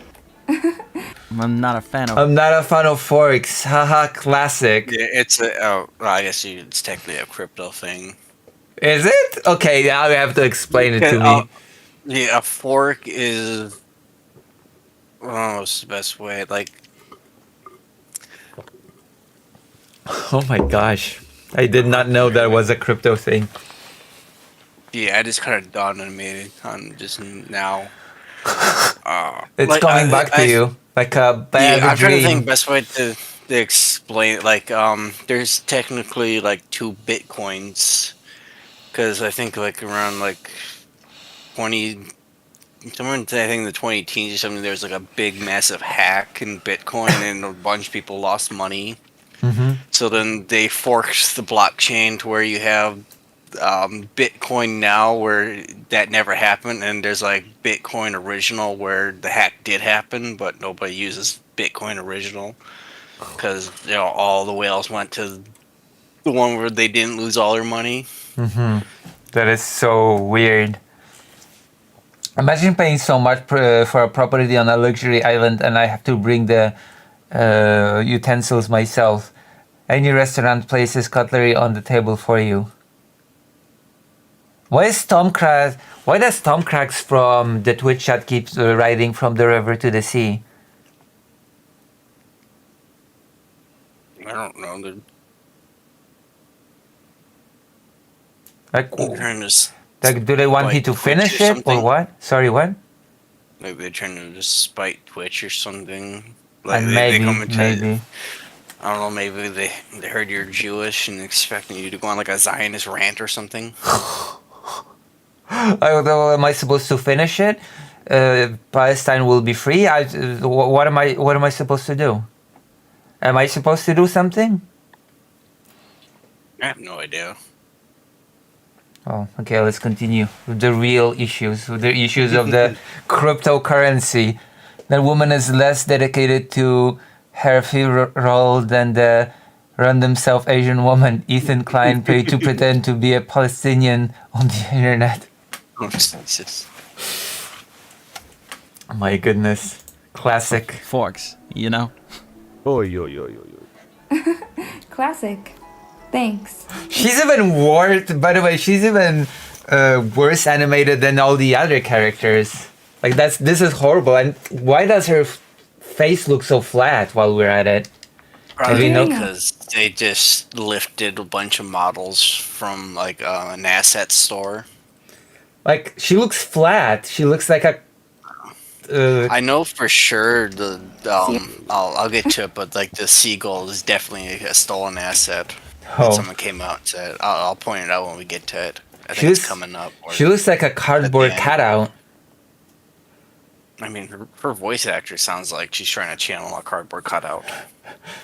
I'm not a fan of. I'm not a fan of forks. Haha, classic. Yeah, it's well, I guess it's technically a crypto thing. Is it? Okay, now you have to explain it to me. Yeah, a fork is what's the best way? Like, Oh my gosh. I did not know that was a crypto thing. yeah, I just kind of dawned on me on just now. It's Like, coming back to you like a bad I'm trying to dream. think best way to explain it. Like, there's technically like two bitcoins, because I think like around like 20, somewhere in, I think in the 20 teens or something, there's like a big massive hack in Bitcoin, and a bunch of people lost money. So then they forked the blockchain to where you have Bitcoin now, where that never happened, and there's like Bitcoin original where the hack did happen, but nobody uses Bitcoin original. because all the whales went to the one where they didn't lose all their money. That is so weird. Imagine paying so much for a property on a luxury island and I have to bring the utensils myself. Any restaurant places cutlery on the table for you. Why does Tom Crags from the Twitch chat keep riding from the river to the sea? I don't know. They're Like, trying to do they want me to finish it or what? Sorry, what? Maybe they're trying to just spite Twitch or something. Like And they come into, maybe. I don't know, maybe they heard you're Jewish and expecting you to go on like a Zionist rant or something. Am I supposed to finish it? Palestine will be free. What am I supposed to do? Am I supposed to do something? I have no idea. Oh, okay. Let's continue with the real issues. With the issues of the cryptocurrency. That woman is less dedicated to her role than the random South Asian woman Ethan Klein paid to pretend to be a Palestinian on the internet. Oh, Jesus. My goodness. Classic. Forks, you know? Oy, oy, oy, oy, oy. Classic. Thanks. She's even worse, by the way, she's even worse animated than all the other characters. Like, this is horrible. And why does her face look so flat while we're at it? Probably because they just lifted a bunch of models from like an asset store. Like, she looks flat. She looks like a... I know for sure the I'll get to it, but like the seagull is definitely a stolen asset. Oh. Someone came out and said, I'll point it out when we get to it. I think it's coming up. She looks like a cardboard cutout. I mean, her voice actor sounds like she's trying to channel a cardboard cutout.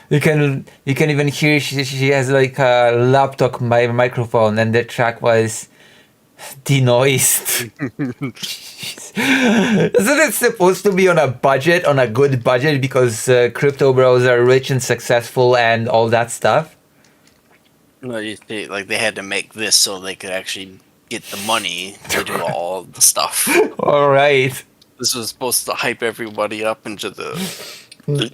You can even hear she has like a laptop microphone, and the track was denoised. Isn't it supposed to be on a budget, on a good budget, because crypto bros are rich and successful and all that stuff? No, you see, like they had to make this so they could actually get the money to do all the stuff. All right. This was supposed to hype everybody up into the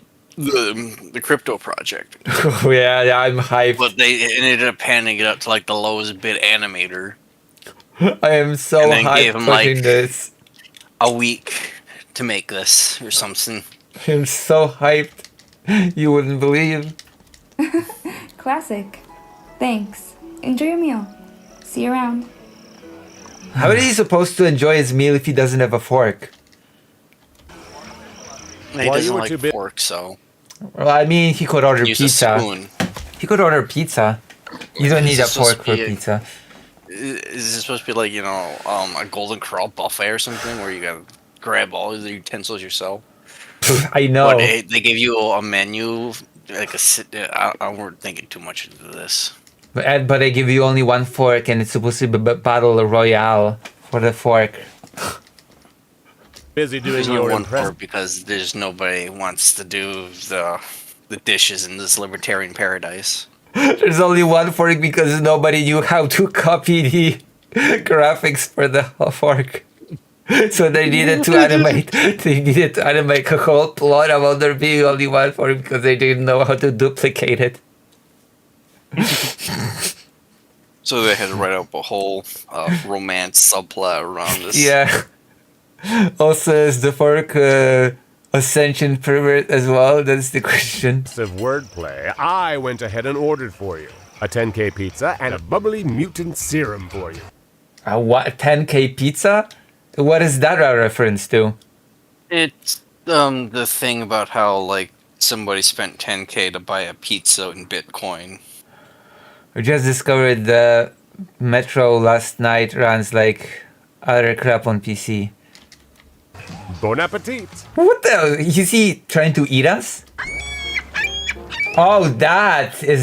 crypto project. yeah, I'm hyped. But they ended up panning it up to like the lowest bid animator. I am so and then gave hyped him watching like this. a week to make this or something. I'm so hyped. You wouldn't believe. Classic. Thanks. Enjoy your meal. See you around. How is he supposed to enjoy his meal if he doesn't have a fork? He doesn't like pork, so. Well, I mean, he could order Use a pizza. spoon. He could order pizza. You don't need a fork for pizza. Is this supposed to be like, a Golden Corral buffet or something where you gotta grab all of the utensils yourself? I know. But they give you a menu, like I weren't thinking too much into this. But they give you only one fork, and it's supposed to be Battle Royale for the fork. Busy doing There's only your one impression. fork because there's nobody wants to do the dishes in this libertarian paradise. There's only one fork because nobody knew how to copy the graphics for the fork. So they needed to animate. They needed to animate a whole plot about there being only one fork because they didn't know how to duplicate it. So they had to write up a whole romance subplot around this. Yeah. Also, is the fork ascension pervert as well? That's the question. Of wordplay, I went ahead and ordered for you a 10K pizza and a bubbly mutant serum for you. A what? 10K pizza? What is that a reference to? It's the thing about how like somebody spent 10K to buy a pizza in Bitcoin. We just discovered the Metro last night runs like other crap on PC. Bon appetit! What the? Is he trying to eat us? Oh, is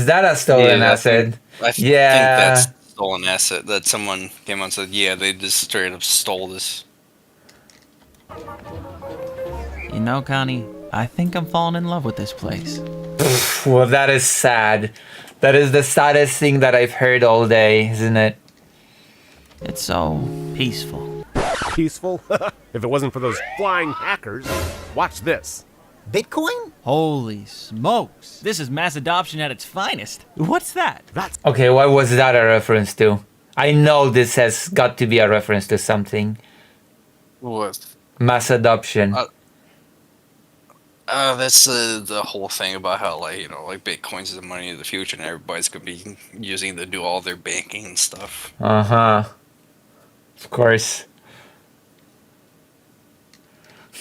that a stolen asset? I think that's a stolen asset that someone came on and said, yeah, they just straight up stole this. You know, Connie, I think I'm falling in love with this place. Well, that is sad. That is the saddest thing that I've heard all day, isn't it? It's so peaceful. Peaceful? If it wasn't for those flying hackers. Watch this. Bitcoin? Holy smokes. This is mass adoption at its finest. What's that? That's Okay, what was that a reference to? I know this has got to be a reference to something. What? Mass adoption. That's the whole thing about how, like, you know, like Bitcoin's the money of the future, and everybody's gonna be using it to do all their banking and stuff. Uh-huh. Of course.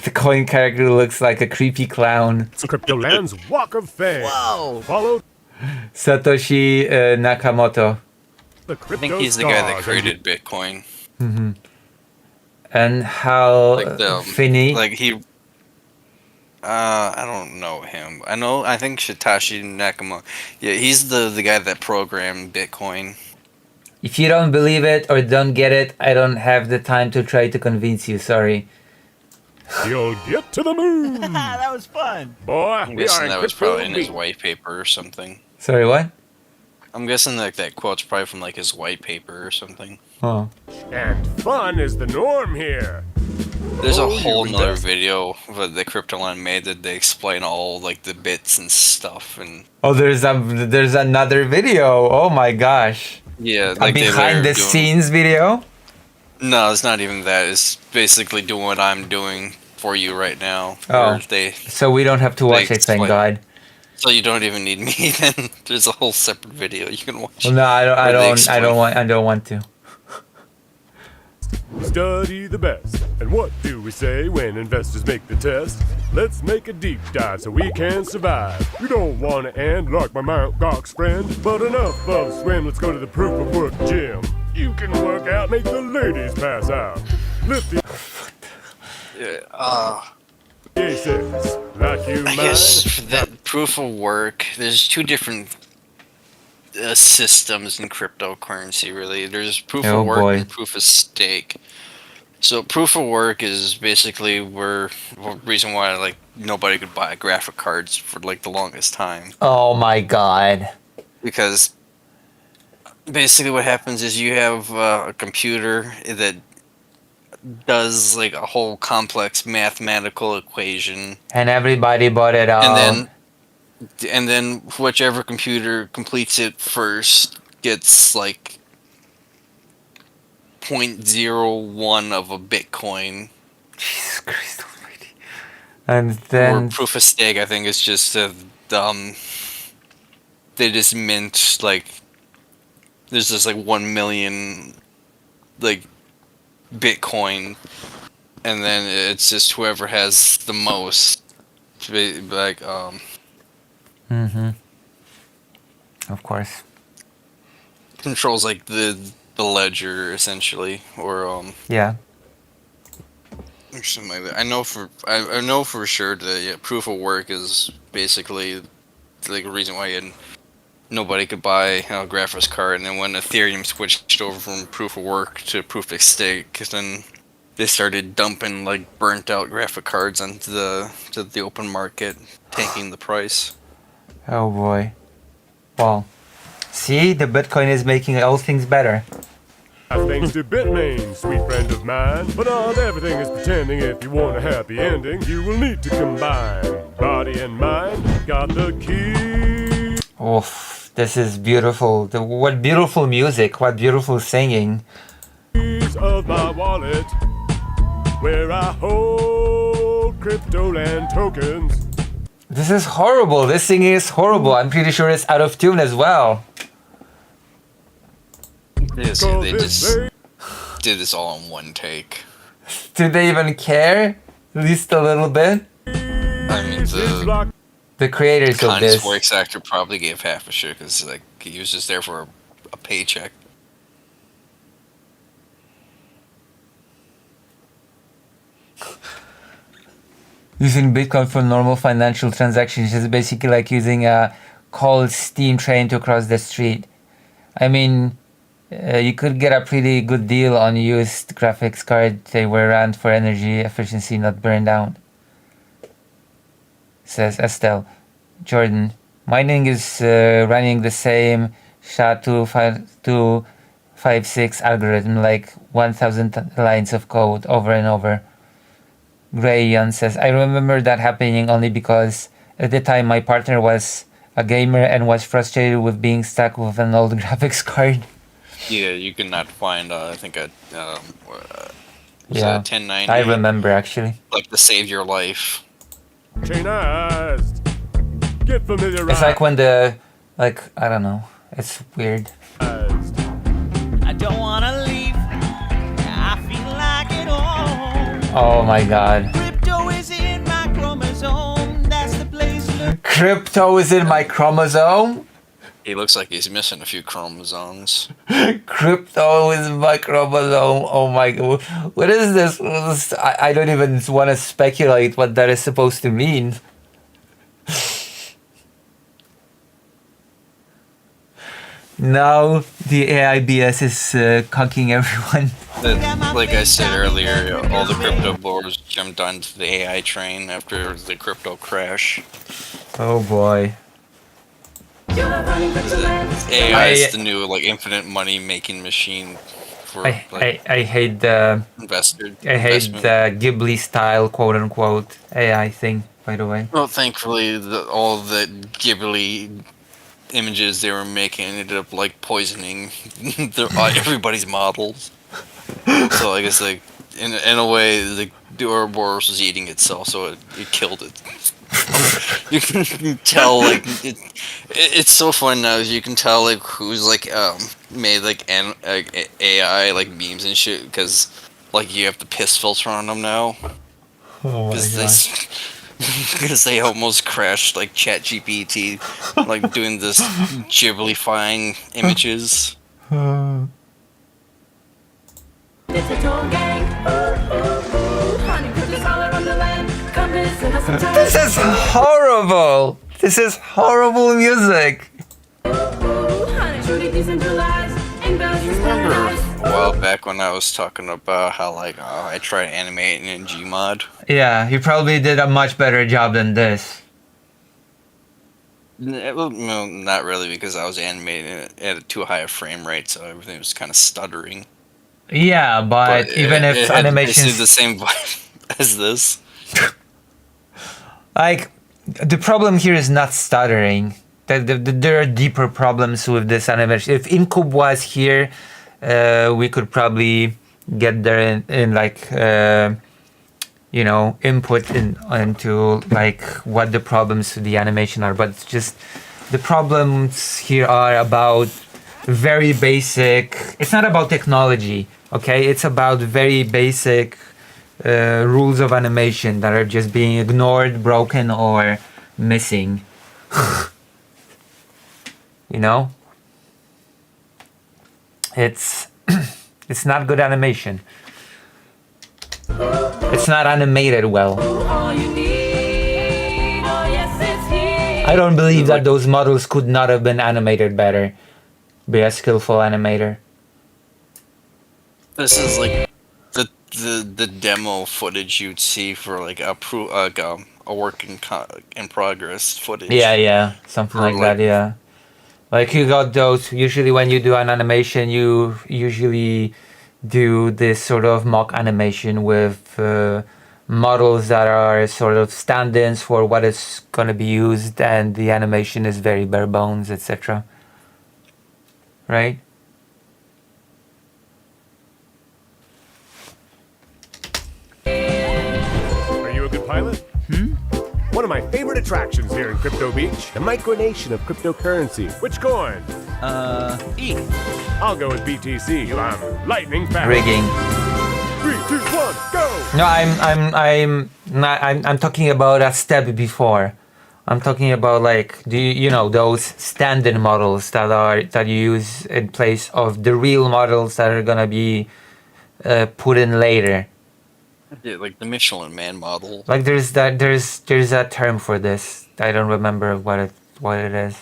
The coin character looks like a creepy clown. Cryptoland's Walk of Fame. Whoa! Follow Satoshi Nakamoto. the I crypto think he's the guy that stars created Bitcoin. Mm-hmm. And how Like Finney? like he. I don't know him. I think Satoshi Nakamoto. Yeah, he's the guy that programmed Bitcoin. If you don't believe it or don't get it, I don't have the time to try to convince you, sorry. You'll get to the moon. That was fun. Boy, I'm we are guessing in that was crypto probably in his beat. white paper or something. Sorry, what? I'm guessing like that quote's probably from like his white paper or something. Oh. And fun is the norm here. There's a Oh, whole you nother invest- video that the Cryptoland made that they explain all like the bits and stuff, and Oh, there's another video. Oh my gosh. yeah, A like behind the scenes video? No, it's not even that. It's basically doing what I'm doing for you right now. Oh. where So we don't have to watch it, thank explain- God. So you don't even need me. Then there's a whole separate video you can watch. Well, no, I where they I don't want to. Study the best. And what do we say when investors make the test? Let's make a deep dive so we can survive. You don't want to end like my Mount Gox friend, but enough of swim, let's go to the proof of work gym. You can work out, make the ladies pass out. Lift the A6, like you I guess for that proof of work, there's two different systems in cryptocurrency, really. There's proof Oh, of work boy. and proof of stake. So proof of work is basically where the reason why like nobody could buy graphic cards for like the longest time, Oh my God. because basically what happens is you have a computer that does like a whole complex mathematical equation, And everybody bought it out. and then whichever computer completes it first gets like 0.01 of a Bitcoin. Jesus Christ almighty. And Or then proof of stake, I think, is just they just mint like there's just like 1 million like Bitcoin, and then it's just whoever has the most, like Mm-hmm. Of course. controls like the ledger essentially, or Yeah. or something like that. I know for sure that yeah, proof of work is basically like a reason why nobody could buy a graphics card, and then when Ethereum switched over from proof of work to proof of stake, then they started dumping like burnt out graphic cards onto the open market, tanking the price. Oh boy. Well, see, the Bitcoin is making all things better. Thanks to Bitmain, sweet friend of mine. But not everything is pretending. If you want a happy ending, you will need to combine body and mind. Got the key. Oof, this is beautiful. What beautiful music, what beautiful singing. Of my wallet, where I hold Cryptoland tokens. This is horrible. This singing is horrible. I'm pretty sure it's out of tune as well. They just did this all in one take. Do they even care? At least a little bit? I mean, The creators of Kanye's this. voice actor probably gave half a shit because like he was just there for a paycheck. Using Bitcoin for normal financial transactions is basically like using a cold steam train to cross the street. I mean, you could get a pretty good deal on used graphics cards. They were around for energy efficiency, not burned out. Says Estelle. Jordan, Mining is running the same SHA-256 algorithm, like 1,000 lines of code over and over. Grayan says, I remember that happening only because at the time my partner was a gamer and was frustrated with being stuck with an old graphics card. Yeah, you cannot find, I think, a, was Yeah, that 1090? I remember actually. Like to save your life. Chainized. Get familiar. It's like when the, like, I don't know, it's weird. I don't wanna leave. I feel like it all. Oh my god. Crypto is in my chromosome. That's the place to look. Crypto is in my chromosome? He looks like he's missing a few chromosomes. Crypto is my chromosome. Oh my god. What is this? I don't even want to speculate what that is supposed to mean. Now the AIBS is cocking everyone. Like I said earlier, all the crypto boards jumped onto the AI train after the crypto crash. Oh boy. AI is the new like infinite money making machine for I hate the investors. I hate the Ghibli style quote unquote AI thing, by the way. Well, thankfully, all the Ghibli images they were making ended up like poisoning everybody's models. So I guess like in a way the Ouroboros was eating itself, so it killed it. You can tell like it's so fun now. You can tell like who's like made like AI like memes and shit because like you have the piss filter on them now. Oh my god. Because they almost crashed like ChatGPT, like doing this Ghibli-fying images. This is horrible! This is horrible music! Remember a while back when I was talking about how like I tried animating in Gmod? Yeah, you probably did a much better job than this. Well, no, not really, because I was animating it at too high a frame rate, so everything was kind of stuttering. Yeah, but even if animations... It's the same vibe as this. Like, the problem here is not stuttering. There are deeper problems with this animation. If Incub was here, we could probably get there in like, you know, input into like what the problems with the animation are. But it's just, the problems here are about very basic, it's not about technology, okay? It's about very basic rules of animation that are just being ignored, broken, or missing. You know? It's it's not good animation. It's not animated well. I don't believe that those models could not have been animated better by a skillful animator. This is like the demo footage you'd see for like a work in progress footage. Yeah, something like that, yeah. Like you got those, usually when you do an animation, you usually do this sort of mock animation with models that are sort of stand-ins for what is going to be used, and the animation is very bare bones, etc. Right? Are you a good pilot? One of my favorite attractions here in Crypto Beach, the micronation of cryptocurrency. Which coin? ETH. I'll go with BTC. I'm lightning fast. Rigging. 3, 2, 1, go! No, I'm talking about a step before. I'm talking about like you know those stand-in models that you use in place of the real models that are gonna be put in later. Yeah, like the Michelin Man model. Like there's a term for this. I don't remember what it is.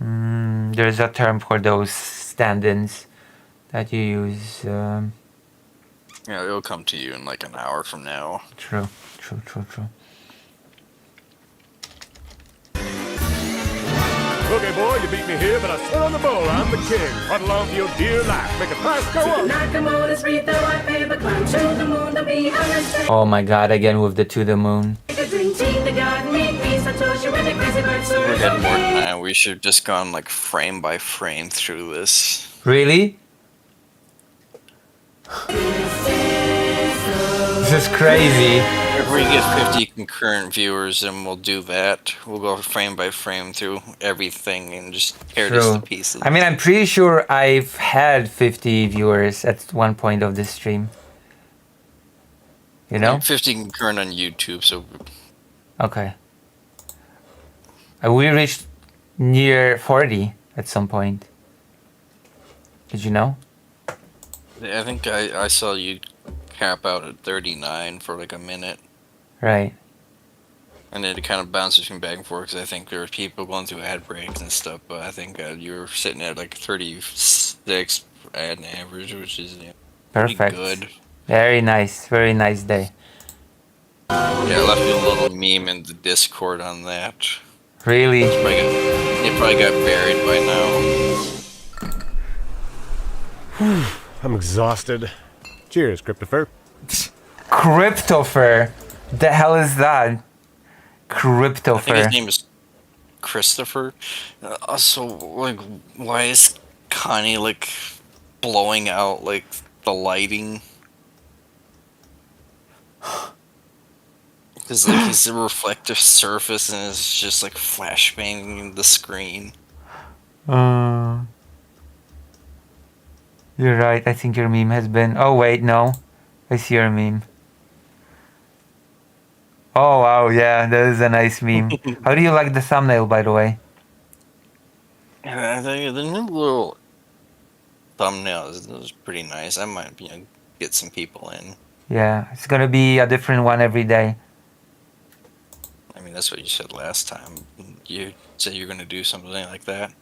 There's a term for those stand-ins that you use. Yeah, it'll come to you in like an hour from now. True. Okay, boy, you beat me here, but I swear on the bull, I'm the king. Run along for your dear life. Make a price go up. Oh my god, again with the to the moon. If we had more time, we should have just gone like frame by frame through this. Really? This is crazy. If we get 50 concurrent viewers, then we'll do that. We'll go frame by frame through everything and just tear this to pieces. I mean, I'm pretty sure I've had 50 viewers at one point of this stream. You know? 50 concurrent on YouTube, so... Okay. We reached near 40 at some point. Did you know? I think I saw you cap out at 39 for like a minute. Right. And then it kind of bounces me back and forth because I think there were people going through ad breaks and stuff, but I think you were sitting at like 36 ad average, which is pretty Perfect. good. Very nice day. Yeah, I left you a little meme in the Discord on that. Really? It probably got buried by now. I'm exhausted. Cheers, Cryptopher. Cryptopher? The hell is that? Cryptopher. I think his name is Christopher. Also, like, why is Connie like blowing out like the lighting? Because like he's a reflective surface and it's just like flashbanging the screen. You're right. I think your meme has been. Oh wait, no. I see your meme. Oh wow, yeah, that is a nice meme. How do you like the thumbnail, by the way? I think the new little thumbnail is pretty nice. I might, get some people in. Yeah, it's gonna be a different one every day. I mean, that's what you said last time. You said you're gonna do something like that.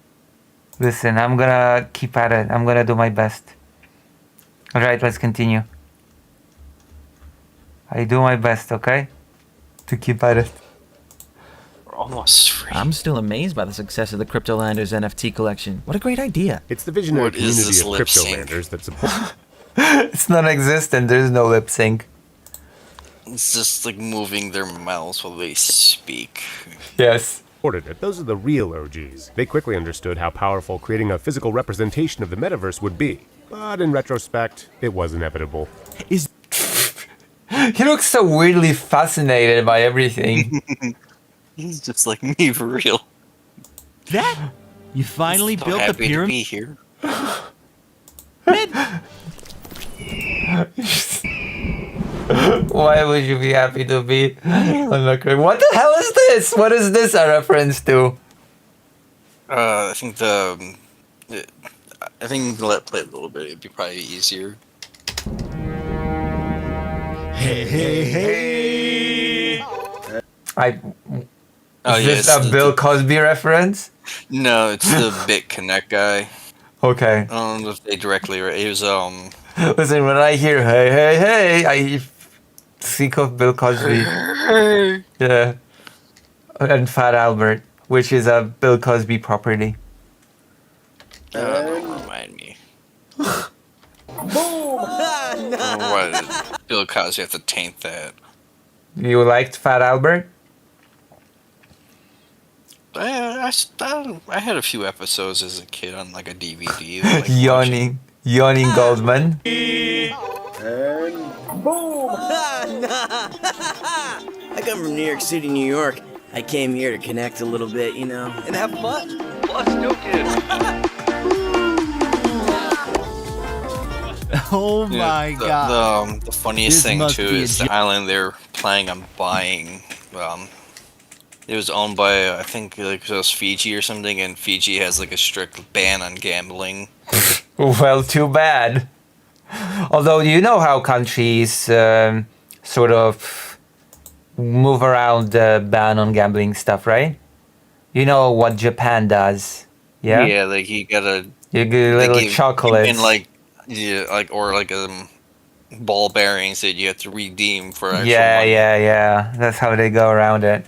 Listen, I'm gonna keep at it. I'm gonna do my best. Alright, let's continue. I do my best, okay? To keep at it. We're almost free. I'm still amazed by the success of the Cryptolanders NFT collection. What a great idea. It's the visionary What is community this of lip sync? Cryptolanders that support... It's non-existent. There's no lip sync. It's just like moving their mouths while they speak. Yes. It. Those are the real OGs. They quickly understood how powerful creating a physical representation of the metaverse would be. But in retrospect, it was inevitable. He looks so weirdly fascinated by everything. He's just like me for real. That? You finally So built the happy to pyramid? be here. Why would you be happy to be on the crib? What the hell is this? What is this a reference to? I think I think let play a little bit. It'd be probably easier. Hey. Is this a Bill Cosby reference? No, it's the BitConnect guy. Okay. I don't know if they directly. He was Listen, when I hear hey, I think of Bill Cosby. Yeah. And Fat Albert, which is a Bill Cosby property. Don't remind me. Why did Bill Cosby have to taint that? You liked Fat Albert? I had a few episodes as a kid on like a DVD. that I liked Yawning Goldman. And boom! I come from New York City, New York. I came here to connect a little bit, and have fun. Plus, no kids. Oh my god. The funniest This thing must too be a is the island they're planning on buying. It was owned by I think like it was Fiji or something, and Fiji has like a strict ban on gambling. Well, too bad. Although you know how countries sort of move around the ban on gambling stuff, right? You know what Japan does, yeah? Yeah, like you get You get little give, chocolates. and like or ball bearings that you have to redeem for actual Yeah, money. yeah. That's how they go around it.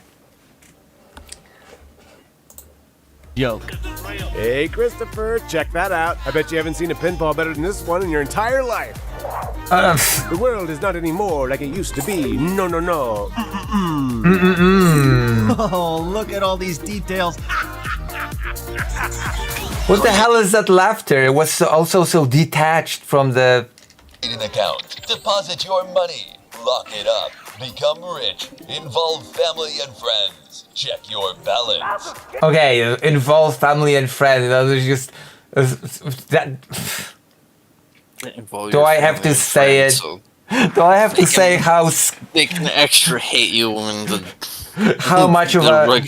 Yo. Hey, Christopher, check that out. I bet you haven't seen a pinball better than this one in your entire life. The world is not anymore like it used to be. No. Oh, look at all these details. What the hell is that laughter? It was also so detached from the... An account. Deposit your money. Lock it up. Become rich. Involve family and friends. Check your balance. Okay, involve family and friends. That was just... that... Involve Do your I have family to and say friends, it? so Do I have to say how... they can extra hate you when the... How much of the a...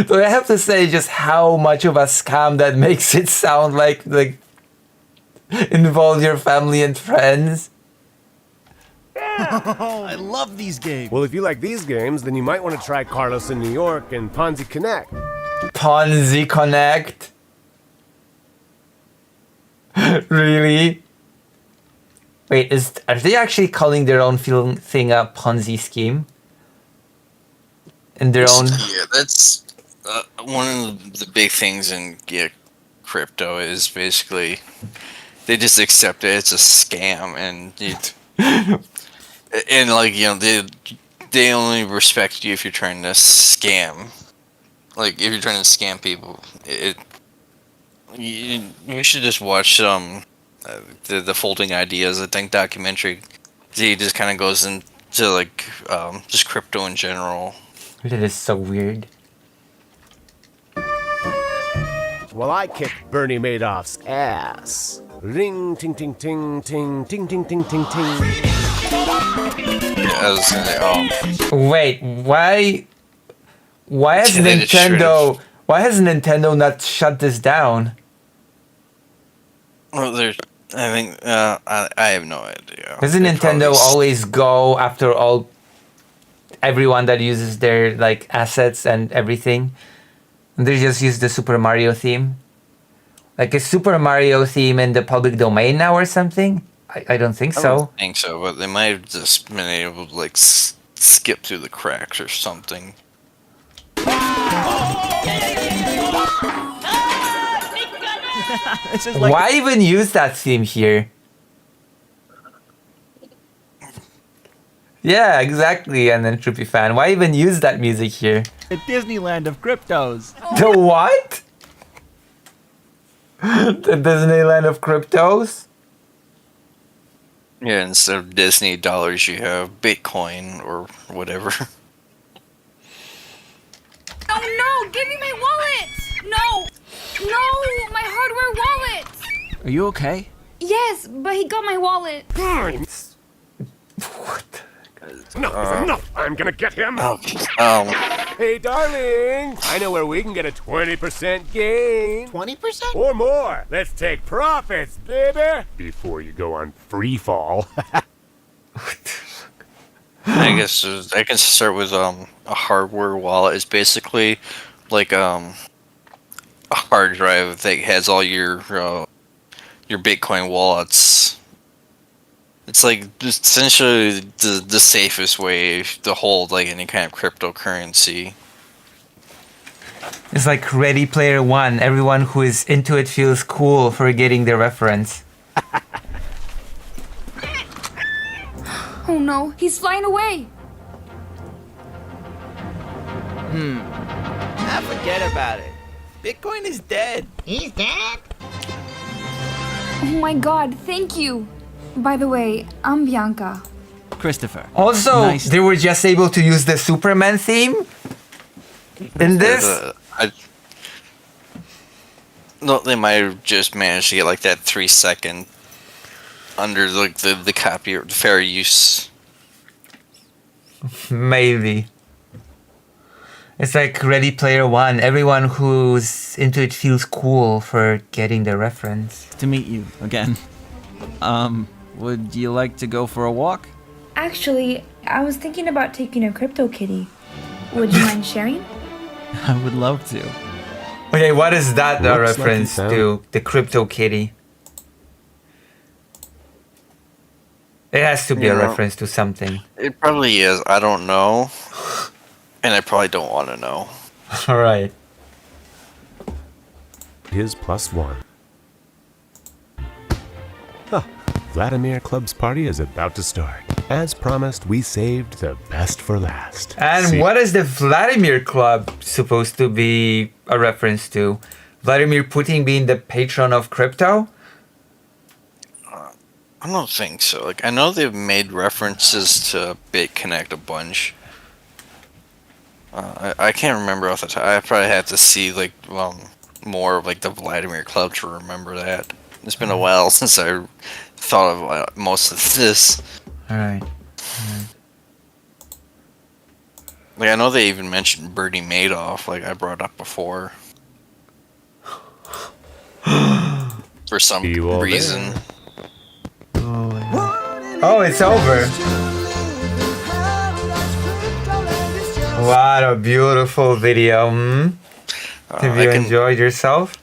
Do I have to say just how much of a scam that makes it sound like involve your family and friends? I love these games. Well, if you like these games, then you might want to try Carlos in New York and Ponzi Connect. Ponzi Connect? Really? Wait, are they actually calling their own thing a Ponzi scheme? In their own... Yeah, that's one of the big things in crypto is basically they just accept it. It's a scam, and they only respect you if you're trying to scam. Like if you're trying to scam people, you should just watch the Folding Ideas, I think, documentary. He just kind of goes into just crypto in general. That is so weird. Well, I kicked Bernie Madoff's ass. Ring, ting, ting, ting, ting, ting, ting, ting, ting, ting. Wait, why has Nintendo... Why has Nintendo not shut this down? Well, I think I have no idea. Doesn't Nintendo always go after everyone that uses their assets and everything? And they just use the Super Mario theme? Like a Super Mario theme in the public domain now or something? I don't think so. I don't think so, but they might have just been able to skip through the cracks or something. Why even use that theme here? Yeah, exactly, an Entropy fan. Why even use that music here? The Disneyland of cryptos. The what? The Disneyland of cryptos? Yeah, instead of Disney dollars, you have Bitcoin or whatever. Oh no! Give me my wallet! No! No! My hardware wallet! Are you okay? Yes, but he got my wallet. Enough is enough! I'm gonna get him! Hey, darling! I know where we can get a 20% gain. 20%? Or more! Let's take profits, baby! Before you go on free fall. I guess I can start with a hardware wallet. It's basically like a hard drive that has all your Bitcoin wallets. It's like essentially the safest way to hold any kind of cryptocurrency. It's like Ready Player One. Everyone who is into it feels cool for getting the reference. Oh no, he's flying away. Forget about it. Bitcoin is dead. He's dead? Oh my god, thank you. By the way, I'm Bianca. Christopher. Also, they were just able to use the Superman theme in this. No, they might have just managed to get that 3-second under the copy or fair use. Maybe. It's like Ready Player One. Everyone who's into it feels cool for getting the reference. To meet you again. Would you like to go for a walk? Actually, I was thinking about taking a crypto kitty. Would you mind sharing? I would love to. Okay, what is that a Looks like reference you to? The crypto kitty. It has to be You a know, reference to something. It probably is. I don't know. And I probably don't want to know. All right. His +1. Huh. Vladimir Club's party is about to start. As promised, we saved the best for last. And what is the Vladimir Club supposed to be a reference to? Vladimir Putin being the patron of crypto? I don't think so. Like, I know they've made references to BitConnect a bunch. I can't remember off the top. I probably have to see like more of like the Vladimir Club to remember that. It's been a while since I thought of most of this. All right. Like I know they even mentioned Bernie Madoff, like I brought up before, for some reason. Oh, it's over. What a beautiful video. Have you enjoyed yourself?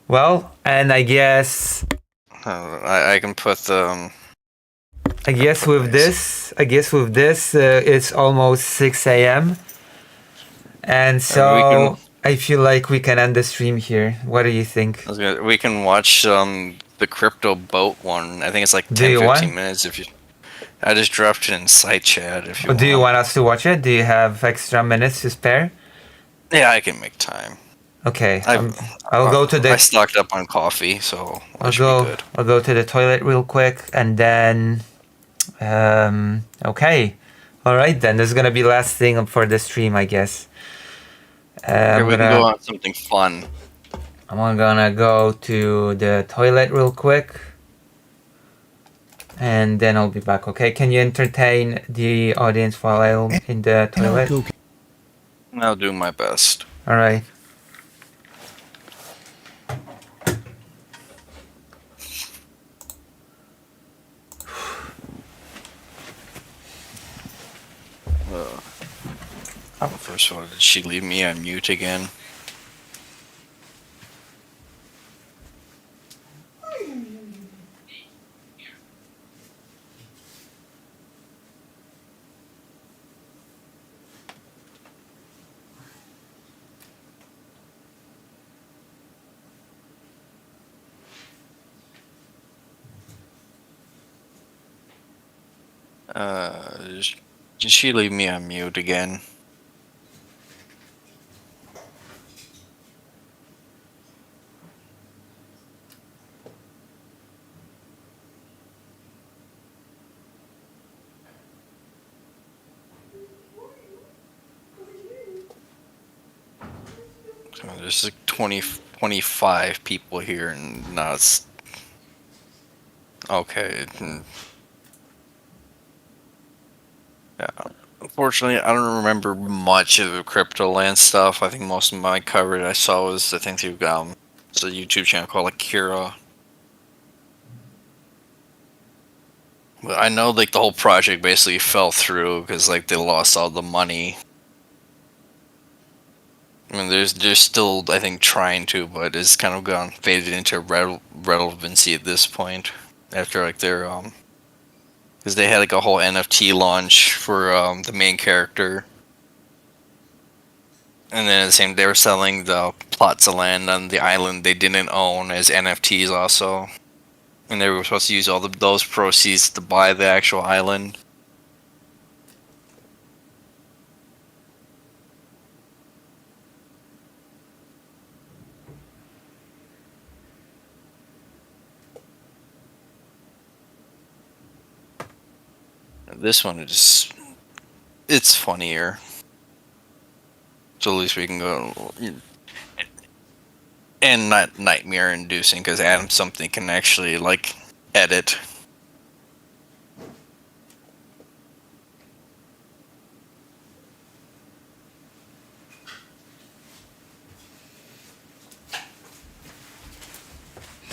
Well, and I guess I can put the. I guess with this, it's almost 6 a.m. And so I feel like we can end the stream here. What do you think? We can watch the crypto boat one. I think it's like 10-15 minutes if you. I just dropped it in side chat if you want. Do you want us to watch it? Do you have extra minutes to spare? Yeah, I can make time. Okay, I'll go to the. I stocked up on coffee, so I'll go to the toilet real quick, and then. Okay, all right then. This is gonna be last thing for the stream, I guess. We can go on something fun. I'm gonna go to the toilet real quick. And then I'll be back, okay? Can you entertain the audience while I'm in the toilet? I'll do my best. Alright. First of all, did she leave me on mute again? Did she leave me on mute again? There's like 25 people here, and now it's okay. Yeah. Unfortunately, I don't remember much of the crypto land stuff. I think most of my coverage I saw was, I think through it's a YouTube channel called Akira. But I know like the whole project basically fell through because like they lost all the money. I mean, they're still, I think, trying to, but it's kind of gone faded into relevancy at this point. After like their because they had like a whole NFT launch for the main character, and then at the same they were selling the plots of land on the island they didn't own as NFTs also, and they were supposed to use all those proceeds to buy the actual island. This one is, it's funnier. So at least we can go, and not nightmare inducing because Adam something can actually like edit.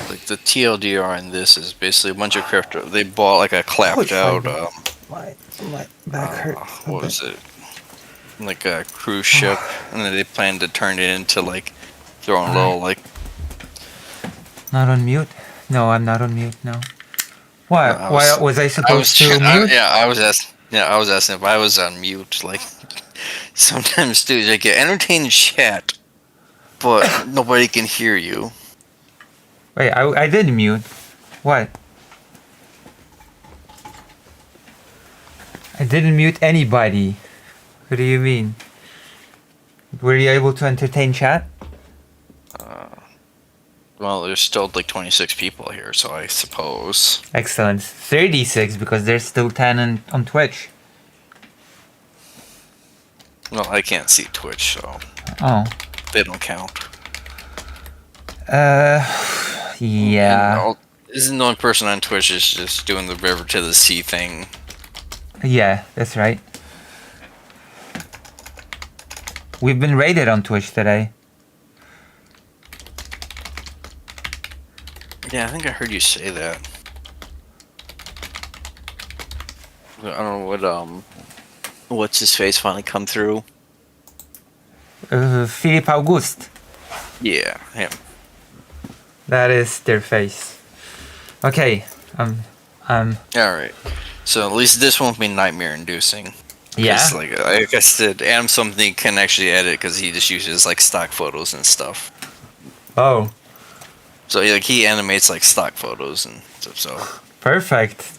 Like the TLDR in this is basically a bunch of crypto. They bought like a clapped out. My back hurt. What was it? Like a cruise ship, and then they plan to turn it into like their own little like. Not on mute. No, I'm not on mute. No. What? I Why was I supposed to mute? I was asking. Yeah, I was asking if I was on mute. Like sometimes, dude, like you entertain chat, but nobody can hear you. Wait, I did mute. What? I didn't mute anybody. What do you mean? Were you able to entertain chat? Well, there's still like 26 people here, so I suppose. Excellent. 36 because there's still 10 on Twitch. Well, I can't see Twitch, so Oh. they don't count. Yeah. And isn't the only person on Twitch is just doing the river to the sea thing? Yeah, that's right. We've been raided on Twitch today. Yeah, I think I heard you say that. I don't know what's his face finally come through. Philip August. Yeah, him. That is their face. Okay. Alright. So at least this won't be nightmare inducing. Yeah. Like I said, Adam something can actually edit because he just uses like stock photos and stuff. Oh. So like he animates like stock photos and stuff. So Perfect.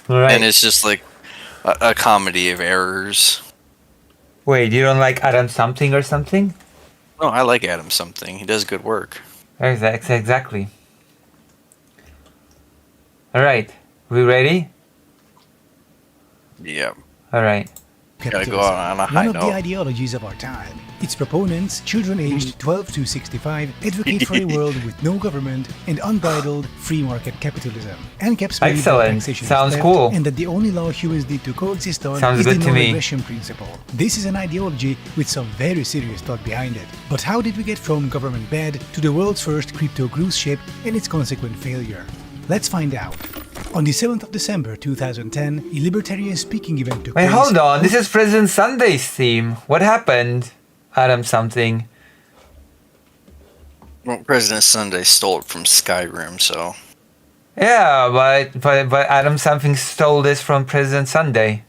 Right. and it's just like a comedy of errors. Wait, you don't like Adam something or something? No, I like Adam something. He does good work. Exactly. All right. We ready? Yeah. All right. Gotta go out on a high One of the note. ideologies of our time. Its proponents, children aged 12 to 65, advocate for a world with no government and unbridled free market capitalism. ANCAP's believe that Excellent. taxation is Sounds theft cool. and that the only law humans need to coexist on Sounds is the good to me. non-aggression principle. This is an ideology with some very serious thought behind it. But how did we get from government bad to the world's first crypto cruise ship and its consequent failure? Let's find out. On the 7th of December 2010, a libertarian speaking event took Wait, place. hold on. This is President Sunday's theme. What happened? Adam something. Well, President Sunday stole it from Skyrim, so Yeah, but Adam something stole this from President Sunday.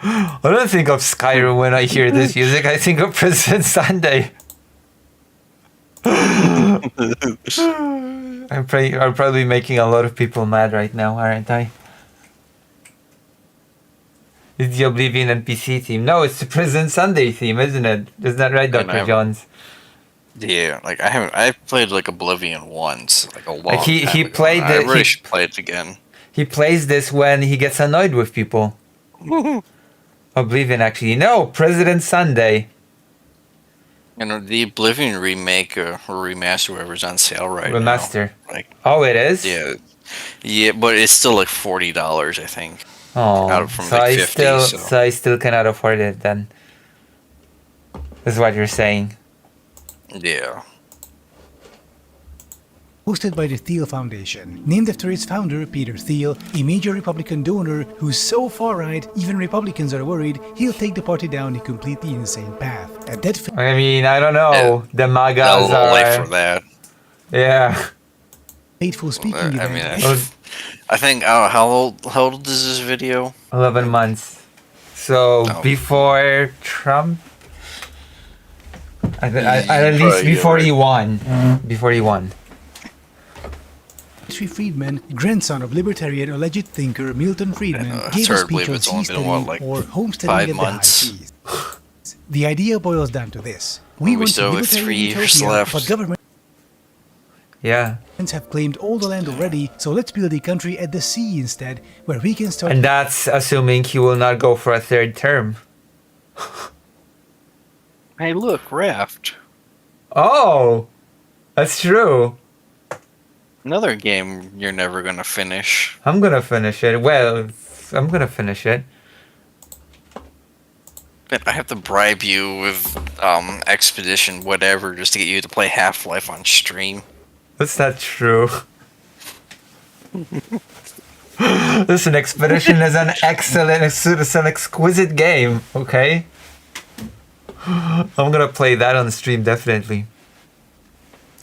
I don't think of Skyrim when I hear this music. I think of President Sunday. I'm probably making a lot of people mad right now, aren't I? It's the Oblivion NPC theme. No, it's the President Sunday theme, isn't it? Isn't that right, Dr. Johns? yeah. Like I played like Oblivion once, like a long Like he time ago. played I the- really he- should play it again. He plays this when he gets annoyed with people. Oblivion, actually. No, President Sunday. And the Oblivion remake or remaster, whatever's on sale right Remaster. now. Like, Oh, it is? yeah, but it's still like $40, I think. Oh, Out from so like I 50. still, so. so I still cannot afford it then. Is what you're saying. Yeah. Hosted by the Thiel Foundation, named after its founder, Peter Thiel, a major Republican donor who's so far-right, even Republicans are worried he'll take the party down a completely insane path. At that I mean, I don't know. The MAGAs No, late are... for that. Yeah. fateful speaking I event. mean, I think how old is this video? 11 months. So before Trump, at least Probably, before yeah, he won. Before he won. Petri Friedman, grandson of libertarian alleged thinker Milton Friedman, it's gave a hard to speech believe on it's only been, what, like, or homesteading 5 at months? the high seas. The idea boils down to this. We want still a have libertarian 3 years utopia, left. but governments Yeah. have claimed all the land already, so let's build a country at the sea instead, where we can start... And that's assuming he will not go for a third term. Hey, look, Raft. Oh! That's true. Another game you're never gonna finish. I'm gonna finish it. Well, I'm gonna finish it. I have to bribe you with Expedition whatever just to get you to play Half-Life on stream. That's not true. Listen, Expedition is an excellent, it's an exquisite game, okay? I'm gonna play that on stream, definitely.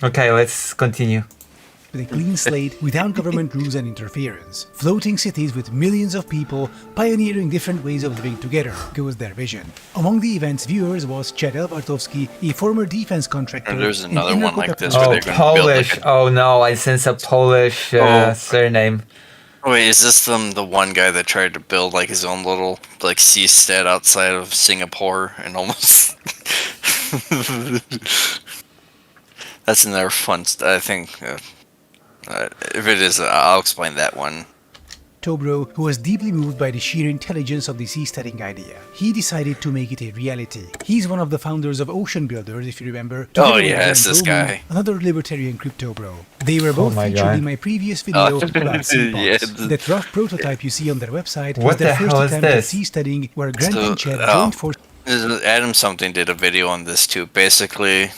Okay, let's continue. With a clean slate, without government rules and interference. Floating cities with millions of people pioneering different ways of living together goes their vision. Among the event's viewers was Chad Elbartowski, a former defense contractor. And there's and another one like this where Oh, they're going to build Polish. like Oh no, I sense a Polish surname. Wait, is this the one guy that tried to build like his own little like seastead outside of Singapore and almost? That's another fun. I think if it is, I'll explain that one. Tobro, who was deeply moved by the sheer intelligence of the seasteading idea. He decided to make it a reality. He's one of the founders of Ocean Builders, if you remember. Oh with yeah, it's Grant this Roman, guy. Another libertarian crypto bro. They were both my featured God. in my previous video about Yeah, Seabots. That rough prototype you see on their website was What their the first hell is attempt at this? seasteading, where Grant So, and Chad joined forces. Adam something did a video on this too. Basically,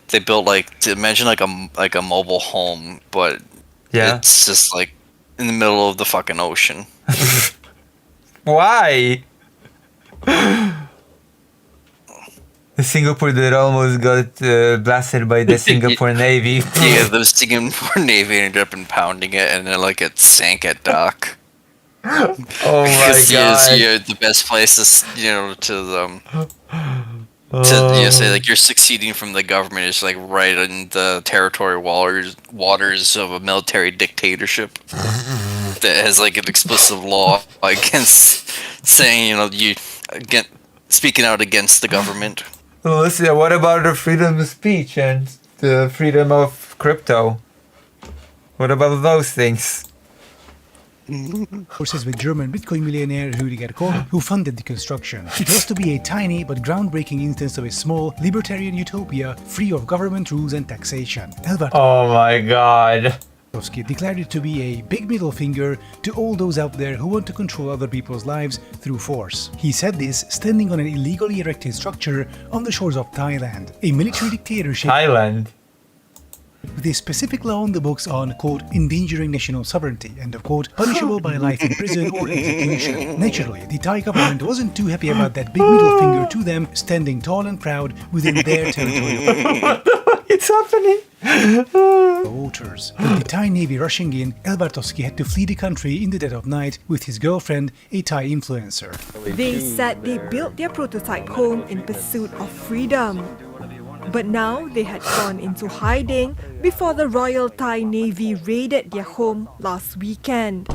they built like imagine like a mobile home, but Yeah. it's just like in the middle of the fucking ocean. Why? The Singapore that almost got blasted by the Singapore Navy. Yeah, the Singapore Navy ended up impounding it, and then like it sank at dock. Oh my Because god. the best place is to say like you're succeeding from the government is like right in the territorial waters of a military dictatorship that has like an explicit law against saying speaking out against the government. Well, listen, what about the freedom of speech and the freedom of crypto? What about those things? Forces with German Bitcoin millionaire Rüdiger Koch, who funded the construction. It was to be a tiny but groundbreaking instance of a small libertarian utopia free of government rules and taxation. Oh my god. Elbartowski declared it to be a big middle finger to all those out there who want to control other people's lives through force. He said this standing on an illegally erected structure on the shores of Thailand, a military dictatorship. Thailand. With a specific law on the books on, quote, endangering national sovereignty, end of quote, punishable by life in prison or execution. Naturally, the Thai government wasn't too happy about that big middle finger to them, standing tall and proud within their territory. What the fuck is happening? Waters. With the Thai Navy rushing in, Elbartowski had to flee the country in the dead of night with his girlfriend, a Thai influencer. They said they built their prototype home in pursuit of freedom. But now they had gone into hiding before the Royal Thai Navy raided their home last weekend.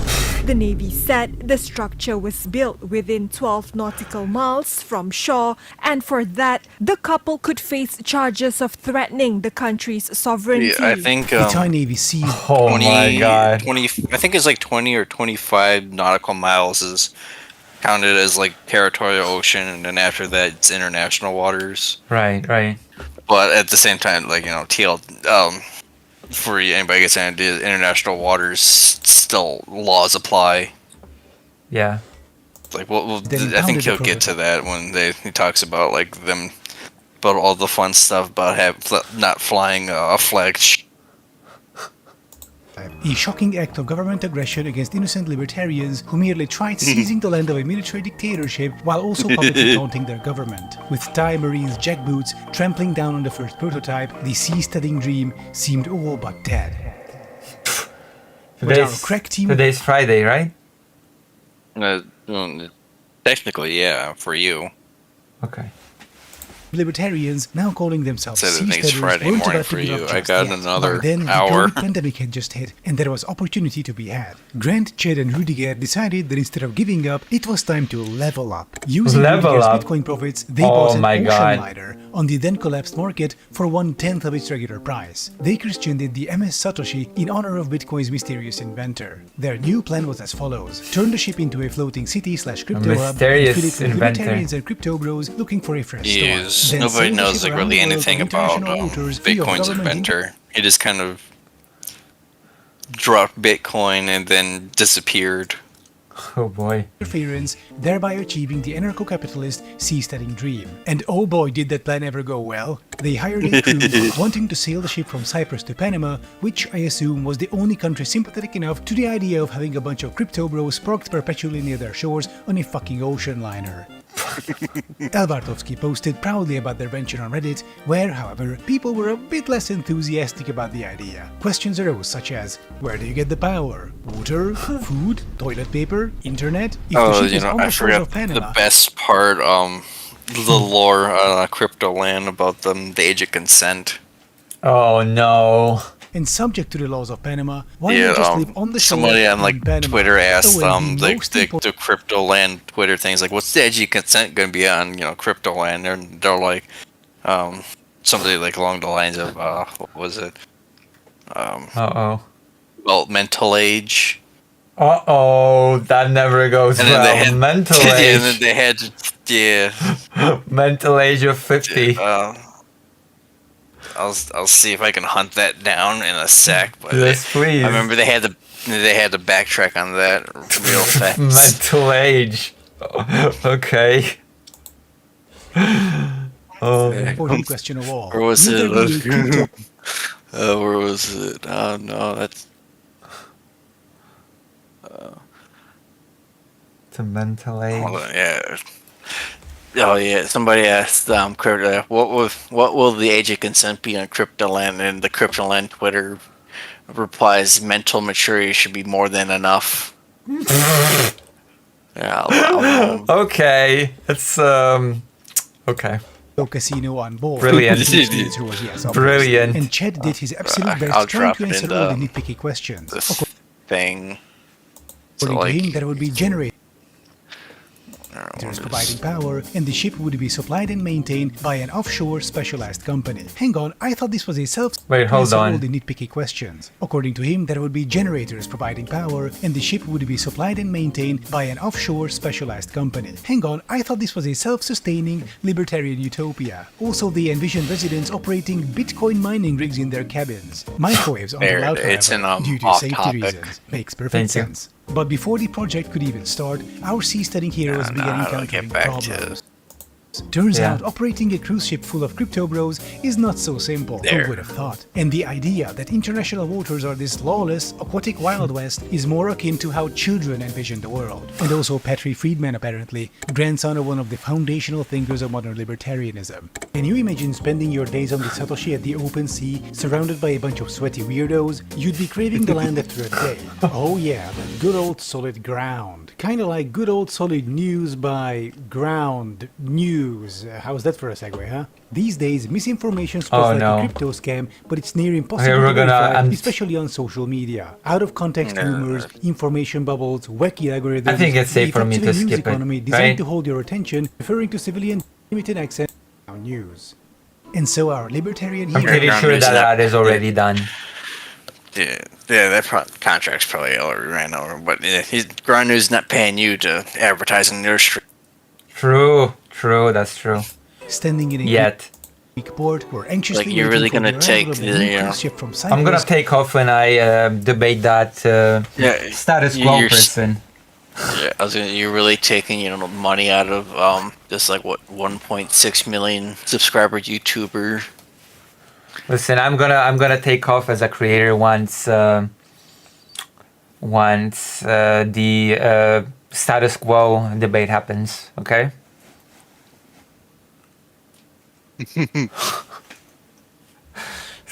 The Navy said the structure was built within 12 nautical miles from shore, and for that, the couple could face charges of threatening the country's sovereignty. Yeah, I think The Thai Navy seized 20, my God. 20, I think it's like 20 or 25 nautical miles is counted as like territorial ocean, and then after that it's international waters. Right, right. But at the same time, like, for anybody gets an idea, international waters still laws apply. Yeah. Like, I think he'll get to that when he talks about like them, about all the fun stuff about not flying a flag. A shocking act of government aggression against innocent libertarians who merely tried seizing the land of a military dictatorship while also publicly taunting their government. With Thai Marines' jackboots trampling down on the first prototype, the seasteading dream seemed all but dead. Today's Friday, right? Technically, yeah, for you. Okay. Libertarians, now calling themselves Said it makes seasteaders, Friday weren't morning about for to give you. up I just got yet. another By then, hour. the COVID pandemic had just hit, and there was opportunity to be had. Grant, Chad, and Rüdiger decided that instead of giving up, it was time to level up. Using Level Rüdiger's up? Bitcoin profits, they Oh bought an my ocean God. liner on the then collapsed market for 1/10 of its regular price. They christened it the MS Satoshi in honor of Bitcoin's mysterious inventor. Their new plan was as follows: turn the ship into a floating city/crypto hub, and mysterious fill it with inventor. libertarians and crypto bros looking for a fresh Yes, start. Then nobody sail the knows ship like around really the world anything on about international waters free of Bitcoin's government inventor. He just kind of dropped Bitcoin and then disappeared. Oh boy. interference, thereby achieving the anarcho-capitalist seasteading dream. And oh boy, did that plan ever go well. They hired a crew wanting to sail the ship from Cyprus to Panama, which I assume was the only country sympathetic enough to the idea of having a bunch of crypto bros parked perpetually near their shores on a fucking ocean liner. Elbartovsky posted proudly about their venture on Reddit, where, however, people were a bit less enthusiastic about the idea. Questions arose such as, where do you get the power? Water? Food? Toilet paper? Internet? If the ship is on I the shores forgot of Panama, the best part, the lore on Crypto Land about the age of consent. Oh no. and subject to the laws of Panama, why Yeah, not just live on the shore somebody on in like Panama? Twitter asked Well, the Crypto Land Twitter things like, what's the edge of consent going to be on Crypto Land? They're like somebody like along the lines of what was it? Developmental age. That never goes And then well. they had Mental yeah, age. and then they had Mental age of 50. I'll see if I can hunt that down in a sec. But Yes, please. I remember they had to backtrack on that real fast. Mental age. Okay. Important question of all. Where was Will it? there be a crypto- Where was it? Oh no, that's. It's a mental age. Hold on, yeah. Oh yeah. Somebody asked Crypto, what will the age of consent be on Cryptoland? And the Cryptoland Twitter replies, mental maturity should be more than enough. Yeah. Okay. It's okay. casino on board. Brilliant. The answer was yes, obviously. Brilliant. And Chet did his absolute I'll best trying drop to it in answer all the nitpicky questions. This thing. According to him, that would be generated. Providing power, and the ship would be supplied and maintained by an offshore specialized company. Hang on, I thought this was a self. Wait, hold answer on. all the nitpicky questions. According to him, there would be generators providing power, and the ship would be supplied and maintained by an offshore specialized company. Hang on, I thought this was a self-sustaining libertarian utopia. Also, they envisioned residents operating Bitcoin mining rigs in their cabins. Microwaves aren't There, allowed, it's however, an, due to off safety topic. reasons. Makes perfect Thank you. sense. But before the project could even start, our sea-studying heroes began encountering problems. Turns Yeah. out operating a cruise ship full of crypto bros is not so simple. There. Who would have thought? And the idea that international waters are this lawless, aquatic Wild West is more akin to how children envision the world. And also Patrick Friedman, apparently, grandson of one of the foundational thinkers of modern libertarianism. Can you imagine spending your days on the Satoshi at the open sea, surrounded by a bunch of sweaty weirdos? You'd be craving the land after a day. Oh yeah, that good old solid ground. Kinda like good old solid news by ground news. How's that for a segue, huh? These days, misinformation spreads like no. a crypto scam, but it's near impossible Okay, we're to gonna verify, end- especially on social media. Out of context rumors, information bubbles, wacky algorithms. I think it's safe the for me to effectively news skip it, economy designed right? to hold your attention, referring to civilian limited access to news. And so our libertarian I'm pretty sure that ad is already done. Yeah, that contract's probably already ran over. But Ground News not paying you to advertise on their stream. True, that's true. Standing in a Yet. Greek port, we're anxiously Like, you're waiting really for gonna the take arrival of a the, new you know- cruise ship from I'm gonna Cyprus. take off when I debate that status quo you're- person. Yeah, you're really taking money out of just like what 1.6 million subscriber YouTuber. Listen, I'm gonna take off as a creator once the status quo debate happens. Okay. He's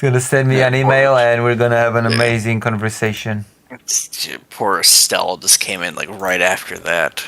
gonna send me an email and we're gonna have an amazing conversation. Poor Estelle just came in like right after that.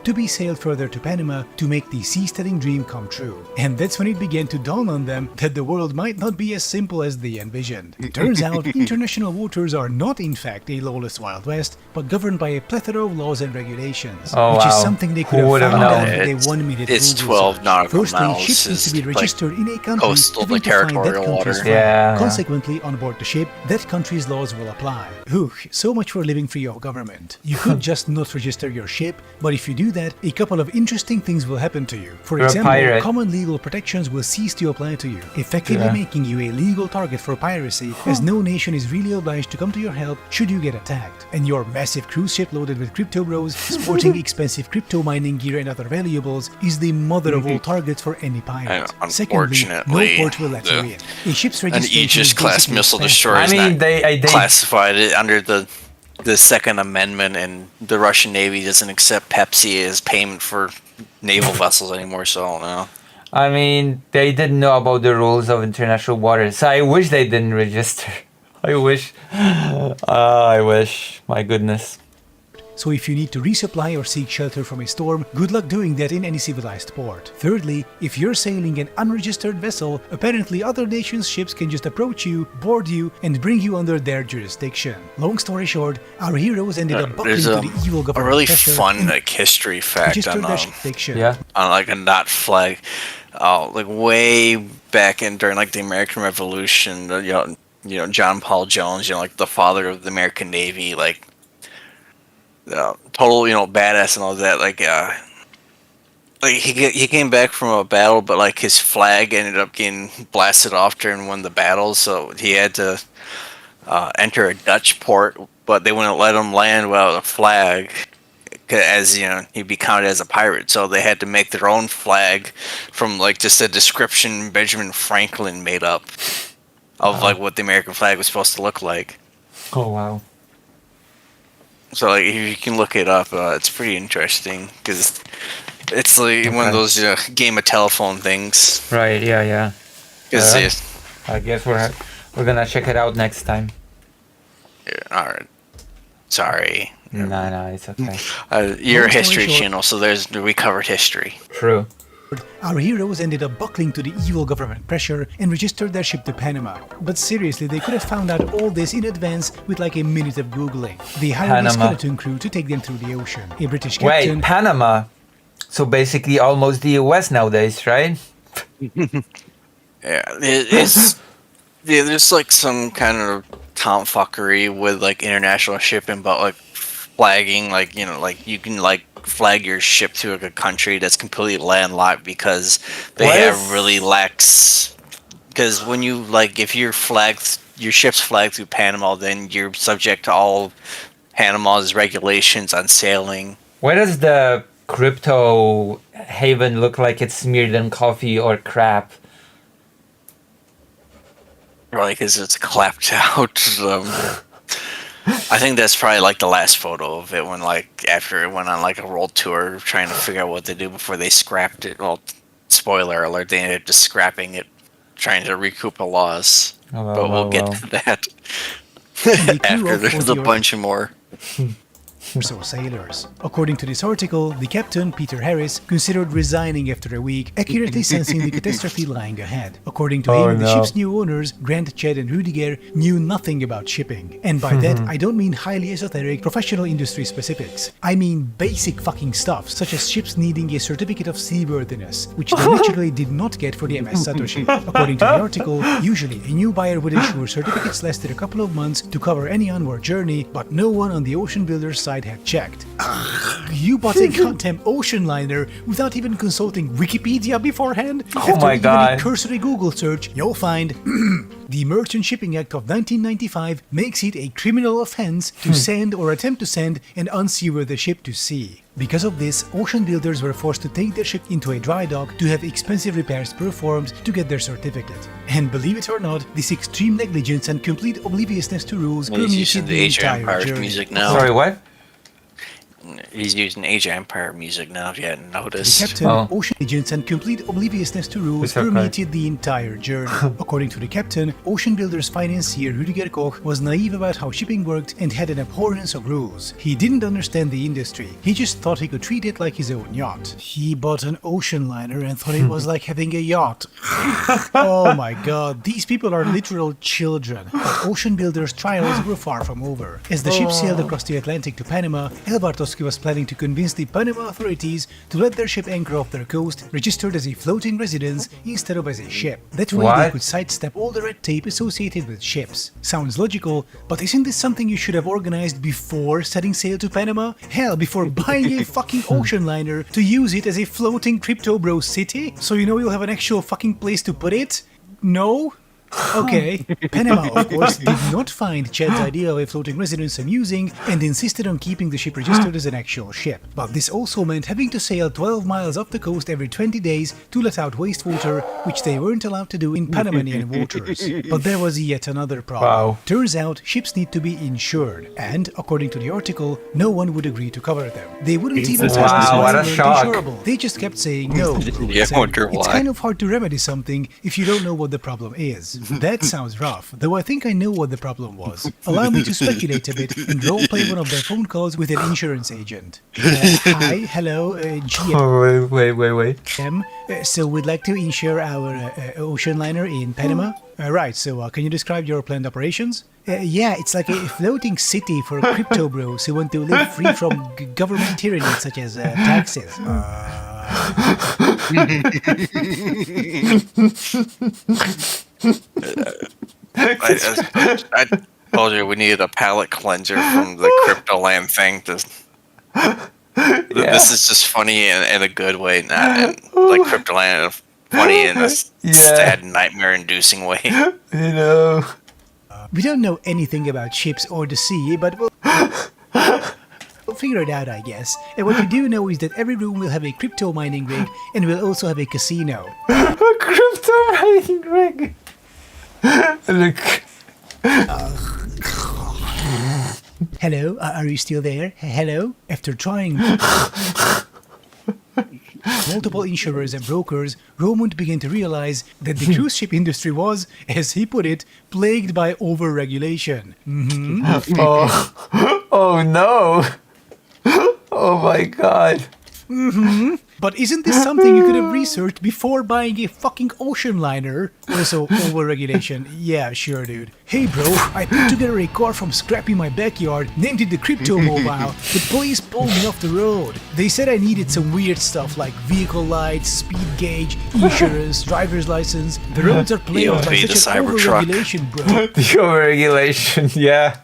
To be sailed further to Panama to make the seasteading dream come true. And that's when it began to dawn on them that the world might not be as simple as they envisioned. Turns out, international waters are not in fact a lawless Wild West, but governed by a plethora of laws and regulations, Oh, which is wow. something they Who could have would have found out known? with a 1-minute It's Google 12 search. nautical Firstly, miles ships need to be is, like, registered in a country, coastal, having like, to find that territorial country's water. flag. Yeah. Consequently, on board the ship, that country's laws will apply. Whew, so much for living free of government. You could just not register your ship, but if you do that, a couple of interesting things will happen to you. For You're a example, pirate. common legal protections will cease to apply to you, effectively Yeah. making you a legal target for piracy, as no nation is really obliged to come to your help should you get attacked. And your massive cruise ship loaded with crypto bros, sporting expensive crypto mining gear and other valuables, is the mother of all targets for any pirate. And Secondly, no unfortunately, port will let you in. A ship's An registration Aegis is class basically missile passport. destroyer is I mean, not they classified it under the Second Amendment, and the Russian Navy doesn't accept Pepsi as payment for naval vessels anymore, so I don't know. I mean, they didn't know about the rules of international waters. So I wish they didn't register. I wish. I wish. My goodness. So if you need to resupply or seek shelter from a storm, good luck doing that in any civilized port. Thirdly, if you're sailing an unregistered vessel, apparently other nations' ships can just approach you, board you, and bring you under their jurisdiction. Long story short, our heroes ended up buckling There's to the evil a government really pressure fun and like history fact registered on their jurisdiction. on like a not flag. Like way back in during like the American Revolution, John Paul Jones, like the father of the American Navy, like total badass and all that. Like he came back from a battle, but like his flag ended up getting blasted off during one of the battles, so he had to enter a Dutch port, but they wouldn't let him land without a flag. As he'd be counted as a pirate, so they had to make their own flag from like just a description Benjamin Franklin made up of like what the American flag was supposed to look like. Oh wow! So like, if you can look it up, it's pretty interesting because it's like one of those game of telephone things. Right? Yeah. Because I guess we're gonna check it out next time. Yeah, all right. Sorry. No, it's okay. You're a history channel, so we covered history. True. Our heroes ended up buckling to the evil government pressure and registered their ship to Panama. But seriously, they could have found out all this in advance with like a minute of Googling. They hired a skeleton crew to take them through the ocean. A British captain... Wait, Panama? So basically almost the US nowadays, right? Yeah, there's like some kind of tomfuckery with like international shipping, but like flagging, like like you can like flag your ship to like a country that's completely landlocked because they have really lax. Because when you if your ship's flagged through Panama, then you're subject to all Panama's regulations on sailing. Why does the crypto haven look like it's smeared in coffee or crap? Probably because it's clapped out. I think that's probably like the last photo of it when after it went on like a world tour trying to figure out what to do before they scrapped it. Well, spoiler alert, they ended up just scrapping it, trying to recoup a loss. But we'll get to that after there's a bunch more. So sailors. According to this article, the captain, Peter Harris, considered resigning after a week, accurately sensing the catastrophe lying ahead. According to him, the ship's new owners, Grant, Chad and Rudiger, knew nothing about shipping. And by that, I don't mean highly esoteric professional industry specifics. I mean basic fucking stuff, such as ships needing a certificate of seaworthiness, which they naturally did not get for the MS Satoshi. According to the article, usually a new buyer would ensure certificates lasted a couple of months to cover any onward journey, but no one on the Ocean Builder's side had checked. You bought a goddamn ocean liner without even consulting Wikipedia beforehand? Oh my god. After even a cursory Google search, you'll find the Merchant Shipping Act of 1995 makes it a criminal offense to send or attempt to send an unseaworthy ship to sea. Because of this, ocean builders were forced to take their ship into a dry dock to have expensive repairs performed to get their certificate. And believe it or not, this extreme negligence and complete obliviousness to rules permeated the entire journey. Music now. Sorry, what? He's using Age of Empire music now, if you hadn't noticed. The captain, ocean agents, and complete obliviousness to rules permeated the entire journey. According to the captain, Ocean Builder's financier Rudiger Koch was naive about how shipping worked and had an abhorrence of rules. He didn't understand the industry. He just thought he could treat it like his own yacht. He bought an ocean liner and thought it was like having a yacht. Oh my god, these people are literal children. But Ocean Builder's trials were far from over. As the ship sailed across the Atlantic to Panama, El Bartosky was planning to convince the Panama authorities to let their ship anchor off their coast, registered as a floating residence instead of as a ship. That way they could sidestep all the red tape associated with ships. Sounds logical, but isn't this something you should have organized before setting sail to Panama? Hell, before buying a fucking ocean liner to use it as a floating crypto bro city? So you know you'll have an actual fucking place to put it? No? Okay, Panama, of course, did not find Chad's idea of a floating residence amusing and insisted on keeping the ship registered as an actual ship. But this also meant having to sail 12 miles up the coast every 20 days to let out wastewater, which they weren't allowed to do in Panamanian waters. But there was yet another problem. Wow. Turns out ships need to be insured, and according to the article, no one would agree to cover them. They wouldn't even tell us Wow, why what they a weren't shock. insurable. They just kept saying no. Yeah, I wonder It's why. kind of hard to remedy something if you don't know what the problem is. That sounds rough, though I think I know what the problem was. Allow me to speculate a bit and roleplay one of their phone calls with an insurance agent. Hi, hello, GM. Oh, wait. So we'd like to insure our ocean liner in Panama. Right, so can you describe your planned operations? Yeah, it's like a floating city for crypto bros who want to live free from government tyranny such as taxes. I told you we needed a palate cleanser from the crypto land thing. This is just funny in a good way, not in like crypto land funny in a sad nightmare-inducing way. You know. We don't know anything about ships or the sea, but we'll figure it out, I guess. And what we do know is that every room will have a crypto mining rig, and we'll also have a casino. A crypto mining rig. Look. Hello, are you still there? Hello? After trying multiple insurers and brokers, Romund began to realize that the cruise ship industry was, as he put it, plagued by over-regulation. Oh no! Oh my god! But isn't this something you could have researched before buying a fucking ocean liner? Also, over-regulation. Yeah, sure, dude. Hey, bro, I put together a car from scrap in my backyard, named it the Crypto Mobile, but police pulled me off the road. They said I needed some weird stuff like vehicle lights, speed gauge, insurance, driver's license. The roads are plagued by such an over-regulation, bro. The over-regulation, yeah.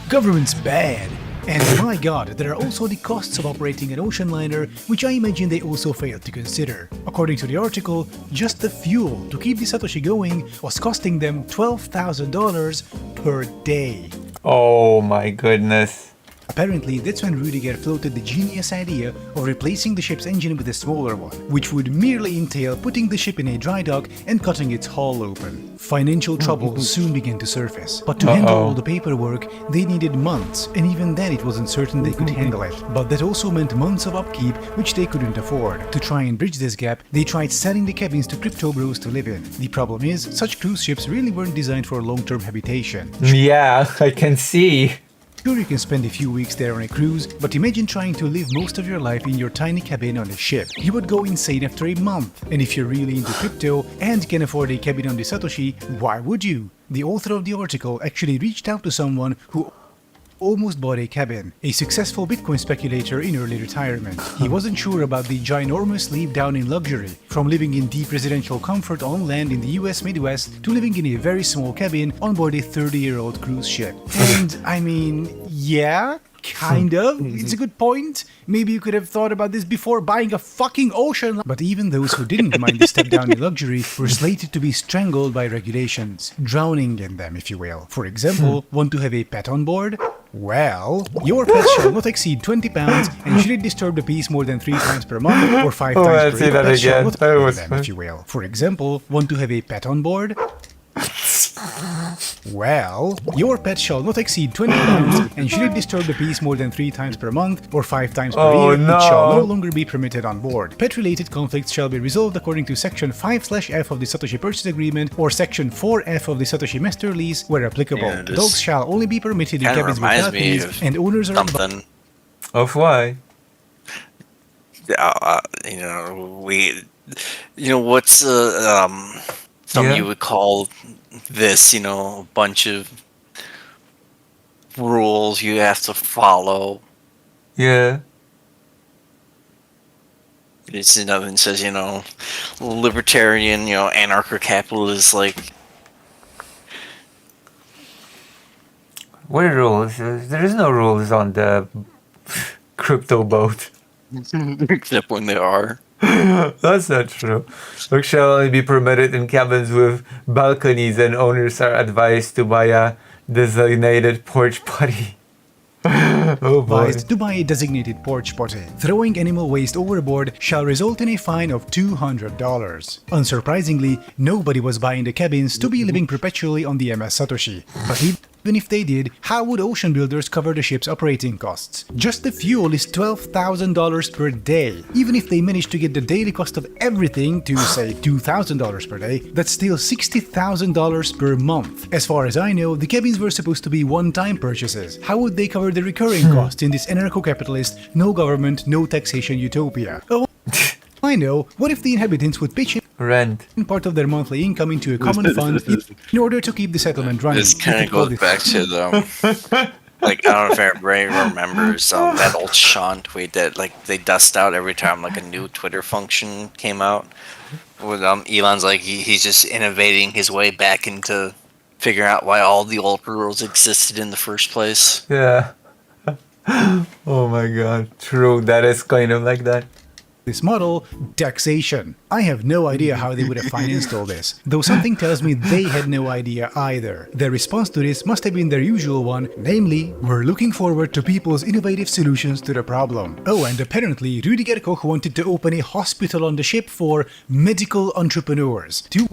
Government's bad. And my god, there are also the costs of operating an ocean liner, which I imagine they also failed to consider. According to the article, just the fuel to keep the Satoshi going was costing them $12,000 per day. Oh my goodness. Apparently, that's when Rudiger floated the genius idea of replacing the ship's engine with a smaller one, which would merely entail putting the ship in a dry dock and cutting its hull open. Financial troubles soon began to surface, but to handle all the paperwork, they needed months, and even then it wasn't certain they could handle it. But that also meant months of upkeep, which they couldn't afford. To try and bridge this gap, they tried selling the cabins to crypto bros to live in. The problem is, such cruise ships really weren't designed for long-term habitation. Yeah, I can see. Sure, you can spend a few weeks there on a cruise, but imagine trying to live most of your life in your tiny cabin on a ship. You would go insane after a month. And if you're really into crypto and can afford a cabin on the Satoshi, why would you? The author of the article actually reached out to someone who almost bought a cabin, a successful Bitcoin speculator in early retirement. He wasn't sure about the ginormous leap down in luxury, from living in deep residential comfort on land in the US Midwest to living in a very small cabin on board a 30-year-old cruise ship. And, I mean, yeah, kind of. It's a good point. Maybe you could have thought about this before buying a fucking ocean. But even those who didn't mind the step down in luxury were slated to be strangled by regulations, drowning in them, if you will. For example, want to have a pet on board? Well, your pet shall not exceed 20 pounds and shouldn't disturb the peace more than 3 times per month or 5 times per year. Pet shall not them, if you will. For example, want to have a pet on board? Well, your pet shall not exceed 20 pounds and shouldn't disturb the peace more than 3 times per month or 5 times per year. No. It shall no longer be permitted on board. Pet-related conflicts shall be resolved according to Section 5/F of the Satoshi Purchase Agreement or Section 4F of the Satoshi Master Lease where applicable. Yeah, Dogs shall only be permitted in cabins without keys, and owners are something. Of why? What's something you would call this, a bunch of rules you have to follow. Yeah. It's nothing says, libertarian, anarcho-capitalist, like. What rules? There is no rules on the crypto boat. Except when there are. That's not true. Work shall only be permitted in cabins with balconies, and owners are advised to buy a designated porch potty. Oh boy. Advised to buy a designated porch potty. Throwing animal waste overboard shall result in a fine of $200. Unsurprisingly, nobody was buying the cabins to be living perpetually on the MS Satoshi. But even if they did, how would ocean builders cover the ship's operating costs? Just the fuel is $12,000 per day. Even if they managed to get the daily cost of everything to, say, $2,000 per day, that's still $60,000 per month. As far as I know, the cabins were supposed to be one-time purchases. How would they cover the recurring costs in this anarcho-capitalist, no government, no taxation utopia? Oh, I know. What if the inhabitants would pitch in part of their monthly income into a common fund in order to keep the settlement running? This kind of goes back to the like, I don't know if everybody remembers that old Sean tweet that like they dust out every time like a new Twitter function came out. With Elon's like he's just innovating his way back into figuring out why all the old rules existed in the first place. Yeah. Oh my god. True. That is kind of like that. This model, taxation. I have no idea how they would have financed all this, though something tells me they had no idea either. Their response to this must have been their usual one, namely, we're looking forward to people's innovative solutions to the problem. Oh, and apparently Rüdiger Koch wanted to open a hospital on the ship for medical entrepreneurs. Two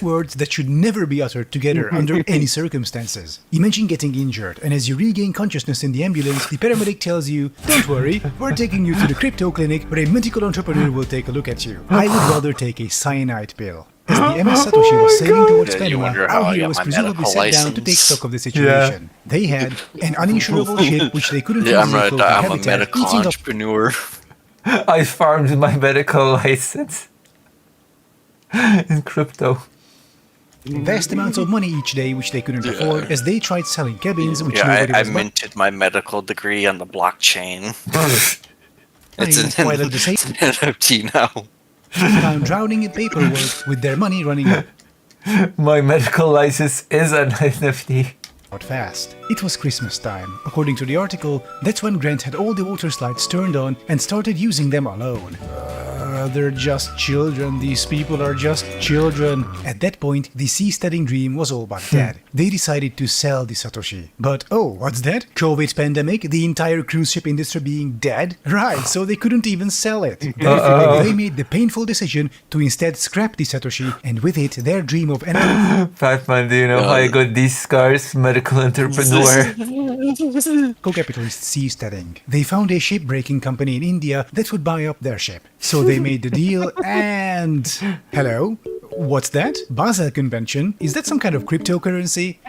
words that should never be uttered together under any circumstances. Imagine getting injured, and as you regain consciousness in the ambulance, the paramedic tells you, don't worry, we're taking you to the crypto clinic where a medical entrepreneur will take a look at you. I would rather take a cyanide pill. As the MS Satoshi was sailing towards Panama, our hero was presumably sat down to take stock of the situation. They had an uninsurable ship which they couldn't I'm easily close to a habitat, medical eating up entrepreneur. I farmed my medical license in crypto. vast amounts of money each day which they couldn't afford as they tried selling cabins which nobody I was buying. minted my medical degree on the blockchain. It's an While at the same NFT now. time drowning in paperwork with their money running out. My medical license is an NFT. Fast. It was Christmas time. According to the article, that's when Grant had all the water slides turned on and started using them alone. They're just children. These people are just children. At that point, the seasteading dream was all but dead. They decided to sell the Satoshi. But oh, what's that? COVID pandemic? The entire cruise ship industry being dead? Right, so they couldn't even sell it. Therefore, they made the painful decision to instead scrap the Satoshi and with it their dream of Fatman, do you know how I got these scars? Medical entrepreneur. Co-capitalist seasteading. They found a shipbreaking company in India that would buy up their ship. So they made the deal and... Hello? What's that? Basel Convention? Is that some kind of cryptocurrency?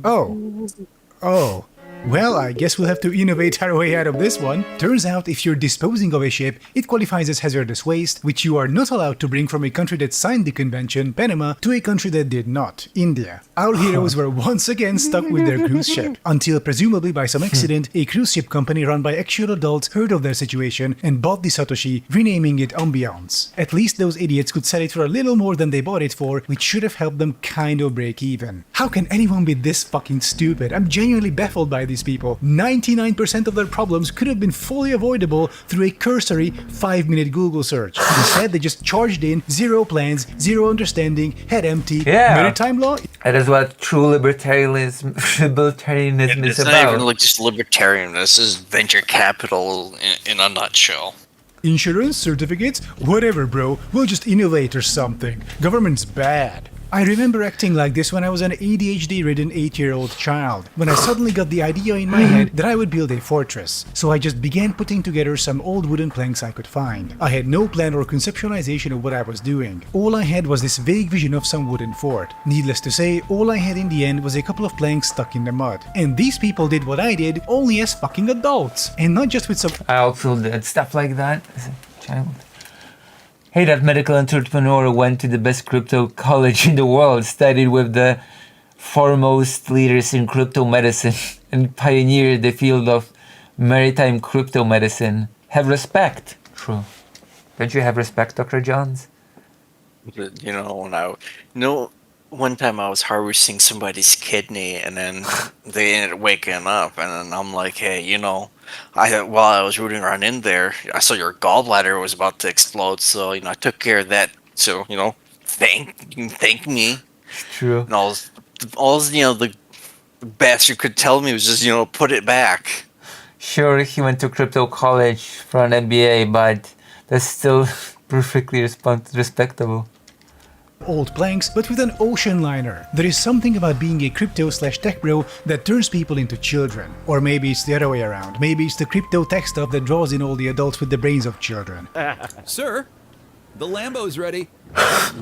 Oh. Well, I guess we'll have to innovate our way out of this one. Turns out, if you're disposing of a ship, it qualifies as hazardous waste, which you are not allowed to bring from a country that signed the convention, Panama, to a country that did not, India. Our heroes were once again stuck with their cruise ship, until presumably by some accident, a cruise ship company run by actual adults heard of their situation and bought the Satoshi, renaming it Ambiance. At least those idiots could sell it for a little more than they bought it for, which should have helped them kind of break even. How can anyone be this fucking stupid? I'm genuinely baffled by these people. 99% of their problems could have been fully avoidable through a cursory 5-minute Google search. Instead, they just charged in, zero plans, zero understanding, head empty. Maritime law? That is what true libertarianism is It's about. not even like just libertarian. This is venture capital in a nutshell. Insurance, certificates, whatever, bro. We'll just innovate or something. Government's bad. I remember acting like this when I was an ADHD-ridden 8-year-old child, when I suddenly got the idea in my head that I would build a fortress. So I just began putting together some old wooden planks I could find. I had no plan or conceptualization of what I was doing. All I had was this vague vision of some wooden fort. Needless to say, all I had in the end was a couple of planks stuck in the mud. And these people did what I did, only as fucking adults. And not just with some... I also did stuff like that as a child. Hey, that medical entrepreneur went to the best crypto college in the world, studied with the foremost leaders in crypto medicine, and pioneered the field of maritime crypto medicine. Have respect. True. Don't you have respect, Dr. Johns? You know, one time I was harvesting somebody's kidney, and then they ended up waking up, and then I'm like, hey, While I was rooting around in there, I saw your gallbladder was about to explode, so I took care of that. So thank me. True. And all the bastard could tell me was just put it back. Sure, he went to crypto college for an MBA, but that's still perfectly respectable. Old planks, but with an ocean liner. There is something about being a crypto/tech bro that turns people into children. Or maybe it's the other way around. Maybe it's the crypto tech stuff that draws in all the adults with the brains of children. Sir, the Lambo's ready.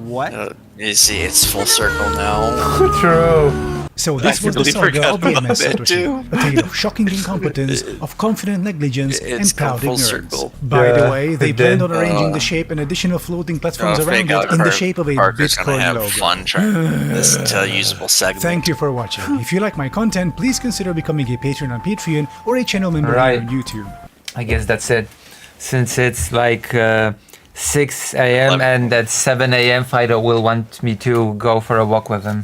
What? You see, it's full circle now. True. So this was the saga of the MS Satoshi, a tale of shocking incompetence, of confident negligence, and proud ignorance. By the way, they planned on arranging the shape and additional floating platforms around it in the shape of a Bitcoin logo. Fun trying this into a usable segment. Thank you for watching. If you like my content, please consider becoming a patron on Patreon or a channel member here on YouTube. I guess that's it. Since it's like 6 a.m. and at 7 a.m. Fido will want me to go for a walk with him.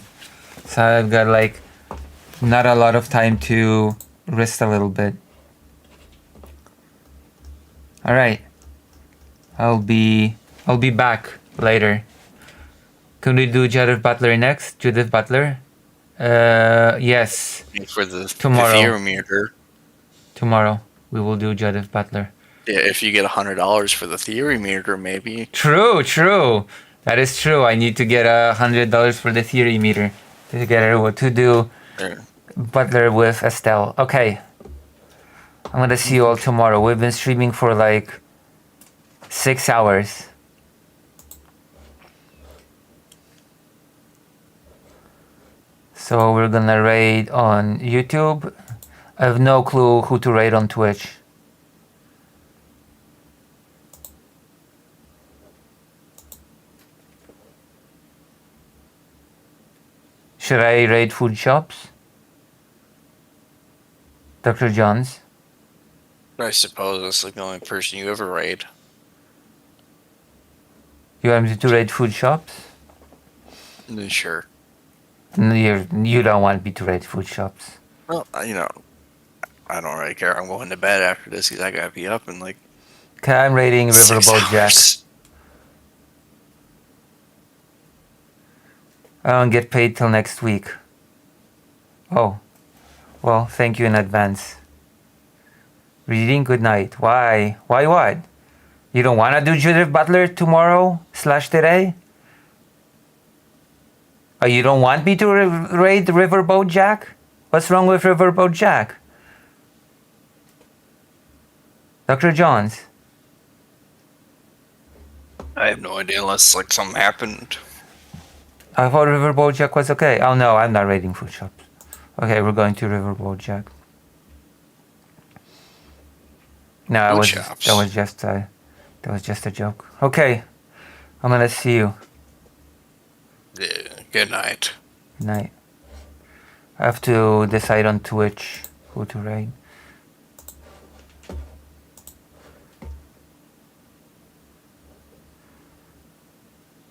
So I've got like not a lot of time to rest a little bit. All right. I'll be back later. Can we do Judith Butler next? Judith Butler? Yes. For the Tomorrow. Ethereum meter. Tomorrow we will do Judith Butler. Yeah, if you get $100 for the theory meter, maybe. True. That is true. I need to get $100 for the theory meter to do Butler with Estelle. Okay. I'm gonna see you all tomorrow. We've been streaming for like 6 hours. So we're gonna raid on YouTube. I have no clue who to raid on Twitch. Should I raid food shops? Dr. John's? I suppose that's like the only person you ever raid. You want me to raid food shops? Sure. You don't want me to raid food shops. Well, I don't really care. I'm going to bed after this because I gotta be up in like. Okay, I'm raiding Riverboat Jack. I don't get paid till next week. Oh. Well, thank you in advance. Reading, good night. Why? Why what? You don't want to do Judith Butler tomorrow/today? Oh, you don't want me to raid Riverboat Jack? What's wrong with Riverboat Jack? Dr. Johns? I have no idea unless like something happened. I thought Riverboat Jack was okay. Oh no, I'm not raiding food shops. Okay, we're going to Riverboat Jack. No, that was just a joke. Okay, I'm gonna see you. Yeah, good night. Good night. I have to decide on Twitch who to raid.